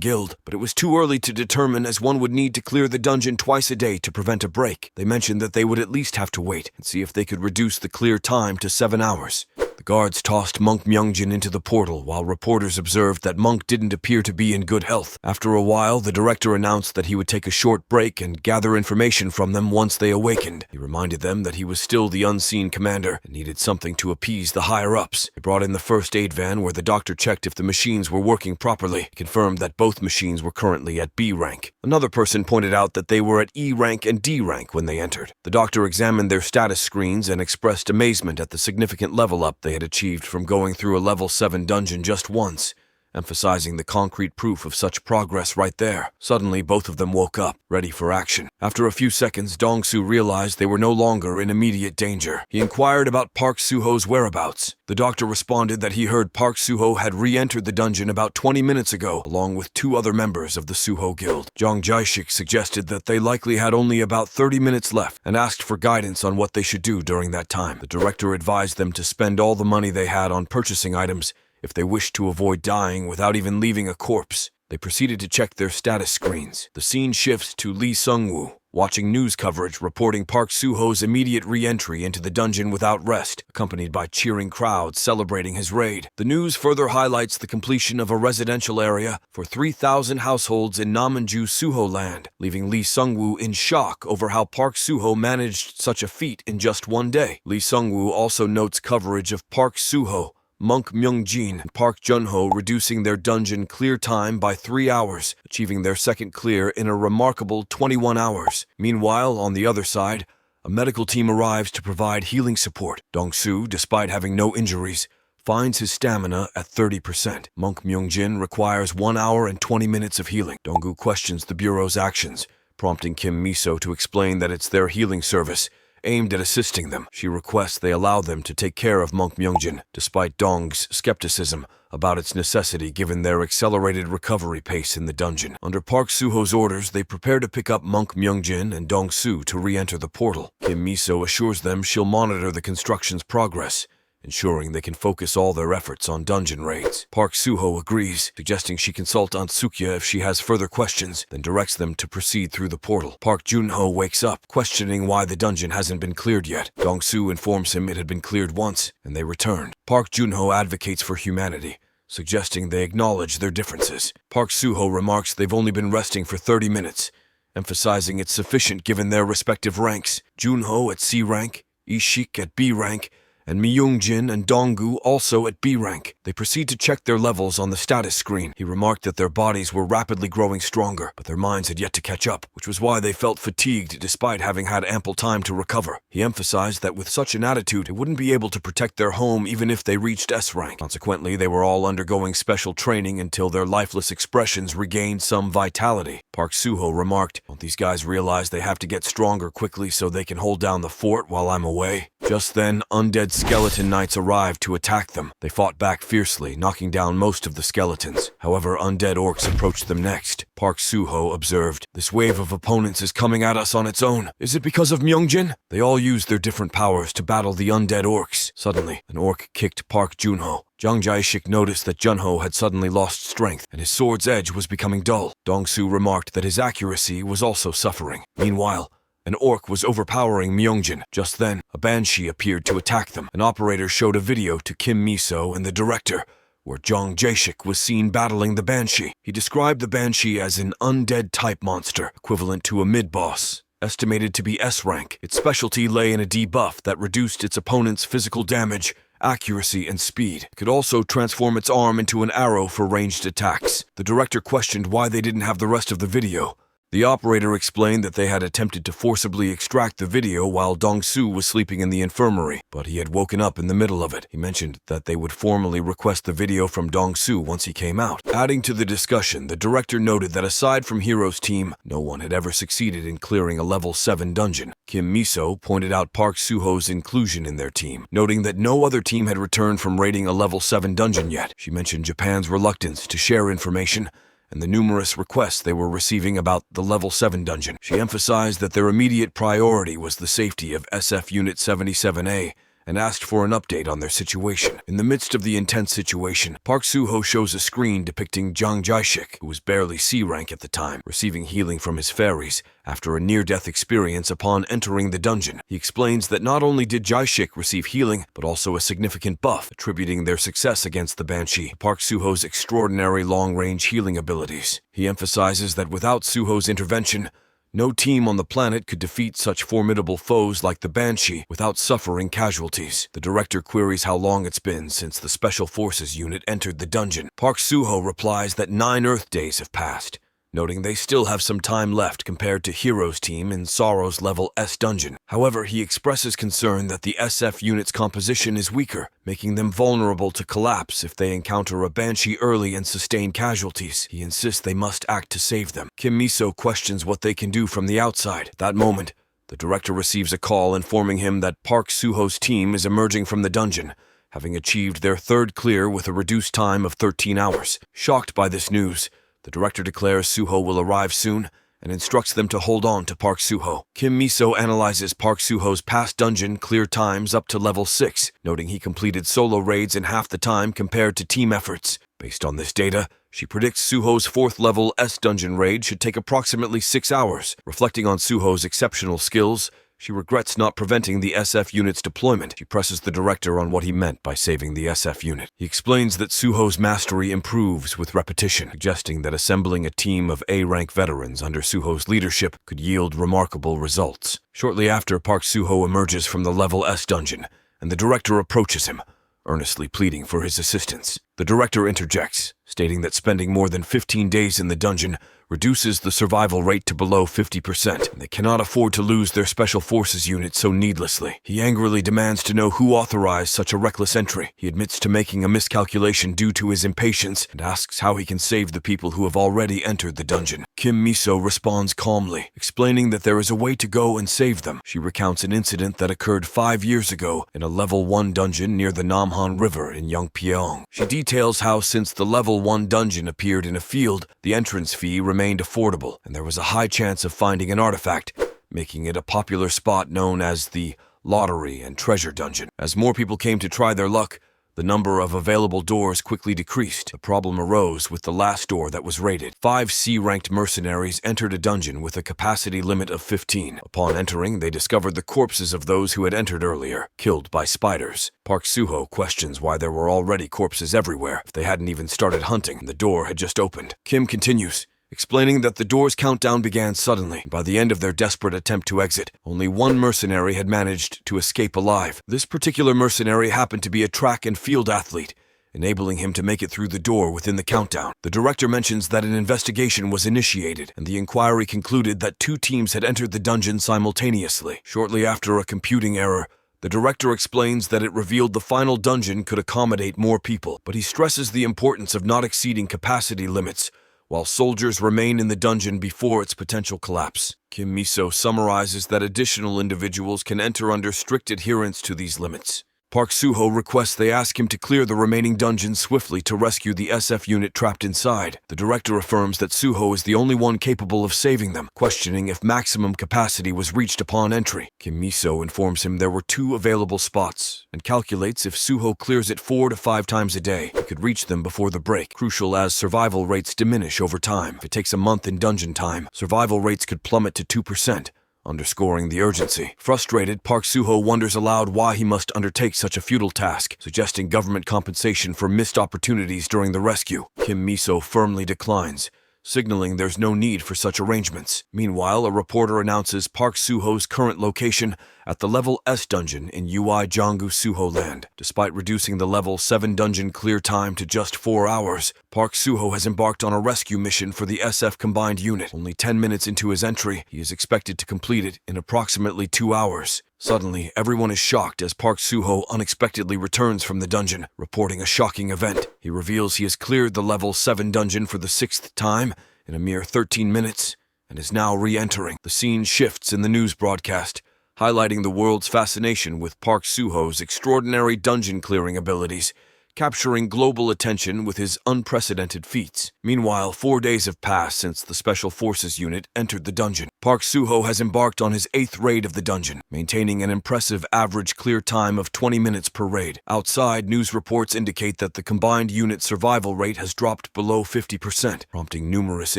guild, but it was too early to determine as one would need to clear the dungeon twice a day to prevent a break. They mentioned that they would at least have to wait and see if they could reduce the clear time to 7 hours. The guards tossed Monk Myungjin into the portal, while reporters observed that Monk didn't appear to be in good health. After a while, the director announced that he would take a short break and gather information from them once they awakened. He reminded them that he was still the unseen commander and needed something to appease the higher-ups. He brought in the first aid van where the doctor checked if the machines were working properly. He confirmed that both machines were currently at B rank. Another person pointed out that they were at E rank and D rank when they entered. The doctor examined their status screens and expressed amazement at the significant level up they had achieved from going through a level 7 dungeon just once, emphasizing the concrete proof of such progress right there. Suddenly, both of them woke up, ready for action. After a few seconds, Dong-su realized they were no longer in immediate danger. He inquired about Park Suho's whereabouts. The doctor responded that he heard Park Suho had re-entered the dungeon about 20 minutes ago, along with 2 other members of the Suho Guild. Jang Jae-shik suggested that they likely had only about 30 minutes left and asked for guidance on what they should do during that time. The director advised them to spend all the money they had on purchasing items if they wished to avoid dying without even leaving a corpse. They proceeded to check their status screens. The scene shifts to Lee Sung-woo, watching news coverage reporting Park Suho's immediate re-entry into the dungeon without rest, accompanied by cheering crowds celebrating his raid. The news further highlights the completion of a residential area for 3,000 households in Namangju Suho land, leaving Lee Sung-woo in shock over how Park Suho managed such a feat in just one day. Lee Sung-woo also notes coverage of Park Suho, Monk Myungjin, and Park Junho reducing their dungeon clear time by 3 hours, achieving their second clear in a remarkable 21 hours. Meanwhile, on the other side, a medical team arrives to provide healing support. Dong-su, despite having no injuries, finds his stamina at 30%. Monk Myungjin requires 1 hour and 20 minutes of healing. Dong-gu questions the Bureau's actions, prompting Kim Miso to explain that it's their healing service aimed at assisting them. She requests they allow them to take care of Monk Myungjin, despite Dong's skepticism about its necessity given their accelerated recovery pace in the dungeon. Under Park Suho's orders, they prepare to pick up Monk Myungjin and Dong-su to re-enter the portal. Kim Miso assures them she'll monitor the construction's progress ensuring they can focus all their efforts on dungeon raids. Park Suho agrees, suggesting she consult Aunt Sukya if she has further questions, then directs them to proceed through the portal. Park Junho wakes up, questioning why the dungeon hasn't been cleared yet. Dong-soo informs him it had been cleared once, and they returned. Park Junho advocates for humanity, suggesting they acknowledge their differences. Park Suho remarks they've only been resting for 30 minutes, emphasizing it's sufficient given their respective ranks. Junho at C rank, Ishik at B rank, and Myungjin and Donggu also at B rank. They proceed to check their levels on the status screen. He remarked that their bodies were rapidly growing stronger, but their minds had yet to catch up, which was why they felt fatigued despite having had ample time to recover. He emphasized that with such an attitude, they wouldn't be able to protect their home even if they reached S rank. Consequently, they were all undergoing special training until their lifeless expressions regained some vitality. Park Suho remarked, "Don't these guys realize they have to get stronger quickly so they can hold down the fort while I'm away?" Just then, undead skeleton knights arrived to attack them. They fought back fiercely, knocking down most of the skeletons. However, undead orcs approached them next. Park Suho observed, "This wave of opponents is coming at us on its own. Is it because of Myungjin?" They all used their different powers to battle the undead orcs. Suddenly, an orc kicked Park Junho. Jang Jae-shik noticed that Junho had suddenly lost strength, and his sword's edge was becoming dull. Dong-soo remarked that his accuracy was also suffering. Meanwhile, an orc was overpowering Myungjin. Just then, a banshee appeared to attack them. An operator showed a video to Kim Miso and the director, where Jang Jae-shik was seen battling the banshee. He described the banshee as an undead-type monster, equivalent to a mid-boss, estimated to be S rank. Its specialty lay in a debuff that reduced its opponent's physical damage, accuracy, and speed. It could also transform its arm into an arrow for ranged attacks. The director questioned why they didn't have the rest of the video. The operator explained that they had attempted to forcibly extract the video while Dong-soo was sleeping in the infirmary, but he had woken up in the middle of it. He mentioned that they would formally request the video from Dong-soo once he came out. Adding to the discussion, the director noted that aside from Hero's team, no one had ever succeeded in clearing a level 7 dungeon. Kim Miso pointed out Park Suho's inclusion in their team, noting that no other team had returned from raiding a level 7 dungeon yet. She mentioned Japan's reluctance to share information and the numerous requests they were receiving about the level 7 dungeon. She emphasized that their immediate priority was the safety of SF Unit 77A and asked for an update on their situation. In the midst of the intense situation, Park Suho shows a screen depicting Jang Jae-shik, who was barely C rank at the time, receiving healing from his fairies after a near-death experience upon entering the dungeon. He explains that not only did Jae-shik receive healing, but also a significant buff, attributing their success against the Banshee to Park Suho's extraordinary long-range healing abilities. He emphasizes that without Suho's intervention, no team on the planet could defeat such formidable foes like the Banshee without suffering casualties. The director queries how long it's been since the Special Forces unit entered the dungeon. Park Suho replies that 9 Earth days have passed, noting they still have some time left compared to Hero's team in Sorrow's level S dungeon. However, he expresses concern that the SF unit's composition is weaker, making them vulnerable to collapse if they encounter a Banshee early and sustain casualties. He insists they must act to save them. Kim Miso questions what they can do from the outside. At that moment, the director receives a call informing him that Park Suho's team is emerging from the dungeon, having achieved their 3rd clear with a reduced time of 13 hours. Shocked by this news, the director declares Suho will arrive soon and instructs them to hold on to Park Suho. Kim Miso analyzes Park Suho's past dungeon clear times up to level 6, noting he completed solo raids in half the time compared to team efforts. Based on this data, she predicts Suho's 4th level S dungeon raid should take approximately 6 hours. Reflecting on Suho's exceptional skills, she regrets not preventing the SF unit's deployment. She presses the director on what he meant by saving the SF unit. He explains that Suho's mastery improves with repetition, suggesting that assembling a team of A-rank veterans under Suho's leadership could yield remarkable results. Shortly after, Park Suho emerges from the level S dungeon, and the director approaches him, earnestly pleading for his assistance. The director interjects, stating that spending more than 15 days in the dungeon reduces the survival rate to below 50%, and they cannot afford to lose their Special Forces unit so needlessly. He angrily demands to know who authorized such a reckless entry. He admits to making a miscalculation due to his impatience and asks how he can save the people who have already entered the dungeon. Kim Miso responds calmly, explaining that there is a way to go and save them. She recounts an incident that occurred 5 years ago in a level 1 dungeon near the Namhan River in Yongpyeong. She details how since the level 1 dungeon appeared in a field, the entrance fee remained affordable, and there was a high chance of finding an artifact, making it a popular spot known as the lottery, and treasure dungeon. As more people came to try their luck, the number of available doors quickly decreased. The problem arose with the last door that was raided. 5 C-ranked mercenaries entered a dungeon with a capacity limit of 15. Upon entering, they discovered the corpses of those who had entered earlier, killed by spiders. Park Suho questions why there were already corpses everywhere if they hadn't even started hunting and the door had just opened. Kim continues, explaining that the door's countdown began suddenly. By the end of their desperate attempt to exit, only one mercenary had managed to escape alive. This particular mercenary happened to be a track and field athlete, enabling him to make it through the door within the countdown. The director mentions that an investigation was initiated, and the inquiry concluded that 2 teams had entered the dungeon simultaneously. Shortly after a computing error, the director explains that it revealed the final dungeon could accommodate more people, but he stresses the importance of not exceeding capacity limits while soldiers remain in the dungeon before its potential collapse. Kim Miso summarizes that additional individuals can enter under strict adherence to these limits. Park Suho requests they ask him to clear the remaining dungeons swiftly to rescue the SF unit trapped inside. The director affirms that Suho is the only one capable of saving them, questioning if maximum capacity was reached upon entry. Kim Miso informs him there were 2 available spots, and calculates if Suho clears it 4 to 5 times a day, he could reach them before the break, crucial as survival rates diminish over time. If it takes a month in dungeon time, survival rates could plummet to 2%. Underscoring the urgency. Frustrated, Park Suho wonders aloud why he must undertake such a futile task, suggesting government compensation for missed opportunities during the rescue. Kim Miso firmly declines, signaling there's no need for such arrangements. Meanwhile, a reporter announces Park Suho's current location at the Level S dungeon in Ui Janggu Suho Land. Despite reducing the Level 7 dungeon clear time to just 4 hours, Park Suho has embarked on a rescue mission for the SF Combined Unit. Only 10 minutes into his entry, he is expected to complete it in approximately 2 hours. Suddenly, everyone is shocked as Park Suho unexpectedly returns from the dungeon, reporting a shocking event. He reveals he has cleared the Level 7 dungeon for the 6th time in a mere 13 minutes and is now re-entering. The scene shifts in the news broadcast, highlighting the world's fascination with Park Suho's extraordinary dungeon clearing abilities, capturing global attention with his unprecedented feats. Meanwhile, 4 days have passed since the Special Forces unit entered the dungeon. Park Suho has embarked on his 8th raid of the dungeon, maintaining an impressive average clear time of 20 minutes per raid. Outside, news reports indicate that the combined unit survival rate has dropped below 50%, prompting numerous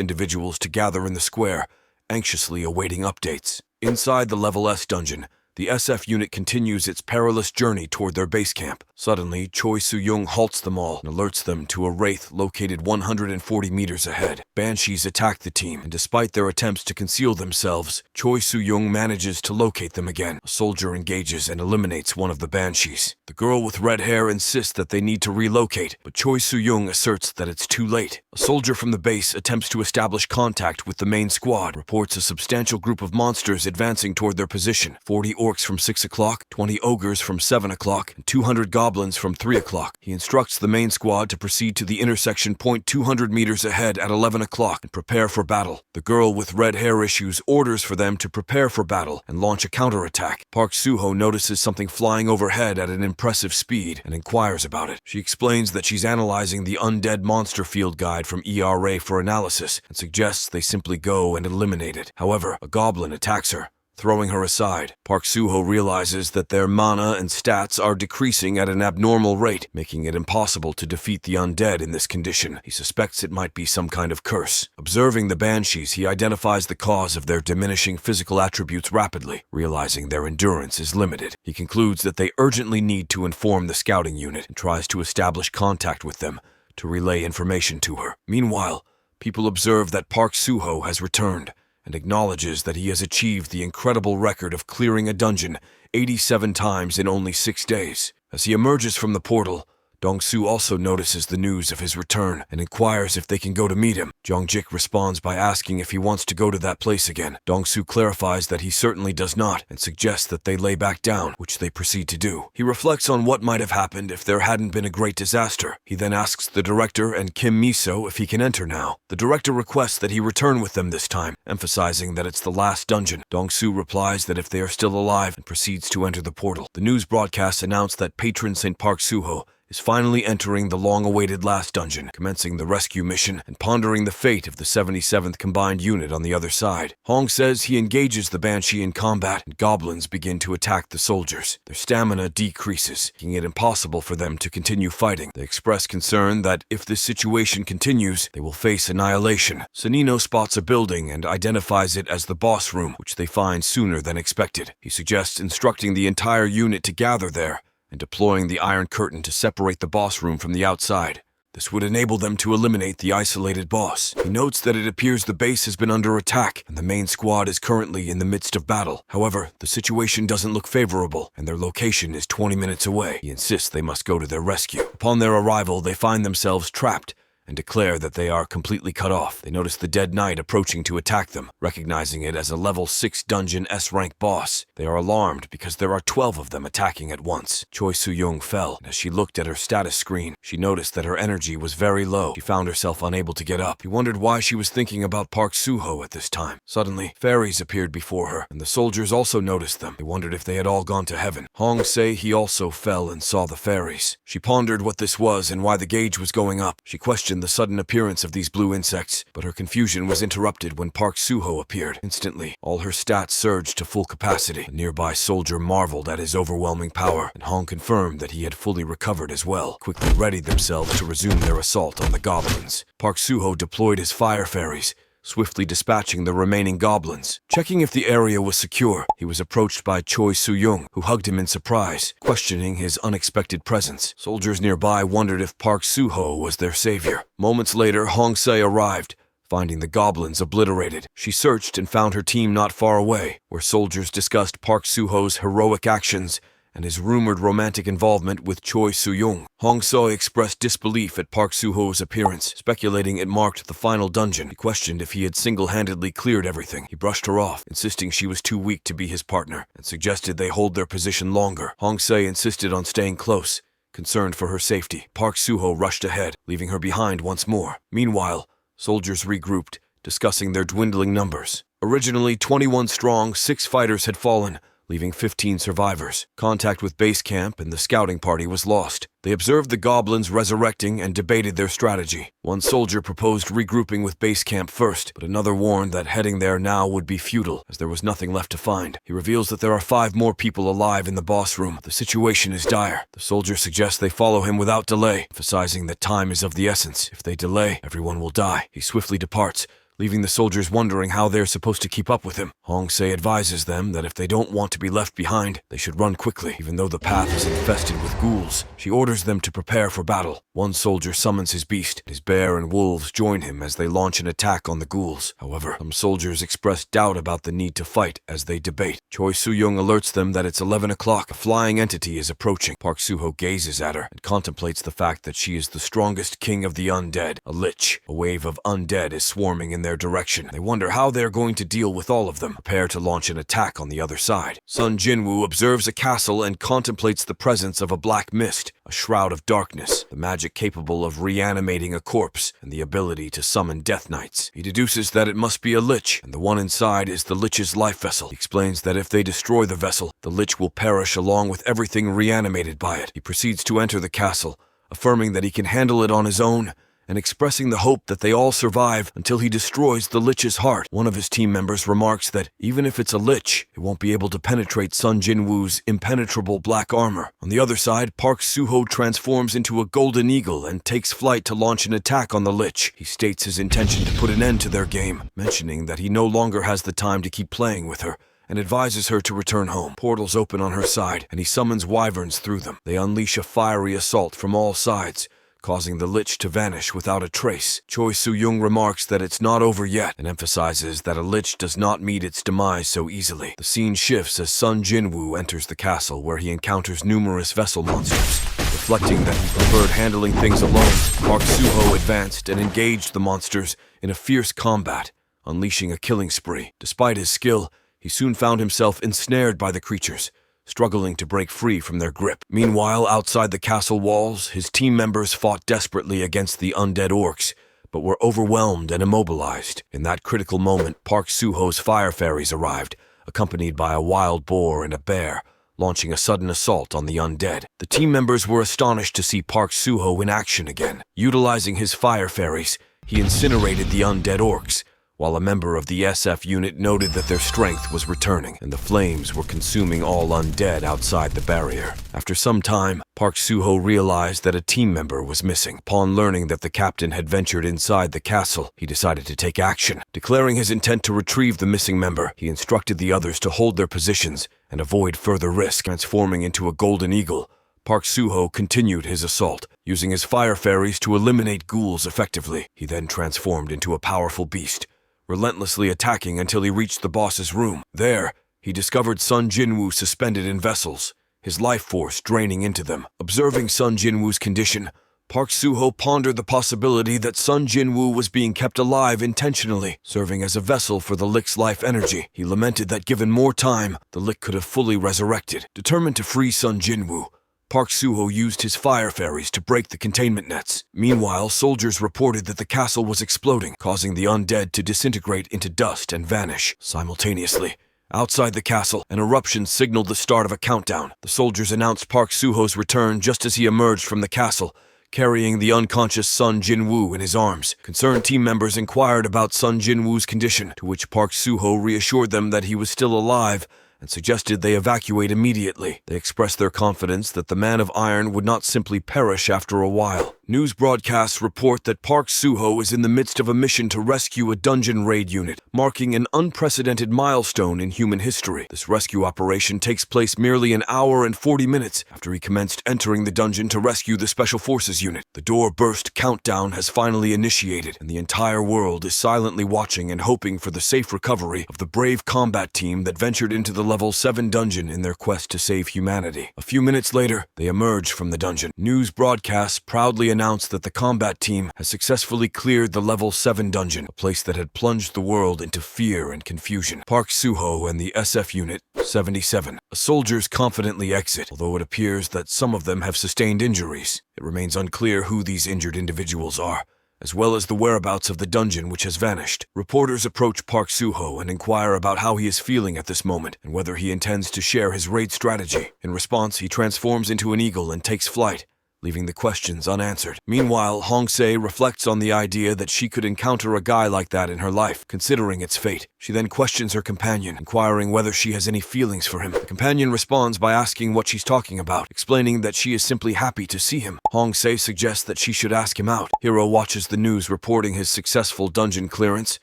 individuals to gather in the square, anxiously awaiting updates. Inside the Level S dungeon, the SF unit continues its perilous journey toward their base camp. Suddenly, Choi Soo-young halts them all and alerts them to a wraith located 140 meters ahead. Banshees attack the team, and despite their attempts to conceal themselves, Choi Soo-young manages to locate them again. A soldier engages and eliminates one of the Banshees. The girl with red hair insists that they need to relocate, but Choi Soo-young asserts that it's too late. A soldier from the base attempts to establish contact with the main squad, reports a substantial group of monsters advancing toward their position. 40 orcs from 6 o'clock, 20 ogres from 7 o'clock, and 200 goblins from 3 o'clock. He instructs the main squad to proceed to the intersection point 200 meters ahead at 11 o'clock and prepare for battle. The girl with red hair issues orders for them to prepare for battle and launch a counterattack. Park Suho notices something flying overhead at an impressive speed and inquires about it. She explains that she's analyzing the Undead Monster Field Guide from ERA for analysis and suggests they simply go and eliminate it. However, a goblin attacks her, throwing her aside. Park Suho realizes that their mana and stats are decreasing at an abnormal rate, making it impossible to defeat the undead in this condition. He suspects it might be some kind of curse. Observing the Banshees, he identifies the cause of their diminishing physical attributes rapidly, realizing their endurance is limited. He concludes that they urgently need to inform the scouting unit and tries to establish contact with them to relay information to her. Meanwhile, people observe that Park Suho has returned and acknowledges that he has achieved the incredible record of clearing a dungeon 87 times in only 6 days. As he emerges from the portal, Dong-soo also notices the news of his return and inquires if they can go to meet him. Jong-jik responds by asking if he wants to go to that place again. Dong-soo clarifies that he certainly does not and suggests that they lay back down, which they proceed to do. He reflects on what might have happened if there hadn't been a great disaster. He then asks the director and Kim Miso if he can enter now. The director requests that he return with them this time, emphasizing that it's the last dungeon. Dong-soo replies that if they are still alive and proceeds to enter the portal. The news broadcasts announce that patron St. Park Suho is finally entering the long-awaited last dungeon, commencing the rescue mission and pondering the fate of the 77th Combined Unit on the other side. Hong says he engages the Banshee in combat, and goblins begin to attack the soldiers. Their stamina decreases, making it impossible for them to continue fighting. They express concern that if this situation continues, they will face annihilation. Sanino spots a building and identifies it as the boss room, which they find sooner than expected. He suggests instructing the entire unit to gather there and deploying the Iron Curtain to separate the boss room from the outside. This would enable them to eliminate the isolated boss. He notes that it appears the base has been under attack and the main squad is currently in the midst of battle. However, the situation doesn't look favorable and their location is 20 minutes away. He insists they must go to their rescue. Upon their arrival, they find themselves trapped and declare that they are completely cut off. They notice the Dead Knight approaching to attack them, recognizing it as a level 6 dungeon S-rank boss. They are alarmed because there are 12 of them attacking at once. Choi Soo-young fell, and as she looked at her status screen, she noticed that her energy was very low. She found herself unable to get up. He wondered why she was thinking about Park Soo-ho at this time. Suddenly, fairies appeared before her, and the soldiers also noticed them. They wondered if they had all gone to heaven. Hong say he also fell and saw the fairies. She pondered what this was and why the gauge was going up. She questioned the sudden appearance of these blue insects, but her confusion was interrupted when Park Soo-ho appeared. Instantly, all her stats surged to full capacity. A nearby soldier marveled at his overwhelming power, and Hong confirmed that he had fully recovered as well, quickly readied themselves to resume their assault on the goblins. Park Soo-ho deployed his fire fairies, swiftly dispatching the remaining goblins. Checking if the area was secure, he was approached by Choi Soo-young, who hugged him in surprise, questioning his unexpected presence. Soldiers nearby wondered if Park Soo-ho was their savior. Moments later, Hong Se arrived, finding the goblins obliterated. She searched and found her team not far away, where soldiers discussed Park Soo-ho's heroic actions and his rumored romantic involvement with Choi Soo-young. Hong Se expressed disbelief at Park Soo-ho's appearance, speculating it marked the final dungeon. He questioned if he had single-handedly cleared everything. He brushed her off, insisting she was too weak to be his partner, and suggested they hold their position longer. Hong Se insisted on staying close, concerned for her safety. Park Soo-ho rushed ahead, leaving her behind once more. Meanwhile, soldiers regrouped, discussing their dwindling numbers. Originally 21 strong, 6 fighters had fallen, leaving 15 survivors. Contact with base camp and the scouting party was lost. They observed the goblins resurrecting and debated their strategy. One soldier proposed regrouping with base camp first, but another warned that heading there now would be futile, as there was nothing left to find. He reveals that there are 5 more people alive in the boss room. The situation is dire. The soldier suggests they follow him without delay, emphasizing that time is of the essence. If they delay, everyone will die. He swiftly departs, leaving the soldiers wondering how they're supposed to keep up with him. Hong Se advises them that if they don't want to be left behind, they should run quickly, even though the path is infested with ghouls. She orders them to prepare for battle. One soldier summons his beast. His bear and wolves join him as they launch an attack on the ghouls. However, some soldiers express doubt about the need to fight as they debate. Choi Soo-young alerts them that it's 11 o'clock. A flying entity is approaching. Park Soo-ho gazes at her and contemplates the fact that she is the strongest king of the undead, a lich. A wave of undead is swarming in their direction. They wonder how they're going to deal with all of them. Prepare to launch an attack on the other side. Sun Jinwoo observes a castle and contemplates the presence of a black mist, a shroud of darkness, the magic capable of reanimating a corpse, and the ability to summon death knights. He deduces that it must be a lich, and the one inside is the lich's life vessel. He explains that if they destroy the vessel, the lich will perish along with everything reanimated by it. He proceeds to enter the castle, affirming that he can handle it on his own, and expressing the hope that they all survive until he destroys the lich's heart. One of his team members remarks that even if it's a lich, it won't be able to penetrate Sun Jinwoo's impenetrable black armor. On the other side, Park Soo-ho transforms into a golden eagle and takes flight to launch an attack on the lich. He states his intention to put an end to their game, mentioning that he no longer has the time to keep playing with her, and advises her to return home. Portals open on her side, and he summons wyverns through them. They unleash a fiery assault from all sides, causing the lich to vanish without a trace. Choi Soo-young remarks that it's not over yet, and emphasizes that a lich does not meet its demise so easily. The scene shifts as Sun Jinwoo enters the castle, where he encounters numerous vessel monsters. Reflecting that he preferred handling things alone, Park Soo-ho advanced and engaged the monsters in a fierce combat, unleashing a killing spree. Despite his skill, he soon found himself ensnared by the creatures, struggling to break free from their grip. Meanwhile, outside the castle walls, his team members fought desperately against the undead orcs, but were overwhelmed and immobilized. In that critical moment, Park Soo-ho's fire fairies arrived, accompanied by a wild boar and a bear, launching a sudden assault on the undead. The team members were astonished to see Park Soo-ho in action again. Utilizing his fire fairies, he incinerated the undead orcs, while a member of the SF unit noted that their strength was returning and the flames were consuming all undead outside the barrier. After some time, Park Soo-ho realized that a team member was missing. Upon learning that the captain had ventured inside the castle, he decided to take action. Declaring his intent to retrieve the missing member, he instructed the others to hold their positions and avoid further risk. Transforming into a golden eagle, Park Soo-ho continued his assault, using his fire fairies to eliminate ghouls effectively. He then transformed into a powerful beast, relentlessly attacking until he reached the boss's room. There, he discovered Sun Jinwoo suspended in vessels, his life force draining into them. Observing Sun Jinwoo's condition, Park Soo-ho pondered the possibility that Sun Jinwoo was being kept alive intentionally, serving as a vessel for the Lick's life energy. He lamented that given more time, the Lick could have fully resurrected. Determined to free Sun Jinwoo, Park Soo-ho used his fire fairies to break the containment nets. Meanwhile, soldiers reported that the castle was exploding, causing the undead to disintegrate into dust and vanish. Simultaneously, outside the castle, an eruption signaled the start of a countdown. The soldiers announced Park Soo-ho's return just as he emerged from the castle, carrying the unconscious Sun Jinwoo in his arms. Concerned team members inquired about Sun Jinwoo's condition, to which Park Soo-ho reassured them that he was still alive and suggested they evacuate immediately. They expressed their confidence that the Man of Iron would not simply perish after a while. News broadcasts report that Park Soo-ho is in the midst of a mission to rescue a dungeon raid unit, marking an unprecedented milestone in human history. This rescue operation takes place merely an hour and 40 minutes after he commenced entering the dungeon to rescue the Special Forces unit. The door burst countdown has finally initiated, and the entire world is silently watching and hoping for the safe recovery of the brave combat team that ventured into the Level 7 dungeon in their quest to save humanity. A few minutes later, they emerged from the dungeon. News broadcasts proudly announced that the combat team has successfully cleared the Level 7 dungeon, a place that had plunged the world into fear and confusion. Park Soo-ho and the SF Unit 77. Soldiers confidently exit, although it appears that some of them have sustained injuries. It remains unclear who these injured individuals are, as well as the whereabouts of the dungeon which has vanished. Reporters approach Park Soo-ho and inquire about how he is feeling at this moment and whether he intends to share his raid strategy. In response, he transforms into an eagle and takes flight, leaving the questions unanswered. Meanwhile, Hong-se reflects on the idea that she could encounter a guy like that in her life, considering its fate. She then questions her companion, inquiring whether she has any feelings for him. The companion responds by asking what she's talking about, explaining that she is simply happy to see him. Hong-se suggests that she should ask him out. Hiro watches the news reporting his successful dungeon clearance,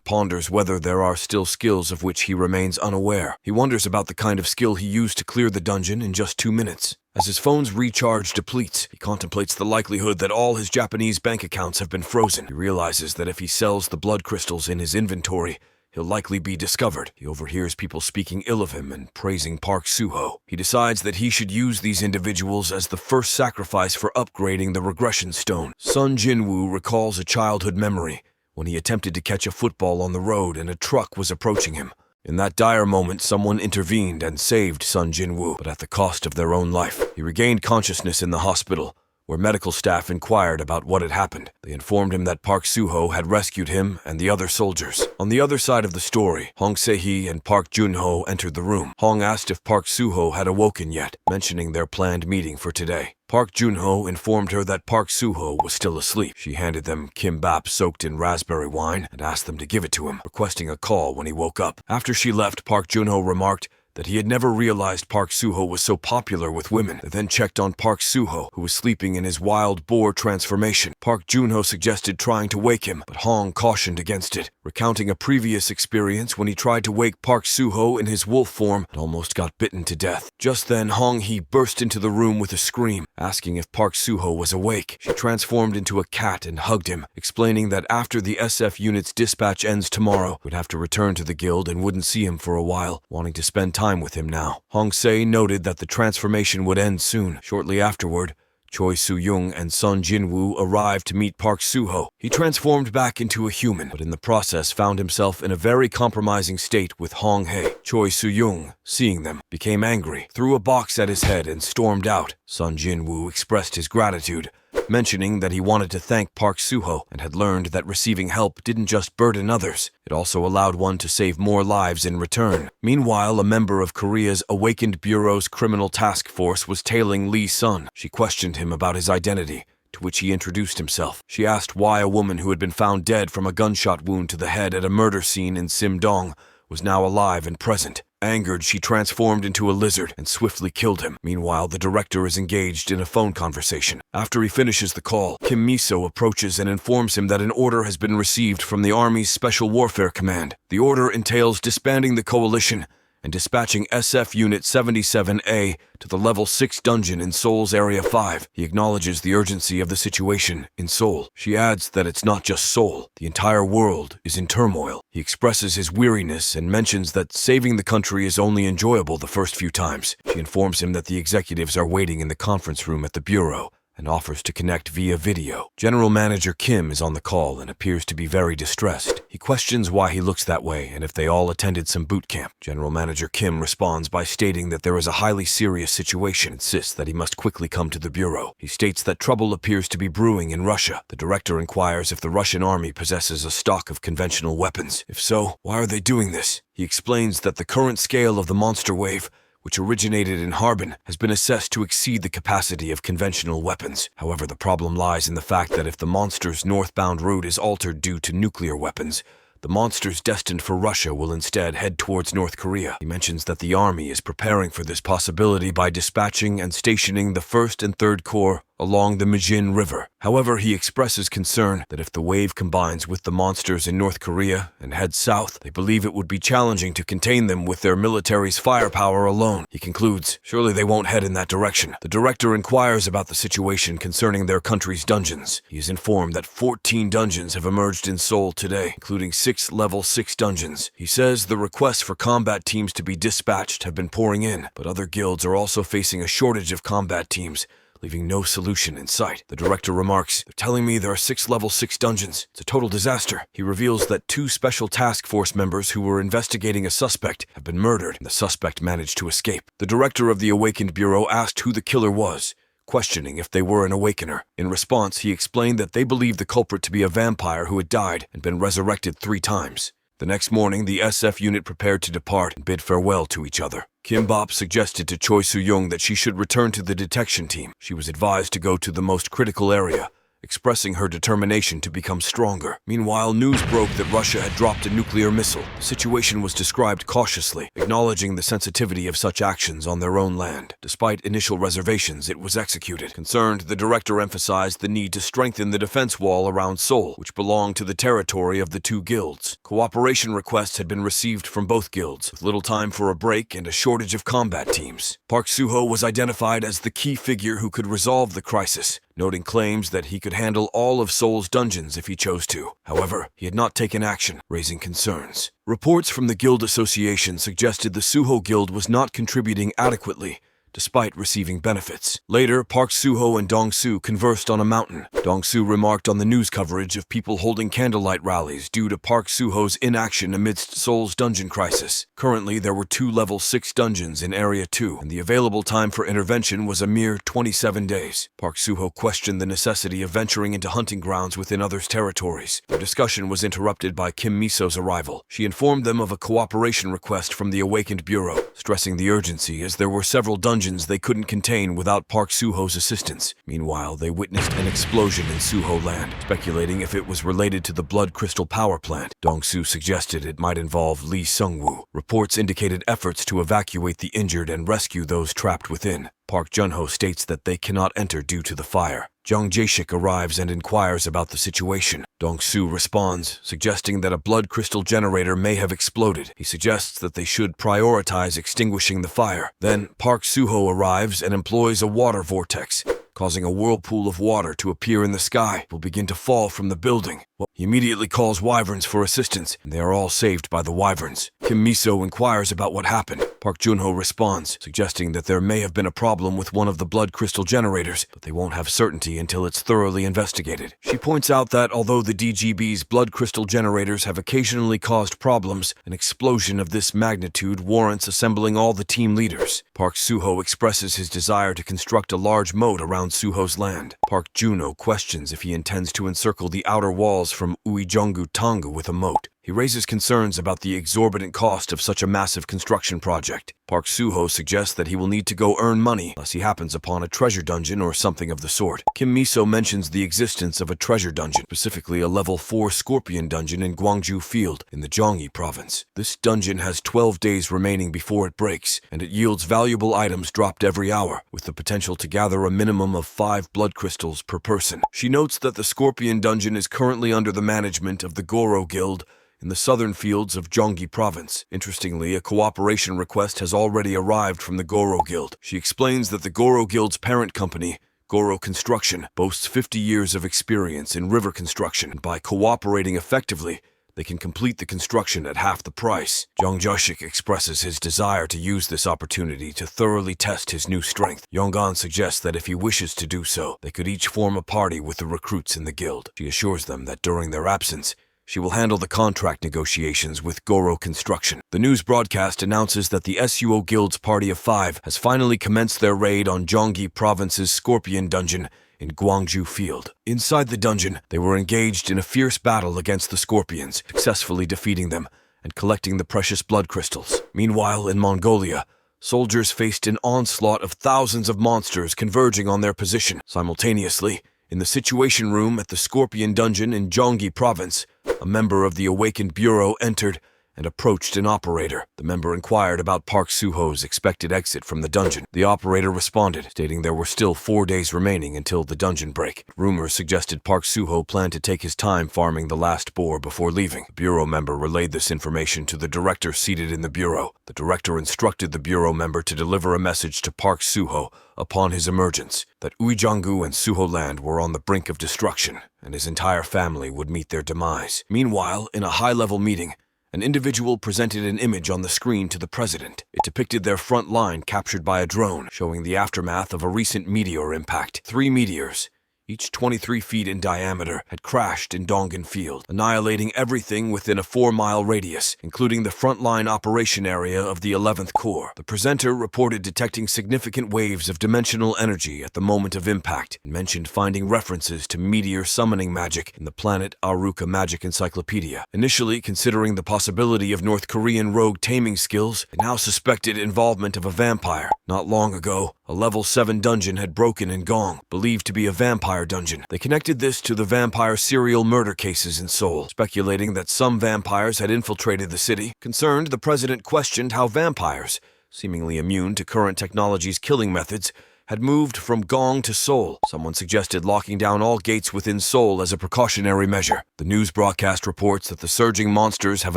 ponders whether there are still skills of which he remains unaware. He wonders about the kind of skill he used to clear the dungeon in just 2 minutes. As his phone's recharge depletes, he contemplates the likelihood that all his Japanese bank accounts have been frozen. He realizes that if he sells the blood crystals in his inventory, he'll likely be discovered. He overhears people speaking ill of him and praising Park Soo-ho. He decides that he should use these individuals as the first sacrifice for upgrading the regression stone. Sun Jinwoo recalls a childhood memory when he attempted to catch a football on the road and a truck was approaching him. In that dire moment, someone intervened and saved Sun Jinwoo, but at the cost of their own life. He regained consciousness in the hospital, where medical staff inquired about what had happened. They informed him that Park Soo-ho had rescued him and the other soldiers. On the other side of the story, Hong Se-hee and Park Jun-ho entered the room. Hong asked if Park Soo-ho had awoken yet, mentioning their planned meeting for today. Park Jun-ho informed her that Park Soo-ho was still asleep. She handed them kimbap soaked in raspberry wine and asked them to give it to him, requesting a call when he woke up. After she left, Park Jun-ho remarked that he had never realized Park Soo-ho was so popular with women. They then checked on Park Soo-ho, who was sleeping in his wild boar transformation. Park Jun-ho suggested trying to wake him, but Hong cautioned against it, recounting a previous experience when he tried to wake Park Soo-ho in his wolf form and almost got bitten to death. Just then, Hong-hee burst into the room with a scream, asking if Park Soo-ho was awake. She transformed into a cat and hugged him, explaining that after the SF unit's dispatch ends tomorrow, would have to return to the guild and wouldn't see him for a while, wanting to spend time with him now. Hong-se noted that the transformation would end soon. Shortly afterward, Choi Soo-young and Sun Jinwoo arrived to meet Park Soo-ho. He transformed back into a human, but in the process found himself in a very compromising state with Hong-hae. Choi Soo-young, seeing them, became angry, threw a box at his head and stormed out. Sun Jinwoo expressed his gratitude, mentioning that he wanted to thank Park Suho and had learned that receiving help didn't just burden others, it also allowed one to save more lives in return. Meanwhile, a member of Korea's Awakened Bureau's criminal task force was tailing Lee Sun. She questioned him about his identity, to which he introduced himself. She asked why a woman who had been found dead from a gunshot wound to the head at a murder scene in Simdong was now alive and present. Angered, she transformed into a lizard and swiftly killed him. Meanwhile, the director is engaged in a phone conversation. After he finishes the call, Kim Miso approaches and informs him that an order has been received from the Army's Special Warfare Command. The order entails disbanding the coalition and dispatching SF Unit 77A to the Level 6 dungeon in Seoul's Area 5. He acknowledges the urgency of the situation in Seoul. She adds that it's not just Seoul. The entire world is in turmoil. He expresses his weariness and mentions that saving the country is only enjoyable the first few times. She informs him that the executives are waiting in the conference room at the bureau and offers to connect via video. General Manager Kim is on the call and appears to be very distressed. He questions why he looks that way and if they all attended some boot camp. General Manager Kim responds by stating that there is a highly serious situation and insists that he must quickly come to the bureau. He states that trouble appears to be brewing in Russia. The director inquires if the Russian army possesses a stock of conventional weapons. If so, why are they doing this? He explains that the current scale of the monster wave, which originated in Harbin, has been assessed to exceed the capacity of conventional weapons. However, the problem lies in the fact that if the monster's northbound route is altered due to nuclear weapons, the monsters destined for Russia will instead head towards North Korea. He mentions that the army is preparing for this possibility by dispatching and stationing the 1st and 3rd Corps along the Mijin River. However, he expresses concern that if the wave combines with the monsters in North Korea and heads south, they believe it would be challenging to contain them with their military's firepower alone. He concludes, surely they won't head in that direction. The director inquires about the situation concerning their country's dungeons. He is informed that 14 dungeons have emerged in Seoul today, including 6 level 6 dungeons. He says the requests for combat teams to be dispatched have been pouring in, but other guilds are also facing a shortage of combat teams, leaving no solution in sight. The director remarks, "They're telling me there are 6 level 6 dungeons. It's a total disaster." He reveals that 2 special task force members who were investigating a suspect have been murdered, and the suspect managed to escape. The director of the Awakened Bureau asked who the killer was, questioning if they were an awakener. In response, he explained that they believed the culprit to be a vampire who had died and been resurrected 3 times. The next morning, the SF unit prepared to depart and bid farewell to each other. Kim Bop suggested to Choi Soo-young that she should return to the detection team. She was advised to go to the most critical area, expressing her determination to become stronger. Meanwhile, news broke that Russia had dropped a nuclear missile. The situation was described cautiously, acknowledging the sensitivity of such actions on their own land. Despite initial reservations, it was executed. Concerned, the director emphasized the need to strengthen the defense wall around Seoul, which belonged to the territory of the 2 guilds. Cooperation requests had been received from both guilds, with little time for a break and a shortage of combat teams. Park Suho was identified as the key figure who could resolve the crisis, noting claims that he could handle all of Seoul's dungeons if he chose to. However, he had not taken action, raising concerns. Reports from the guild association suggested the Suho Guild was not contributing adequately, despite receiving benefits. Later, Park Suho and Dong-soo conversed on a mountain. Dong-soo remarked on the news coverage of people holding candlelight rallies due to Park Suho's inaction amidst Seoul's dungeon crisis. Currently, there were 2 level 6 dungeons in Area 2, and the available time for intervention was a mere 27 days. Park Suho questioned the necessity of venturing into hunting grounds within others' territories. Their discussion was interrupted by Kim Miso's arrival. She informed them of a cooperation request from the Awakened Bureau, stressing the urgency as there were several dungeons they couldn't contain without Park Suho's assistance. Meanwhile, they witnessed an explosion in Suho land, speculating if it was related to the Blood Crystal power plant. Dong-soo suggested it might involve Lee Sung-woo. Reports indicated efforts to evacuate the injured and rescue those trapped within. Park Jun-ho states that they cannot enter due to the fire. Jung Jae-shik arrives and inquires about the situation. Dong-soo responds, suggesting that a blood crystal generator may have exploded. He suggests that they should prioritize extinguishing the fire. Then, Park Suho arrives and employs a water vortex, causing a whirlpool of water to appear in the sky. It will begin to fall from the building. What He immediately calls wyverns for assistance, and they are all saved by the wyverns. Kim Miso inquires about what happened. Park Junho responds, suggesting that there may have been a problem with one of the blood crystal generators, but they won't have certainty until it's thoroughly investigated. She points out that although the DGB's blood crystal generators have occasionally caused problems, an explosion of this magnitude warrants assembling all the team leaders. Park Suho expresses his desire to construct a large moat around Suho's land. Park Juno questions if he intends to encircle the outer walls from Uijongu Tongu with a moat. He raises concerns about the exorbitant cost of such a massive construction project. Park Suho suggests that he will need to go earn money unless he happens upon a treasure dungeon or something of the sort. Kim Miso mentions the existence of a treasure dungeon, specifically a level 4 scorpion dungeon in Gwangju Field in the Gyeonggi province. This dungeon has 12 days remaining before it breaks, and it yields valuable items dropped every hour, with the potential to gather a minimum of 5 blood crystals per person. She notes that the scorpion dungeon is currently under the management of the Goro Guild in the southern fields of Gyeonggi province. Interestingly, a cooperation request has already arrived from the Goro Guild. She explains that the Goro Guild's parent company, Goro Construction, boasts 50 years of experience in river construction, and by cooperating effectively, they can complete the construction at half the price. Jong Joshik expresses his desire to use this opportunity to thoroughly test his new strength. Yonggan suggests that if he wishes to do so, they could each form a party with the recruits in the guild. She assures them that during their absence, she will handle the contract negotiations with Goro Construction. The news broadcast announces that the SUO Guild's party of 5 has finally commenced their raid on Gyeonggi Province's Scorpion Dungeon in Gwangju Field. Inside the dungeon, they were engaged in a fierce battle against the Scorpions, successfully defeating them and collecting the precious blood crystals. Meanwhile, in Mongolia, soldiers faced an onslaught of thousands of monsters converging on their position. Simultaneously, in the Situation Room at the Scorpion Dungeon in Gyeonggi Province, a member of the Awakened Bureau entered and approached an operator. The member inquired about Park Suho's expected exit from the dungeon. The operator responded, stating there were still 4 days remaining until the dungeon break. Rumors suggested Park Suho planned to take his time farming the last boar before leaving. The bureau member relayed this information to the director seated in the bureau. The director instructed the bureau member to deliver a message to Park Suho upon his emergence, that Uijongu and Suho land were on the brink of destruction, and his entire family would meet their demise. Meanwhile, in a high-level meeting, an individual presented an image on the screen to the president. It depicted their front line captured by a drone, showing the aftermath of a recent meteor impact. 3 meteors, each 23 feet in diameter, had crashed in Donggan Field, annihilating everything within a 4-mile radius, including the frontline operation area of the 11th Corps. The presenter reported detecting significant waves of dimensional energy at the moment of impact, and mentioned finding references to meteor summoning magic in the Planet Aruka Magic Encyclopedia. Initially considering the possibility of North Korean rogue taming skills, it now suspected involvement of a vampire. Not long ago, a level 7 dungeon had broken in Gong, believed to be a vampire dungeon. They connected this to the vampire serial murder cases in Seoul, speculating that some vampires had infiltrated the city. Concerned, the president questioned how vampires, seemingly immune to current technology's killing methods, had moved from Gong to Seoul. Someone suggested locking down all gates within Seoul as a precautionary measure. The news broadcast reports that the surging monsters have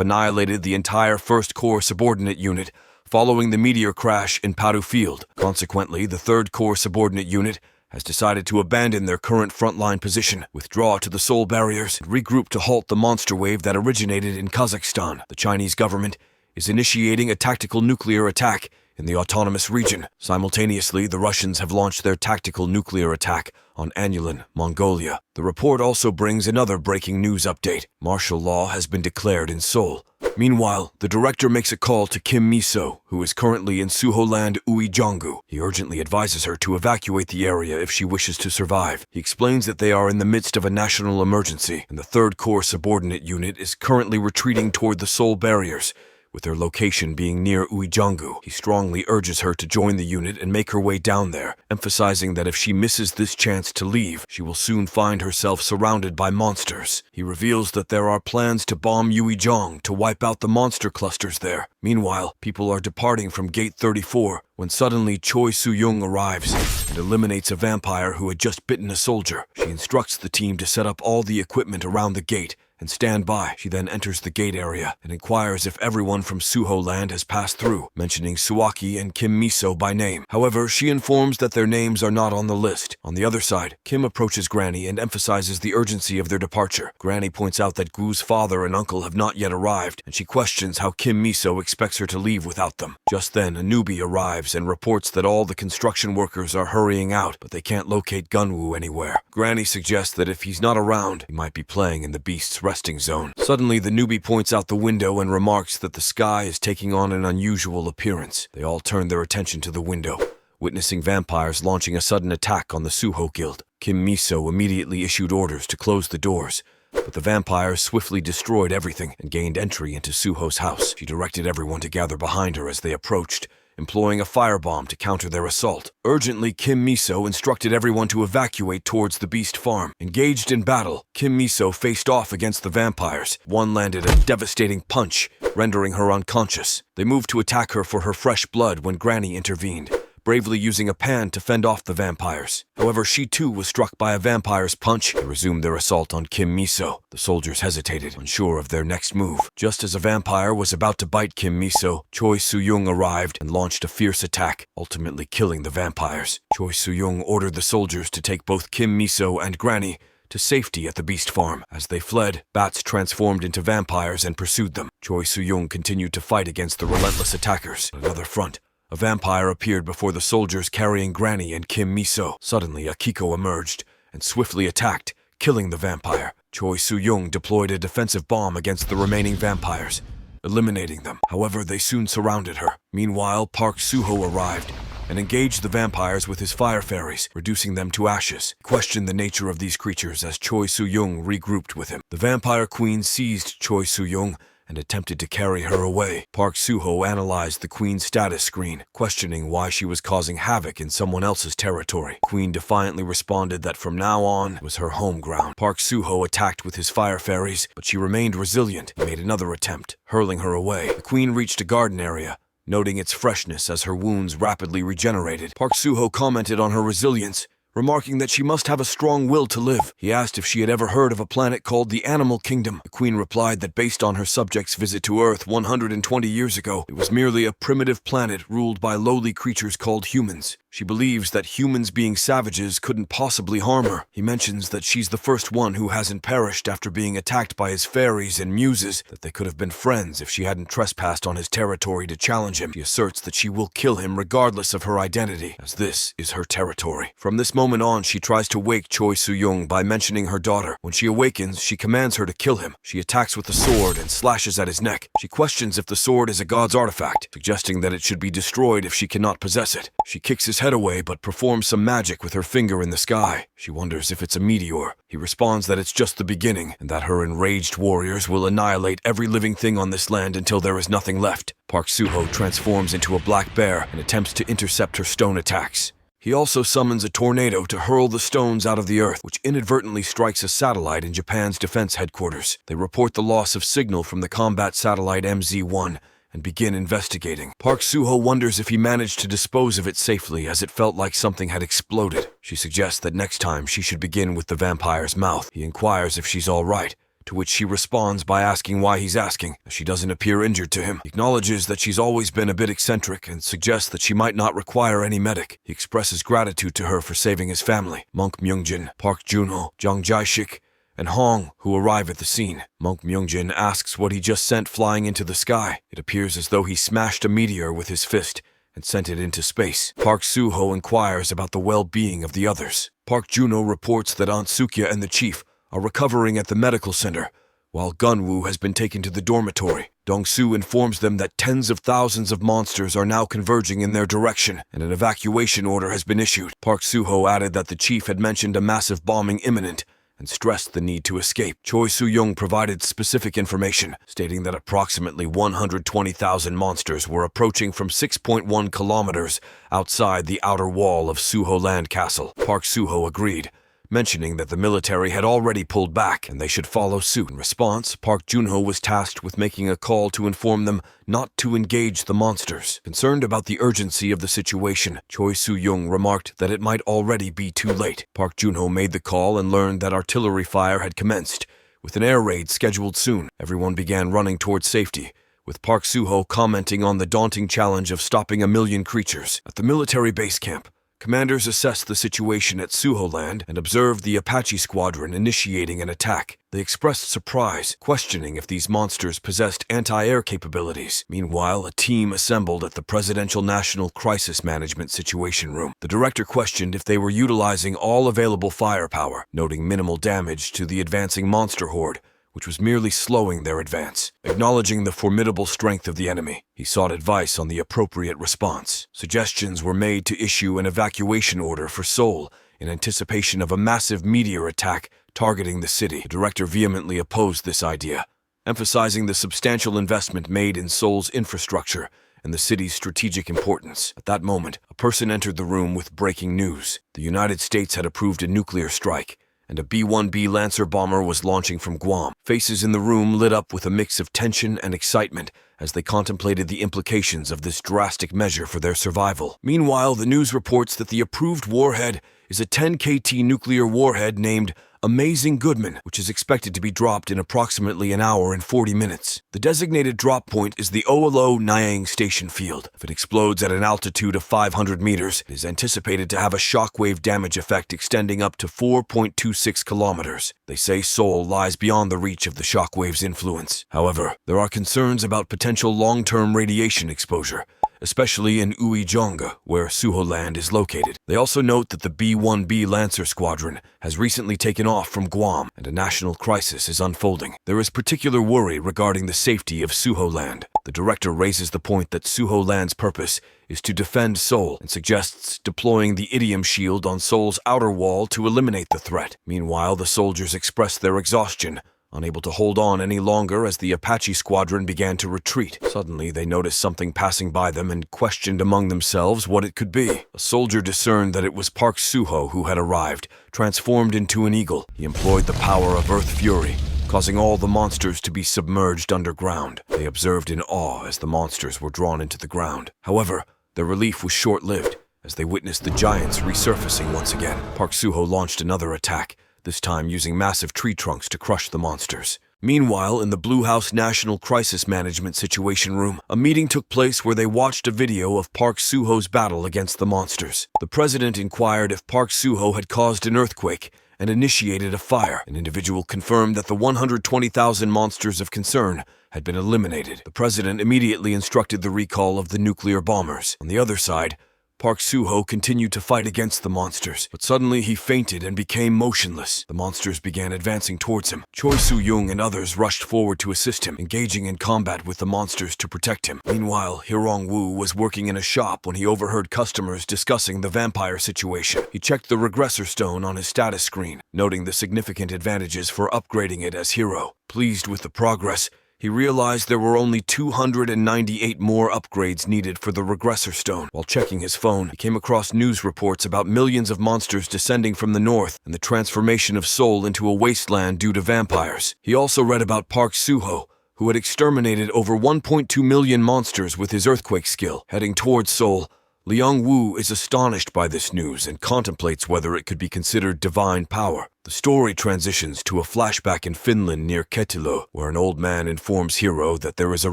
annihilated the entire 1st Corps subordinate unit following the meteor crash in Paru Field. Consequently, the 3rd Corps subordinate unit has decided to abandon their current frontline position, withdraw to the Seoul barriers, and regroup to halt the monster wave that originated in Kazakhstan. The Chinese government is initiating a tactical nuclear attack in the autonomous region. Simultaneously, the Russians have launched their tactical nuclear attack on Anyulan, Mongolia. The report also brings another breaking news update. Martial law has been declared in Seoul. Meanwhile, the director makes a call to Kim Miso, who is currently in Suho land Uijongu. He urgently advises her to evacuate the area if she wishes to survive. He explains that they are in the midst of a national emergency, and the 3rd Corps subordinate unit is currently retreating toward the Seoul barriers, with their location being near Uijongu. He strongly urges her to join the unit and make her way down there, emphasizing that if she misses this chance to leave, she will soon find herself surrounded by monsters. He reveals that there are plans to bomb Uijeong to wipe out the monster clusters there. Meanwhile, people are departing from Gate 34 when suddenly Choi Soo-young arrives and eliminates a vampire who had just bitten a soldier. She instructs the team to set up all the equipment around the gate and stand by. She then enters the gate area and inquires if everyone from Suho Land has passed through, mentioning Suwaki and Kim Miso by name. However, she informs that their names are not on the list. On the other side, Kim approaches Granny and emphasizes the urgency of their departure. Granny points out that Gu's father and uncle have not yet arrived, and she questions how Kim Miso expects her to leave without them. Just then, a newbie arrives and reports that all the construction workers are hurrying out, but they can't locate Gunwoo anywhere. Granny suggests that if he's not around, he might be playing in the beast's resting zone. Suddenly, the newbie points out the window and remarks that the sky is taking on an unusual appearance. They all turn their attention to the window, witnessing vampires launching a sudden attack on the Suho Guild. Kim Miso immediately issued orders to close the doors, but the vampires swiftly destroyed everything and gained entry into Suho's house. She directed everyone to gather behind her as they approached, employing a firebomb to counter their assault. Urgently, Kim Miso instructed everyone to evacuate towards the beast farm. Engaged in battle, Kim Miso faced off against the vampires. One landed a devastating punch, rendering her unconscious. They moved to attack her for her fresh blood when Granny intervened, bravely using a pan to fend off the vampires. However, she too was struck by a vampire's punch and resumed their assault on Kim Miso. The soldiers hesitated, unsure of their next move. Just as a vampire was about to bite Kim Miso, Choi Soo-young arrived and launched a fierce attack, ultimately killing the vampires. Choi Soo-young ordered the soldiers to take both Kim Miso and Granny to safety at the beast farm. As they fled, bats transformed into vampires and pursued them. Choi Soo-young continued to fight against the relentless attackers. On another front, a vampire appeared before the soldiers carrying Granny and Kim Miso. Suddenly, Akiko emerged and swiftly attacked, killing the vampire. Choi Soo-young deployed a defensive bomb against the remaining vampires, eliminating them. However, they soon surrounded her. Meanwhile, Park Suho arrived and engaged the vampires with his fire fairies, reducing them to ashes. He questioned the nature of these creatures as Choi Soo-young regrouped with him. The vampire queen seized Choi Soo-young and attempted to carry her away. Park Suho analyzed the Queen's status screen, questioning why she was causing havoc in someone else's territory. Queen defiantly responded that from now on, it was her home ground. Park Suho attacked with his fire fairies, but she remained resilient and made another attempt, hurling her away. The Queen reached a garden area, noting its freshness as her wounds rapidly regenerated. Park Suho commented on her resilience, remarking that she must have a strong will to live. He asked if she had ever heard of a planet called the Animal Kingdom. The Queen replied that based on her subject's visit to Earth 120 years ago, it was merely a primitive planet ruled by lowly creatures called humans. She believes that humans being savages couldn't possibly harm her. He mentions that she's the first one who hasn't perished after being attacked by his fairies and muses, that they could have been friends if she hadn't trespassed on his territory to challenge him. She asserts that she will kill him regardless of her identity, as this is her territory. From this moment on, she tries to wake Choi Soo-young by mentioning her daughter. When she awakens, she commands her to kill him. She attacks with a sword and slashes at his neck. She questions if the sword is a god's artifact, suggesting that it should be destroyed if she cannot possess it. She kicks his head away but performs some magic with her finger in the sky. She wonders if it's a meteor. He responds that it's just the beginning and that her enraged warriors will annihilate every living thing on this land until there is nothing left. Park Suho transforms into a black bear and attempts to intercept her stone attacks. He also summons a tornado to hurl the stones out of the earth, which inadvertently strikes a satellite in Japan's defense headquarters. They report the loss of signal from the combat satellite MZ-1 and begin investigating. Park Suho wonders if he managed to dispose of it safely, as it felt like something had exploded. She suggests that next time she should begin with the vampire's mouth. He inquires if she's all right, to which she responds by asking why he's asking, as she doesn't appear injured to him. He acknowledges that she's always been a bit eccentric and suggests that she might not require any medic. He expresses gratitude to her for saving his family. Monk Myungjin, Park Junho, Jang Jae-shik, and Hong, who arrive at the scene. Monk Myungjin asks what he just sent flying into the sky. It appears as though he smashed a meteor with his fist and sent it into space. Park Suho inquires about the well-being of the others. Park Junho reports that Aunt Sukya and the chief are recovering at the medical center, while Gunwoo has been taken to the dormitory. Dong-su informs them that tens of thousands of monsters are now converging in their direction, and an evacuation order has been issued. Park Suho added that the chief had mentioned a massive bombing imminent, and stressed the need to escape. Choi Soo-young provided specific information, stating that approximately 120,000 monsters were approaching from 6.1 kilometers outside the outer wall of Suho Land Castle. Park Suho agreed, mentioning that the military had already pulled back and they should follow suit. In response, Park Junho was tasked with making a call to inform them not to engage the monsters. Concerned about the urgency of the situation, Choi Soo-young remarked that it might already be too late. Park Junho made the call and learned that artillery fire had commenced, With an air raid scheduled soon, everyone began running towards safety, with Park Suho commenting on the daunting challenge of stopping 1,000,000 creatures. At the military base camp, commanders assessed the situation at Suho Land and observed the Apache squadron initiating an attack. They expressed surprise, questioning if these monsters possessed anti-air capabilities. Meanwhile, a team assembled at the Presidential National Crisis Management Situation Room. The director questioned if they were utilizing all available firepower, noting minimal damage to the advancing monster horde, which was merely slowing their advance. Acknowledging the formidable strength of the enemy, he sought advice on the appropriate response. Suggestions were made to issue an evacuation order for Seoul in anticipation of a massive meteor attack targeting the city. The director vehemently opposed this idea, emphasizing the substantial investment made in Seoul's infrastructure and the city's strategic importance. At that moment, a person entered the room with breaking news. The United States had approved a nuclear strike, and a B-1B Lancer bomber was launching from Guam. Faces in the room lit up with a mix of tension and excitement as they contemplated the implications of this drastic measure for their survival. Meanwhile, the news reports that the approved warhead is a 10 KT nuclear warhead named Amazing Goodman, which is expected to be dropped in approximately an hour and 40 minutes. The designated drop point is the Oalo Nyang Station Field. If it explodes at an altitude of 500 meters, it is anticipated to have a shockwave damage effect extending up to 4.26 kilometers. They say Seoul lies beyond the reach of the shockwave's influence. However, there are concerns about potential long-term radiation exposure, especially in Uijeongga, where Suho Land is located. They also note that the B-1B Lancer Squadron has recently taken off from Guam, and a national crisis is unfolding. There is particular worry regarding the safety of Suho Land. The director raises the point that Suho Land's purpose is to defend Seoul and suggests deploying the idiom shield on Seoul's outer wall to eliminate the threat. Meanwhile, the soldiers express their exhaustion, unable to hold on any longer as the Apache squadron began to retreat. Suddenly, they noticed something passing by them and questioned among themselves what it could be. A soldier discerned that it was Park Suho who had arrived, transformed into an eagle. He employed the power of Earth Fury, causing all the monsters to be submerged underground. They observed in awe as the monsters were drawn into the ground. However, their relief was short-lived as they witnessed the giants resurfacing once again. Park Suho launched another attack, this time using massive tree trunks to crush the monsters. Meanwhile, in the Blue House National Crisis Management Situation Room, a meeting took place where they watched a video of Park Suho's battle against the monsters. The president inquired if Park Suho had caused an earthquake and initiated a fire. An individual confirmed that the 120,000 monsters of concern had been eliminated. The president immediately instructed the recall of the nuclear bombers. On the other side, Park Suho continued to fight against the monsters, but suddenly he fainted and became motionless. The monsters began advancing towards him. Choi Soo-young and others rushed forward to assist him, engaging in combat with the monsters to protect him. Meanwhile, Hirong-woo was working in a shop when he overheard customers discussing the vampire situation. He checked the regressor stone on his status screen, noting the significant advantages for upgrading it as hero. Pleased with the progress, he realized there were only 298 more upgrades needed for the regressor stone. While checking his phone, he came across news reports about millions of monsters descending from the north and the transformation of Seoul into a wasteland due to vampires. He also read about Park Suho, who had exterminated over 1.2 million monsters with his earthquake skill. Heading towards Seoul, Leong-woo is astonished by this news and contemplates whether it could be considered divine power. The story transitions to a flashback in Finland near Ketilo, where an old man informs Hiro that there is a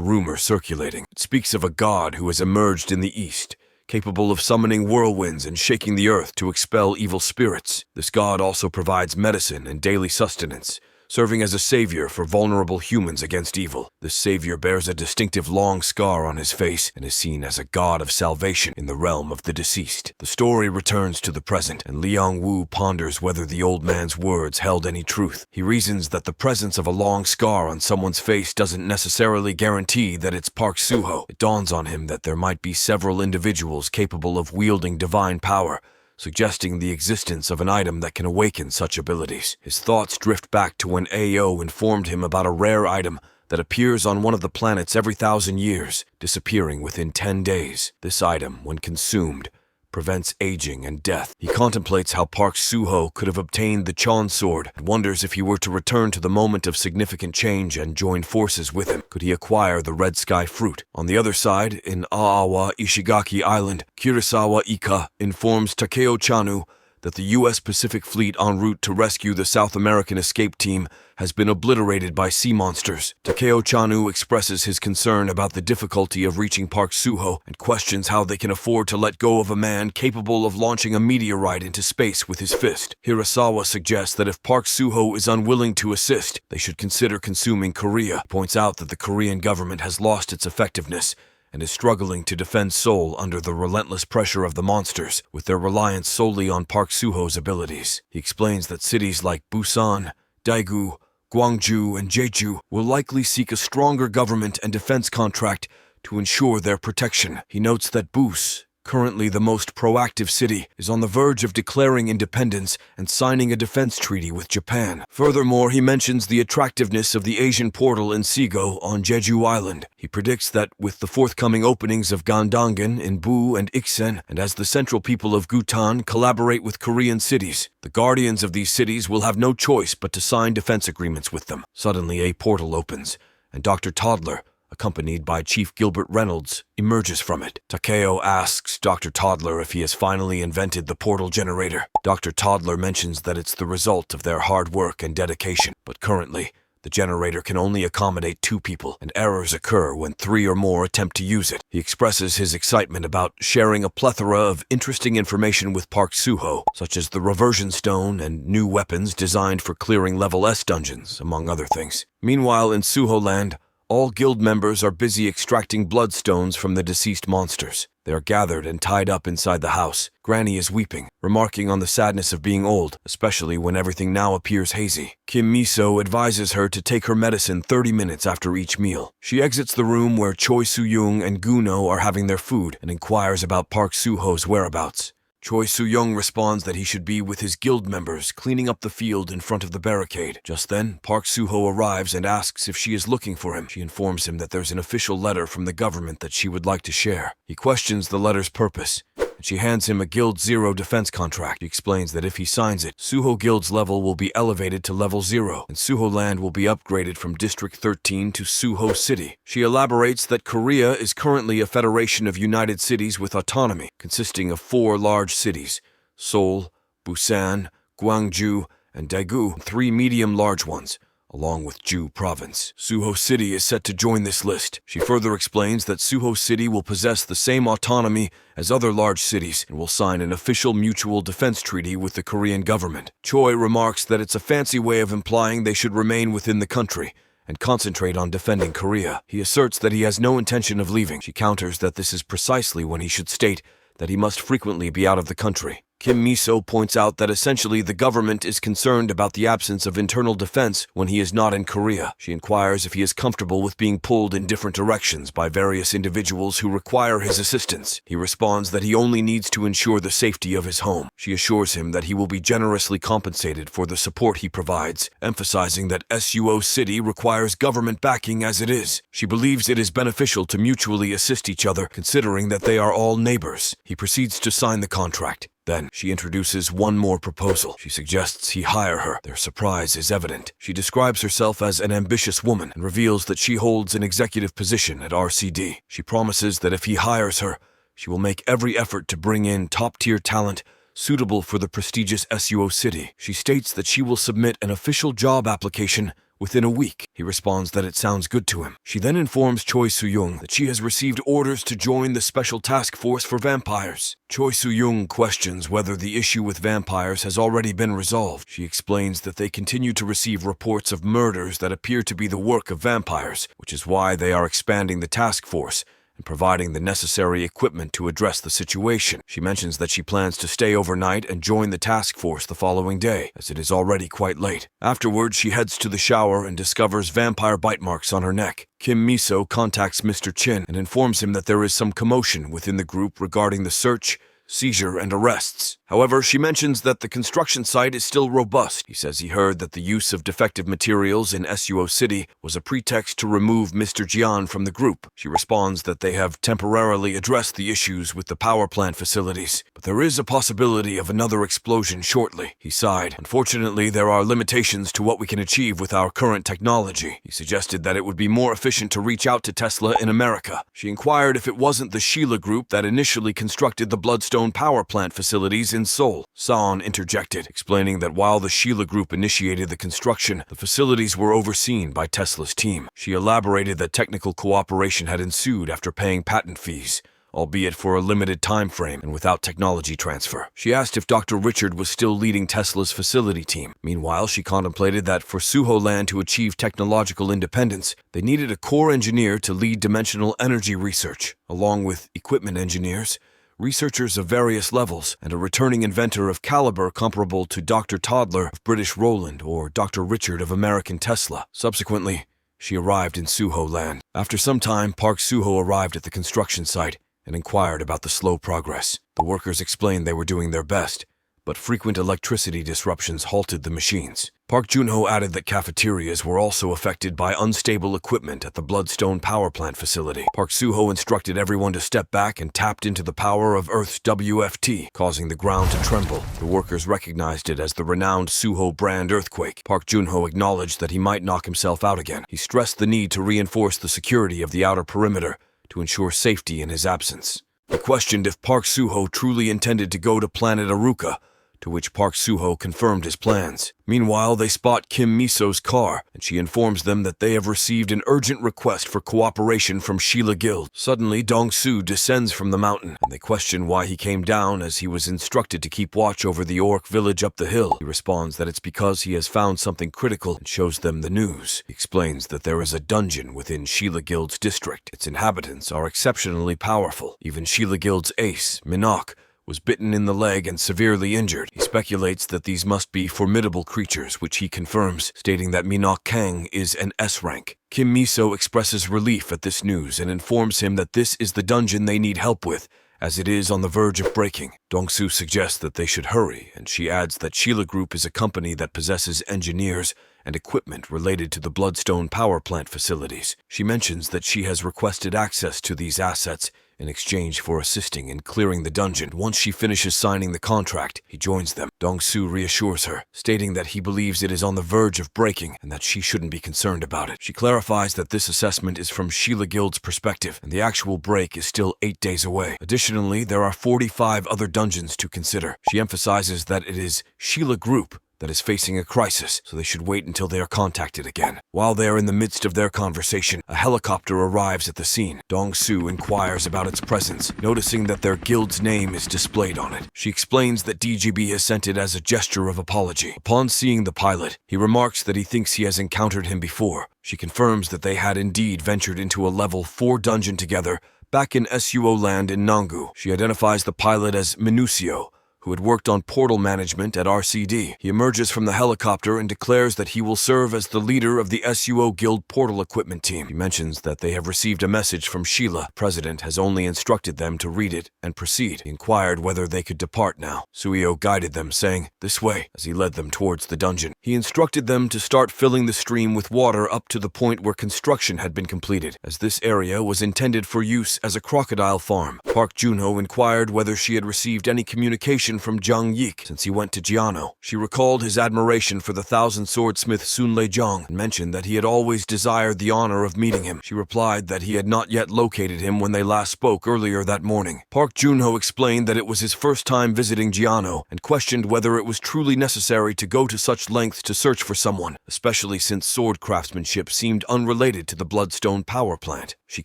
rumor circulating. It speaks of a god who has emerged in the east, capable of summoning whirlwinds and shaking the earth to expel evil spirits. This god also provides medicine and daily sustenance, serving as a savior for vulnerable humans against evil. This savior bears a distinctive long scar on his face and is seen as a god of salvation in the realm of the deceased. The story returns to the present, and Leong-woo ponders whether the old man's words held any truth. He reasons that the presence of a long scar on someone's face doesn't necessarily guarantee that it's Park Suho. It dawns on him that there might be several individuals capable of wielding divine power, suggesting the existence of an item that can awaken such abilities. His thoughts drift back to when AO informed him about a rare item that appears on one of the planets every 1,000 years, disappearing within 10 days. This item, when consumed, prevents aging and death. He contemplates how Park Suho could have obtained the Chon sword and wonders if he were to return to the moment of significant change and join forces with him, could he acquire the Red Sky fruit. On the other side, in Aawa Ishigaki Island, Kirisawa Ika informs Takeo Chanu that the U.S. Pacific Fleet en route to rescue the South American escape team has been obliterated by sea monsters. Takeo Chanu expresses his concern about the difficulty of reaching Park Suho and questions how they can afford to let go of a man capable of launching a meteorite into space with his fist. Hirasawa suggests that if Park Suho is unwilling to assist, they should consider consuming Korea. He points out that the Korean government has lost its effectiveness and is struggling to defend Seoul under the relentless pressure of the monsters, with their reliance solely on Park Suho's abilities. He explains that cities like Busan, Daegu, Gwangju, and Jeju will likely seek a stronger government and defense contract to ensure their protection. He notes that Bus, currently the most proactive city, is on the verge of declaring independence and signing a defense treaty with Japan. Furthermore, he mentions the attractiveness of the Asian portal in Sigo on Jeju Island. He predicts that with the forthcoming openings of Gandangan in Bu and Iksen, and as the central people of Gutan collaborate with Korean cities, the guardians of these cities will have no choice but to sign defense agreements with them. Suddenly, a portal opens, and Dr. Toddler, accompanied by Chief Gilbert Reynolds, emerges from it. Takeo asks Dr. Toddler if he has finally invented the portal generator. Dr. Toddler mentions that it's the result of their hard work and dedication, but currently, the generator can only accommodate 2 people, and errors occur when 3 or more attempt to use it. He expresses his excitement about sharing a plethora of interesting information with Park Suho, such as the reversion stone and new weapons designed for clearing level S dungeons, among other things. Meanwhile, in Suho Land, all guild members are busy extracting bloodstones from the deceased monsters. They are gathered and tied up inside the house. Granny is weeping, remarking on the sadness of being old, especially when everything now appears hazy. Kim Miso advises her to take her medicine 30 minutes after each meal. She exits the room where Choi Soo-young and Guno are having their food and inquires about Park Suho's whereabouts. Choi Soo-young responds that he should be with his guild members cleaning up the field in front of the barricade. Just then, Park Suho arrives and asks if she is looking for him. She informs him that there's an official letter from the government that she would like to share. He questions the letter's purpose, and she hands him a Guild 0 defense contract. She explains that if he signs it, Suho Guild's level will be elevated to level 0, and Suho Land will be upgraded from District 13 to Suho City. She elaborates that Korea is currently a federation of united cities with autonomy, consisting of 4 large cities, Seoul, Busan, Gwangju, and Daegu, and 3 medium-large ones, along with Jeju Province. Suho City is set to join this list. She further explains that Suho City will possess the same autonomy as other large cities and will sign an official mutual defense treaty with the Korean government. Choi remarks that it's a fancy way of implying they should remain within the country and concentrate on defending Korea. He asserts that he has no intention of leaving. She counters that this is precisely when he should state that he must frequently be out of the country. Kim Miso points out that essentially the government is concerned about the absence of internal defense when he is not in Korea. She inquires if he is comfortable with being pulled in different directions by various individuals who require his assistance. He responds that he only needs to ensure the safety of his home. She assures him that he will be generously compensated for the support he provides, emphasizing that Suo City requires government backing as it is. She believes it is beneficial to mutually assist each other, considering that they are all neighbors. He proceeds to sign the contract. Then, she introduces one more proposal. She suggests he hire her. Their surprise is evident. She describes herself as an ambitious woman and reveals that she holds an executive position at RCD. She promises that if he hires her, she will make every effort to bring in top-tier talent suitable for the prestigious Suo City. She states that she will submit an official job application within a week. He responds that it sounds good to him. She then informs Choi Soo-young that she has received orders to join the Special Task Force for Vampires. Choi Soo-young questions whether the issue with vampires has already been resolved. She explains that they continue to receive reports of murders that appear to be the work of vampires, which is why they are expanding the task force and providing the necessary equipment to address the situation. She mentions that she plans to stay overnight and join the task force the following day, as it is already quite late. Afterwards, she heads to the shower and discovers vampire bite marks on her neck. Kim Miso contacts Mr. Chin and informs him that there is some commotion within the group regarding the search, seizure, and arrests. However, she mentions that the construction site is still robust. He says he heard that the use of defective materials in Suo City was a pretext to remove Mr. Jian from the group. She responds that they have temporarily addressed the issues with the power plant facilities, but there is a possibility of another explosion shortly. He sighed. Unfortunately, there are limitations to what we can achieve with our current technology. He suggested that it would be more efficient to reach out to Tesla in America. She inquired if it wasn't the Sheila Group that initially constructed the Bloodstone Bloodstone power plant facilities in Seoul. Saon interjected, explaining that while the Sheila Group initiated the construction, the facilities were overseen by Tesla's team. She elaborated that technical cooperation had ensued after paying patent fees, albeit for a limited time frame and without technology transfer. She asked if Dr. Richard was still leading Tesla's facility team. Meanwhile, she contemplated that for Suho Land to achieve technological independence, they needed a core engineer to lead dimensional energy research, along with equipment engineers, researchers of various levels, and a returning inventor of caliber comparable to Dr. Toddler of British Roland or Dr. Richard of American Tesla. Subsequently, she arrived in Suho Land. After some time, Park Suho arrived at the construction site and inquired about the slow progress. The workers explained they were doing their best, but frequent electricity disruptions halted the machines. Park Junho added that cafeterias were also affected by unstable equipment at the Bloodstone power plant facility. Park Suho instructed everyone to step back and tapped into the power of Earth's WFT, causing the ground to tremble. The workers recognized it as the renowned Suho brand earthquake. Park Junho acknowledged that he might knock himself out again. He stressed the need to reinforce the security of the outer perimeter to ensure safety in his absence. He questioned if Park Suho truly intended to go to planet Aruka, to which Park Suho confirmed his plans. Meanwhile, they spot Kim Miso's car, and she informs them that they have received an urgent request for cooperation from Sheila Guild. Suddenly, Dong-Su descends from the mountain, and they question why he came down as he was instructed to keep watch over the Orc village up the hill. He responds that it's because he has found something critical and shows them the news. He explains that there is a dungeon within Sheila Guild's district. Its inhabitants are exceptionally powerful. Even Sheila Guild's ace, Minok, was bitten in the leg and severely injured. He speculates that these must be formidable creatures, which he confirms, stating that Minok Kang is an S rank. Kim Miso expresses relief at this news and informs him that this is the dungeon they need help with, as it is on the verge of breaking. Dong-Su suggests that they should hurry, and she adds that Sheila Group is a company that possesses engineers and equipment related to the Bloodstone power plant facilities. She mentions that she has requested access to these assets in exchange for assisting in clearing the dungeon. Once she finishes signing the contract, he joins them. Dong-Su reassures her, stating that he believes it is on the verge of breaking and that she shouldn't be concerned about it. She clarifies that this assessment is from Sheila Guild's perspective, and the actual break is still 8 days away. Additionally, there are 45 other dungeons to consider. She emphasizes that it is Sheila Group that is facing a crisis, so they should wait until they are contacted again. While they are in the midst of their conversation, a helicopter arrives at the scene. Dong-Su inquires about its presence, noticing that their guild's name is displayed on it. She explains that DGB has sent it as a gesture of apology. Upon seeing the pilot, he remarks that he thinks he has encountered him before. She confirms that they had indeed ventured into a level 4 dungeon together back in Suo Land in Nangu. She identifies the pilot as Minusio, who had worked on portal management at RCD. He emerges from the helicopter and declares that he will serve as the leader of the SUO Guild portal equipment team. He mentions that they have received a message from Sheila. The president has only instructed them to read it and proceed. He inquired whether they could depart now. Suio guided them, saying, "This way," as he led them towards the dungeon. He instructed them to start filling the stream with water up to the point where construction had been completed, as this area was intended for use as a crocodile farm. Park Junho inquired whether she had received any communication from Zhang Yik since he went to Jiano. She recalled his admiration for the thousand swordsmith Sun Lei Zhang and mentioned that he had always desired the honor of meeting him. She replied that he had not yet located him when they last spoke earlier that morning. Park Junho explained that it was his first time visiting Jiano and questioned whether it was truly necessary to go to such lengths to search for someone, especially since sword craftsmanship seemed unrelated to the Bloodstone power plant. She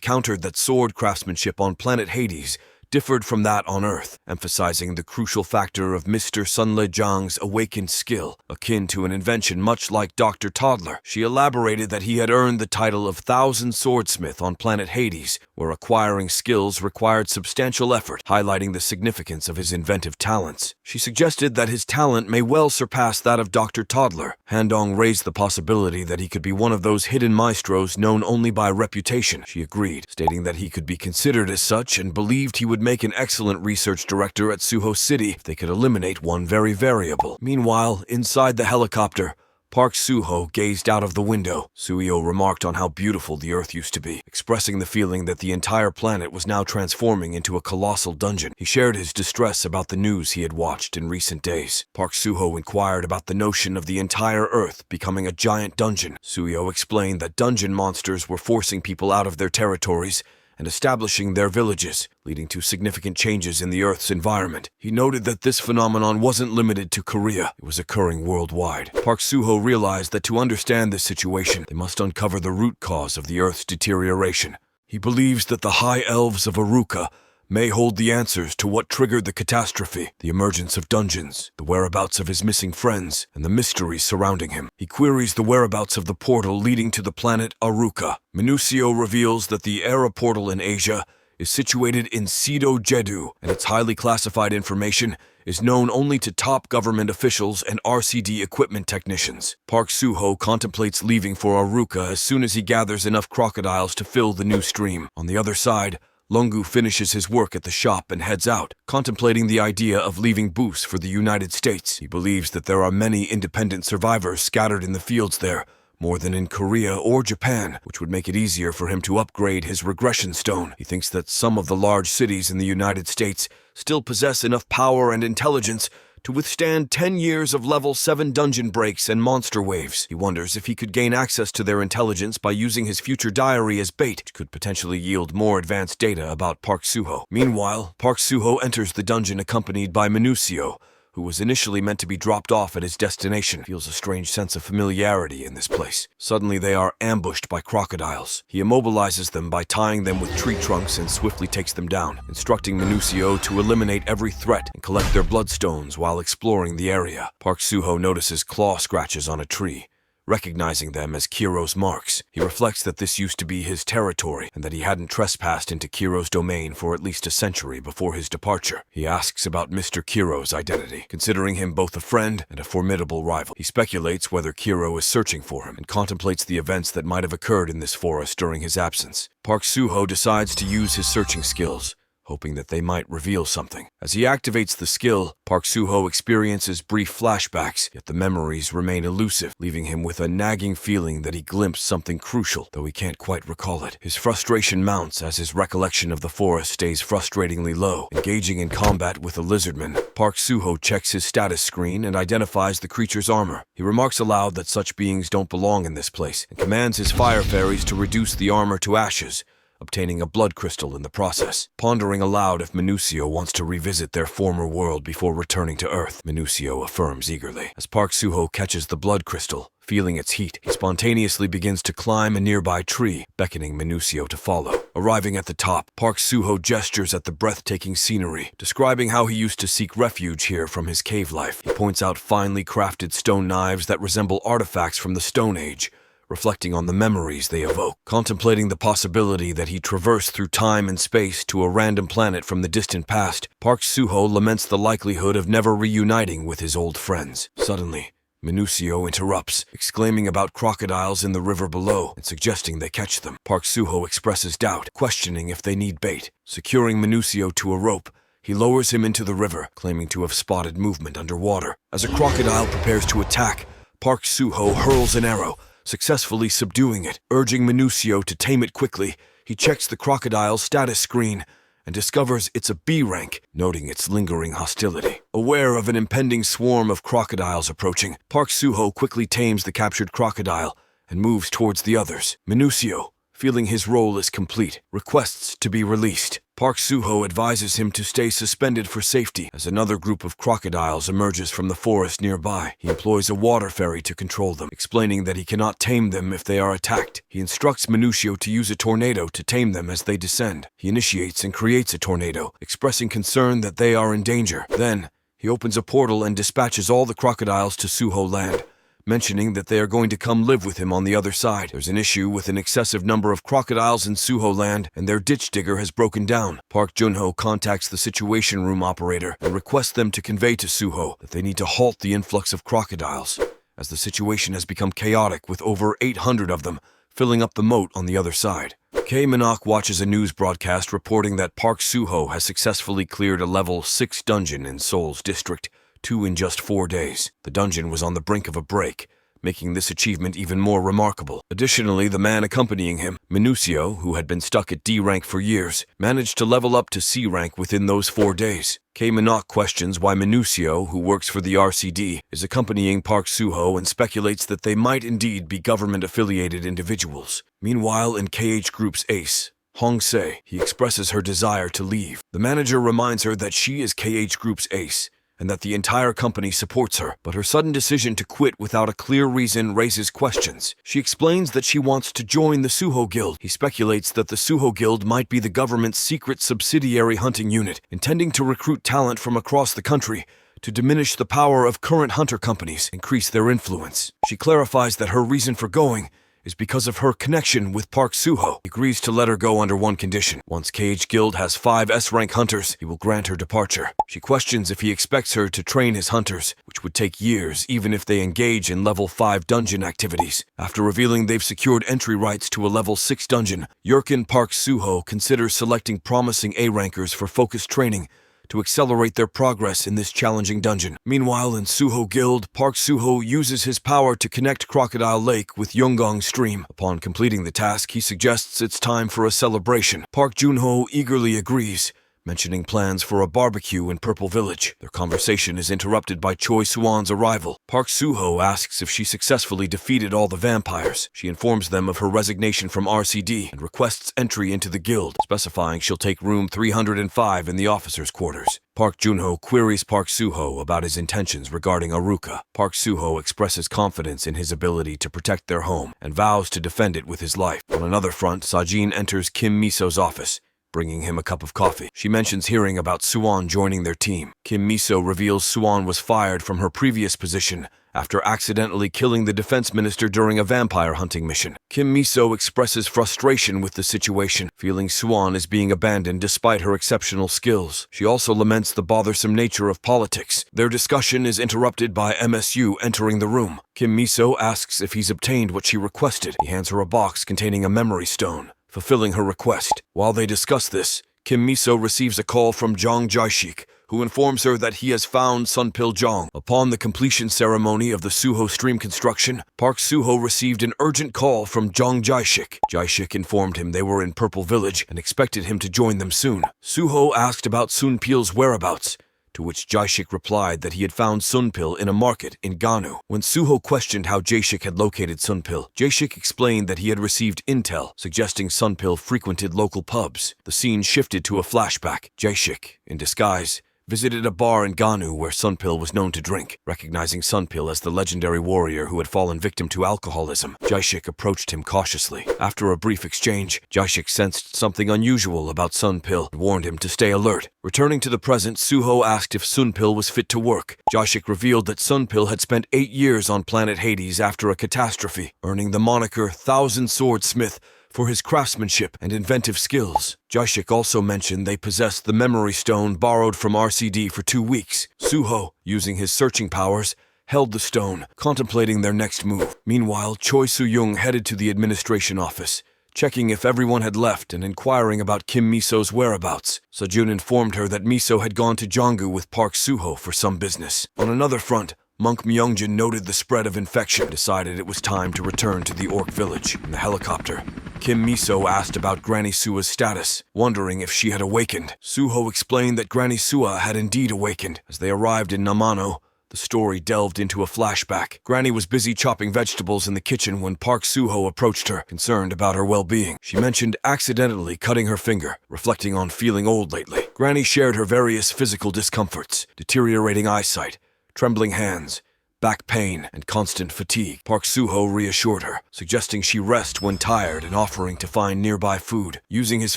countered that sword craftsmanship on planet Hades differed from that on Earth, emphasizing the crucial factor of Mr. Sunle Zhang's awakened skill, akin to an invention much like Dr. Toddler. She elaborated that he had earned the title of Thousand Swordsmith on planet Hades, where acquiring skills required substantial effort, highlighting the significance of his inventive talents. She suggested that his talent may well surpass that of Dr. Toddler. Handong raised the possibility that he could be one of those hidden maestros known only by reputation. She agreed, stating that he could be considered as such and believed he would make an excellent research director at Suho City if they could eliminate one very variable. Meanwhile, inside the helicopter, Park Suho gazed out of the window. Suio remarked on how beautiful the Earth used to be, expressing the feeling that the entire planet was now transforming into a colossal dungeon. He shared his distress about the news he had watched in recent days. Park Suho inquired about the notion of the entire Earth becoming a giant dungeon. Suio explained that dungeon monsters were forcing people out of their territories and establishing their villages, leading to significant changes in the Earth's environment. He noted that this phenomenon wasn't limited to Korea. It was occurring worldwide. Park Soo-ho realized that to understand this situation, they must uncover the root cause of the Earth's deterioration. He believes that the High Elves of Aruka may hold the answers to what triggered the catastrophe, the emergence of dungeons, the whereabouts of his missing friends, and the mysteries surrounding him. He queries the whereabouts of the portal leading to the planet Aruka. Minusio reveals that the Era portal in Asia is situated in Sido Jedu, and its highly classified information is known only to top government officials and RCD equipment technicians. Park Soo-ho contemplates leaving for Aruka as soon as he gathers enough crocodiles to fill the new stream. On the other side, Lungu finishes his work at the shop and heads out, contemplating the idea of leaving Boos for the United States. He believes that there are many independent survivors scattered in the fields there, more than in Korea or Japan, which would make it easier for him to upgrade his regression stone. He thinks that some of the large cities in the United States still possess enough power and intelligence to withstand 10 years of level 7 dungeon breaks and monster waves. He wonders if he could gain access to their intelligence by using his future diary as bait, which could potentially yield more advanced data about Park Soo-ho. Meanwhile, Park Soo-ho enters the dungeon accompanied by Minusio, who was initially meant to be dropped off at his destination. Feels a strange sense of familiarity in this place. Suddenly they are ambushed by crocodiles. He immobilizes them by tying them with tree trunks and swiftly takes them down, instructing Minusio to eliminate every threat and collect their bloodstones while exploring the area. Park Soo-ho notices claw scratches on a tree. Recognizing them as Kiro's marks, he reflects that this used to be his territory and that he hadn't trespassed into Kiro's domain for at least a century before his departure. He asks about Mr. Kiro's identity, considering him both a friend and a formidable rival. He speculates whether Kiro is searching for him and contemplates the events that might have occurred in this forest during his absence. Park Soo-ho decides to use his searching skills, hoping that they might reveal something. As he activates the skill, Park Soo-ho experiences brief flashbacks, yet the memories remain elusive, leaving him with a nagging feeling that he glimpsed something crucial, though he can't quite recall it. His frustration mounts as his recollection of the forest stays frustratingly low. Engaging in combat with a lizardman, Park Soo-ho checks his status screen and identifies the creature's armor. He remarks aloud that such beings don't belong in this place, and commands his fire fairies to reduce the armor to ashes, obtaining a blood crystal in the process. Pondering aloud if Minusio wants to revisit their former world before returning to Earth, Minusio affirms eagerly. As Park Soo-ho catches the blood crystal, feeling its heat, he spontaneously begins to climb a nearby tree, beckoning Minusio to follow. Arriving at the top, Park Soo-ho gestures at the breathtaking scenery, describing how he used to seek refuge here from his cave life. He points out finely crafted stone knives that resemble artifacts from the Stone Age, reflecting on the memories they evoke. Contemplating the possibility that he traversed through time and space to a random planet from the distant past, Park Soo-ho laments the likelihood of never reuniting with his old friends. Suddenly, Minusio interrupts, exclaiming about crocodiles in the river below and suggesting they catch them. Park Soo-ho expresses doubt, questioning if they need bait. Securing Minusio to a rope, he lowers him into the river, claiming to have spotted movement underwater. As a crocodile prepares to attack, Park Soo-ho hurls an arrow, successfully subduing it. Urging Minusio to tame it quickly, he checks the crocodile's status screen and discovers it's a B rank, noting its lingering hostility. Aware of an impending swarm of crocodiles approaching, Park Soo-ho quickly tames the captured crocodile and moves towards the others. Minusio, feeling his role is complete, requests to be released. Park Soo-ho advises him to stay suspended for safety as another group of crocodiles emerges from the forest nearby. He employs a water fairy to control them, explaining that he cannot tame them if they are attacked. He instructs Minusio to use a tornado to tame them as they descend. He initiates and creates a tornado, expressing concern that they are in danger. Then, he opens a portal and dispatches all the crocodiles to Suho Land, mentioning that they are going to come live with him on the other side. There's an issue with an excessive number of crocodiles in Suho Land, and their ditch digger has broken down. Park Junho contacts the Situation Room operator and requests them to convey to Suho that they need to halt the influx of crocodiles, as the situation has become chaotic with over 800 of them filling up the moat on the other side. Kei Minok watches a news broadcast reporting that Park Suho has successfully cleared a level 6 dungeon in Seoul's district, 2 in just 4 days. The dungeon was on the brink of a break, making this achievement even more remarkable. Additionally, the man accompanying him, Minusio, who had been stuck at D rank for years, managed to level up to C rank within those 4 days. Kei Minok questions why Minusio, who works for the RCD, is accompanying Park Suho and speculates that they might indeed be government-affiliated individuals. Meanwhile, in KH Group's ace, Hong Se. He expresses her desire to leave. The manager reminds her that she is KH Group's ace, and that the entire company supports her, but her sudden decision to quit without a clear reason raises questions. She explains that she wants to join the Suho Guild. He speculates that the Suho Guild might be the government's secret subsidiary hunting unit, intending to recruit talent from across the country to diminish the power of current hunter companies, increase their influence. She clarifies that her reason for going is because of her connection with Park Suho. He agrees to let her go under one condition. Once KH Guild has 5 S-rank hunters, he will grant her departure. She questions if he expects her to train his hunters, which would take years even if they engage in level 5 dungeon activities. After revealing they've secured entry rights to a level 6 dungeon, Yurkin Park Suho considers selecting promising A-rankers for focused training to accelerate their progress in this challenging dungeon. Meanwhile, in Suho Guild, Park Suho uses his power to connect Crocodile Lake with Yeonggong Stream. Upon completing the task, he suggests it's time for a celebration. Park Junho eagerly agrees, mentioning plans for a barbecue in Purple Village. Their conversation is interrupted by Choi Suwon's arrival. Park Suho asks if she successfully defeated all the vampires. She informs them of her resignation from RCD and requests entry into the guild, specifying she'll take room 305 in the officers' quarters. Park Junho queries Park Suho about his intentions regarding Aruka. Park Suho expresses confidence in his ability to protect their home and vows to defend it with his life. On another front, Sajin enters Kim Miso's office, bringing him a cup of coffee. She mentions hearing about Suwon joining their team. Kim Miso reveals Suwon was fired from her previous position after accidentally killing the defense minister during a vampire hunting mission. Kim Miso expresses frustration with the situation, feeling Suwon is being abandoned despite her exceptional skills. She also laments the bothersome nature of politics. Their discussion is interrupted by MSU entering the room. Kim Miso asks if he's obtained what she requested. He hands her a box containing a memory stone, fulfilling her request. While they discuss this, Kim Miso receives a call from Jong Jae-shik, who informs her that he has found Sunpil Jong. Upon the completion ceremony of the Suho stream construction, Park Suho received an urgent call from Jong Jae-shik. Jae-shik informed him they were in Purple Village and expected him to join them soon. Suho asked about Sunpil's whereabouts, to which Jae-shik replied that he had found Sunpil in a market in Ganu. When Suho questioned how Jae-shik had located Sunpil, Jae-shik explained that he had received intel suggesting Sunpil frequented local pubs. The scene shifted to a flashback. Jae-shik, in disguise, visited a bar in Ganu where Sunpil was known to drink. Recognizing Sunpil as the legendary warrior who had fallen victim to alcoholism, Jae-shik approached him cautiously. After a brief exchange, Jae-shik sensed something unusual about Sunpil and warned him to stay alert. Returning to the present, Suho asked if Sunpil was fit to work. Jae-shik revealed that Sunpil had spent 8 years on planet Hades after a catastrophe, earning the moniker Thousand Swordsmith for his craftsmanship and inventive skills. Jae-shik also mentioned they possessed the memory stone borrowed from RCD for 2 weeks. Suho, using his searching powers, held the stone, contemplating their next move. Meanwhile, Choi Soo-young headed to the administration office, checking if everyone had left and inquiring about Kim Miso's whereabouts. Sejun informed her that Miso had gone to Jonggu with Park Suho for some business. On another front, Monk Myungjin noted the spread of infection and decided it was time to return to the Orc village. In the helicopter, Kim Miso asked about Granny Sua's status, wondering if she had awakened. Suho explained that Granny Sua had indeed awakened. As they arrived in Namano, the story delved into a flashback. Granny was busy chopping vegetables in the kitchen when Park Suho approached her, concerned about her well-being. She mentioned accidentally cutting her finger, reflecting on feeling old lately. Granny shared her various physical discomforts, deteriorating eyesight, trembling hands, back pain, and constant fatigue. Park Suho reassured her, suggesting she rest when tired and offering to find nearby food. Using his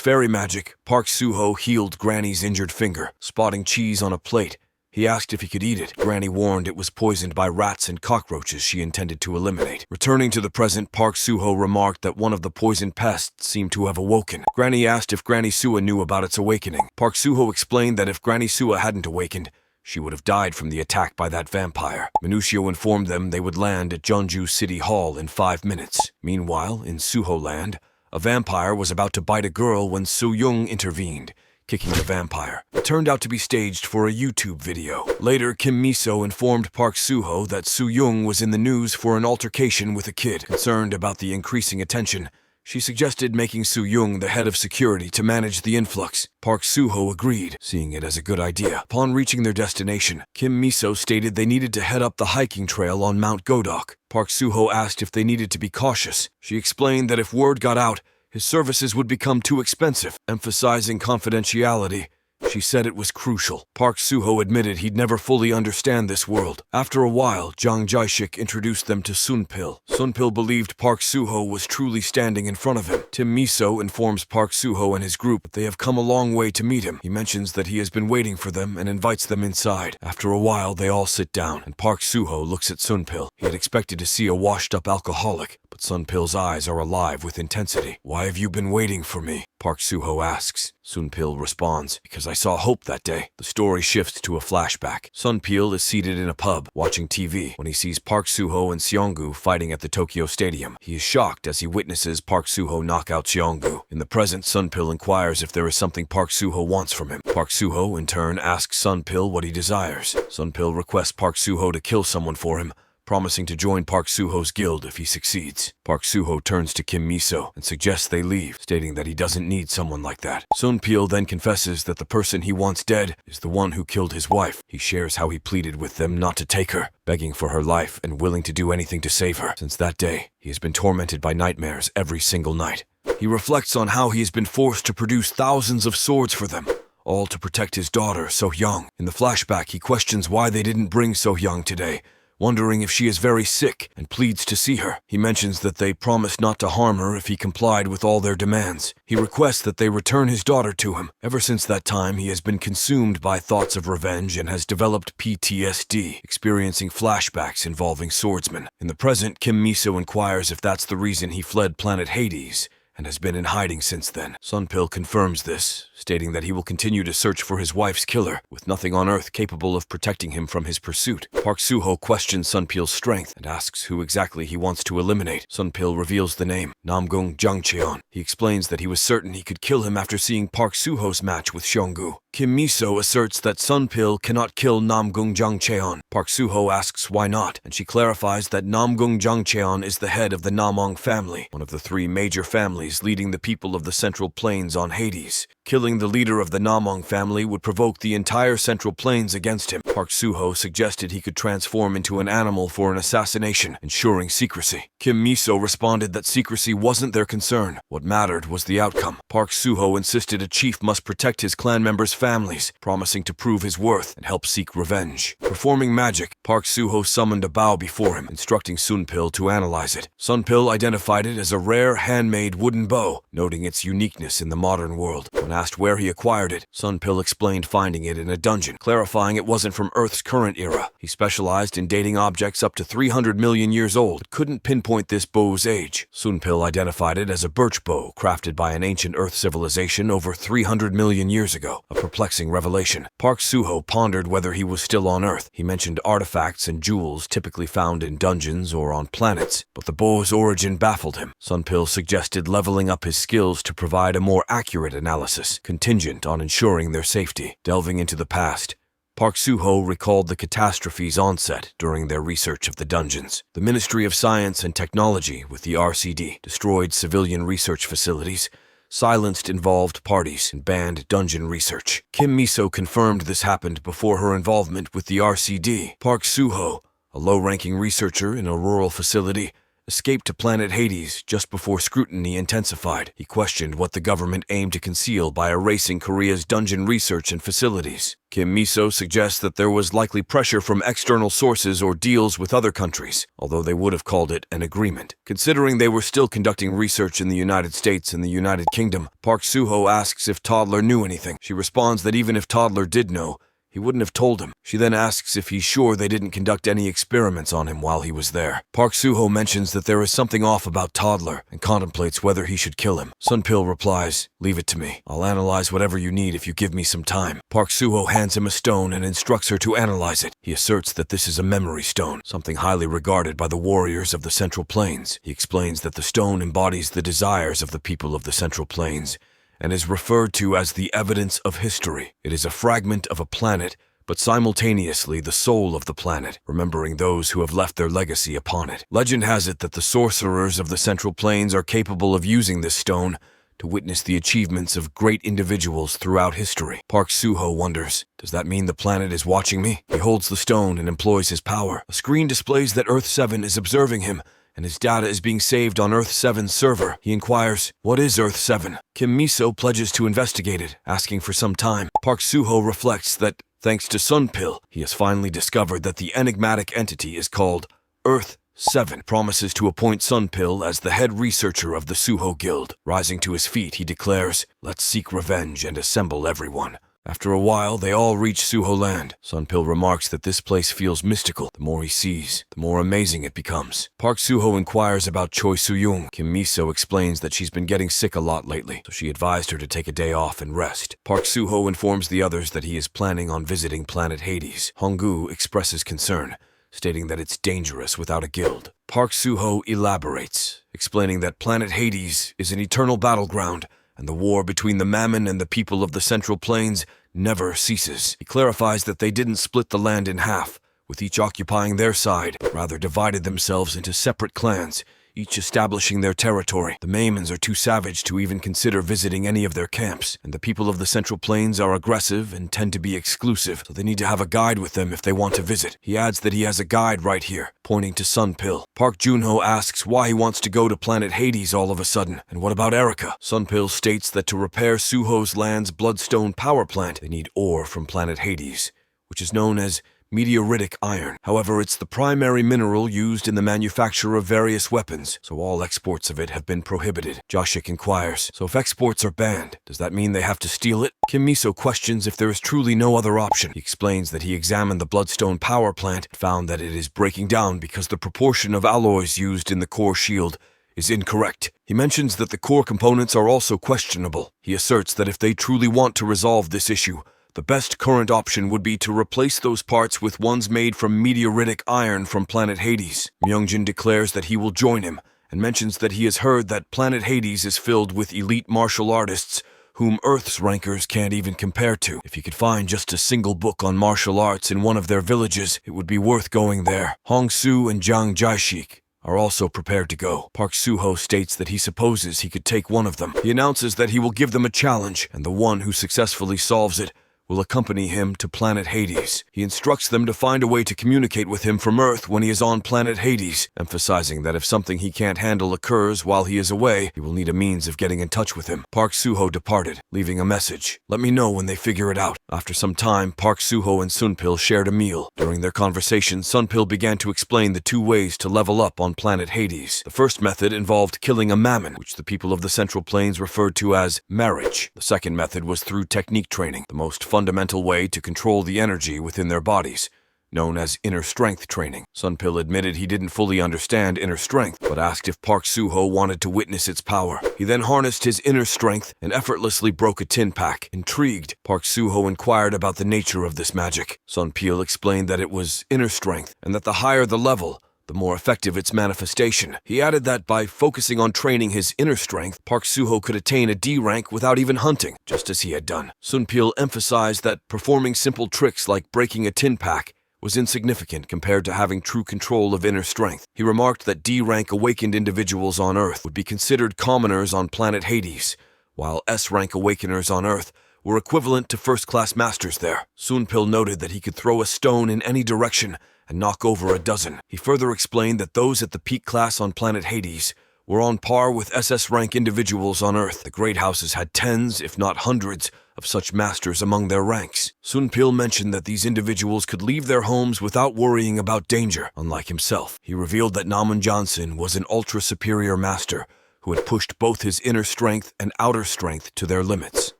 fairy magic, Park Suho healed Granny's injured finger. Spotting cheese on a plate, he asked if he could eat it. Granny warned it was poisoned by rats and cockroaches she intended to eliminate. Returning to the present, Park Suho remarked that one of the poisoned pests seemed to have awoken. Granny asked if Granny Sua knew about its awakening. Park Suho explained that if Granny Sua hadn't awakened, she would have died from the attack by that vampire. Minutio informed them they would land at Jeonju City Hall in 5 minutes. Meanwhile, in Suho Land, a vampire was about to bite a girl when Soo-young intervened, kicking the vampire. It turned out to be staged for a YouTube video. Later, Kim Miso informed Park Suho that Soo-young was in the news for an altercation with a kid. Concerned about the increasing attention, she suggested making Soo-young the head of security to manage the influx. Park Suho agreed, seeing it as a good idea. Upon reaching their destination, Kim Miso stated they needed to head up the hiking trail on Mount Godok. Park Suho asked if they needed to be cautious. She explained that if word got out, his services would become too expensive. Emphasizing confidentiality, she said it was crucial. Park Suho admitted he'd never fully understand this world. After a while, Jang Jae-shik introduced them to Sunpil. Sunpil believed Park Suho was truly standing in front of him. Tim Miso informs Park Suho and his group that they have come a long way to meet him. He mentions that he has been waiting for them and invites them inside. After a while, they all sit down, and Park Suho looks at Sunpil. He had expected to see a washed-up alcoholic, but Sunpil's eyes are alive with intensity. "Why have you been waiting for me?" Park Suho asks. Sunpil responds, "Because I saw hope that day." The story shifts to a flashback. Sunpil is seated in a pub, watching TV, when he sees Park Suho and Seonggu fighting at the Tokyo Stadium. He is shocked as he witnesses Park Suho knock out Seonggu. In the present, Sunpil inquires if there is something Park Suho wants from him. Park Suho, in turn, asks Sunpil what he desires. Sunpil requests Park Suho to kill someone for him, promising to join Park Suho's guild if he succeeds. Park Suho turns to Kim Miso and suggests they leave, stating that he doesn't need someone like that. Sunpil then confesses that the person he wants dead is the one who killed his wife. He shares how he pleaded with them not to take her, begging for her life and willing to do anything to save her. Since that day, he has been tormented by nightmares every single night. He reflects on how he has been forced to produce thousands of swords for them, all to protect his daughter, So-young. In the flashback, he questions why they didn't bring So-young today, wondering if she is very sick, and pleads to see her. He mentions that they promised not to harm her if he complied with all their demands. He requests that they return his daughter to him. Ever since that time, he has been consumed by thoughts of revenge and has developed PTSD, experiencing flashbacks involving swordsmen. In the present, Kim Miso inquires if that's the reason he fled planet Hades, and has been in hiding since then. Sunpil confirms this, stating that he will continue to search for his wife's killer, with nothing on Earth capable of protecting him from his pursuit. Park Suho questions Sunpil's strength and asks who exactly he wants to eliminate. Sunpil reveals the name, Namgung Jangcheon. He explains that he was certain he could kill him after seeing Park Suho's match with Seonggu. Kim Miso asserts that Sunpil cannot kill Namgung Jangcheon. Park Suho asks why not, and she clarifies that Namgung Jangcheon is the head of the Namong family, one of the three major families leading the people of the Central Plains on Hades. Killing the leader of the Namong family would provoke the entire Central Plains against him. Park Suho suggested he could transform into an animal for an assassination, ensuring secrecy. Kim Miso responded that secrecy wasn't their concern. What mattered was the outcome. Park Suho insisted a chief must protect his clan members' families, promising to prove his worth and help seek revenge. Performing magic, Park Suho summoned a bow before him, instructing Sunpil to analyze it. Sunpil identified it as a rare handmade wooden bow, noting its uniqueness in the modern world. When asked where he acquired it, Sunpil explained finding it in a dungeon, clarifying it wasn't from Earth's current era. He specialized in dating objects up to 300 million years old, but couldn't pinpoint this bow's age. Sunpil identified it as a birch bow crafted by an ancient Earth civilization over 300 million years ago, a perplexing revelation. Park Suho pondered whether he was still on Earth. He mentioned artifacts and jewels typically found in dungeons or on planets, but the bow's origin baffled him. Sunpil suggested leveling up his skills to provide a more accurate analysis, contingent on ensuring their safety. Delving into the past, Park Suho recalled the catastrophe's onset during their research of the dungeons. The Ministry of Science and Technology, with the RCD, destroyed civilian research facilities, silenced involved parties, and banned dungeon research. Kim Miso confirmed this happened before her involvement with the RCD. Park Suho, a low-ranking researcher in a rural facility, escaped to planet Hades just before scrutiny intensified. He questioned what the government aimed to conceal by erasing Korea's dungeon research and facilities. Kim Miso suggests that there was likely pressure from external sources or deals with other countries, although they would have called it an agreement. Considering they were still conducting research in the United States and the United Kingdom, Park Suho asks if Toddler knew anything. She responds that even if Toddler did know, he wouldn't have told him. She then asks if he's sure they didn't conduct any experiments on him while he was there. Park Suho mentions that there is something off about Toddler and contemplates whether he should kill him. Sunpil replies, "Leave it to me. I'll analyze whatever you need if you give me some time." Park Suho hands him a stone and instructs her to analyze it. He asserts that this is a memory stone, something highly regarded by the warriors of the Central Plains. He explains that the stone embodies the desires of the people of the Central Plains, and is referred to as the evidence of history. It is a fragment of a planet, but simultaneously the soul of the planet, remembering those who have left their legacy upon it. Legend has it that the sorcerers of the Central Plains are capable of using this stone to witness the achievements of great individuals throughout history. Park Suho wonders, does that mean the planet is watching me? He holds the stone and employs his power. A screen displays that Earth 7 is observing him, and his data is being saved on Earth 7's server. He inquires, "What is Earth 7? Kim Miso pledges to investigate it, asking for some time. Park Soo-ho reflects that, thanks to Sunpil, he has finally discovered that the enigmatic entity is called Earth 7, promises to appoint Sunpil as the head researcher of the Suho Guild. Rising to his feet, he declares, "Let's seek revenge and assemble everyone." After a while, they all reach Suho Land. Sunpil remarks that this place feels mystical. The more he sees, the more amazing it becomes. Park Soo-ho inquires about Choi Soo-young. Kim Miso explains that she's been getting sick a lot lately, so she advised her to take a day off and rest. Park Soo-ho informs the others that he is planning on visiting planet Hades. Honggu expresses concern, stating that it's dangerous without a guild. Park Soo-ho elaborates, explaining that planet Hades is an eternal battleground, and the war between the Mammon and the people of the Central Plains never ceases. He clarifies that they didn't split the land in half, with each occupying their side, but rather divided themselves into separate clans, each establishing their territory. The Maimons are too savage to even consider visiting any of their camps, and the people of the Central Plains are aggressive and tend to be exclusive, so they need to have a guide with them if they want to visit. He adds that he has a guide right here, pointing to Sunpil. Park Junho asks why he wants to go to planet Hades all of a sudden, and what about Erika? Sunpil states that to repair Suho's land's Bloodstone power plant, they need ore from planet Hades, which is known as meteoritic iron. However, it's the primary mineral used in the manufacture of various weapons, so all exports of it have been prohibited. Joshik inquires, so if exports are banned, does that mean they have to steal it? Kim Miso questions if there is truly no other option. He explains that he examined the Bloodstone power plant and found that it is breaking down because the proportion of alloys used in the core shield is incorrect. He mentions that the core components are also questionable. He asserts that if they truly want to resolve this issue, the best current option would be to replace those parts with ones made from meteoritic iron from planet Hades. Myungjin declares that he will join him, and mentions that he has heard that planet Hades is filled with elite martial artists whom Earth's rankers can't even compare to. If he could find just a single book on martial arts in one of their villages, it would be worth going there. Hong Su and Jiang Jaishik are also prepared to go. Park Soo-ho states that he supposes he could take one of them. He announces that he will give them a challenge, and the one who successfully solves it will accompany him to planet Hades. He instructs them to find a way to communicate with him from Earth when he is on planet Hades, emphasizing that if something he can't handle occurs while he is away, he will need a means of getting in touch with him. Park Soo-ho departed, leaving a message. "Let me know when they figure it out." After some time, Park Soo-ho and Sunpil shared a meal. During their conversation, Sunpil began to explain the two ways to level up on planet Hades. The first method involved killing a mammon, which the people of the Central Plains referred to as marriage. The second method was through technique training, the most fundamental way to control the energy within their bodies, known as inner strength training. Sunpil admitted he didn't fully understand inner strength, but asked if Park Soo-ho wanted to witness its power. He then harnessed his inner strength and effortlessly broke a tin pack. Intrigued, Park Soo-ho inquired about the nature of this magic. Sunpil explained that it was inner strength, and that the higher the level, the more effective its manifestation. He added that by focusing on training his inner strength, Park Soo-ho could attain a D rank without even hunting, just as he had done. Sunpil emphasized that performing simple tricks like breaking a tin pack was insignificant compared to having true control of inner strength. He remarked that D-rank awakened individuals on Earth would be considered commoners on planet Hades, while S-rank awakeners on Earth were equivalent to first-class masters there. Sunpil noted that he could throw a stone in any direction and knock over a dozen. He further explained that those at the peak class on planet Hades were on par with SS-rank individuals on Earth. The great houses had tens, if not hundreds, of such masters among their ranks. Sunpil mentioned that these individuals could leave their homes without worrying about danger, unlike himself. He revealed that Naman Johnson was an ultra-superior master who had pushed both his inner strength and outer strength to their limits.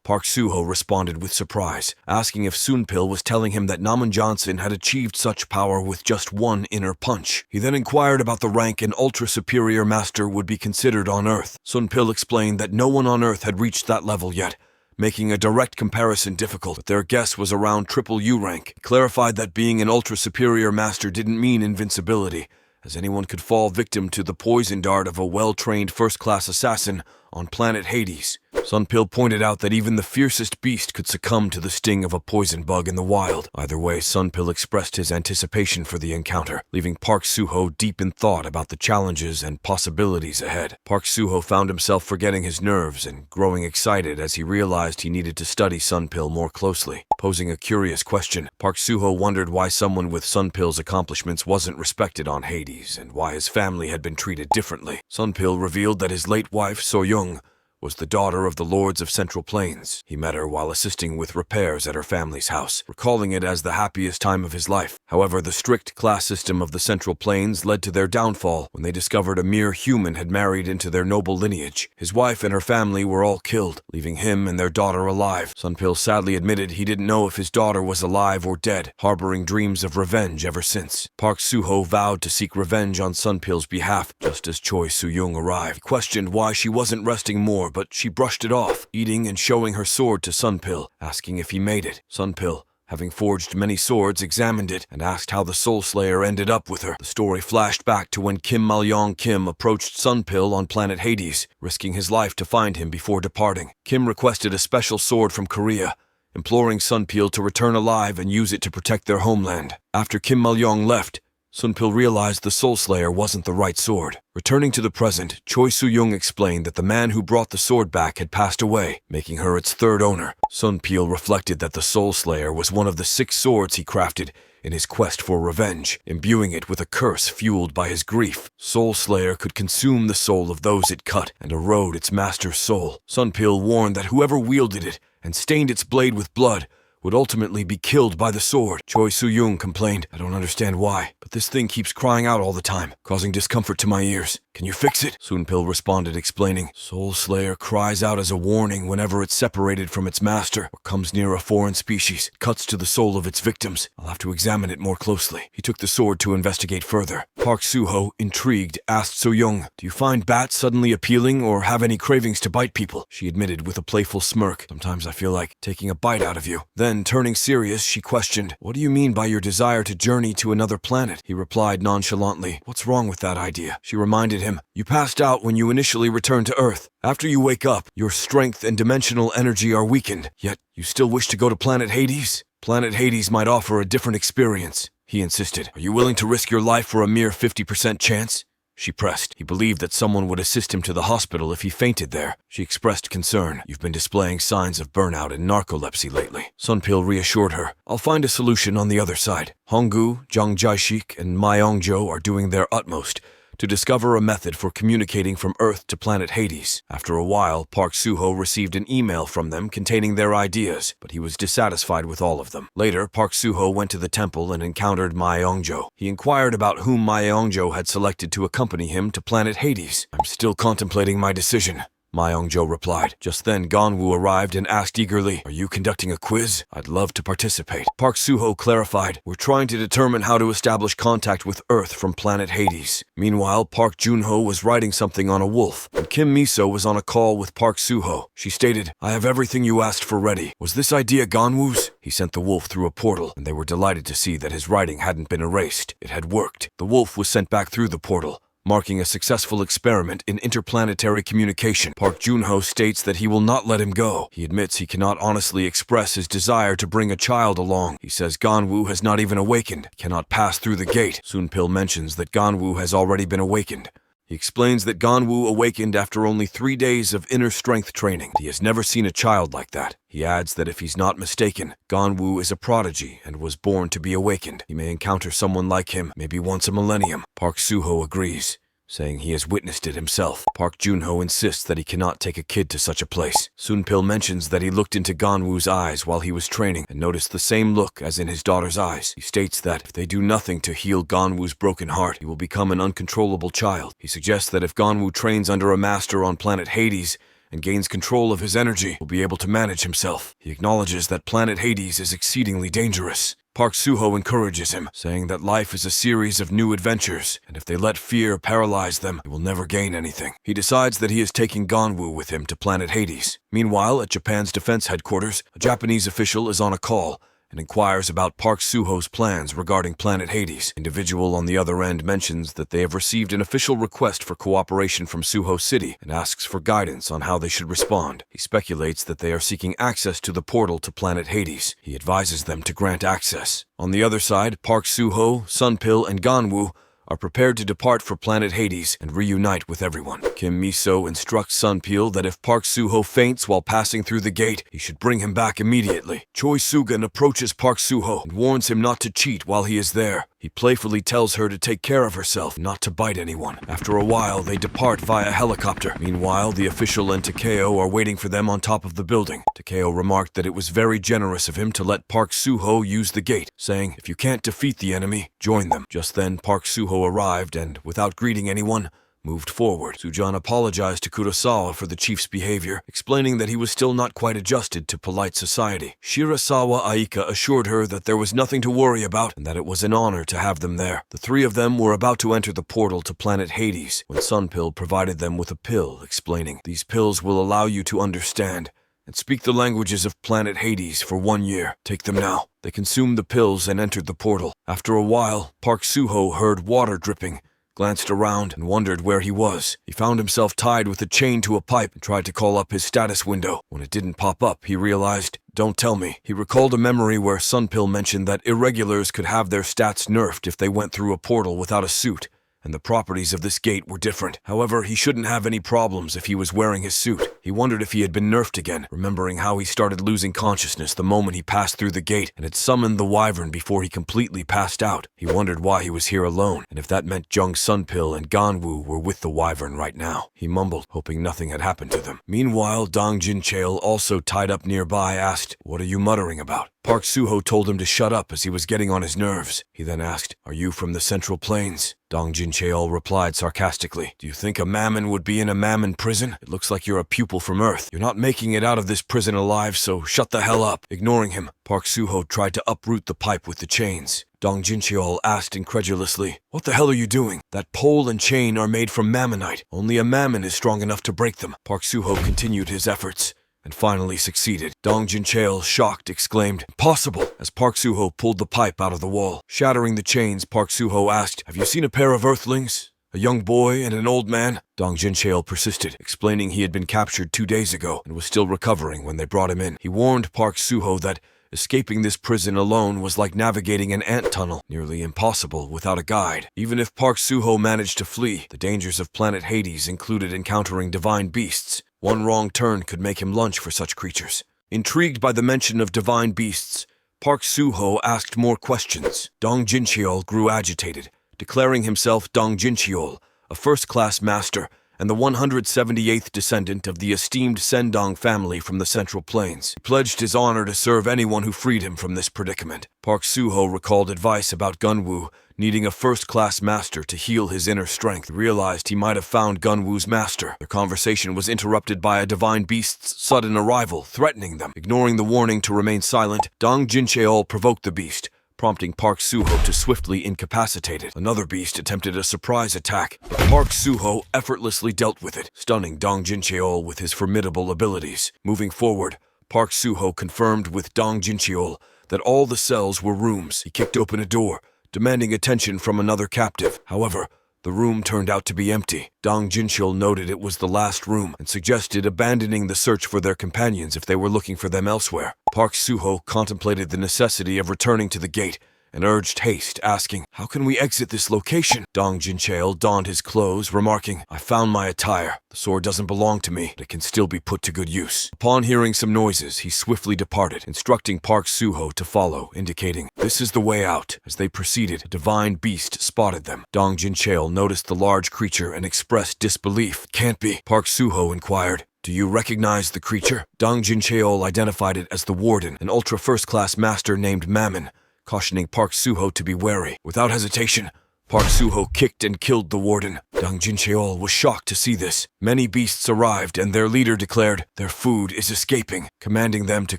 Park Soo-ho responded with surprise, asking if Sunpil was telling him that Naman Johnson had achieved such power with just one inner punch. He then inquired about the rank an ultra-superior master would be considered on Earth. Sunpil explained that no one on Earth had reached that level yet, making a direct comparison difficult, but their guess was around triple U rank. He clarified that being an ultra-superior master didn't mean invincibility, as anyone could fall victim to the poison dart of a well-trained first-class assassin on planet Hades. Sunpil pointed out that even the fiercest beast could succumb to the sting of a poison bug in the wild. Either way, Sunpil expressed his anticipation for the encounter, leaving Park Soo-ho deep in thought about the challenges and possibilities ahead. Park Soo-ho found himself forgetting his nerves and growing excited as he realized he needed to study Sunpil more closely. Posing a curious question, Park Soo-ho wondered why someone with Sunpil's accomplishments wasn't respected on Hades. Hades and why his family had been treated differently. Sunpil revealed that his late wife, So-young, was the daughter of the Lords of Central Plains. He met her while assisting with repairs at her family's house, recalling it as the happiest time of his life. However, the strict class system of the Central Plains led to their downfall when they discovered a mere human had married into their noble lineage. His wife and her family were all killed, leaving him and their daughter alive. Sunpil sadly admitted he didn't know if his daughter was alive or dead, harboring dreams of revenge ever since. Park Soo-ho vowed to seek revenge on Sunpil's behalf, just as Choi Soo-young arrived. He questioned why she wasn't resting more, but she brushed it off, eating and showing her sword to Sunpil, asking if he made it. Sunpil, having forged many swords, examined it and asked how the Soul Slayer ended up with her. The story flashed back to when Kim Mal-yong Kim approached Sunpil on planet Hades, risking his life to find him before departing. Kim requested a special sword from Korea, imploring Sunpil to return alive and use it to protect their homeland. After Kim Mal-yong left, Sunpil realized the Soul Slayer wasn't the right sword. Returning to the present, Choi Soo-young explained that the man who brought the sword back had passed away, making her its third owner. Sunpil reflected that the Soul Slayer was one of the 6 swords he crafted in his quest for revenge, imbuing it with a curse fueled by his grief. Soul Slayer could consume the soul of those it cut and erode its master's soul. Sunpil warned that whoever wielded it and stained its blade with blood would ultimately be killed by the sword. Choi Soo-young complained, "I don't understand why, but this thing keeps crying out all the time, causing discomfort to my ears. Can you fix it?" Sunpil responded, explaining, "Soul Slayer cries out as a warning whenever it's separated from its master or comes near a foreign species. It cuts to the soul of its victims. I'll have to examine it more closely." He took the sword to investigate further. Park Soo-ho, intrigued, asked So-young, "Do you find bats suddenly appealing or have any cravings to bite people?" She admitted with a playful smirk, "Sometimes I feel like taking a bite out of you." Then, turning serious, she questioned, "What do you mean by your desire to journey to another planet?" He replied nonchalantly, "What's wrong with that idea?" She reminded him, "You passed out when you initially returned to Earth. After you wake up, your strength and dimensional energy are weakened, yet you still wish to go to planet Hades? Planet Hades might offer a different experience." He insisted, "Are you willing to risk your life for a mere 50% chance?" She pressed. He believed that someone would assist him to the hospital if he fainted there. She expressed concern. "You've been displaying signs of burnout and narcolepsy lately." Sunpil reassured her, "I'll find a solution on the other side. Honggu, Jang Jae-shik, and Myeongjo are doing their utmost to discover a method for communicating from Earth to planet Hades." After a while, Park Soo-ho received an email from them containing their ideas, but he was dissatisfied with all of them. Later, Park Soo-ho went to the temple and encountered Myeongjo. He inquired about whom Myeongjo had selected to accompany him to planet Hades. "I'm still contemplating my decision," Myeongjo replied. Just then, Ganwoo arrived and asked eagerly, "Are you conducting a quiz? I'd love to participate." Park Soo-ho clarified, "We're trying to determine how to establish contact with Earth from planet Hades." Meanwhile, Park Jun-ho was writing something on a wolf, and Kim Miso was on a call with Park Soo-ho. She stated, "I have everything you asked for ready. Was this idea Ganwoo's?" He sent the wolf through a portal, and they were delighted to see that his writing hadn't been erased. It had worked. The wolf was sent back through the portal, marking a successful experiment in interplanetary communication. Park Jun-ho states that he will not let him go. He admits he cannot honestly express his desire to bring a child along. He says Ganwoo has not even awakened, cannot pass through the gate. Sunpil mentions that Ganwoo has already been awakened. He explains that Ganwoo awakened after only 3 days of inner strength training. He has never seen a child like that. He adds that if he's not mistaken, Ganwoo is a prodigy and was born to be awakened. He may encounter someone like him, maybe once a millennium. Park Soo-ho agrees, saying he has witnessed it himself. Park Jun-ho insists that he cannot take a kid to such a place. Sunpil mentions that he looked into Ganwoo's eyes while he was training and noticed the same look as in his daughter's eyes. He states that if they do nothing to heal Ganwoo's broken heart, he will become an uncontrollable child. He suggests that if Ganwoo trains under a master on planet Hades and gains control of his energy, will be able to manage himself. He acknowledges that planet Hades is exceedingly dangerous. Park Soo-ho encourages him, saying that life is a series of new adventures, and if they let fear paralyze them, they will never gain anything. He decides that he is taking Ganwoo with him to planet Hades. Meanwhile, at Japan's defense headquarters, a Japanese official is on a call and inquires about Park Soo-ho's plans regarding planet Hades. Individual on the other end mentions that they have received an official request for cooperation from Suho City and asks for guidance on how they should respond. He speculates that they are seeking access to the portal to planet Hades. He advises them to grant access. On the other side, Park Soo-ho, Sunpil, and Ganwoo are prepared to depart for planet Hades and reunite with everyone. Kim Miso instructs Sunpil that if Park Soo-ho faints while passing through the gate, he should bring him back immediately. Choi Sugan approaches Park Soo-ho and warns him not to cheat while he is there. He He playfully tells her to take care of herself, not to bite anyone. After a while, they depart via helicopter. Meanwhile, the official and Takeo are waiting for them on top of the building. Takeo remarked that it was very generous of him to let Park Suho use the gate, saying, "If you can't defeat the enemy, join them." Just then, Park Suho arrived and, without greeting anyone, moved forward. Sujan apologized to Kurosawa for the chief's behavior, explaining that he was still not quite adjusted to polite society. Shirasawa Aika assured her that there was nothing to worry about and that it was an honor to have them there. The three of them were about to enter the portal to planet Hades when Sunpill provided them with a pill, explaining, "These pills will allow you to understand and speak the languages of planet Hades for 1 year. Take them now." They consumed the pills and entered the portal. After a while, Park Suho heard water dripping, glanced around, and wondered where he was. He found himself tied with a chain to a pipe and tried to call up his status window. When it didn't pop up, he realized, "Don't tell me." He recalled a memory where Sunpill mentioned that irregulars could have their stats nerfed if they went through a portal without a suit, and the properties of this gate were different. However, he shouldn't have any problems if he was wearing his suit. He wondered if he had been nerfed again, remembering how he started losing consciousness the moment he passed through the gate and had summoned the wyvern before he completely passed out. He wondered why he was here alone, and if that meant Jung Sunpill and Ganwoo were with the wyvern right now. He mumbled, hoping nothing had happened to them. Meanwhile, Dong Jincheol, also tied up nearby, asked, "What are you muttering about?" Park Suho told him to shut up as he was getting on his nerves. He then asked, "Are you from the Central Plains?" Dong Jincheol replied sarcastically, "Do you think a mammon would be in a mammon prison? It looks like you're a pupil from Earth. You're not making it out of this prison alive, so shut the hell up." Ignoring him, Park Suho tried to uproot the pipe with the chains. Dong Jincheol asked incredulously, "What the hell are you doing? That pole and chain are made from mammonite. Only a mammon is strong enough to break them." Park Suho continued his efforts and finally succeeded. Dong Jincheol, shocked, exclaimed, "Impossible!" as Park Suho pulled the pipe out of the wall. Shattering the chains, Park Suho asked, "Have you seen a pair of earthlings? A young boy and an old man?" Dong Jincheol persisted, explaining he had been captured 2 days ago and was still recovering when they brought him in. He warned Park Suho that escaping this prison alone was like navigating an ant tunnel, nearly impossible without a guide. Even if Park Suho managed to flee, the dangers of planet Hades included encountering divine beasts. One wrong turn could make him lunch for such creatures. Intrigued by the mention of divine beasts, Park Suho asked more questions. Dong Jincheol grew agitated, declaring himself Dong Jincheol, a first-class master and the 178th descendant of the esteemed Sendong family from the Central Plains. He pledged his honor to serve anyone who freed him from this predicament. Park Suho recalled advice about Ganwoo needing a first-class master to heal his inner strength. He realized he might have found Ganwoo's master. Their conversation was interrupted by a divine beast's sudden arrival, threatening them. Ignoring the warning to remain silent, Dong Jincheol provoked the beast, prompting Park Suho to swiftly incapacitate it. Another beast attempted a surprise attack, but Park Suho effortlessly dealt with it, stunning Dong Jincheol with his formidable abilities. Moving forward, Park Suho confirmed with Dong Jincheol that all the cells were rooms. He kicked open a door, demanding attention from another captive. However, the room turned out to be empty. Dong Jincheol noted it was the last room and suggested abandoning the search for their companions if they were looking for them elsewhere. Park Suho contemplated the necessity of returning to the gate and urged haste, asking, "How can we exit this location?" Dong Jincheol donned his clothes, remarking, "I found my attire. The sword doesn't belong to me, but it can still be put to good use." Upon hearing some noises, he swiftly departed, instructing Park Suho to follow, indicating, "This is the way out." As they proceeded, a divine beast spotted them. Dong Jincheol noticed the large creature and expressed disbelief. "Can't be." Park Suho inquired, "Do you recognize the creature?" Dong Jincheol identified it as the Warden, an ultra first-class master named Mammon, cautioning Park Suho to be wary. Without hesitation, Park Suho kicked and killed the Warden. Dong Jincheol was shocked to see this. Many beasts arrived, and their leader declared their food is escaping, commanding them to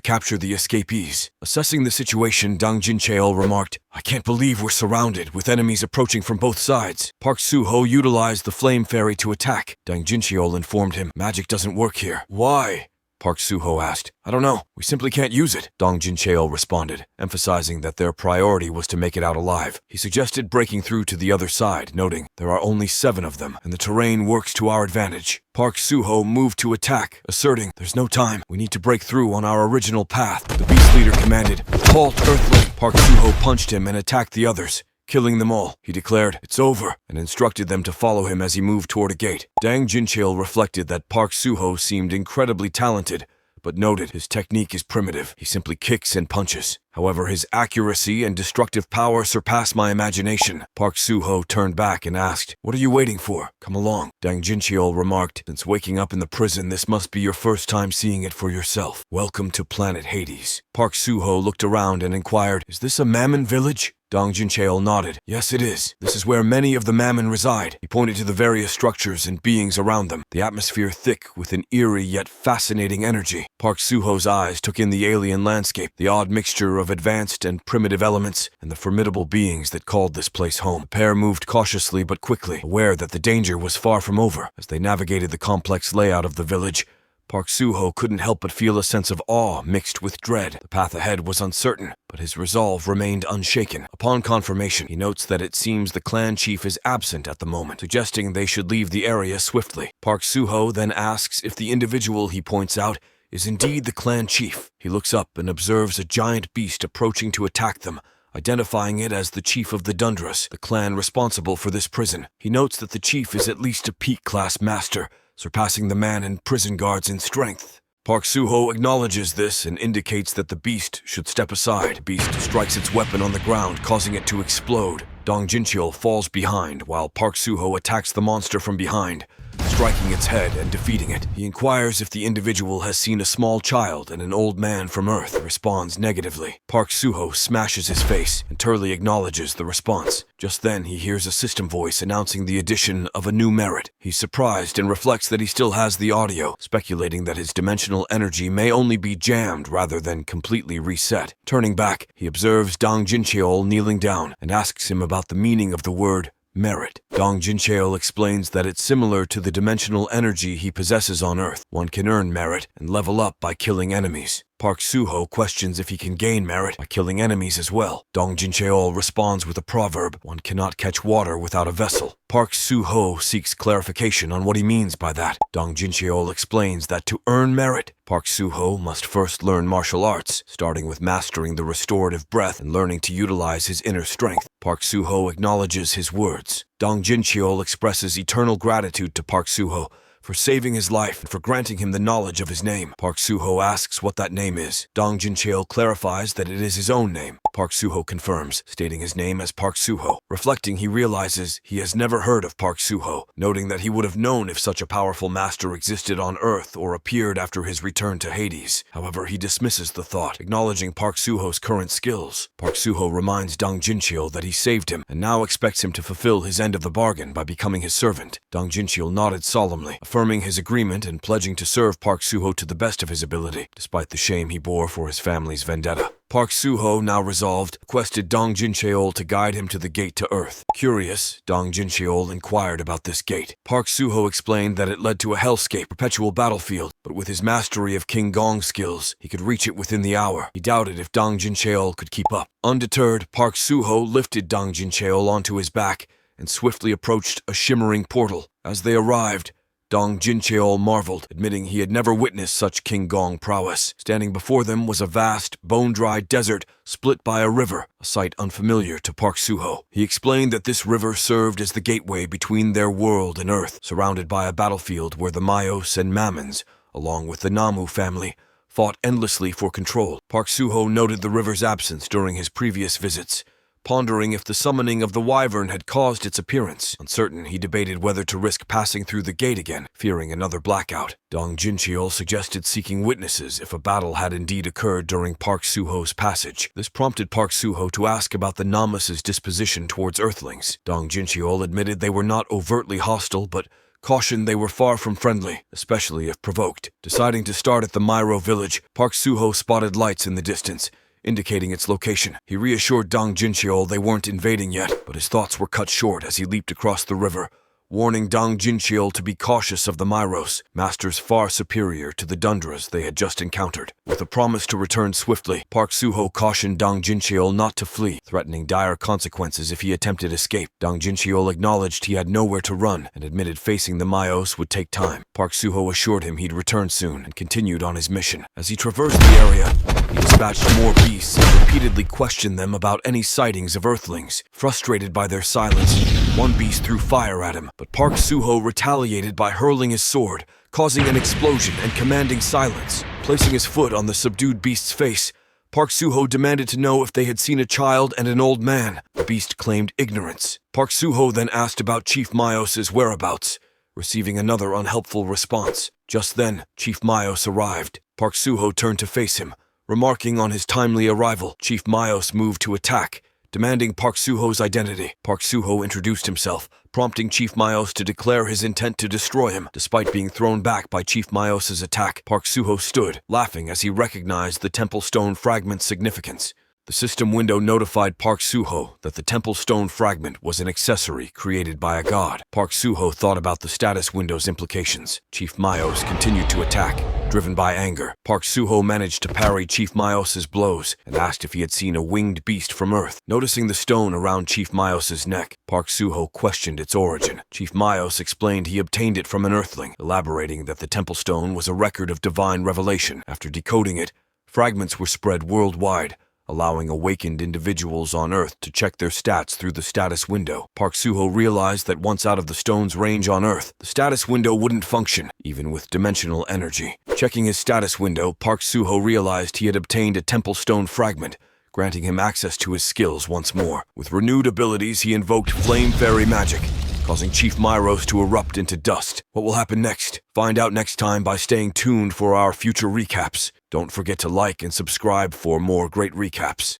capture the escapees. Assessing the situation, Dong Jincheol remarked, "I can't believe we're surrounded, with enemies approaching from both sides." Park Suho utilized the Flame Fairy to attack. Dong Jincheol informed him, "Magic doesn't work here." "Why?" Park Suho asked. "I don't know. We simply can't use it," Dong Jincheol responded, emphasizing that their priority was to make it out alive. He suggested breaking through to the other side, noting, "There are only 7 of them, and the terrain works to our advantage." Park Suho moved to attack, asserting, "There's no time. We need to break through on our original path." The beast leader commanded, "Halt, Earthling!" Park Suho punched him and attacked the others, killing them all. He declared, "It's over," and instructed them to follow him as he moved toward a gate. Dang Jincheol reflected that Park Suho seemed incredibly talented, but noted his technique is primitive. He simply kicks and punches. However, his accuracy and destructive power surpass my imagination. Park Soo-ho turned back and asked, "What are you waiting for? Come along." Dang Jincheol remarked, "Since waking up in the prison, this must be your first time seeing it for yourself. Welcome to planet Hades." Park Soo-ho looked around and inquired, "Is this a Mammon village?" Dong Jincheol nodded. "Yes, it is. This is where many of the Mammon reside." He pointed to the various structures and beings around them, the atmosphere thick with an eerie yet fascinating energy. Park Soo-ho's eyes took in the alien landscape, the odd mixture of advanced and primitive elements, and the formidable beings that called this place home. The pair moved cautiously but quickly, aware that the danger was far from over. As they navigated the complex layout of the village, Park Soo-ho couldn't help but feel a sense of awe mixed with dread. The path ahead was uncertain, but his resolve remained unshaken. Upon confirmation, he notes that it seems the clan chief is absent at the moment, suggesting they should leave the area swiftly. Park Soo-ho then asks if the individual he points out is indeed the clan chief. He looks up and observes a giant beast approaching to attack them, identifying it as the chief of the Dundras, the clan responsible for this prison. He notes that the chief is at least a peak-class master, surpassing the man and prison guards in strength. Park Soo-ho acknowledges this and indicates that the beast should step aside. The beast strikes its weapon on the ground, causing it to explode. Dong Jincheol falls behind, while Park Soo-ho attacks the monster from behind, striking its head and defeating it. He inquires if the individual has seen a small child and an old man from Earth. Responds negatively. Park Soo-ho smashes his face, and Turley acknowledges the response. Just then, he hears a system voice announcing the addition of a new merit. He's surprised and reflects that he still has the audio, speculating that his dimensional energy may only be jammed rather than completely reset. Turning back, he observes Dong Jincheol kneeling down and asks him about the meaning of the word merit. Dong Jincheol explains that it's similar to the dimensional energy he possesses on Earth. One can earn merit and level up by killing enemies. Park Soo-ho questions if he can gain merit by killing enemies as well. Dong Jincheol responds with a proverb, "One cannot catch water without a vessel." Park Soo-ho seeks clarification on what he means by that. Dong Jincheol explains that to earn merit, Park Soo-ho must first learn martial arts, starting with mastering the restorative breath and learning to utilize his inner strength. Park Soo-ho acknowledges his words. Dong Jincheol expresses eternal gratitude to Park Soo-ho for saving his life and for granting him the knowledge of his name. Park Soo-ho asks what that name is. Dong Jincheol clarifies that it is his own name. Park Soo-ho confirms, stating his name as Park Soo-ho. Reflecting, he realizes he has never heard of Park Soo-ho, noting that he would have known if such a powerful master existed on Earth or appeared after his return to Hades. However, he dismisses the thought, acknowledging Park Soo-ho's current skills. Park Soo-ho reminds Dong Jincheol that he saved him and now expects him to fulfill his end of the bargain by becoming his servant. Dong Jincheol nodded solemnly, affirming his agreement and pledging to serve Park Soo-ho to the best of his ability, despite the shame he bore for his family's vendetta. Park Soo-ho, now resolved, requested Dong Jincheol to guide him to the gate to Earth. Curious, Dong Jincheol inquired about this gate. Park Soo-ho explained that it led to a hellscape, perpetual battlefield, but with his mastery of King Gong skills, he could reach it within the hour. He doubted if Dong Jincheol could keep up. Undeterred, Park Soo-ho lifted Dong Jincheol onto his back and swiftly approached a shimmering portal. As they arrived, Dong Jincheol marveled, admitting he had never witnessed such King Gong prowess. Standing before them was a vast, bone-dry desert split by a river, a sight unfamiliar to Park Soo-ho. He explained that this river served as the gateway between their world and Earth, surrounded by a battlefield where the Myos and Mammons, along with the Namu family, fought endlessly for control. Park Soo-ho noted the river's absence during his previous visits, pondering if the summoning of the wyvern had caused its appearance. Uncertain, he debated whether to risk passing through the gate again, fearing another blackout. Dong Jincheol suggested seeking witnesses if a battle had indeed occurred during Park Soo-ho's passage. This prompted Park Soo-ho to ask about the Namus's disposition towards Earthlings. Dong Jincheol admitted they were not overtly hostile, but cautioned they were far from friendly, especially if provoked. Deciding to start at the Myro village, Park Soo-ho spotted lights in the distance, indicating its location. He reassured Dong Jincheol they weren't invading yet, but his thoughts were cut short as he leaped across the river, warning Dong Jincheol to be cautious of the Myros, masters far superior to the Dundras they had just encountered. With a promise to return swiftly, Park Soo-ho cautioned Dong Jincheol not to flee, threatening dire consequences if he attempted escape. Dong Jincheol acknowledged he had nowhere to run and admitted facing the Myos would take time. Park Soo-ho assured him he'd return soon and continued on his mission. As he traversed the area, he dispatched more beasts and repeatedly questioned them about any sightings of Earthlings. Frustrated by their silence, one beast threw fire at him, but Park Soo-ho retaliated by hurling his sword, causing an explosion and commanding silence. Placing his foot on the subdued beast's face, Park Suho demanded to know if they had seen a child and an old man. The beast claimed ignorance. Park Suho then asked about Chief Myos' whereabouts, receiving another unhelpful response. Just then, Chief Myos arrived. Park Suho turned to face him. Remarking on his timely arrival, Chief Myos moved to attack, demanding Park Suho's identity. Park Suho introduced himself, prompting Chief Myos to declare his intent to destroy him. Despite being thrown back by Chief Myos' attack, Park Suho stood, laughing as he recognized the temple stone fragment's significance. The system window notified Park Suho that the temple stone fragment was an accessory created by a god. Park Suho thought about the status window's implications. Chief Myos continued to attack, driven by anger. Park Suho managed to parry Chief Myos' blows and asked if he had seen a winged beast from Earth. Noticing the stone around Chief Myos' neck, Park Suho questioned its origin. Chief Myos explained he obtained it from an earthling, elaborating that the temple stone was a record of divine revelation. After decoding it, fragments were spread worldwide, allowing awakened individuals on Earth to check their stats through the status window. Park Suho realized that once out of the stone's range on Earth, the status window wouldn't function, even with dimensional energy. Checking his status window, Park Suho realized he had obtained a temple stone fragment, granting him access to his skills once more. With renewed abilities, he invoked Flame Fairy magic, causing Chief Myros to erupt into dust. What will happen next? Find out next time by staying tuned for our future recaps. Don't forget to like and subscribe for more great recaps.